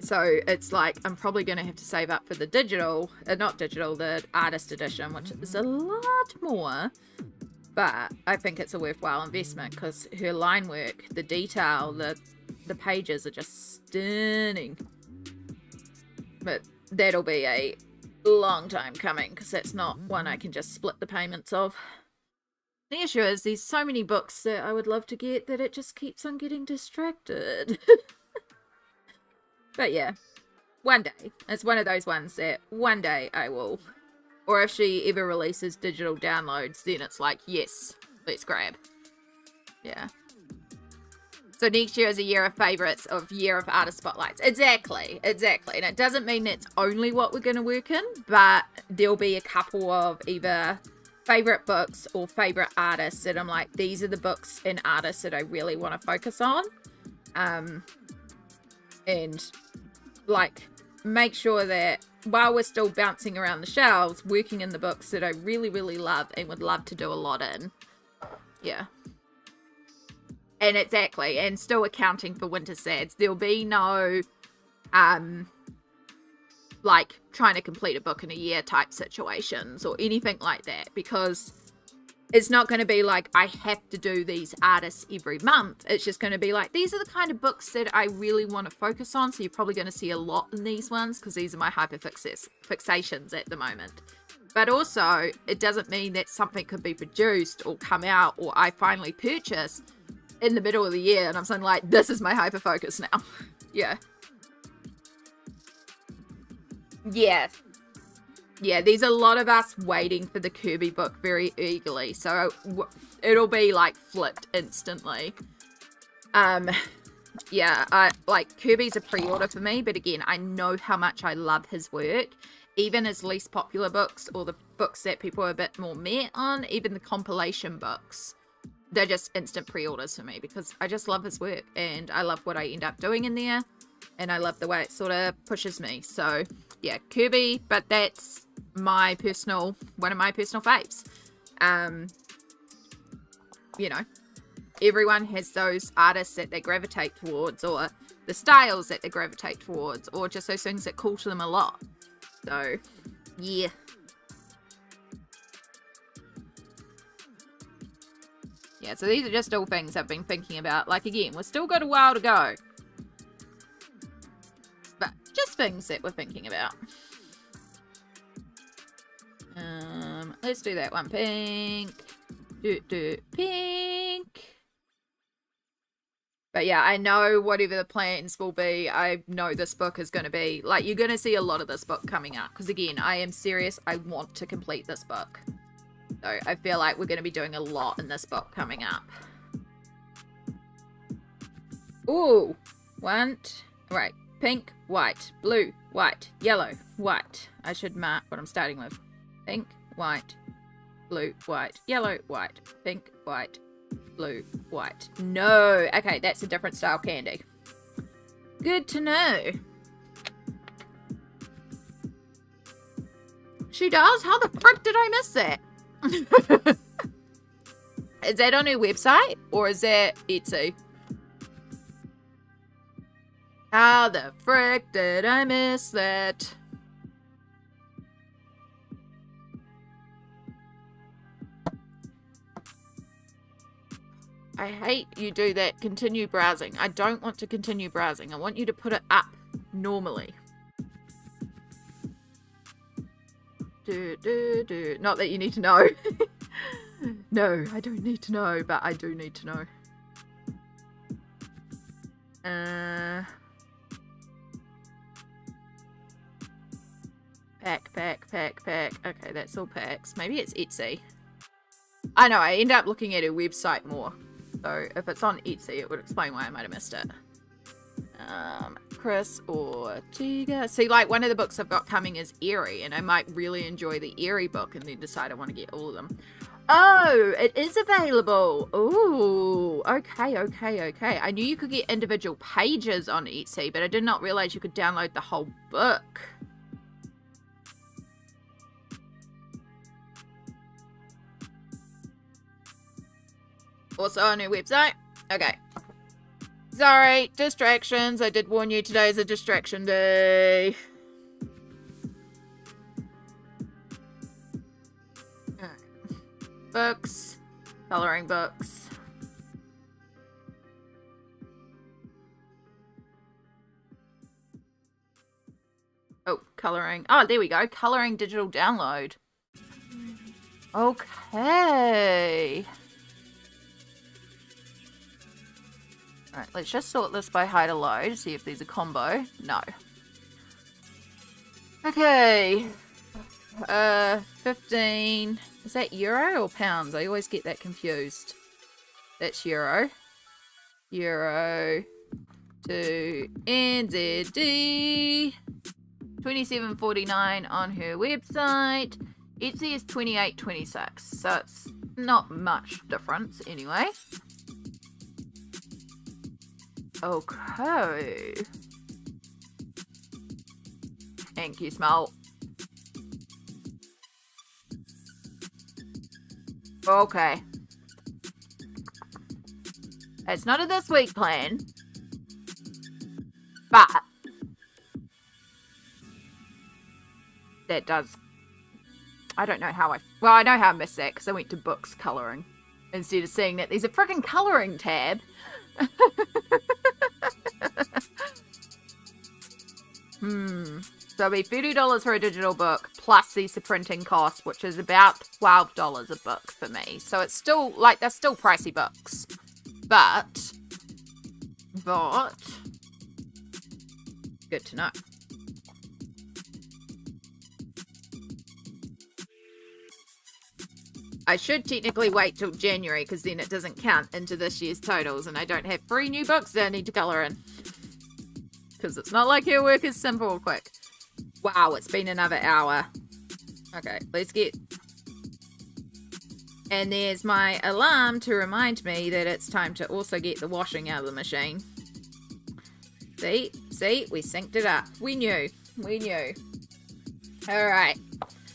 So it's like, I'm probably going to have to save up for the the artist edition, which is a lot more. But I think it's a worthwhile investment, because her line work, the detail, the pages are just stunning. But that'll be a long time coming, because that's not one I can just split the payments of. The issue is there's so many books that I would love to get that it just keeps on getting distracted. But yeah, one day. It's one of those ones that one day I will. Or if she ever releases digital downloads, then it's like, yes, let's grab. Yeah. So next year is a year of favourites, of year of artist spotlights. Exactly. And it doesn't mean that's only what we're going to work in, but there'll be a couple of either favourite books or favourite artists that I'm like, these are the books and artists that I really want to focus on. And like, make sure that while we're still bouncing around the shelves, working in the books that I really, really love and would love to do a lot in. Yeah. And exactly, and still accounting for winter sads. There'll be no, like, trying to complete a book in a year type situations or anything like that, because it's not going to be like, I have to do these artists every month. It's just going to be like, these are the kind of books that I really want to focus on, so you're probably going to see a lot in these ones, because these are my fixations at the moment. But also, it doesn't mean that something could be produced or come out or I finally purchase in the middle of the year and I'm saying like, this is my hyper focus now. Yeah, there's a lot of us waiting for the Kirby book very eagerly, so it'll be like flipped instantly. Like, Kirby's a pre-order for me, but again, I know how much I love his work. Even his least popular books, or the books that people are a bit more meh on, even the compilation books, they're just instant pre-orders for me, because I just love his work and I love what I end up doing in there, and I love the way it sort of pushes me. So yeah, Kirby, but that's one of my personal faves. You know, everyone has those artists that they gravitate towards, or the styles that they gravitate towards, or just those things that call to them a lot. So yeah. Yeah, so these are just all things I've been thinking about. Like, again, we've still got a while to go. But just things that we're thinking about. Let's do that one. Pink. Pink. But yeah, I know whatever the plans will be, I know this book is going to be, like, you're going to see a lot of this book coming up. Because again, I am serious. I want to complete this book. So I feel like we're going to be doing a lot in this book coming up. Ooh. Right. Pink, white, blue, white, yellow, white. I should mark what I'm starting with. Pink, white, blue, white, yellow, white, pink, white, blue, white. No. Okay, that's a different style candy. Good to know. She does? How the frick did I miss that? Is that on her website? Or is that Etsy? How the frick did I miss that? I hate you do that. Continue browsing. I don't want to continue browsing. I want you to put it up normally. Not that you need to know. No, I don't need to know, but I do need to know. Pack. Okay, that's all packs. Maybe it's Etsy. I know, I end up looking at her website more. So if it's on Etsy, it would explain why I might have missed it. Chris or Tiga. See, like, one of the books I've got coming is Eerie, and I might really enjoy the Eerie book and then decide I want to get all of them. Oh, it is available. Ooh, okay. I knew you could get individual pages on Etsy, but I did not realize you could download the whole book. Also on her website. Okay. Sorry, distractions. I did warn you today is a distraction day. Books. Coloring books. Oh, coloring. Oh, there we go. Coloring digital download. Okay. Alright, let's just sort this by high to low to see if there's a combo. No. Okay. 15. Is that euro or pounds? I always get that confused. That's euro. Euro to NZD. 27.49 on her website. Etsy is 28.26. So it's not much difference anyway. Okay. Thank you, Smell. Okay. It's not a this week plan. But that does... I don't know how I... Well, I know how I missed that because I went to books colouring instead of seeing that there's a freaking colouring tab. So it'll be $30 for a digital book plus the printing cost, which is about $12 a book for me. So it's still, like, they're still pricey books. But good to know. I should technically wait till January because then it doesn't count into this year's totals and I don't have 3 new books that I need to colour in. Because it's not like her work is simple or quick. Wow, it's been another hour. Okay, let's get... And there's my alarm to remind me that it's time to also get the washing out of the machine. See, we synced it up. We knew. Alright.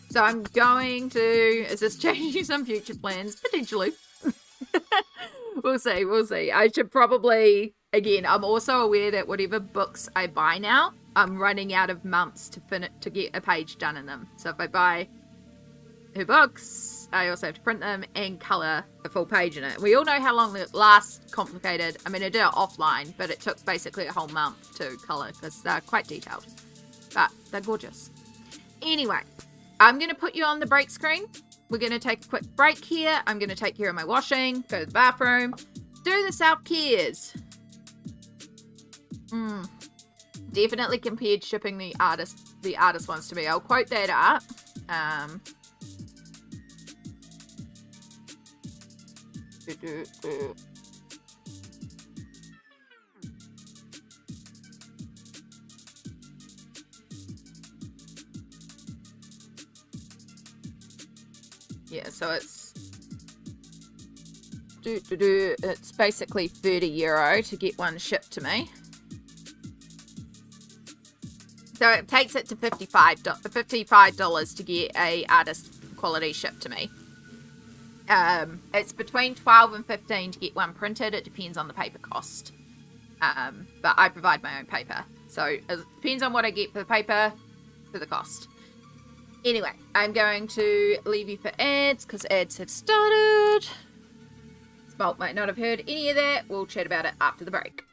So I'm going to... Is this changing some future plans? Potentially. We'll see. I should probably... Again, I'm also aware that whatever books I buy now, I'm running out of months to get a page done in them. So if I buy her books, I also have to print them and colour a full page in it. We all know how long it lasts, complicated. I mean, I did it offline, but it took basically a whole month to colour because they're quite detailed. But they're gorgeous. Anyway, I'm going to put you on the break screen. We're going to take a quick break here. I'm going to take care of my washing, go to the bathroom, do the self-cares. Definitely compared shipping the artist ones to me. I'll quote that up. Yeah, so it's basically €30 to get one shipped to me. So it takes it to $55 to get a artist quality shipped to me. It's between $12 and $15 to get one printed. It depends on the paper cost. But I provide my own paper. So it depends on what I get for the paper, for the cost. Anyway, I'm going to leave you for ads because ads have started. Spalt might not have heard any of that. We'll chat about it after the break.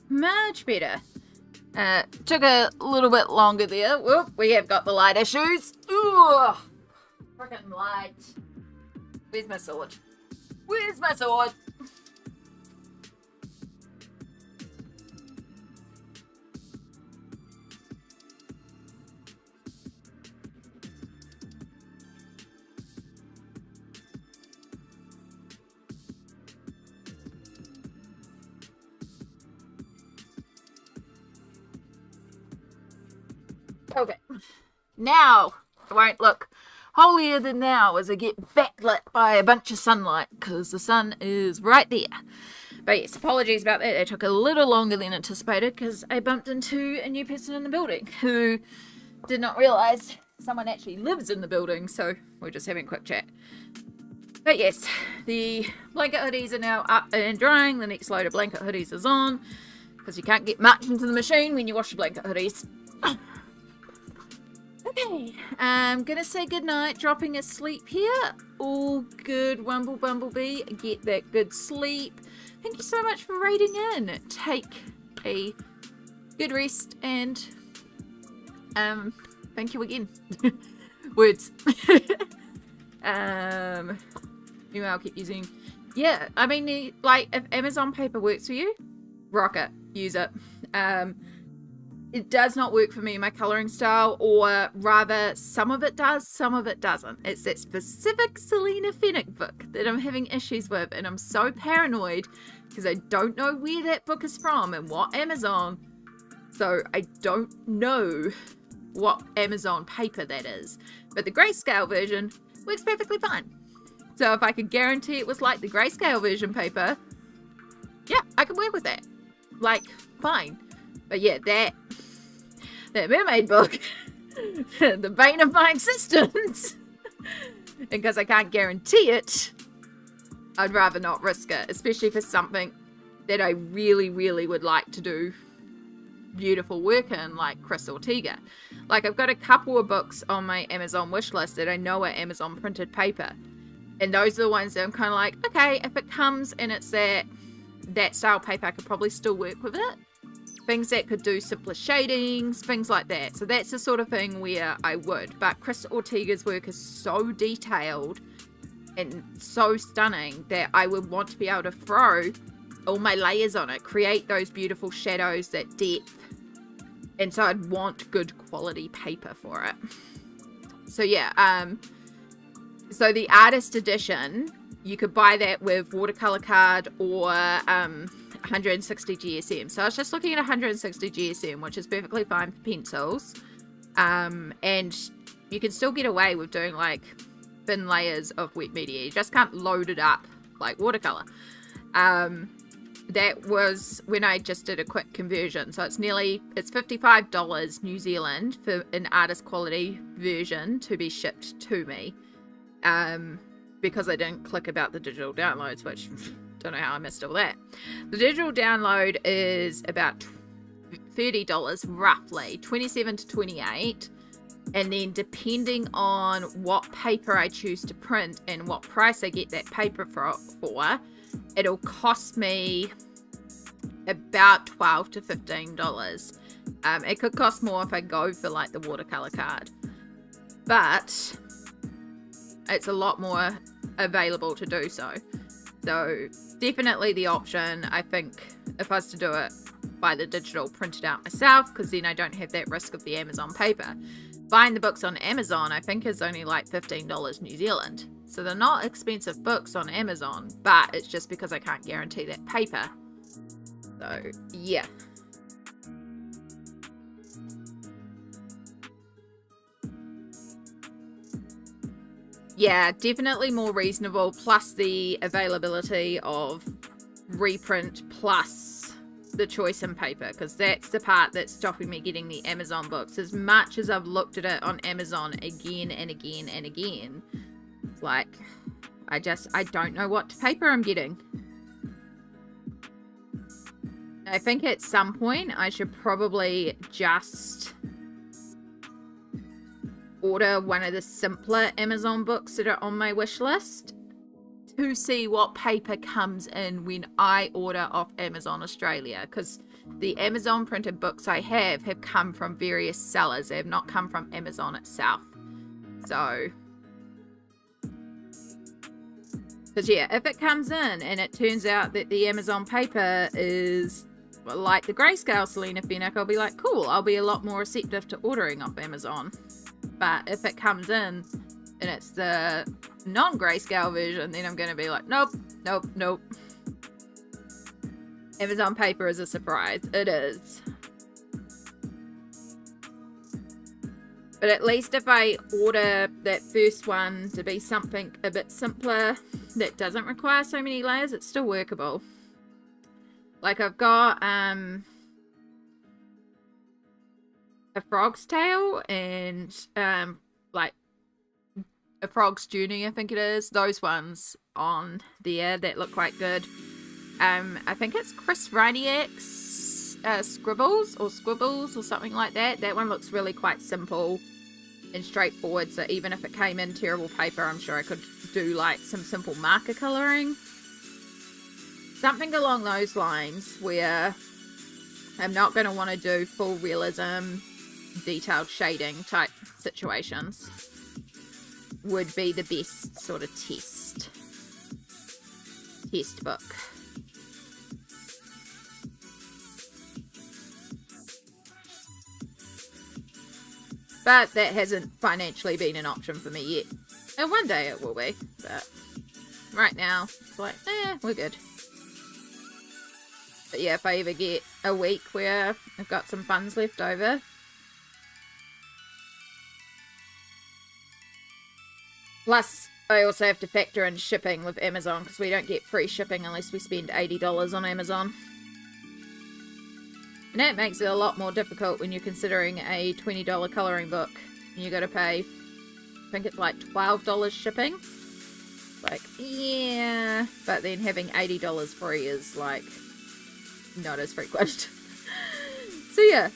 Much better. Took a little bit longer there. Whoop, we have got the light issues. Ooh, freaking light. Where's my sword? Where's my sword? Okay. Now, I won't look holier than now as I get backlit by a bunch of sunlight, because the sun is right there. But yes, apologies about that. It took a little longer than anticipated because I bumped into a new person in the building who did not realise someone actually lives in the building, so we're just having a quick chat. But yes, the blanket hoodies are now up and drying. The next load of blanket hoodies is on, because you can't get much into the machine when you wash your blanket hoodies. Okay, I'm gonna say goodnight, dropping asleep here. All good, Wumble Bumblebee. Get that good sleep. Thank you so much for raiding in. Take a good rest, and thank you again. Words. Email I'll keep using. Yeah, I mean, like, if Amazon paper works for you, rock it, use it. It does not work for me in my colouring style, or rather, some of it does, some of it doesn't. It's that specific Selena Fennick book that I'm having issues with, and I'm so paranoid because I don't know where that book is from and what Amazon. So I don't know what Amazon paper that is. But the grayscale version works perfectly fine. So if I could guarantee it was like the grayscale version paper, yeah, I can work with that. Like, fine. But yeah, that mermaid book, the bane of my existence, because I can't guarantee it, I'd rather not risk it, especially for something that I really, really would like to do beautiful work in, like Chris Ortega. Like, I've got a couple of books on my Amazon wish list that I know are Amazon printed paper, and those are the ones that I'm kind of like, okay, if it comes and it's that style paper, I could probably still work with it. Things that could do simpler shadings, things like that. So that's the sort of thing where I would. But Chris Ortega's work is so detailed and so stunning that I would want to be able to throw all my layers on it, create those beautiful shadows, that depth. And so I'd want good quality paper for it. So yeah, so the artist edition, you could buy that with watercolor card or 160 GSM. So I was just looking at 160 GSM, which is perfectly fine for pencils. And you can still get away with doing like thin layers of wet media. You just can't load it up like watercolor. That was when I just did a quick conversion. So it's $55 New Zealand for an artist quality version to be shipped to me. Because I didn't click about the digital downloads, which don't know how I missed all that. The digital download is about $30 roughly, 27 to 28, and then depending on what paper I choose to print and what price I get that paper for, it'll cost me about $12 to $15. It could cost more if I go for like the watercolor card, but it's a lot more available to do so. So definitely the option. I think if I was to do it by the digital, print it out myself, because then I don't have that risk of the Amazon paper. Buying the books on Amazon, I think, is only like $15 New Zealand. So they're not expensive books on Amazon, but it's just because I can't guarantee that paper. So yeah. Yeah, definitely more reasonable, plus the availability of reprint, plus the choice in paper, because that's the part that's stopping me getting the Amazon books. As much as I've looked at it on Amazon again and again and again, like, I don't know what paper I'm getting. I think at some point I should probably just order one of the simpler Amazon books that are on my wish list to see what paper comes in when I order off Amazon Australia, because the Amazon printed books I have come from various sellers. They have not come from Amazon itself. So, because yeah, if it comes in and it turns out that the Amazon paper is like the grayscale Selena Fenwick, I'll be like, cool, I'll be a lot more receptive to ordering off Amazon. But if it comes in and it's the non-grayscale version, then I'm going to be like, nope, nope, nope. Amazon paper is a surprise. It is. But at least if I order that first one to be something a bit simpler that doesn't require so many layers, it's still workable. Like I've got a Frog's Tale and like a Frog's Journey, I think it is. Those ones on there that look quite good. I think it's Chris Reiniak's Scribbles or something like that. That one looks really quite simple and straightforward. So even if it came in terrible paper, I'm sure I could do like some simple marker colouring. Something along those lines where I'm not going to want to do full realism, detailed shading type situations would be the best sort of test book. But that hasn't financially been an option for me yet. And one day it will be, but right now it's like, we're good. But yeah, if I ever get a week where I've got some funds left over, plus I also have to factor in shipping with Amazon, because we don't get free shipping unless we spend $80 on Amazon. And that makes it a lot more difficult when you're considering a $20 colouring book. And you got to pay, I think it's like $12 shipping. Like, yeah. But then having $80 free is like not as frequent. So yeah.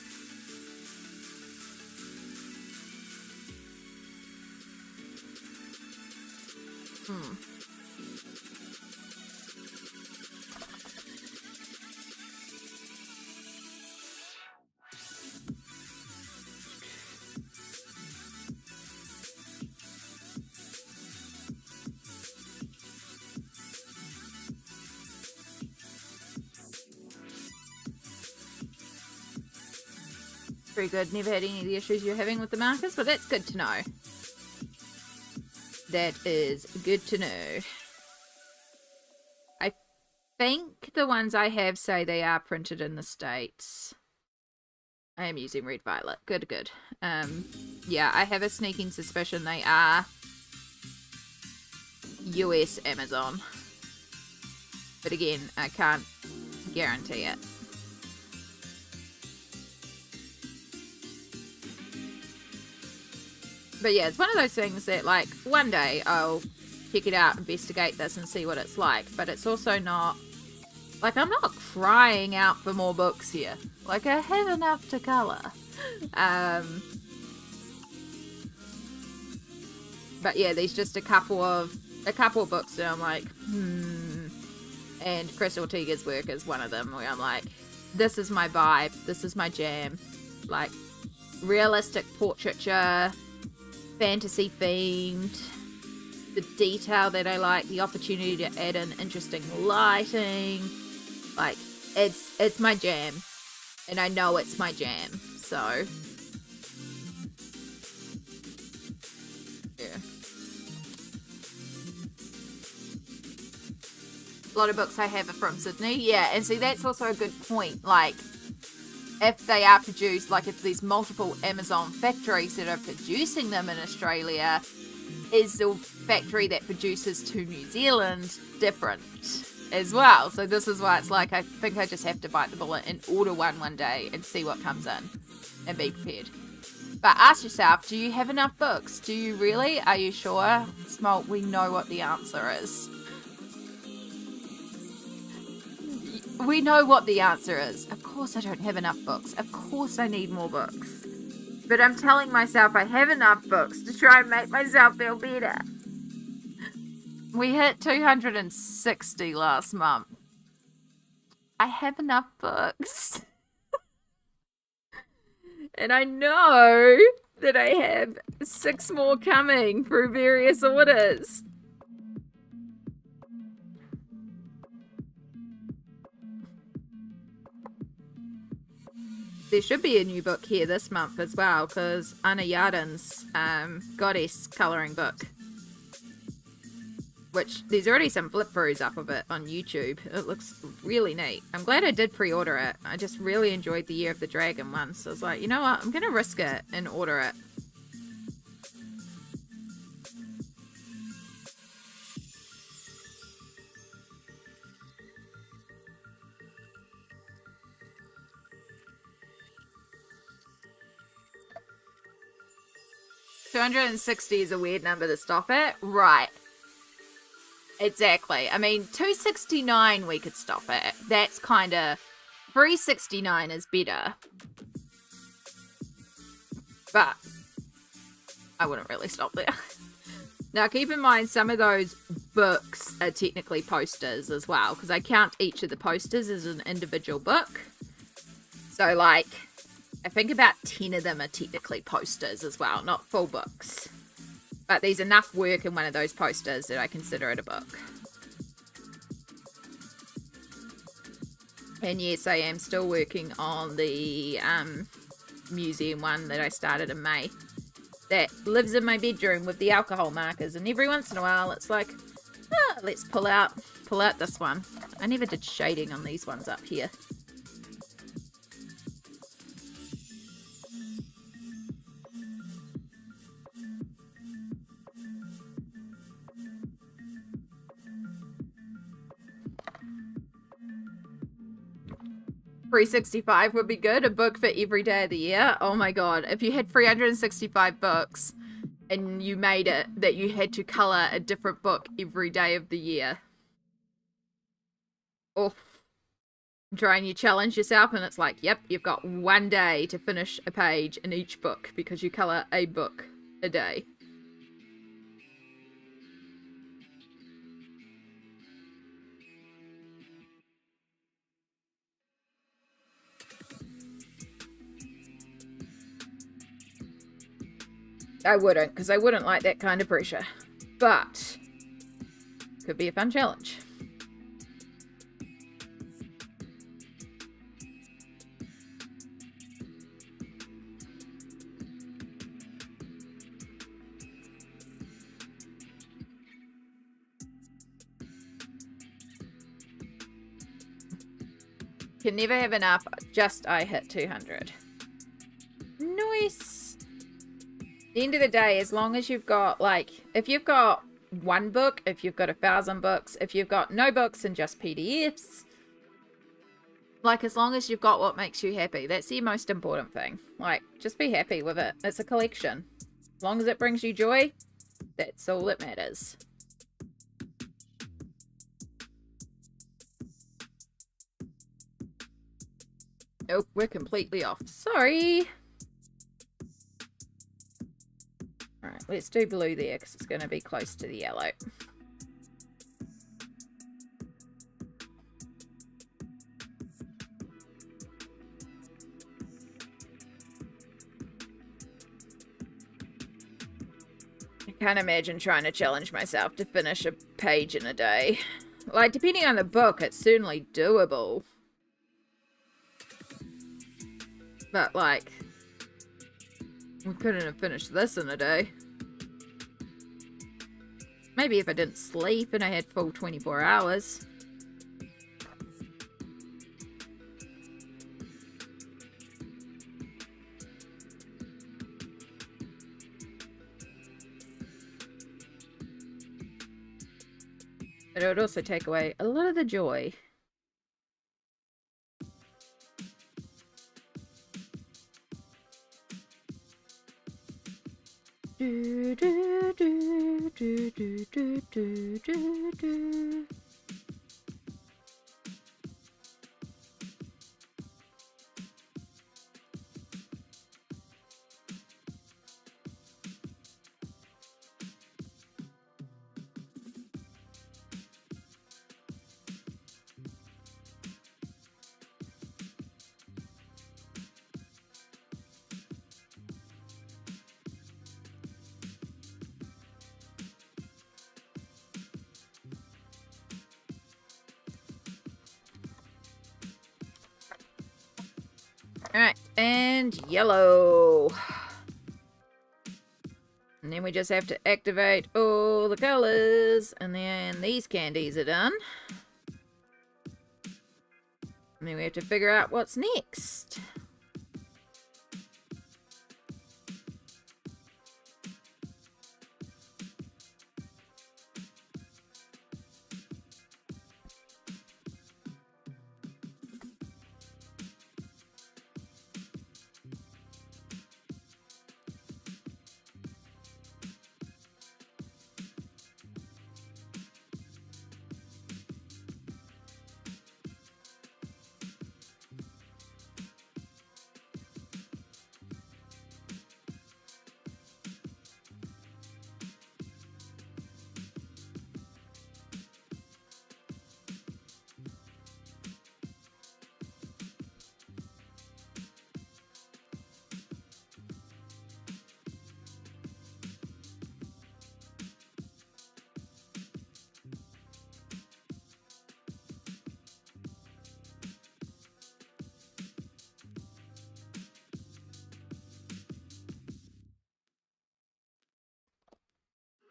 Very good. Never had any of the issues you're having with the markers, but that's good to know. That is good to know. I think the ones I have say they are printed in the States. I am using Red Violet. Good, good. Yeah, I have a sneaking suspicion they are US Amazon. But again, I can't guarantee it. But yeah, it's one of those things that, like, one day I'll check it out, investigate this, and see what it's like. But it's also not, like, I'm not crying out for more books here. Like, I have enough to colour. But yeah, there's just a couple of books that I'm like, And Chris Ortega's work is one of them, where I'm like, this is my vibe, this is my jam. Like, realistic portraiture, fantasy themed, the detail that I like, the opportunity to add in interesting lighting. Like, it's my jam, and I know it's my jam. So yeah, a lot of books I have are from Sydney. Yeah, and see, that's also a good point. Like, if they are produced, like if there's multiple Amazon factories that are producing them in Australia, is the factory that produces to New Zealand different as well? So this is why it's like, I think I just have to bite the bullet and order one day and see what comes in and be prepared. But ask yourself, do you have enough books? Do you really? Are you sure? Smolt, we know what the answer is. We know what the answer is. Of course I don't have enough books. Of course I need more books. But I'm telling myself I have enough books to try and make myself feel better. We hit 260 last month. I have enough books. And I know that I have 6 more coming through various orders. There should be a new book here this month as well, because Anna Yarden's Goddess colouring book. Which, there's already some flip-throughs up of it on YouTube. It looks really neat. I'm glad I did pre-order it. I just really enjoyed the Year of the Dragon one. So I was like, you know what? I'm going to risk it and order it. $260 is a weird number to stop at. Right. Exactly. I mean, $269 we could stop at. That's kind of... $369 is better. But I wouldn't really stop there. Now, keep in mind, some of those books are technically posters as well, because I count each of the posters as an individual book. So, like, I think about 10 of them are technically posters as well, not full books. But there's enough work in one of those posters that I consider it a book. And yes, I am still working on the museum one that I started in May. That lives in my bedroom with the alcohol markers. And every once in a while, it's like, let's pull out this one. I never did shading on these ones up here. $365 would be good. A book for every day of the year. Oh my god. If you had 365 books and you made it that you had to colour a different book every day of the year. Oh. Try and you challenge yourself and it's like, yep, you've got 1 day to finish a page in each book because you colour a book a day. I wouldn't, because I wouldn't like that kind of pressure. But, could be a fun challenge. Can never have enough, just I hit 200. Nice! At the end of the day, as long as you've got, like, if you've got 1 book, if you've got 1,000 books, if you've got no books and just PDFs, like, as long as you've got what makes you happy, that's the most important thing. Like, just be happy with it. It's a collection. As long as it brings you joy, that's all that matters. Nope, we're completely off. Sorry. Alright, let's do blue there because it's going to be close to the yellow. I can't imagine trying to challenge myself to finish a page in a day. Like, depending on the book, it's certainly doable. But, like, we couldn't have finished this in a day. Maybe if I didn't sleep and I had full 24 hours. But it would also take away a lot of the joy. Do, do, do, do, do, do, do, do, do. Alright, and yellow. And then we just have to activate all the colors. And then these candies are done. And then we have to figure out what's next.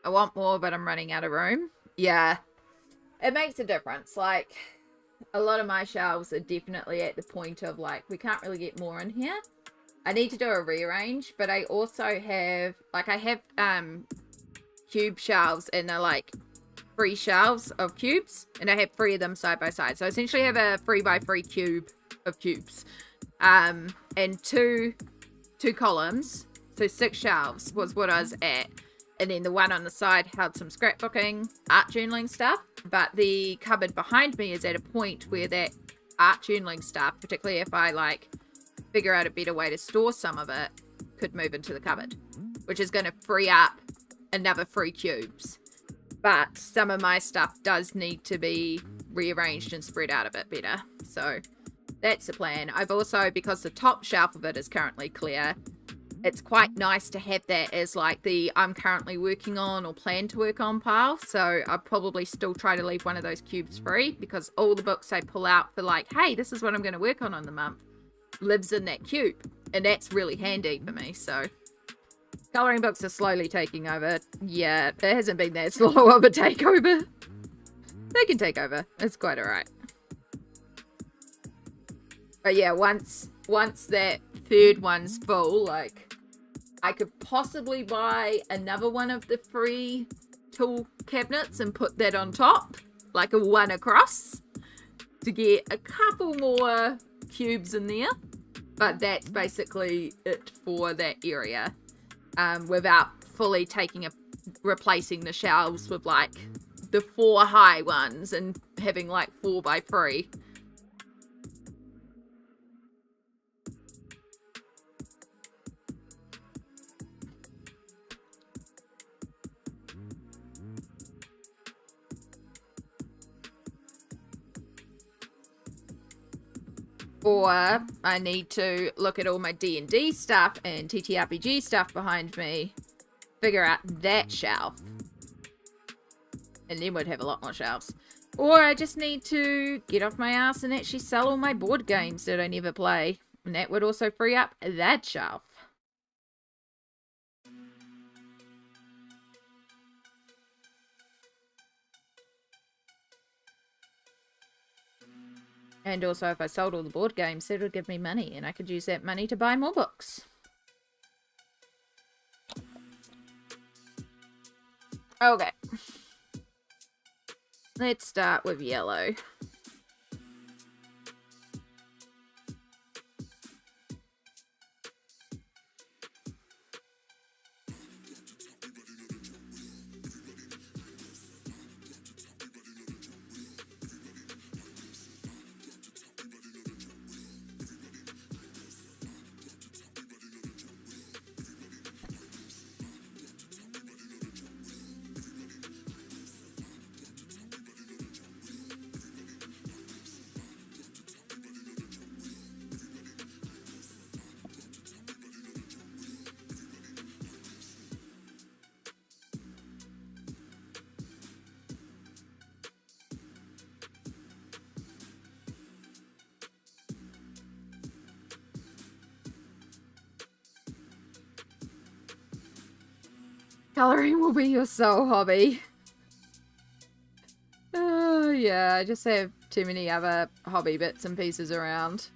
I want more, but I'm running out of room. Yeah, it makes a difference. Like, a lot of my shelves are definitely at the point of, like, we can't really get more in here. I need to do a rearrange, but I also have, like, I have cube shelves, and they're, like, 3 shelves of cubes, and I have 3 of them side by side. So I essentially have a 3x3 cube of cubes, and two columns. So 6 shelves was what I was at. And then the one on the side held some scrapbooking, art journaling stuff. But the cupboard behind me is at a point where that art journaling stuff, particularly if I, like, figure out a better way to store some of it, could move into the cupboard, which is going to free up another 3 cubes. But some of my stuff does need to be rearranged and spread out a bit better. So that's the plan. I've also, because the top shelf of it is currently clear, it's quite nice to have that as, like, the I'm currently working on or plan to work on pile. So I'll probably still try to leave one of those cubes free, because all the books I pull out for, like, hey, this is what I'm going to work on the month, lives in that cube. And that's really handy for me. So colouring books are slowly taking over. Yeah, it hasn't been that slow of a takeover. They can take over. It's quite alright. But yeah, once that third one's full, like, I could possibly buy another one of the free tool cabinets and put that on top, like a one across, to get a couple more cubes in there. But that's basically it for that area, without fully replacing the shelves with, like, the 4 high ones and having, like, 4x3. Or I need to look at all my D&D stuff and TTRPG stuff behind me, figure out that shelf, and then we'd have a lot more shelves. Or I just need to get off my ass and actually sell all my board games that I never play, and that would also free up that shelf. And also, if I sold all the board games, that would give me money, and I could use that money to buy more books. Okay. Let's start with yellow. Coloring will be your sole hobby. Oh, yeah, I just have too many other hobby bits and pieces around.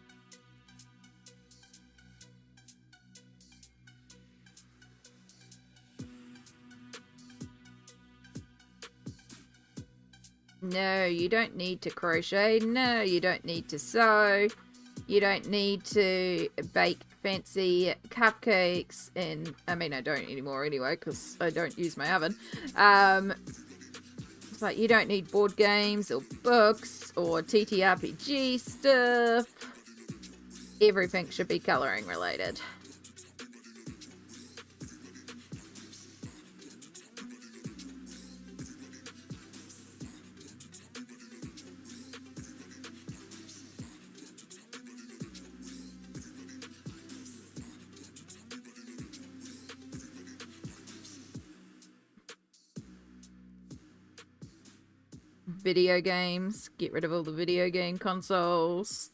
No, you don't need to crochet. No, you don't need to sew. You don't need to bake fancy cupcakes. And I mean, I don't anymore anyway, because I don't use my oven. It's like you don't need board games or books or TTRPG stuff. Everything should be coloring related. Video games. Get rid of all the video game consoles.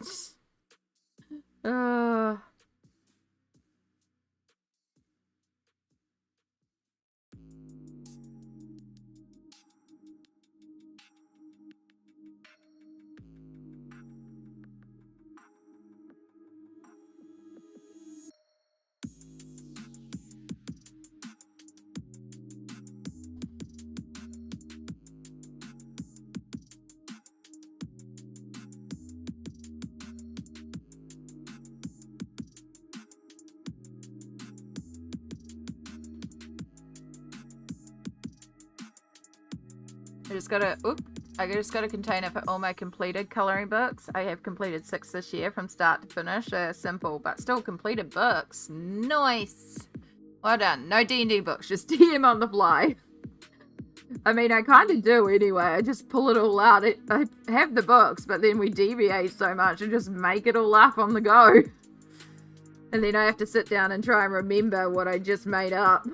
I just got a container for all my completed coloring books. I have completed 6 this year from start to finish. Simple, but still completed books. Nice. Well done. No D&D books, just DM on the fly. I mean, I kind of do anyway. I just pull it all out. I have the books, but then we deviate so much and just make it all up on the go. And then I have to sit down and try and remember what I just made up.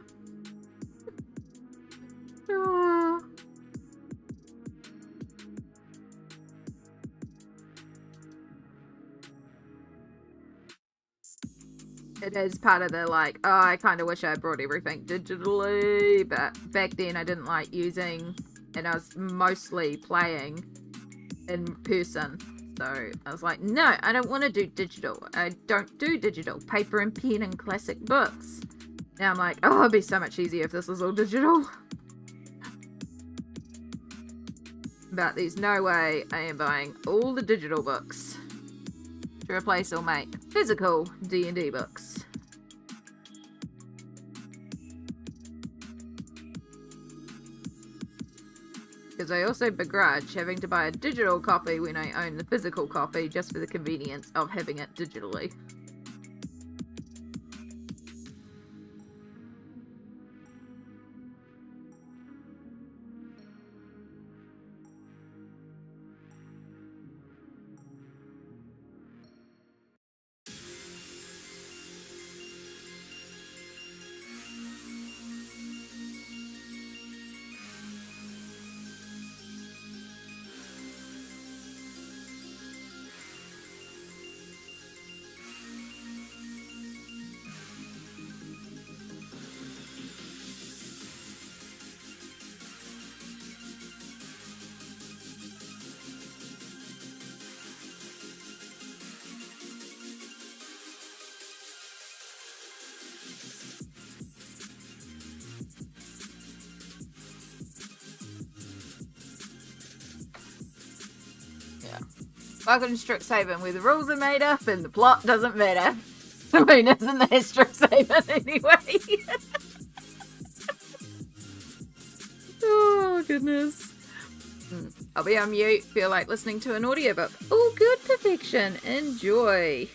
It is part of the, like, oh, I kind of wish I brought everything digitally, but back then I didn't like using, and I was mostly playing in person. So I was like, no, I don't want to do digital. I don't do digital. Paper and pen and classic books. Now I'm like, oh, it'd be so much easier if this was all digital. But there's no way I am buying all the digital books to replace or make physical D&D books. Because I also begrudge having to buy a digital copy when I own the physical copy just for the convenience of having it digitally. Welcome to Strixhaven, where the rules are made up and the plot doesn't matter. I mean, isn't that Strixhaven anyway? Oh, goodness. I'll be on mute. Feel like listening to an audiobook. Oh, good, perfection. Enjoy.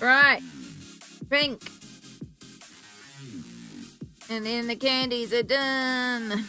Right. Pink. And then the candies are done.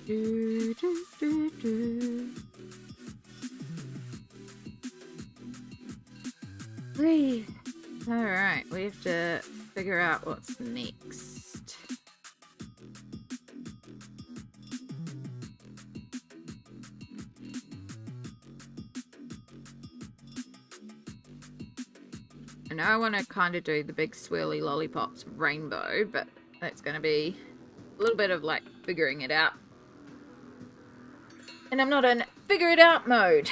Do, do, do, do. Alright, we have to figure out what's next. I know I want to kind of do the big swirly lollipops rainbow, but that's going to be a little bit of like figuring it out. And I'm not in figure it out mode.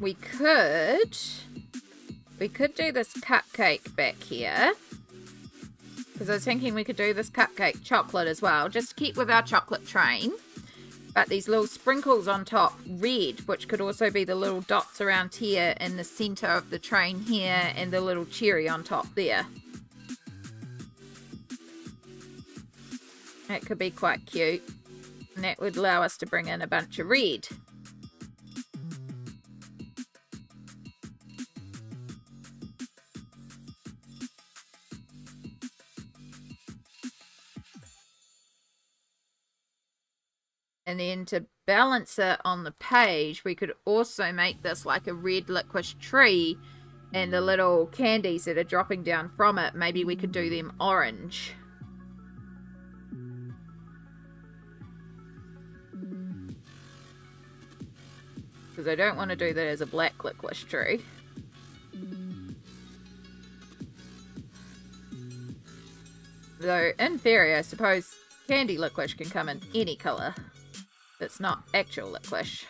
We could do this cupcake back here. Because I was thinking we could do this cupcake chocolate as well, just to keep with our chocolate train. But these little sprinkles on top, red, which could also be the little dots around here in the center of the train here, and the little cherry on top there. That could be quite cute. And that would allow us to bring in a bunch of red. And then to balance it on the page, we could also make this like a red licorice tree, and the little candies that are dropping down from it, maybe we could do them orange. Because I don't want to do that as a black licorice tree. Though, in theory, I suppose candy licorice can come in any colour. It's not actual licorice.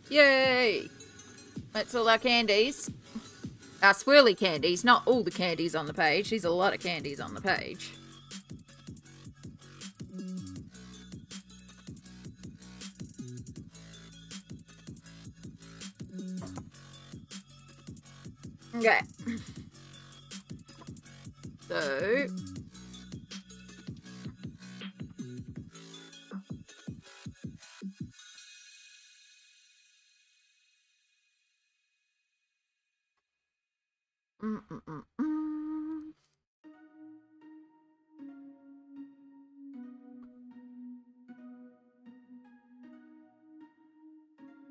Yay! That's all our candies. Our swirly candies, not all the candies on the page. There's a lot of candies on the page. Okay. So...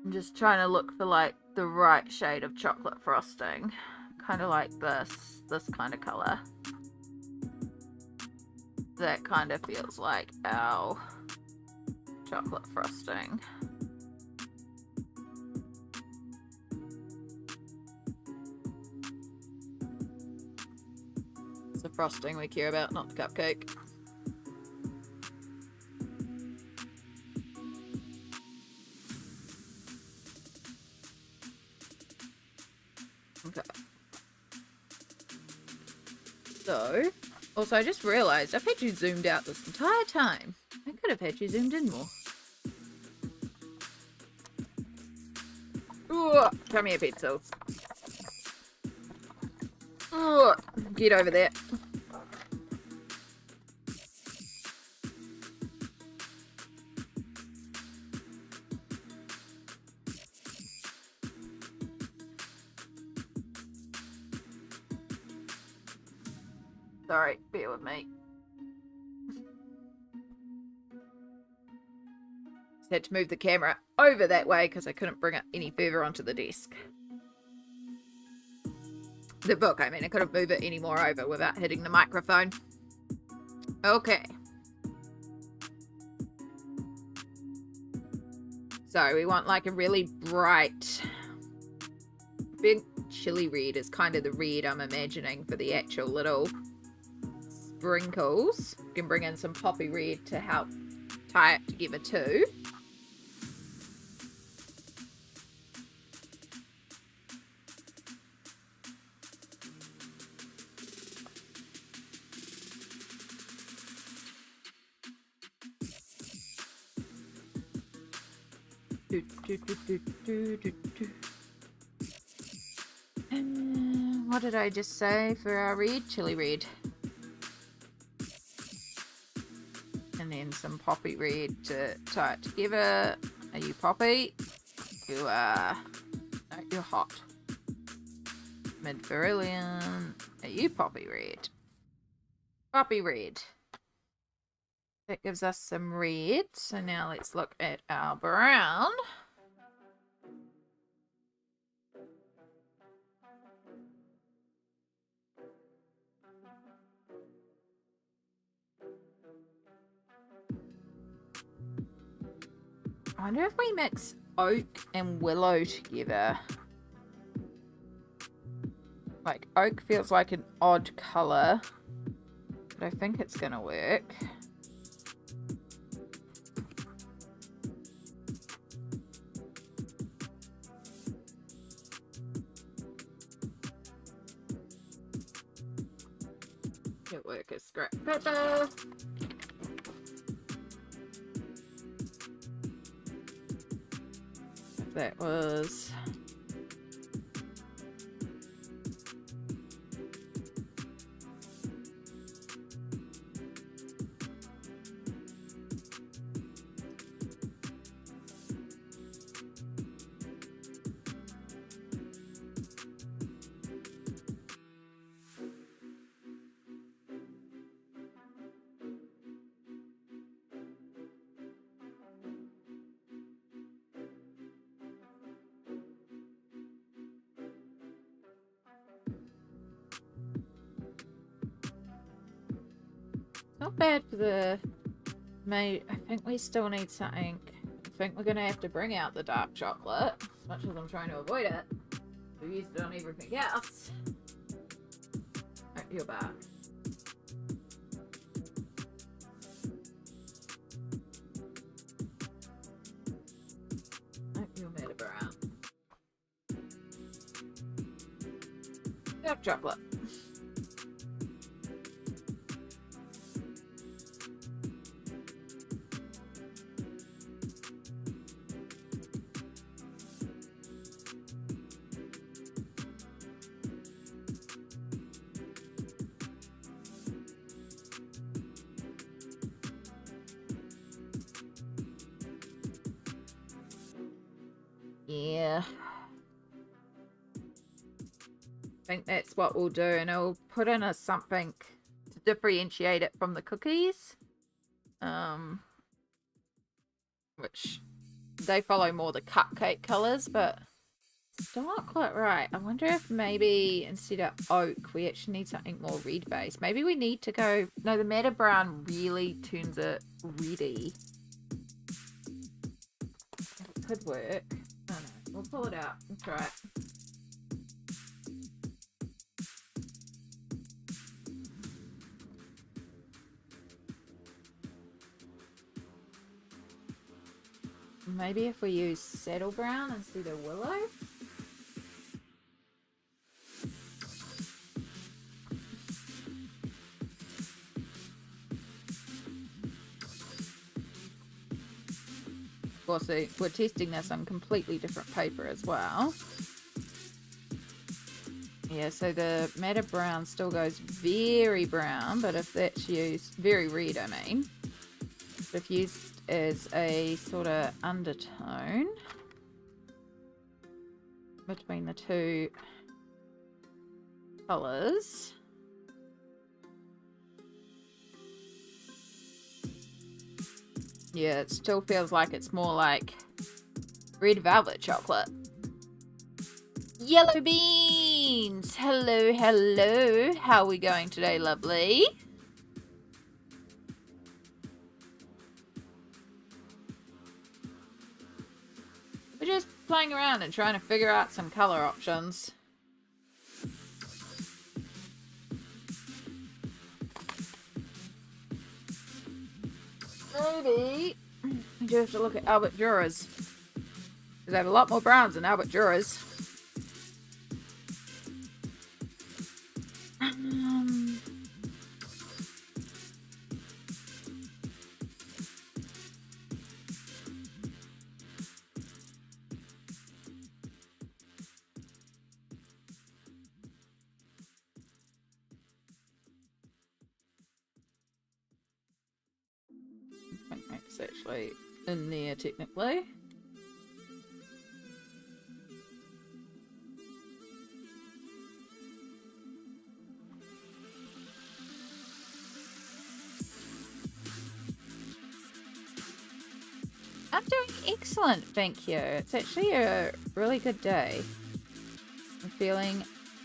I'm just trying to look for like the right shade of chocolate frosting. Kind of like this kind of color. That kind of feels like our chocolate frosting. It's the frosting we care about, not the cupcake. Okay. So, also I just realised I've had you zoomed out this entire time. I could have had you zoomed in more. Ooh, come here, pencil. Ooh, get over there. Sorry, bear with me. Just had to move the camera over that way because I couldn't bring it any further onto the desk. The book, I mean, I couldn't move it any more over without hitting the microphone. Okay. So we want like a really bright, big chili red is kind of the red I'm imagining for the actual little sprinkles. You can bring in some poppy red to help tie it together too. What did I just say for our red? Chili red. And then some poppy red to tie it together. Are you poppy? You are... No, you're hot. Mid-Verilion. Are you poppy red? Poppy red. That gives us some red. So now let's look at our brown. I wonder if we mix oak and willow together. Like, oak feels like an odd colour, but I think it's gonna work. It'll work as scrap paper. That was not bad for the mate. I think we still need something. I think we're gonna have to bring out the dark chocolate, as much as I'm trying to avoid it. We've used it on everything else. Oh, you're back. Oh, you're made of brown. Dark chocolate. Yeah. I think that's what we'll do, and I'll put in a something to differentiate it from the cookies. Which they follow more the cupcake colours, but still not quite right. I wonder if maybe instead of oak, we actually need something more red based. Maybe we need to go... No, the Meta Brown really turns it reddy. It could work. I don't know. We'll pull it out and try it. Maybe if we use Saddle Brown instead of Willow. Of course, we're testing this on completely different paper as well. Yeah, so the Matte Brown still goes very brown, but if that's used, very red I mean, if used as a sort of undertone between the two colours. Yeah, it still feels like it's more like red velvet chocolate. Yellow beans! Hello, hello. How are we going today, lovely? We're just playing around and trying to figure out some colour options. Maybe we do have to look at Albert Duras, because they have a lot more browns than Albert Duras. I think it's actually in there technically. I'm doing excellent, thank you. It's actually a really good day. I'm feeling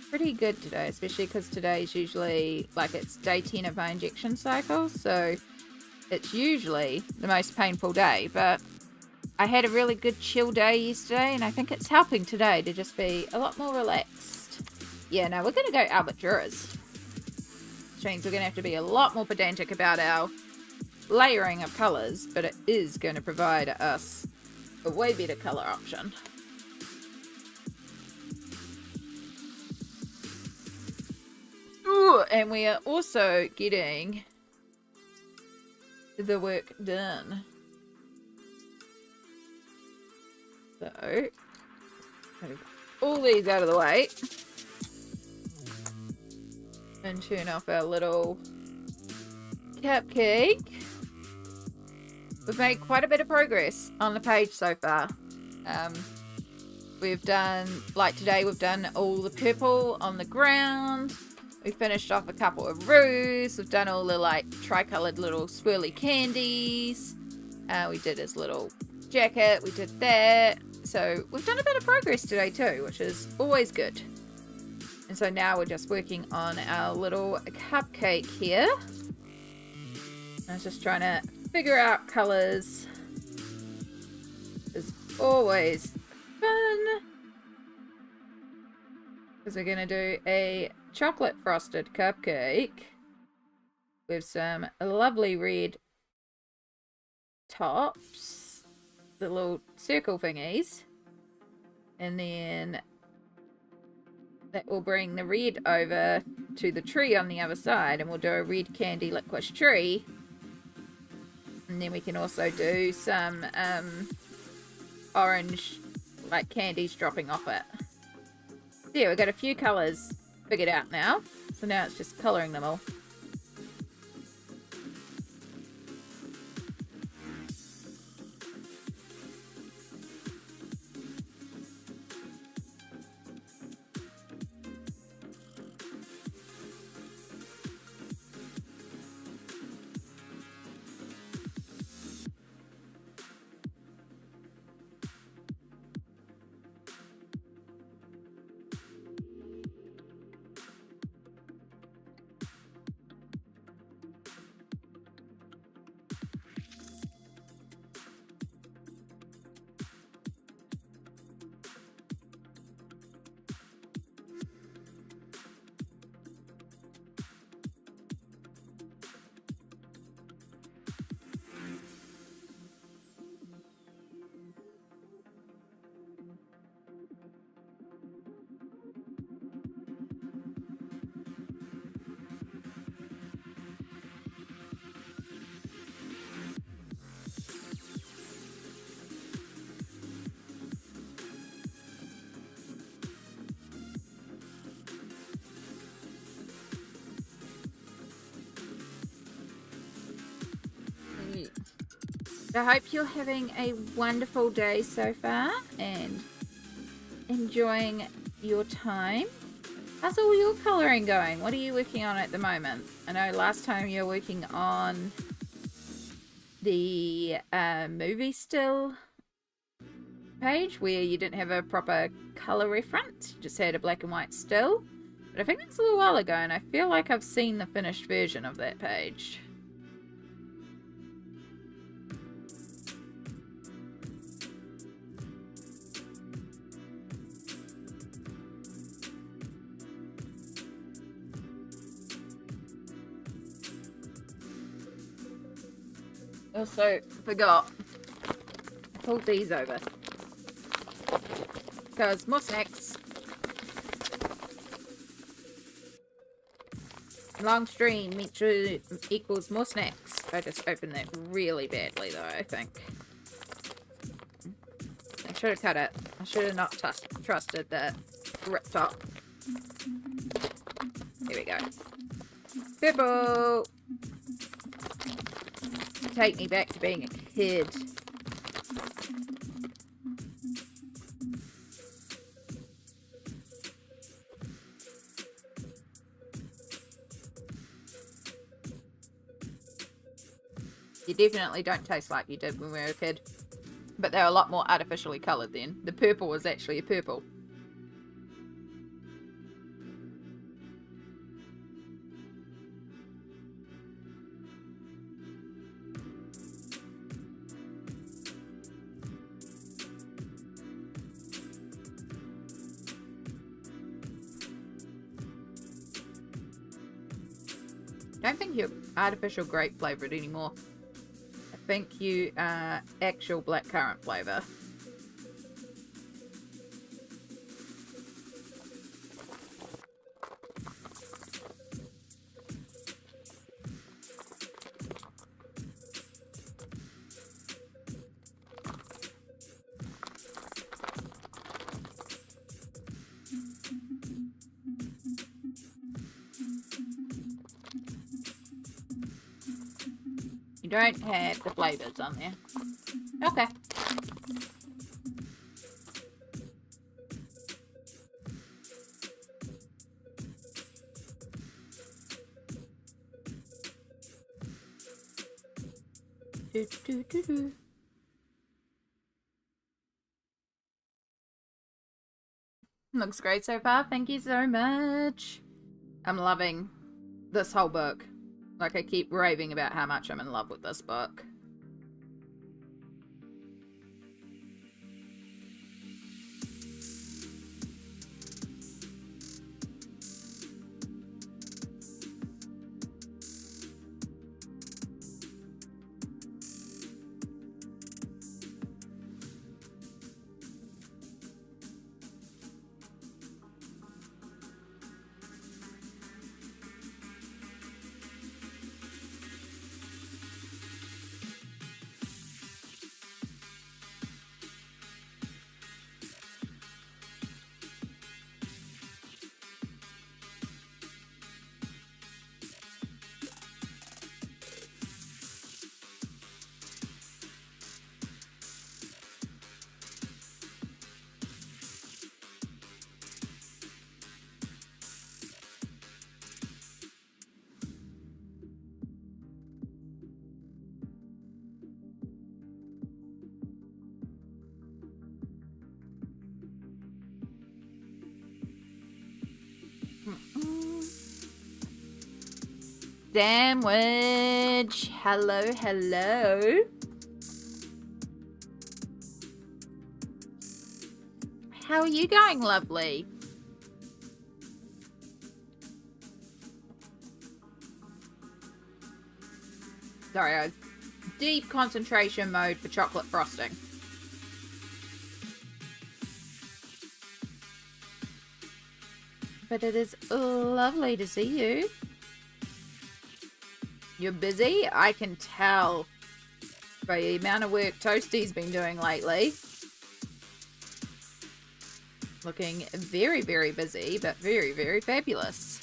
pretty good today, especially because today's usually, like, it's day 10 of my injection cycle, so it's usually the most painful day, but I had a really good chill day yesterday, and I think it's helping today to just be a lot more relaxed. Yeah, no, we're going to go Albert Duras. Which means we're going to have to be a lot more pedantic about our layering of colours, but it is going to provide us a way better colour option. Ooh, and we are also getting the work done. So, move all these out of the way and turn off our little cupcake. We've made quite a bit of progress on the page so far. We've done, like today, we've done all the purple on the ground. We finished off a couple of roos. We've done all the like tricolored little swirly candies. We did his little jacket. We did that. So we've done a bit of progress today too, which is always good. And so now we're just working on our little cupcake here. I was just trying to figure out colours. It's always fun. Because we're going to do a chocolate frosted cupcake with some lovely red tops, the little circle thingies, and then that will bring the red over to the tree on the other side, and we'll do a red candy licorice tree. And then we can also do some orange like candies dropping off it. So yeah, we've got a few colours figured out now. So now it's just colouring them all. I hope you're having a wonderful day so far and enjoying your time. How's all your colouring going? What are you working on at the moment? I know last time you were working on the movie still page where you didn't have a proper colour reference. You just had a black and white still. But I think that's a little while ago and I feel like I've seen the finished version of that page. Also forgot, I pulled these over because more snacks. Long stream equals more snacks. I just opened that really badly though, I think. I should have cut it. I should have not trusted the rip top. Here we go. Purple! Take me back to being a kid. You definitely don't taste like you did when we were a kid. But they're a lot more artificially coloured then. The purple was actually a purple. I don't think you're artificial grape flavoured anymore. I think you are actual blackcurrant flavour. Don't have the flavours on there. Okay. Looks great so far. Thank you so much. I'm loving this whole book. Like, I keep raving about how much I'm in love with this book. Sandwich. Hello, hello. How are you going, lovely? Sorry, I was deep concentration mode for chocolate frosting. But it is lovely to see you. You're busy? I can tell by the amount of work Toasty's been doing lately. Looking very, very busy, but very, very fabulous.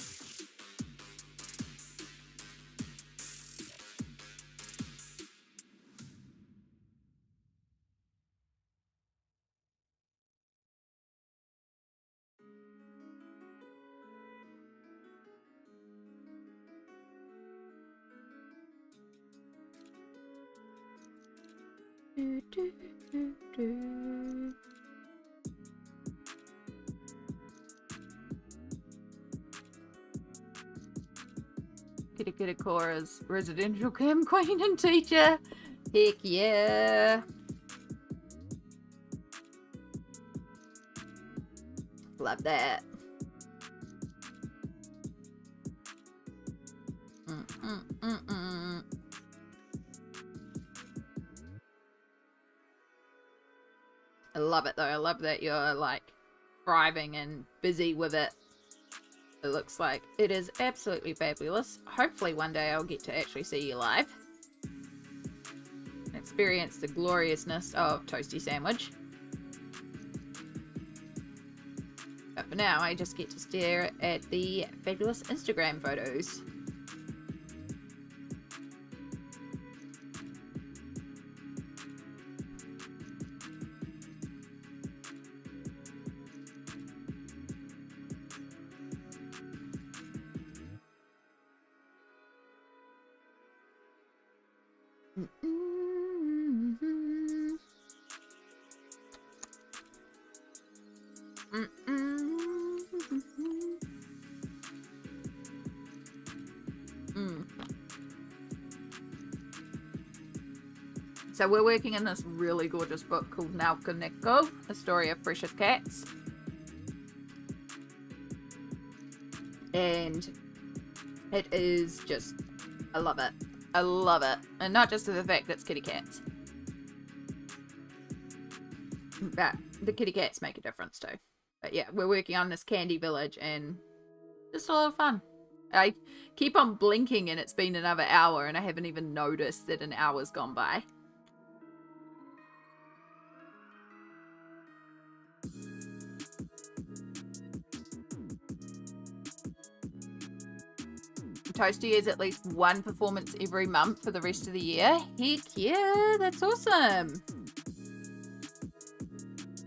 Kita Cora's residential cam queen and teacher. Heck yeah. Love that. I love it though. I love that you're like thriving and busy with it. It looks like it is absolutely fabulous. Hopefully one day I'll get to actually see you live. Experience the gloriousness of Toasty Sandwich. But for now, I just get to stare at the fabulous Instagram photos. So we're working in this really gorgeous book called Nelco Neco, A Story of Precious Cats. And it is just, I love it. I love it. And not just for the fact that it's kitty cats. But the kitty cats make a difference too. But yeah, we're working on this candy village and just a lot of fun. I keep on blinking and it's been another hour and I haven't even noticed that an hour's gone by. Toasty is at least one performance every month for the rest of the year. Heck yeah, that's awesome.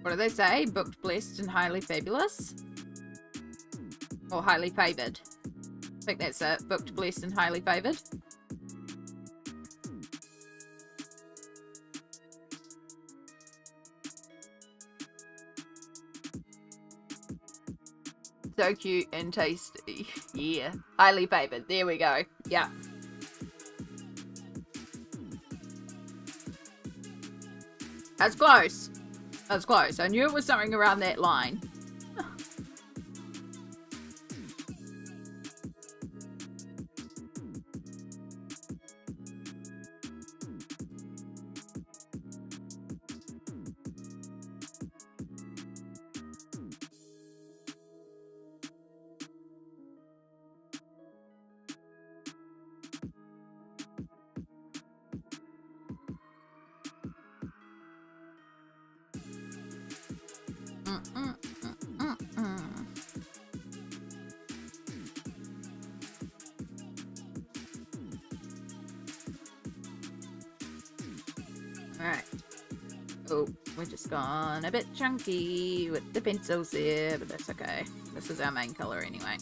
What do they say? Booked, blessed, and highly fabulous? Or highly favoured? I think that's it. Booked, blessed, and highly favoured. So cute and tasty. Yeah. Highly favoured. There we go. Yeah. That's close. That's close. I knew it was something around that line. Alright. Oh, we're just gone a bit chunky with the pencils there, but that's okay. This is our main colour anyway.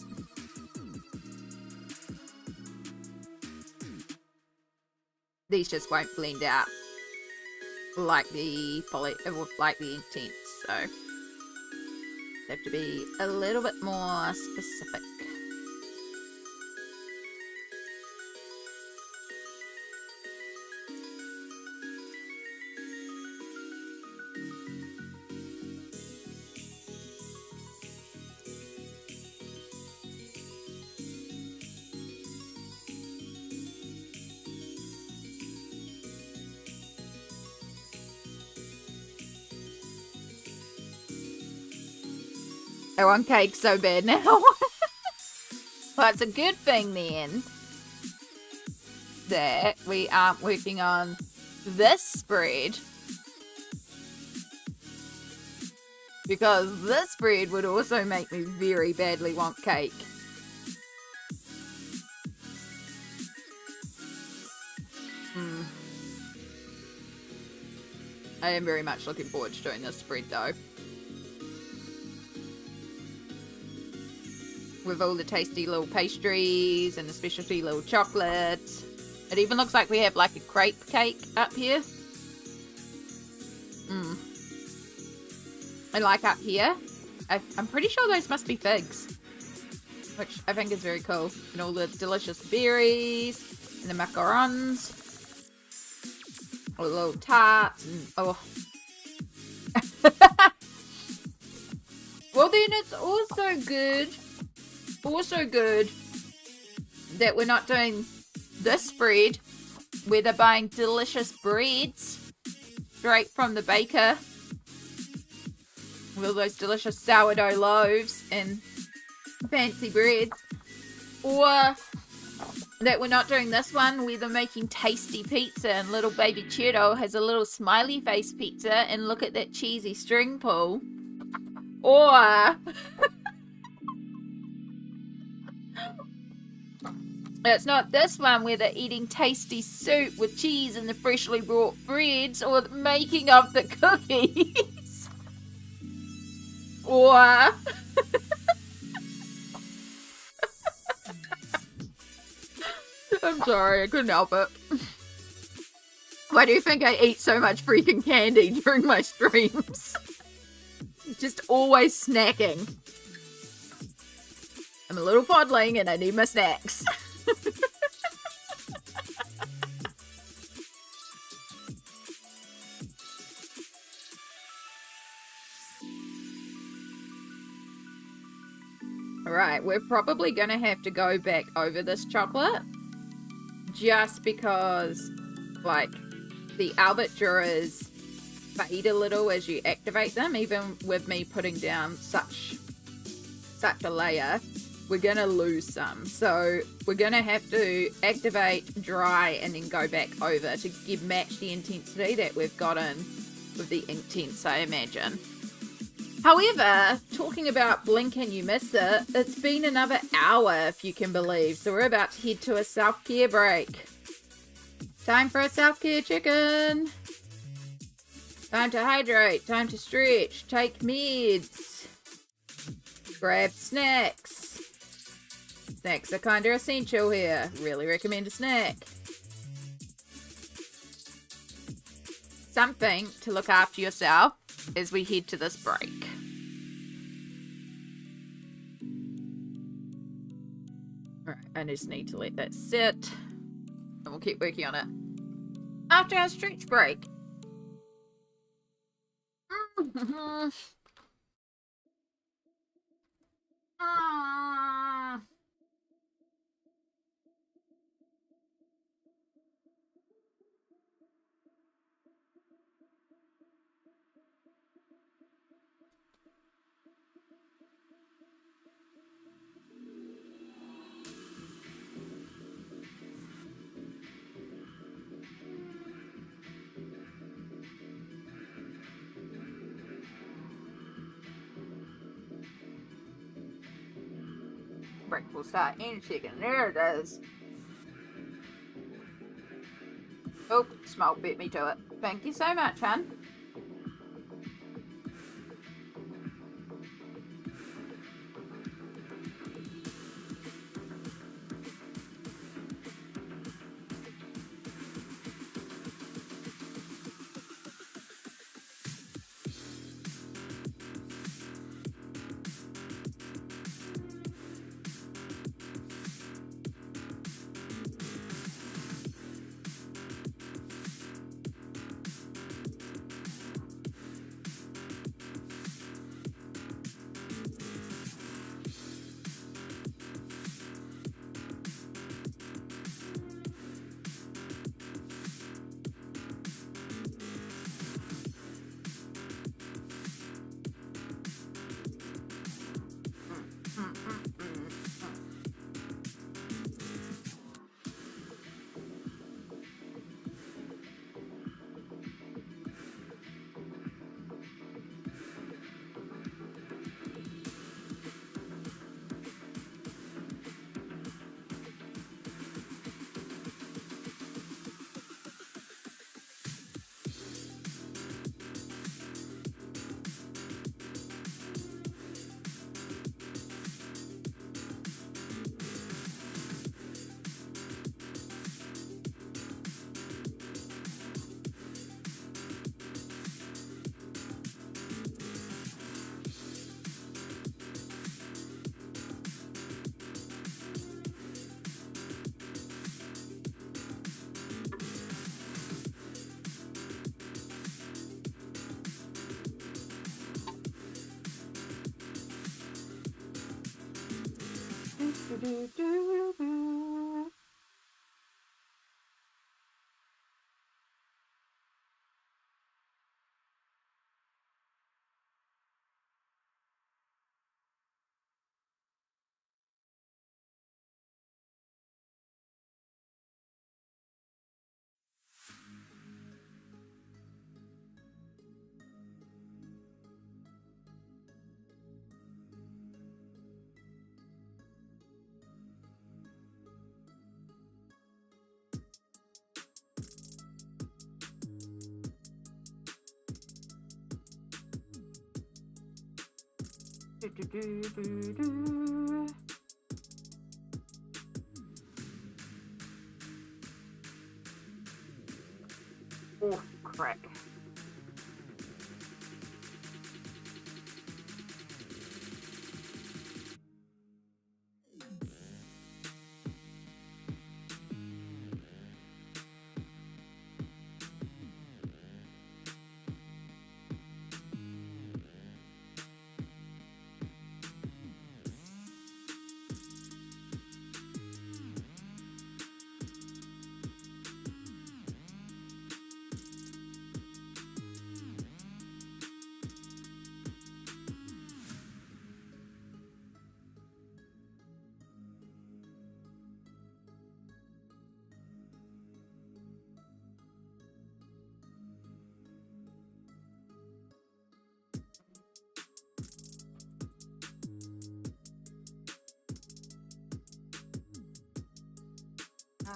These just won't blend out like the like the intent, so have to be a little bit more specific. I want cake so bad now. Well, it's a good thing then that we aren't working on this spread, because this spread would also make me very badly want cake. I am very much looking forward to doing this spread though. With all the tasty little pastries and the specialty little chocolates. It even looks like we have like a crepe cake up here. And like up here, I'm pretty sure those must be figs, which I think is very cool. And all the delicious berries and the macarons, all the little tarts, and oh. Well, then it's also good that we're not doing this spread where they're buying delicious breads straight from the baker with all those delicious sourdough loaves and fancy breads, or that we're not doing this one where they're making tasty pizza and little baby Cheeto has a little smiley face pizza and look at that cheesy string pull, or it's not this one where they're eating tasty soup with cheese and the freshly brought breads, or the making of the cookies. Or I'm sorry, I couldn't help it. Why do you think I eat so much freaking candy during my streams? Just always snacking. I'm a little podling and I need my snacks. Alright, we're probably gonna have to go back over this chocolate. Just because, like, the Albert Jurors fade a little as you activate them. Even with me putting down such a layer, we're gonna lose some. So we're gonna have to activate, dry, and then go back over to match the intensity that we've gotten with the ink tints, I imagine. However, talking about blink and you miss it, it's been another hour, if you can believe. So we're about to head to a self-care break. Time for a self-care chicken. Time to hydrate, time to stretch, take meds, grab snacks. Snacks are kind of essential here. Really recommend a snack. Something to look after yourself as we head to this break. Alright, I just need to let that sit. And we'll keep working on it after our stretch break. Break will start any chicken. There it is. Oh, smoke bit me to it. Thank you so much, hun. Oh, crack.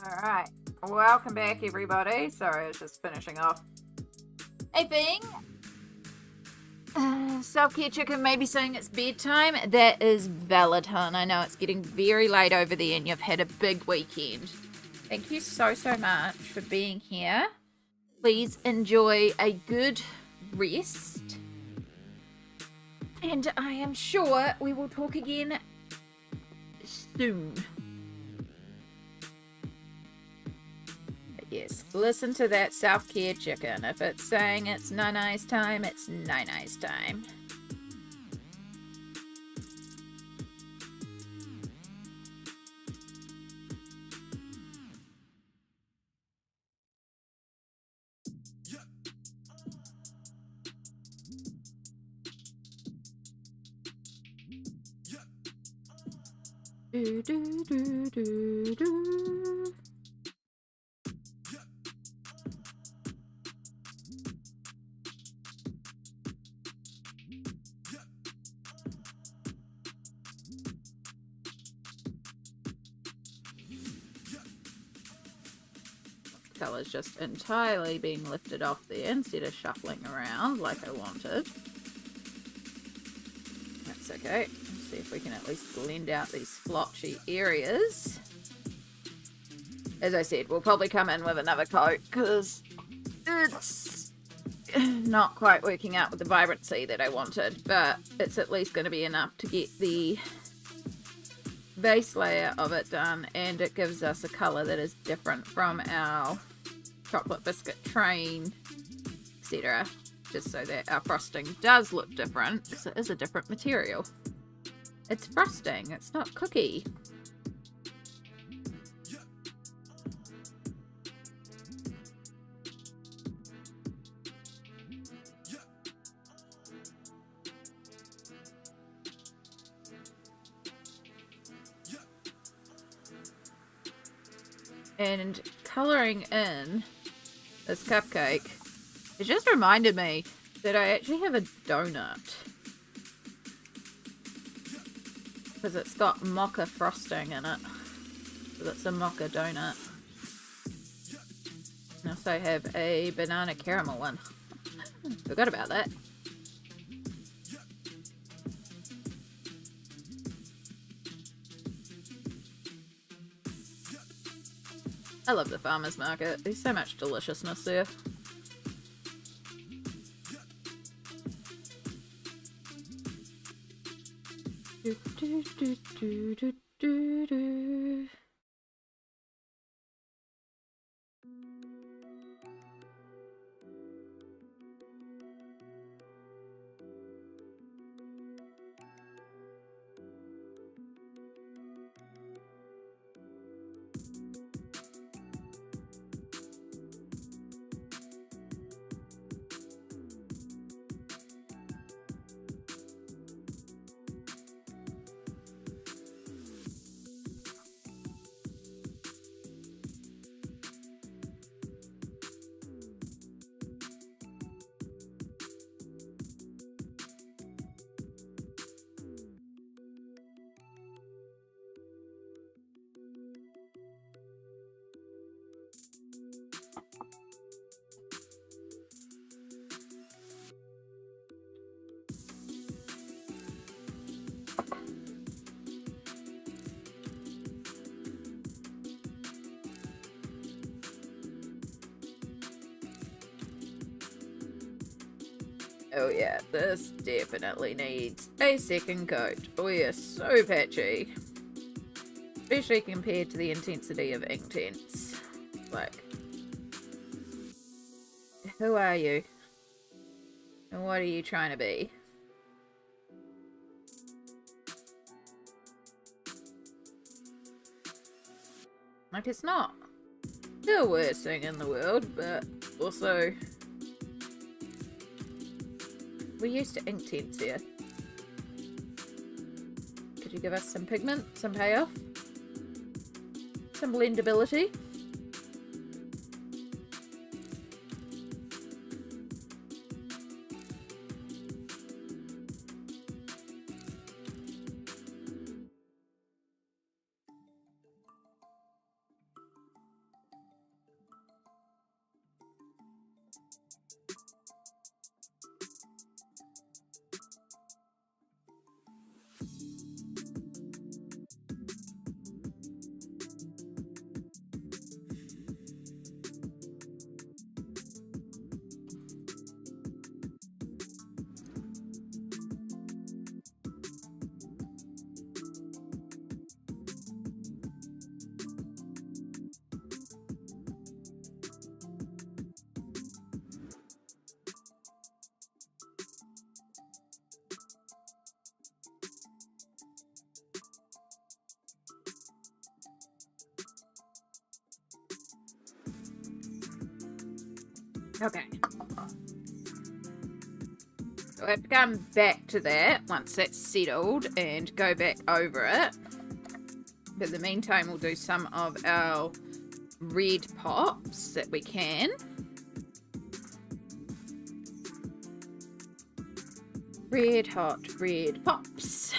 Alright, welcome back everybody. Sorry, I was just finishing off a thing. Self-care chicken may be saying it's bedtime. That is valid, hon. I know it's getting very late over there and you've had a big weekend. Thank you so much for being here. Please enjoy a good rest. And I am sure we will talk again soon. Yes, listen to that self-care chicken. If it's saying it's Nai's time, it's Nai's time. Do, do, do, do, do. Colour's just entirely being lifted off there instead of shuffling around like I wanted. That's okay. Let's see if we can at least blend out these splotchy areas. As I said, we'll probably come in with another coat because it's not quite working out with the vibrancy that I wanted, but it's at least going to be enough to get the base layer of it done, and it gives us a colour that is different from our chocolate biscuit train, etc. Just so that our frosting does look different, because it is a different material. It's frosting, it's not cookie. And colouring in this cupcake, it just reminded me that I actually have a donut. Because it's got mocha frosting in it. So it's a mocha donut. I also have a banana caramel one. Forgot about that. I love the farmer's market. There's so much deliciousness there. Do, do, do, do, do, do, do. Oh yeah, this definitely needs a second coat. We are so patchy. Especially compared to the intensity of Inktense. Like, who are you? And what are you trying to be? Like, it's not the worst thing in the world, but also we're used to Inktense here. Could you give us some pigment, some payoff, some blendability? Okay. So I have to come back to that once that's settled and go back over it. But in the meantime, we'll do some of our red pops that we can. Red hot red pops.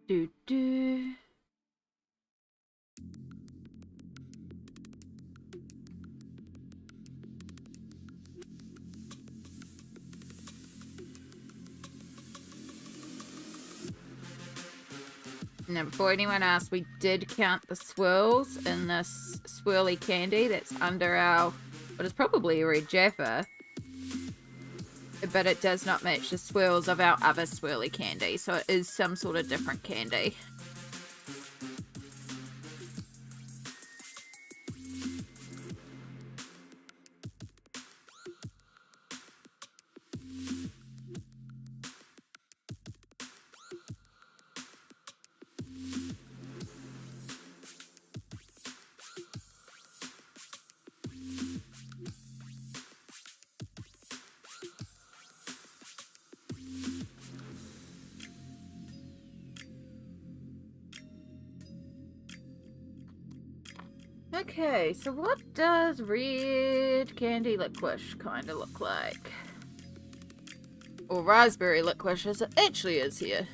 Do do. Now, before anyone asks, we did count the swirls in this swirly candy that's under our, what is probably a red Jaffa, but it does not match the swirls of our other swirly candy, so it is some sort of different candy. Okay, so what does red candy licorice kind of look like? Or raspberry licorice as it actually is here.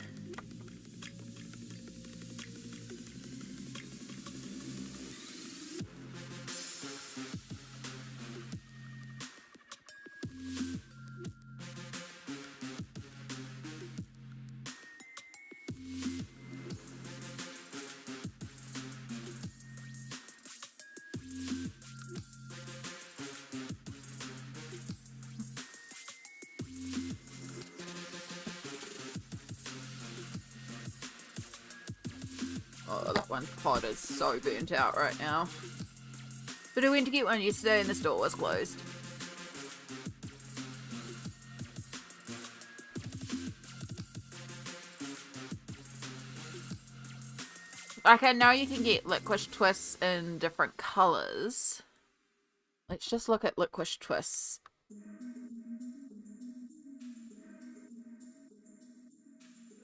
Oh, that one pod is so burnt out right now. But I went to get one yesterday and the store was closed. Like, I know you can get licorice twists in different colours. Let's just look at Liquish Twists.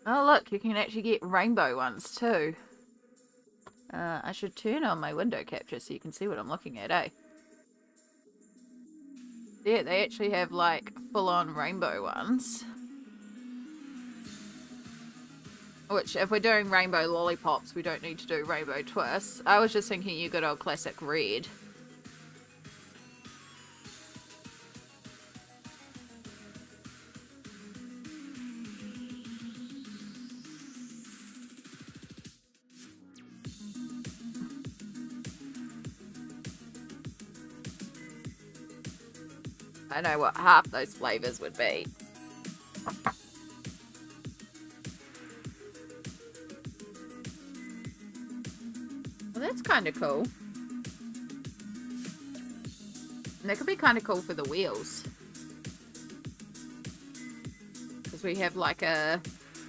Oh look, you can actually get rainbow ones too. I should turn on my window capture so you can see what I'm looking at, eh? Yeah, they actually have like full-on rainbow ones. Which, if we're doing rainbow lollipops, we don't need to do rainbow twists. I was just thinking you good old classic red. I know what half those flavors would be. Well, that's kind of cool. And that could be kind of cool for the wheels. Because we have like a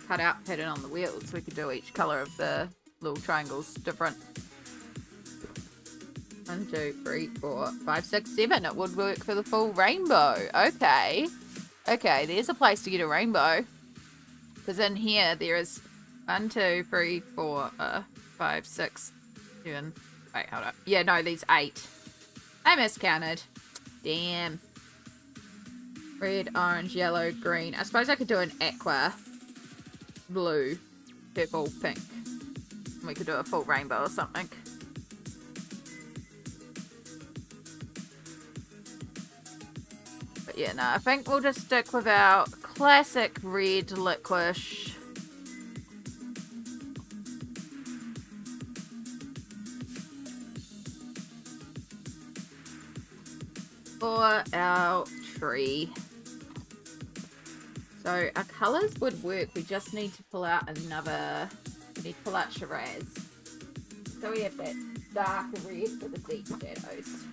cutout pattern on the wheels. We could do each color of the little triangles different. 1, 2, 3, 4, 5, 6, 7. It would work for the full rainbow. Okay. Okay, there's a place to get a rainbow. Because in here there is 1, 2, 3, 4, 5, 6, 7. Wait, hold up. Yeah, no, there's 8. I miscounted. Damn. Red, orange, yellow, green. I suppose I could do an aqua, blue, purple, pink. We could do a full rainbow or something. But yeah, no, I think we'll just stick with our classic red liquish. For our tree. So our colours would work. We just need to pull out another. We need to pull out Shiraz. So we have that dark red for the deep shadows.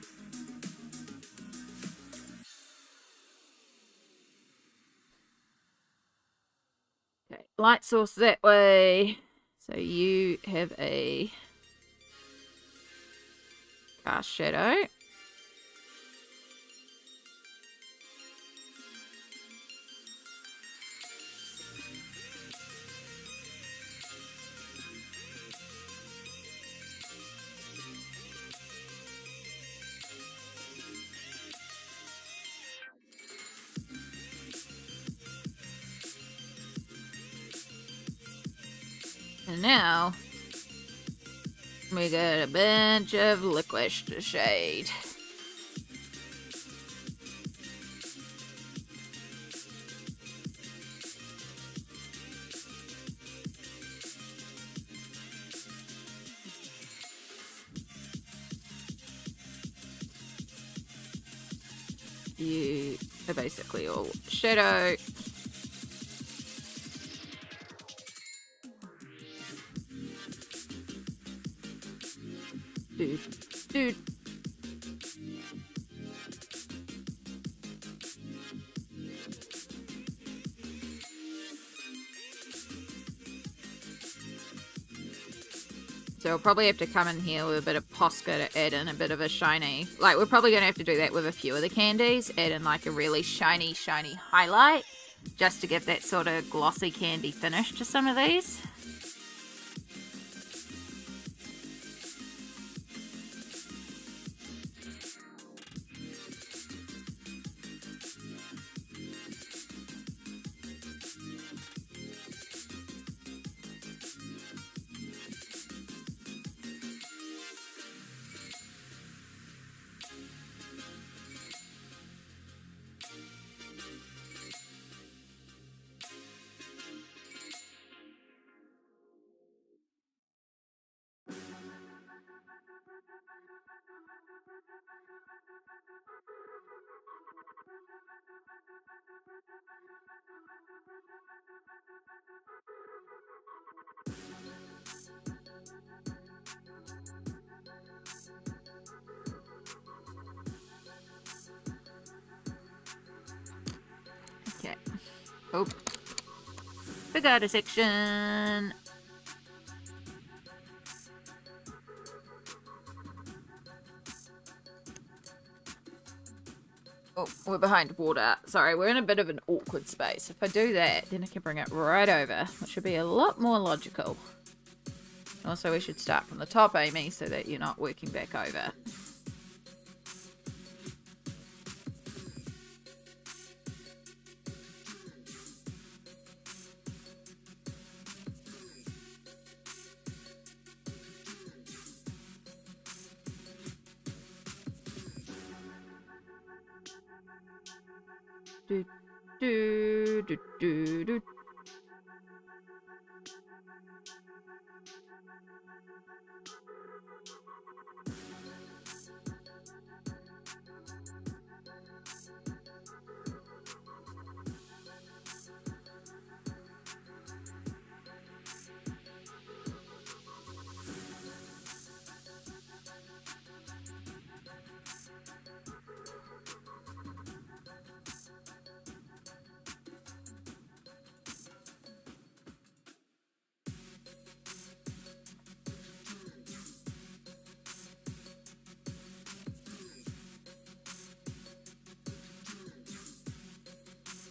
Okay, light source that way. So you have a cast shadow. And now we got a bunch of liquids to shade. You are basically all shadow. Dude. So we'll probably have to come in here with a bit of Posca to add in a bit of a shiny. Like, we're probably going to have to do that with a few of the candies. Add in like a really shiny highlight. Just to give that sort of glossy candy finish to some of these. Okay. Oh. Forgot a section. Oh, we're behind water. Sorry, we're in a bit of an awkward space. If I do that, then I can bring it right over, which should be a lot more logical. Also, we should start from the top, Amy, so that you're not working back over. Do, do, do, do, do.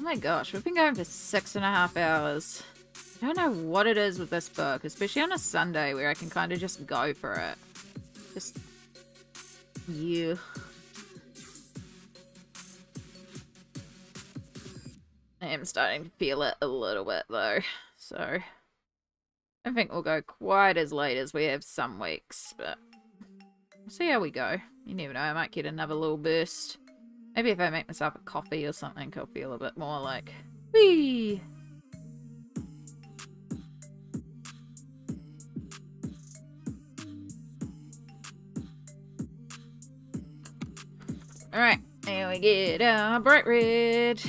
Oh my gosh, we've been going for 6.5 hours. I don't know what it is with this book, especially on a Sunday where I can kind of just go for it. Just... yeah. I am starting to feel it a little bit though, so... I don't think we'll go quite as late as we have some weeks, but... we'll see how we go. You never know, I might get another little burst. Maybe if I make myself a coffee or something, I'll feel a bit more like... whee! Alright, here we get our bright red.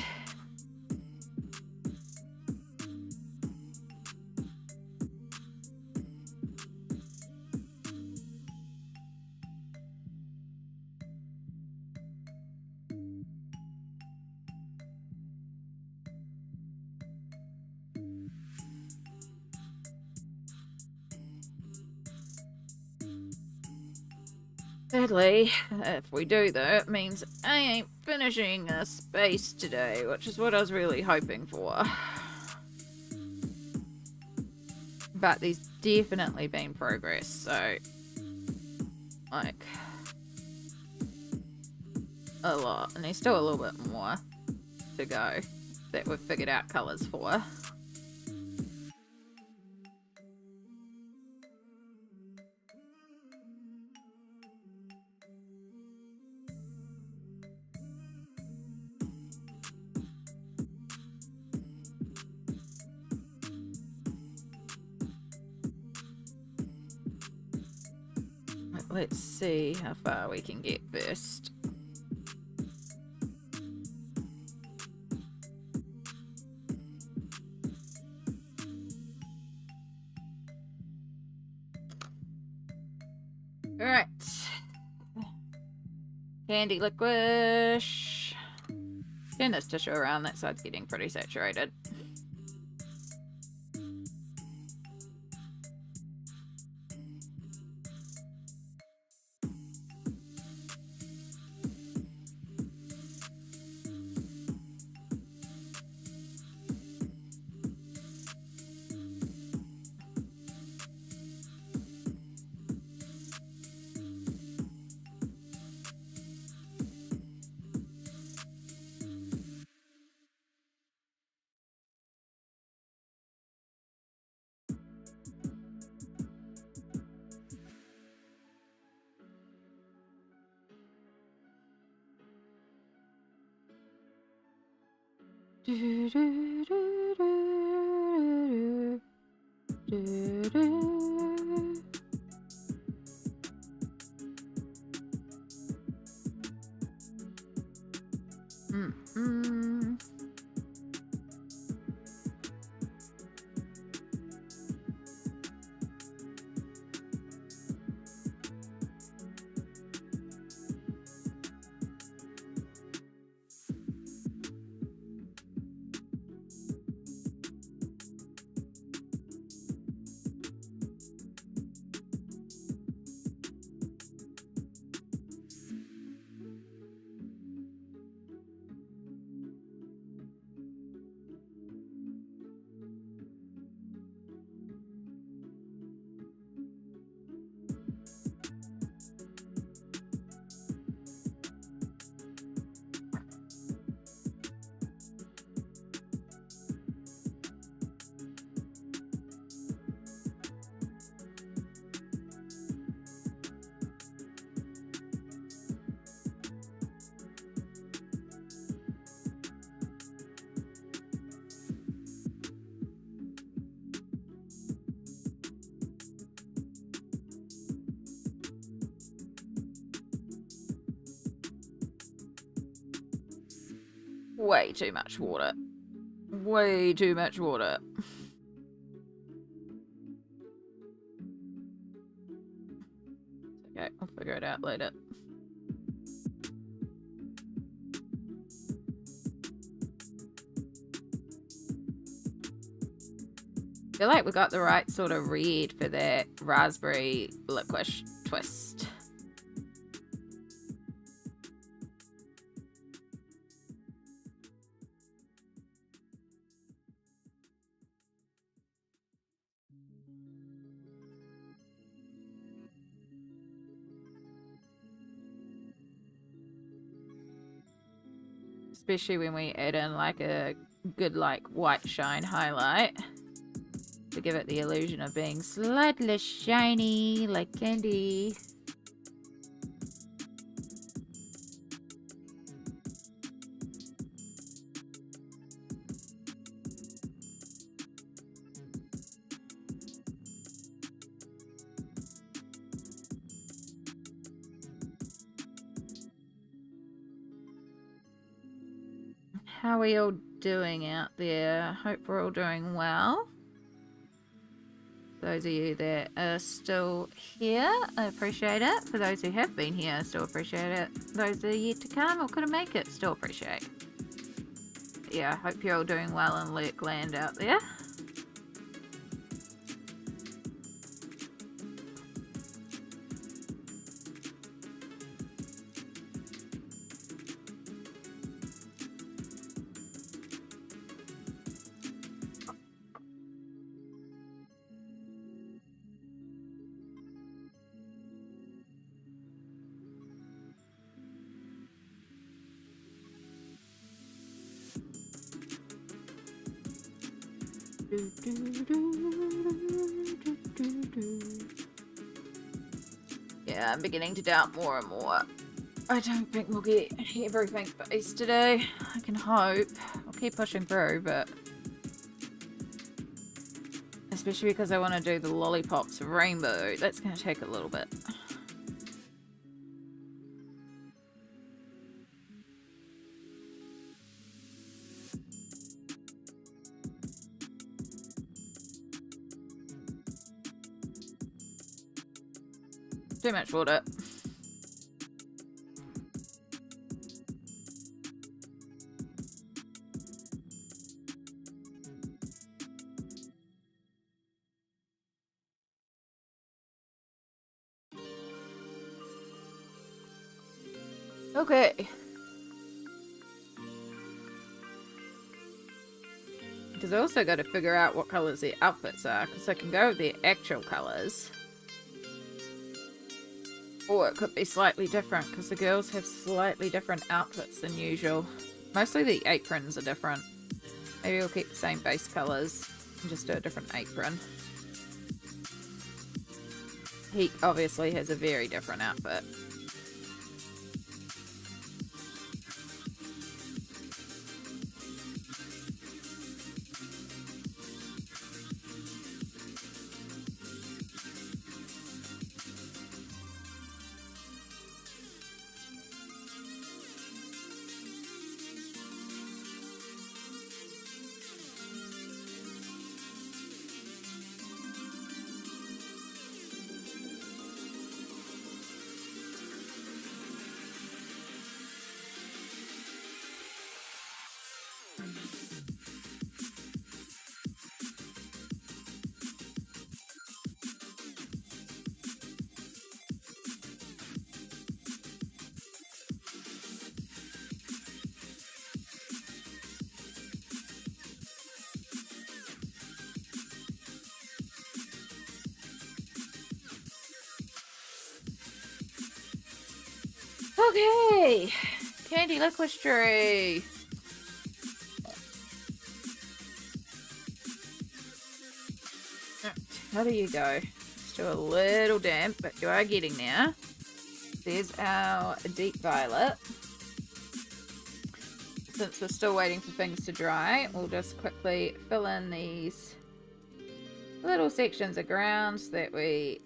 Sadly, if we do though, it means I ain't finishing a space today, which is what I was really hoping for. But there's definitely been progress, so... like... a lot. And there's still a little bit more to go that we've figured out colours for. Let's see how far we can get first. Alright. Candy licorice. Turn this tissue around, that side's getting pretty saturated. Way too much water. Way too much water. Okay, I'll figure it out later. I feel like we got the right sort of red for that raspberry licorice twist. Especially when we add in like a good like white shine highlight to give it the illusion of being slightly shiny like candy. How are we all doing out there? Hope we're all doing well. Those of you that are still here, I appreciate it. For those who have been here, I still appreciate it. Those that are yet to come or couldn't make it, still appreciate. Yeah, hope you're all doing well in Lurk Land out there. Yeah, I'm beginning to doubt more and more. I don't think we'll get everything faced today. I can hope. I'll keep pushing through, but... especially because I want to do the lollipops rainbow. That's going to take a little bit. Too much water. Okay. Because I also got to figure out what colours their outfits are, because I can go with their actual colours. Or it could be slightly different, because the girls have slightly different outfits than usual. Mostly the aprons are different. Maybe we'll keep the same base colours and just do a different apron. He obviously has a very different outfit. Okay, candy licorice tree. How do you go? Still a little damp, but you are getting there. There's our deep violet. Since we're still waiting for things to dry, we'll just quickly fill in these little sections of ground that we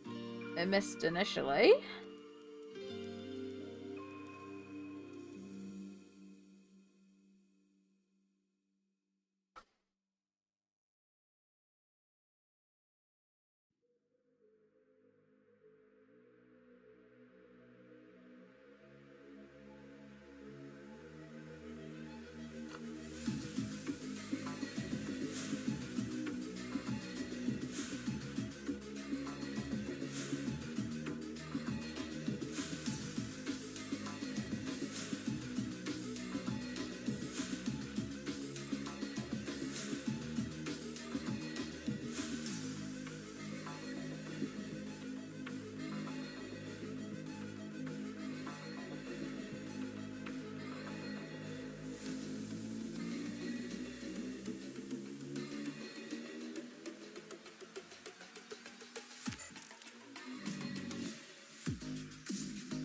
missed initially.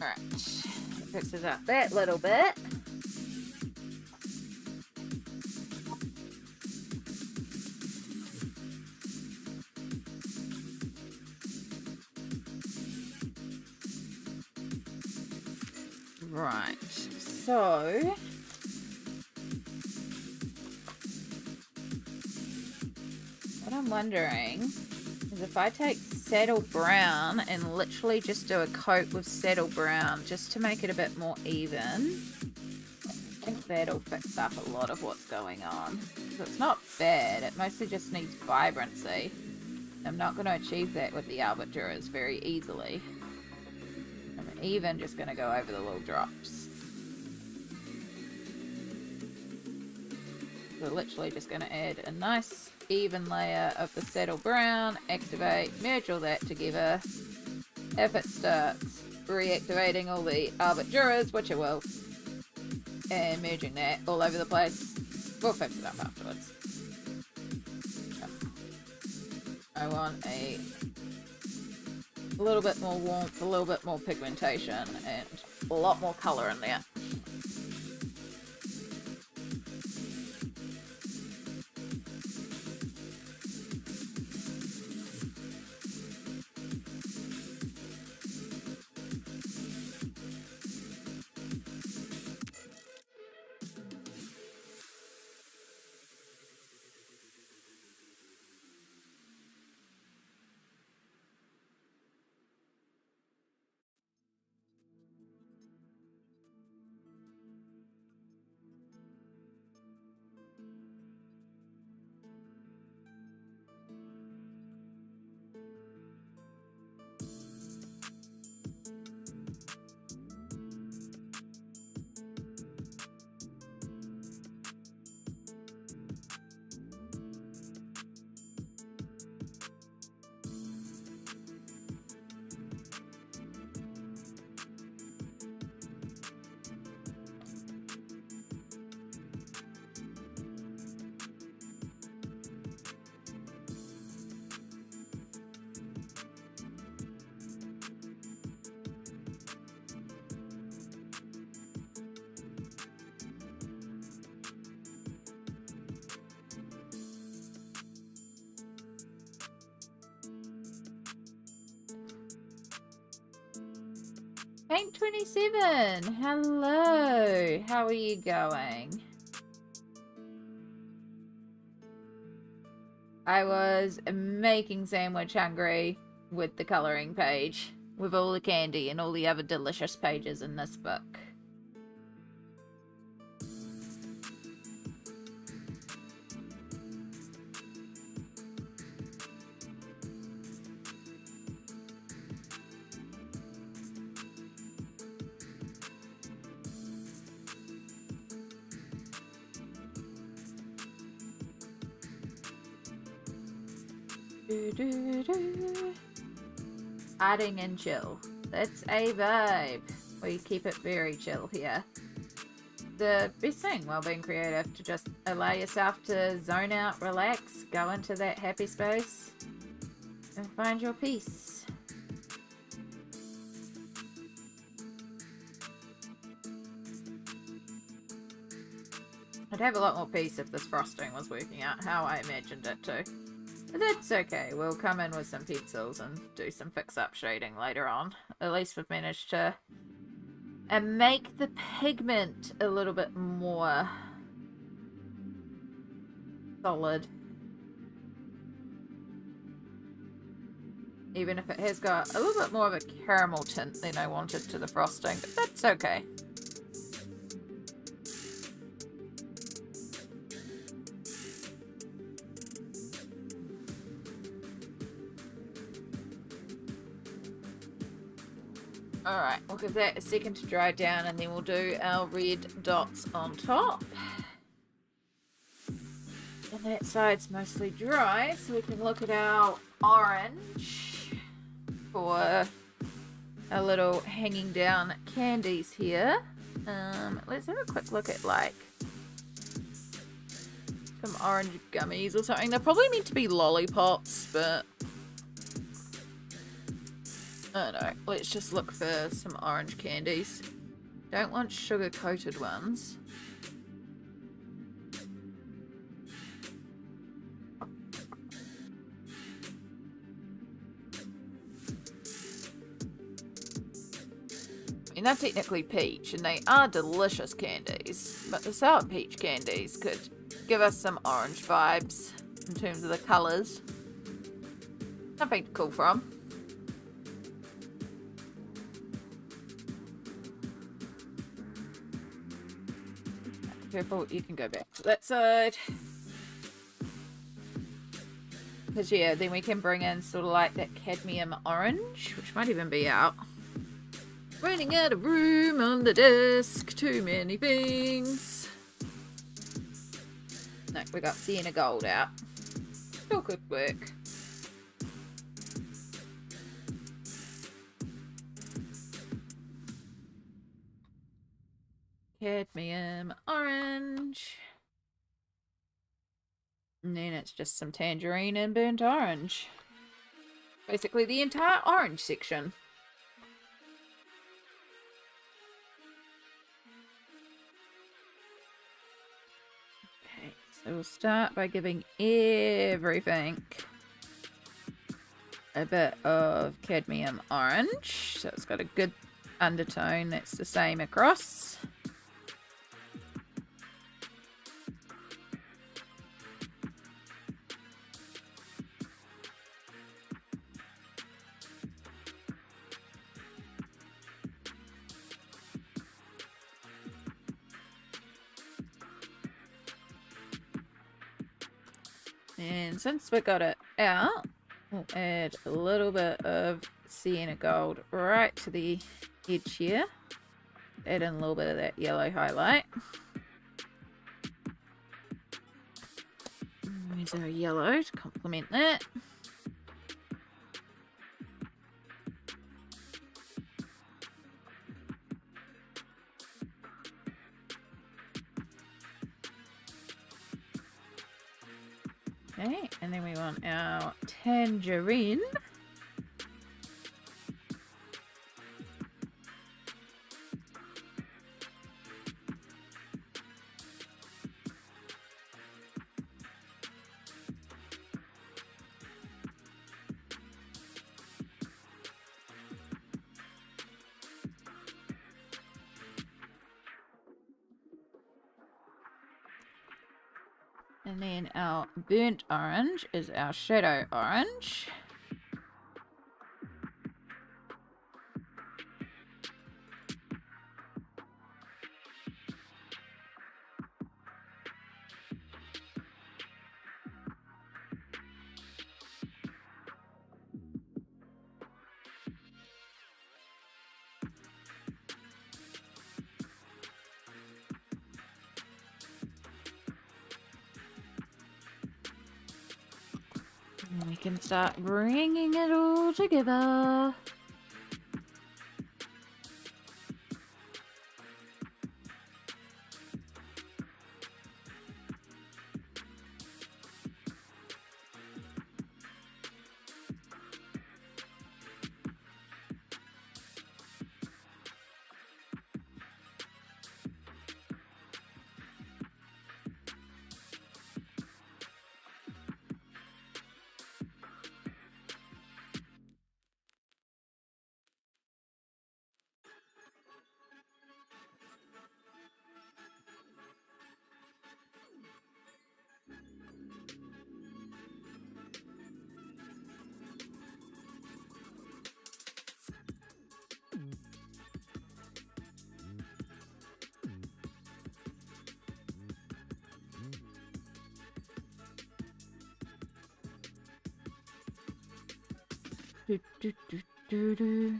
Alright. Fixes up that little bit. Right, so what I'm wondering is if I take saddle brown and literally just do a coat with saddle brown just to make it a bit more even, I think that'll fix up a lot of what's going on. So it's not bad, it mostly just needs vibrancy. I'm not going to achieve that with the Alberturas very easily. I'm even just going to go over the little drops. We're literally just going to add a nice even layer of the saddle brown, activate, merge all that together. If it starts reactivating all the Alberturas, which it will, and merging that all over the place, we'll fix it up afterwards. I want a little bit more warmth, a little bit more pigmentation, and a lot more colour in there. Paint 27, hello, how are you going? I was making sandwich hungry with the colouring page, with all the candy and all the other delicious pages in this book. Adding and chill. That's a vibe. We keep it very chill here. The best thing while being creative, to just allow yourself to zone out, relax, go into that happy space, and find your peace. I'd have a lot more peace if this frosting was working out how I imagined it to. But that's okay, we'll come in with some pencils and do some fix-up shading later on. At least we've managed to make the pigment a little bit more solid. Even if it has got a little bit more of a caramel tint than I wanted to the frosting, but that's okay. Alright, we'll give that a second to dry down and then we'll do our red dots on top. And that side's mostly dry, so we can look at our orange for our little hanging down candies here. Let's have a quick look at like some orange gummies or something. They're probably meant to be lollipops, but Oh no, let's just look for some orange candies. Don't want sugar-coated ones. I mean, they're technically peach, and they are delicious candies, but the sour peach candies could give us some orange vibes in terms of the colours. Something to call from. Purple, you can go back to that side. Because yeah, then we can bring in sort of like that cadmium orange, which might even be out. Running out of room on the desk. Too many things. No, we got sienna gold out. Still good work. Cadmium orange. And then it's just some tangerine and burnt orange. Basically the entire orange section. Okay, so we'll start by giving everything a bit of cadmium orange. So it's got a good undertone that's the same across. And since we got it out, we'll add a little bit of sienna gold right to the edge here. Add in a little bit of that yellow highlight. Use our yellow to complement that. Okay, and then we want our tangerine. And then our burnt orange is our shadow orange. And we can start bringing it all together. Do, do, do, do, do.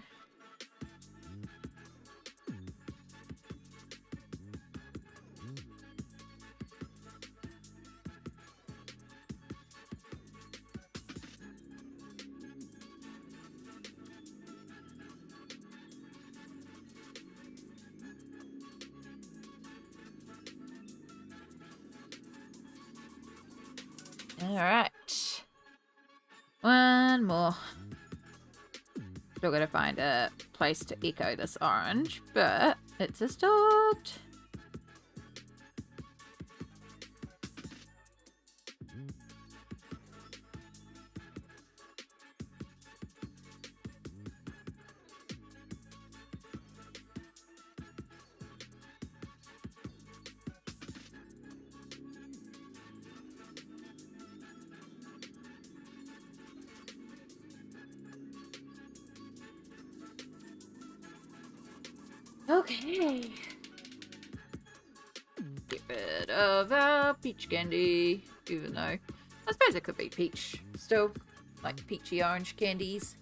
All right. One more. Still gotta find a place to echo this orange, but it's a start. Okay. Get rid of our peach candy, even though I suppose it could be peach still, like peachy orange candies.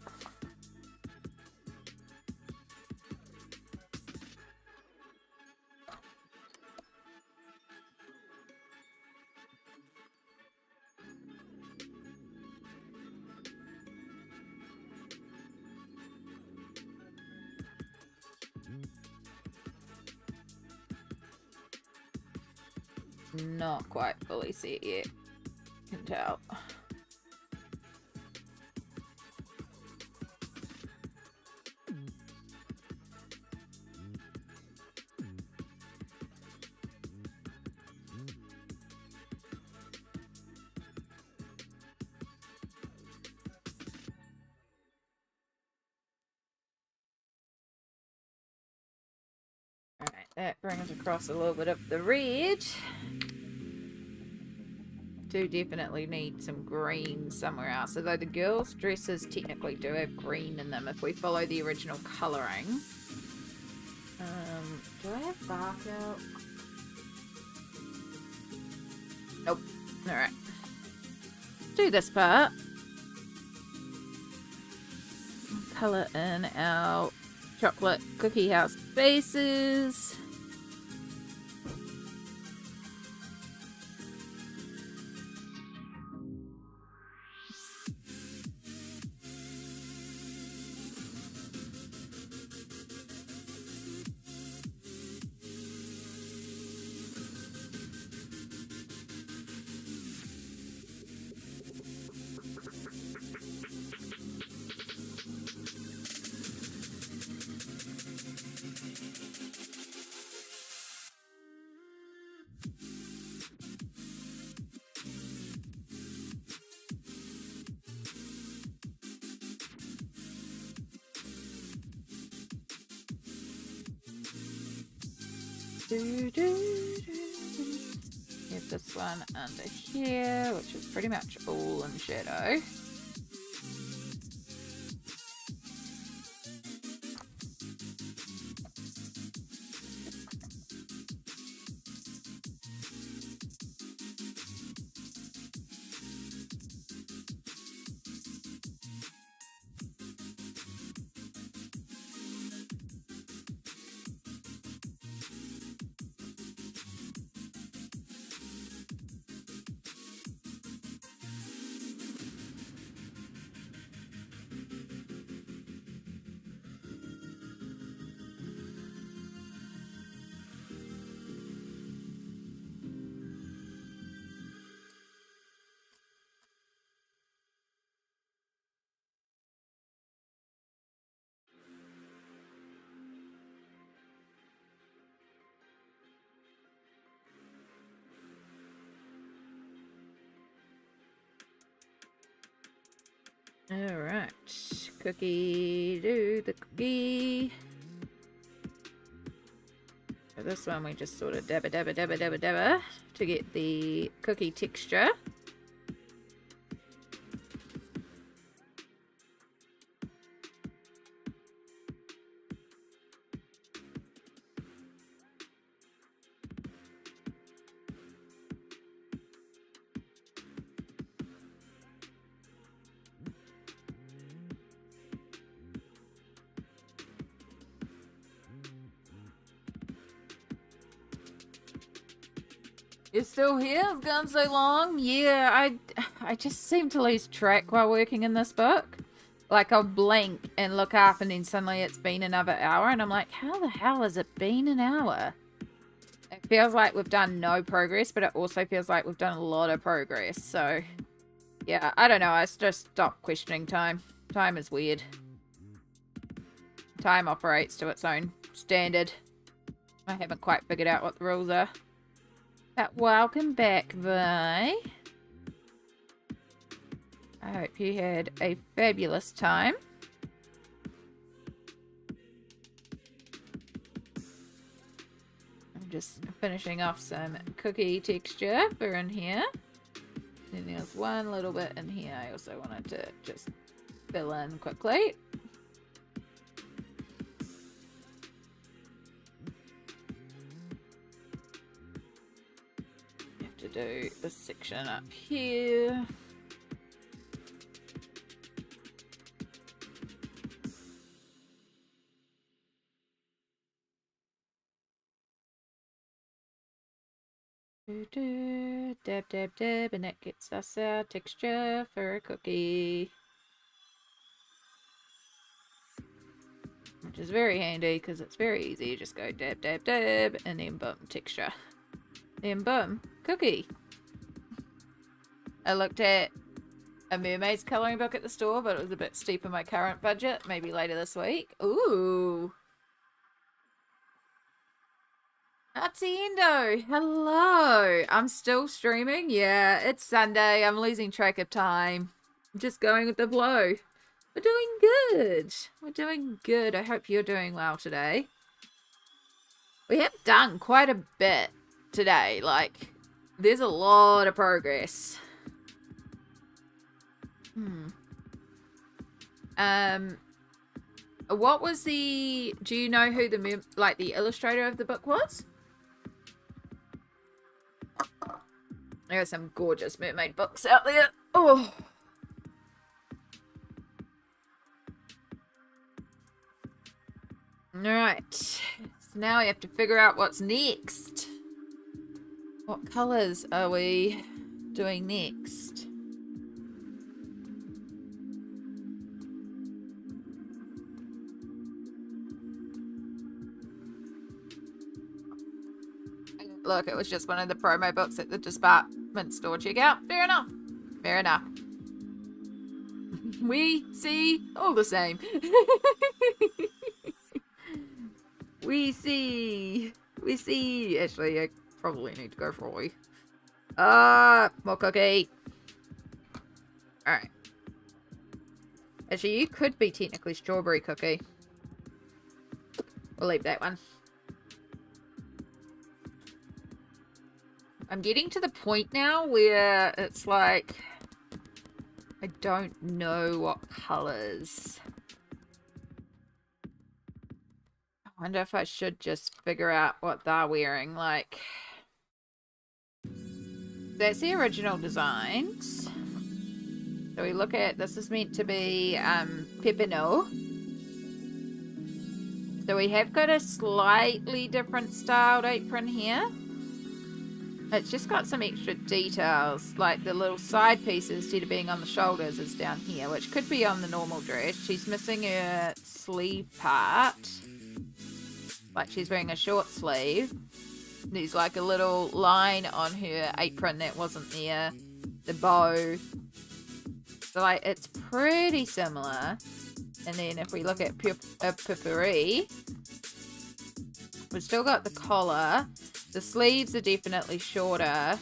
Not quite fully see it yet. Can tell. Alright, that brings across a little bit of the red. Do definitely need some green somewhere else. Although the girls' dresses technically do have green in them if we follow the original colouring. Do I have bark out? Nope. Alright. Do this part. Colour in our chocolate cookie house bases. Get this one under here, which is pretty much all in shadow. Alright, cookie, do the cookie. For this one we just sort of dabba dabba dabba dabba dabba to get the cookie texture. You're still here? It's gone so long. Yeah, I just seem to lose track while working in this book. Like, I'll blink and look up and then suddenly it's been another hour and I'm like, how the hell has it been an hour? It feels like we've done no progress, but it also feels like we've done a lot of progress. So, yeah, I don't know. I just stopped questioning time. Time is weird. time operates to its own standard. I haven't quite figured out what the rules are. But welcome back, Vi. I hope you had a fabulous time. I'm just finishing off some cookie texture for in here. And there's one little bit in here I also wanted to just fill in quickly. Have to do this section up here. Dab, dab, dab, and that gets us our texture for a cookie. Which is very handy because it's very easy. You just go dab, dab, dab, and then boom, texture. Then boom, cookie. I looked at a mermaid's colouring book at the store, but it was a bit steep in my current budget. Maybe later this week. Ooh. Atiendo, hello. I'm still streaming. Yeah, it's Sunday. I'm losing track of time. I'm just going with the flow. We're doing good. We're doing good. I hope you're doing well today. We have done quite a bit today. Like, there's a lot of progress. What was the... Do you know who the illustrator of the book was? There are some gorgeous mermaid books out there. Oh. Alright. So now we have to figure out what's next. What colours are we doing next? Look, it was just one of the promo books at the department store. Check out. Fair enough. Fair enough. We see all the same. We see. Actually, I probably need to go for Ollie. More cookie. Alright. Actually, you could be technically strawberry cookie. We'll leave that one. I'm getting to the point now where it's like, I don't know what colours. I wonder if I should just figure out what they're wearing. Like, that's the original designs. So we look at, this is meant to be Pepino. So we have got a slightly different styled apron here. It's just got some extra details, like the little side pieces instead of being on the shoulders is down here, which could be on the normal dress. She's missing her sleeve part. Like she's wearing a short sleeve. There's like a little line on her apron that wasn't there. The bow. So like it's pretty similar. And then if we look at Pippery, we've still got the collar. The sleeves are definitely shorter.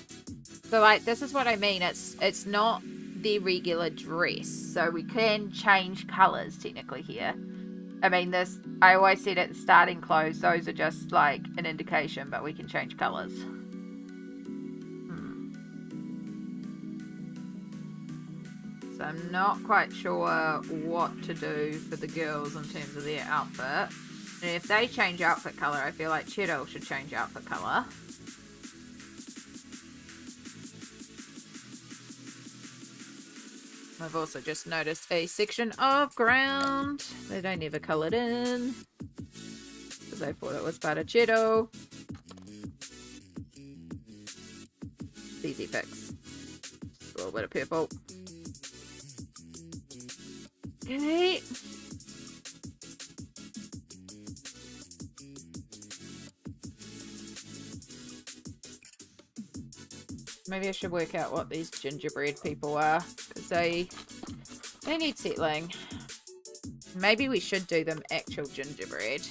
So like this is what I mean. It's not the regular dress. So we can change colours technically here. I mean this, I always said at the starting clothes, those are just like an indication, but we can change colours. So I'm not quite sure what to do for the girls in terms of their outfit. And if they change outfit colour, I feel like Cheeto should change outfit colour. I've also just noticed a section of ground that I never coloured in. Because I thought it was part of Cheeto. Easy fix. Just a little bit of purple. Okay. Maybe I should work out what these gingerbread people are, because they need settling. Maybe we should do them actual gingerbread.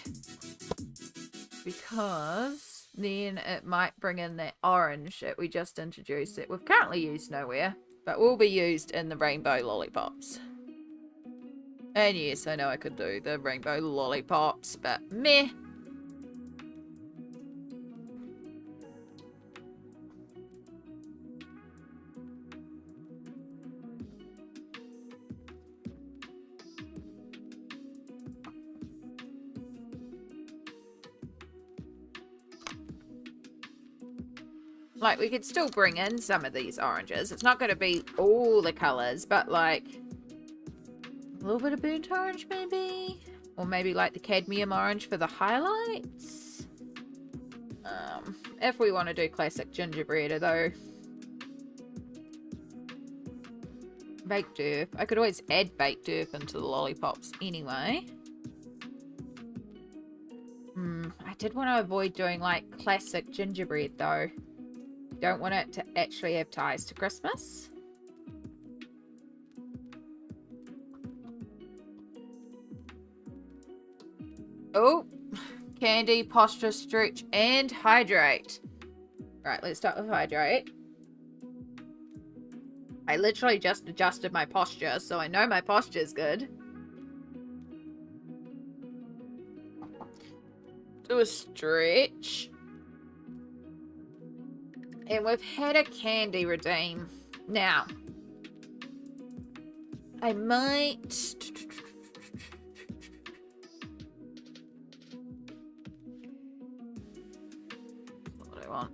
Because then it might bring in that orange that we just introduced that we've currently used nowhere. But will be used in the rainbow lollipops. And yes, I know I could do the rainbow lollipops, but meh. Like, we could still bring in some of these oranges. It's not going to be all the colours, but like a little bit of burnt orange maybe? Or maybe like the cadmium orange for the highlights? If we want to do classic gingerbread, though. Baked earth. I could always add baked earth into the lollipops anyway. I did want to avoid doing like classic gingerbread though. Don't want it to actually have ties to Christmas. Oh, candy, posture, stretch, and hydrate. Right, let's start with hydrate. I literally just adjusted my posture, so I know my posture is good. Do a stretch. And we've had a candy redeem. Now, I might... What do I want?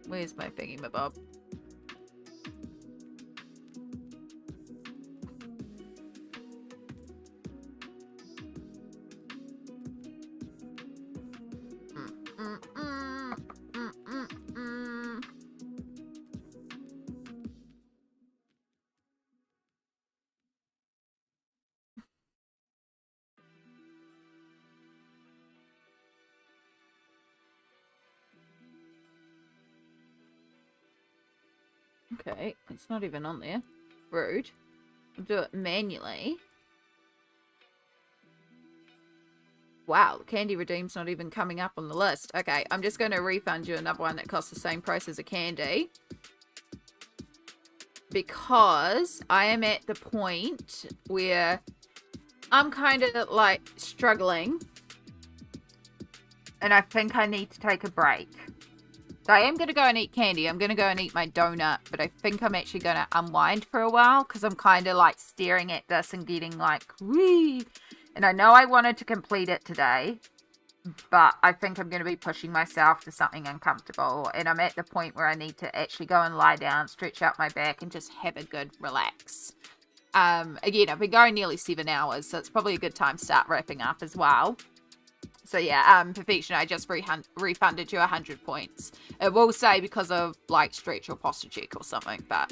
Where's my thingy-mabob? Okay, it's not even on there. Rude. I'll do it manually. Wow, the candy redeem's not even coming up on the list. Okay, I'm just going to refund you another one that costs the same price as a candy. Because I am at the point where I'm kind of like struggling. And I think I need to take a break. So I am going to go and eat candy. I'm going to go and eat my donut. But I think I'm actually going to unwind for a while. Because I'm kind of like staring at this and getting like, wee. And I know I wanted to complete it today. But I think I'm going to be pushing myself to something uncomfortable. And I'm at the point where I need to actually go and lie down, stretch out my back, and just have a good relax. Again, I've been going nearly 7 hours. So it's probably a good time to start wrapping up as well. So yeah, Perfection, I just refunded you 100 points. It will say because of like stretch or posture check or something, but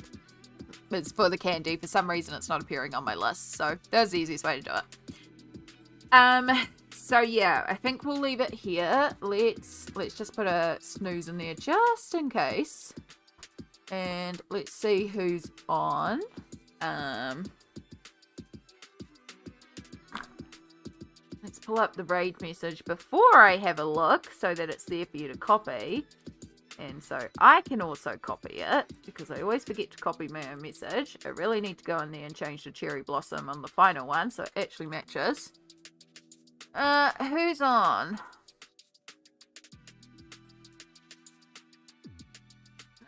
it's for the candy. For some reason, it's not appearing on my list. So that's the easiest way to do it. So yeah, I think we'll leave it here. Let's just put a snooze in there just in case. And let's see who's on. Let's pull up the raid message before I have a look so that it's there for you to copy. And so I can also copy it because I always forget to copy my own message. I really need to go in there and change the cherry blossom on the final one so it actually matches. Who's on?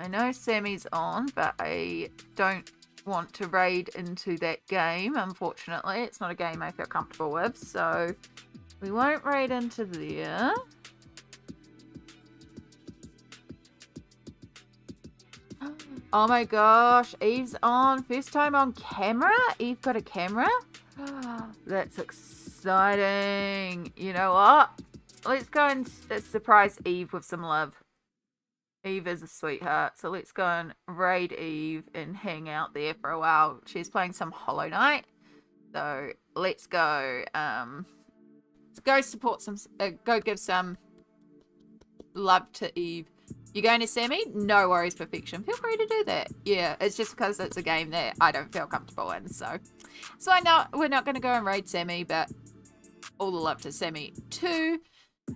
I know Sammy's on, but I don't want to raid into that game, unfortunately. It's not a game I feel comfortable with, so we won't raid into there. Oh my gosh, Eve's on. First time on camera? Eve got a camera? That's exciting. You know what? Let's go and surprise Eve with some love. Eve is a sweetheart, so let's go and raid Eve and hang out there for a while. She's playing some Hollow Knight, so let's go. Let's go support some. Go give some love to Eve. You going to semi? No worries, Perfection. Feel free to do that. Yeah, it's just because it's a game that I don't feel comfortable in, so we're not going to go and raid semi, but all the love to semi too.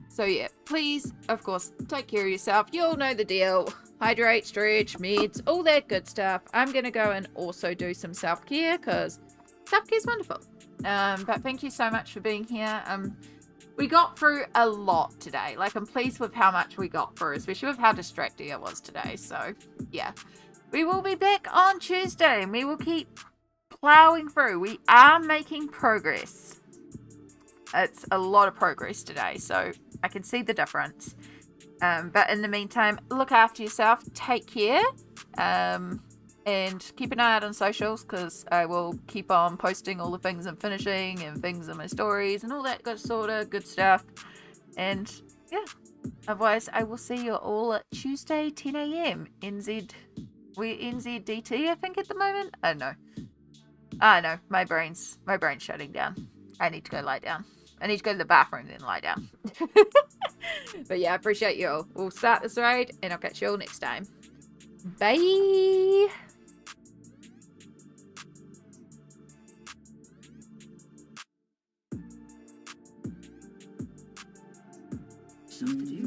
So yeah, please, of course, take care of yourself. You all know the deal. Hydrate, stretch, meds, all that good stuff. I'm going to go and also do some self-care because self-care is wonderful. But thank you so much for being here. We got through a lot today. Like, I'm pleased with how much we got through, especially with how distracting it was today. So, yeah. We will be back on Tuesday, and we will keep plowing through. We are making progress. It's a lot of progress today, so I can see the difference. But in the meantime, look after yourself. Take care. And keep an eye out on socials because I will keep on posting all the things I'm finishing and things in my stories and all that good sort of good stuff. And yeah, otherwise I will see you all at Tuesday 10 a.m. We're NZDT I think at the moment. I don't know. I know my brain's shutting down. I need to go lie down. I need to go to the bathroom and then lie down. But yeah, I appreciate you all. We'll start this raid and I'll catch you all next time. Bye. Something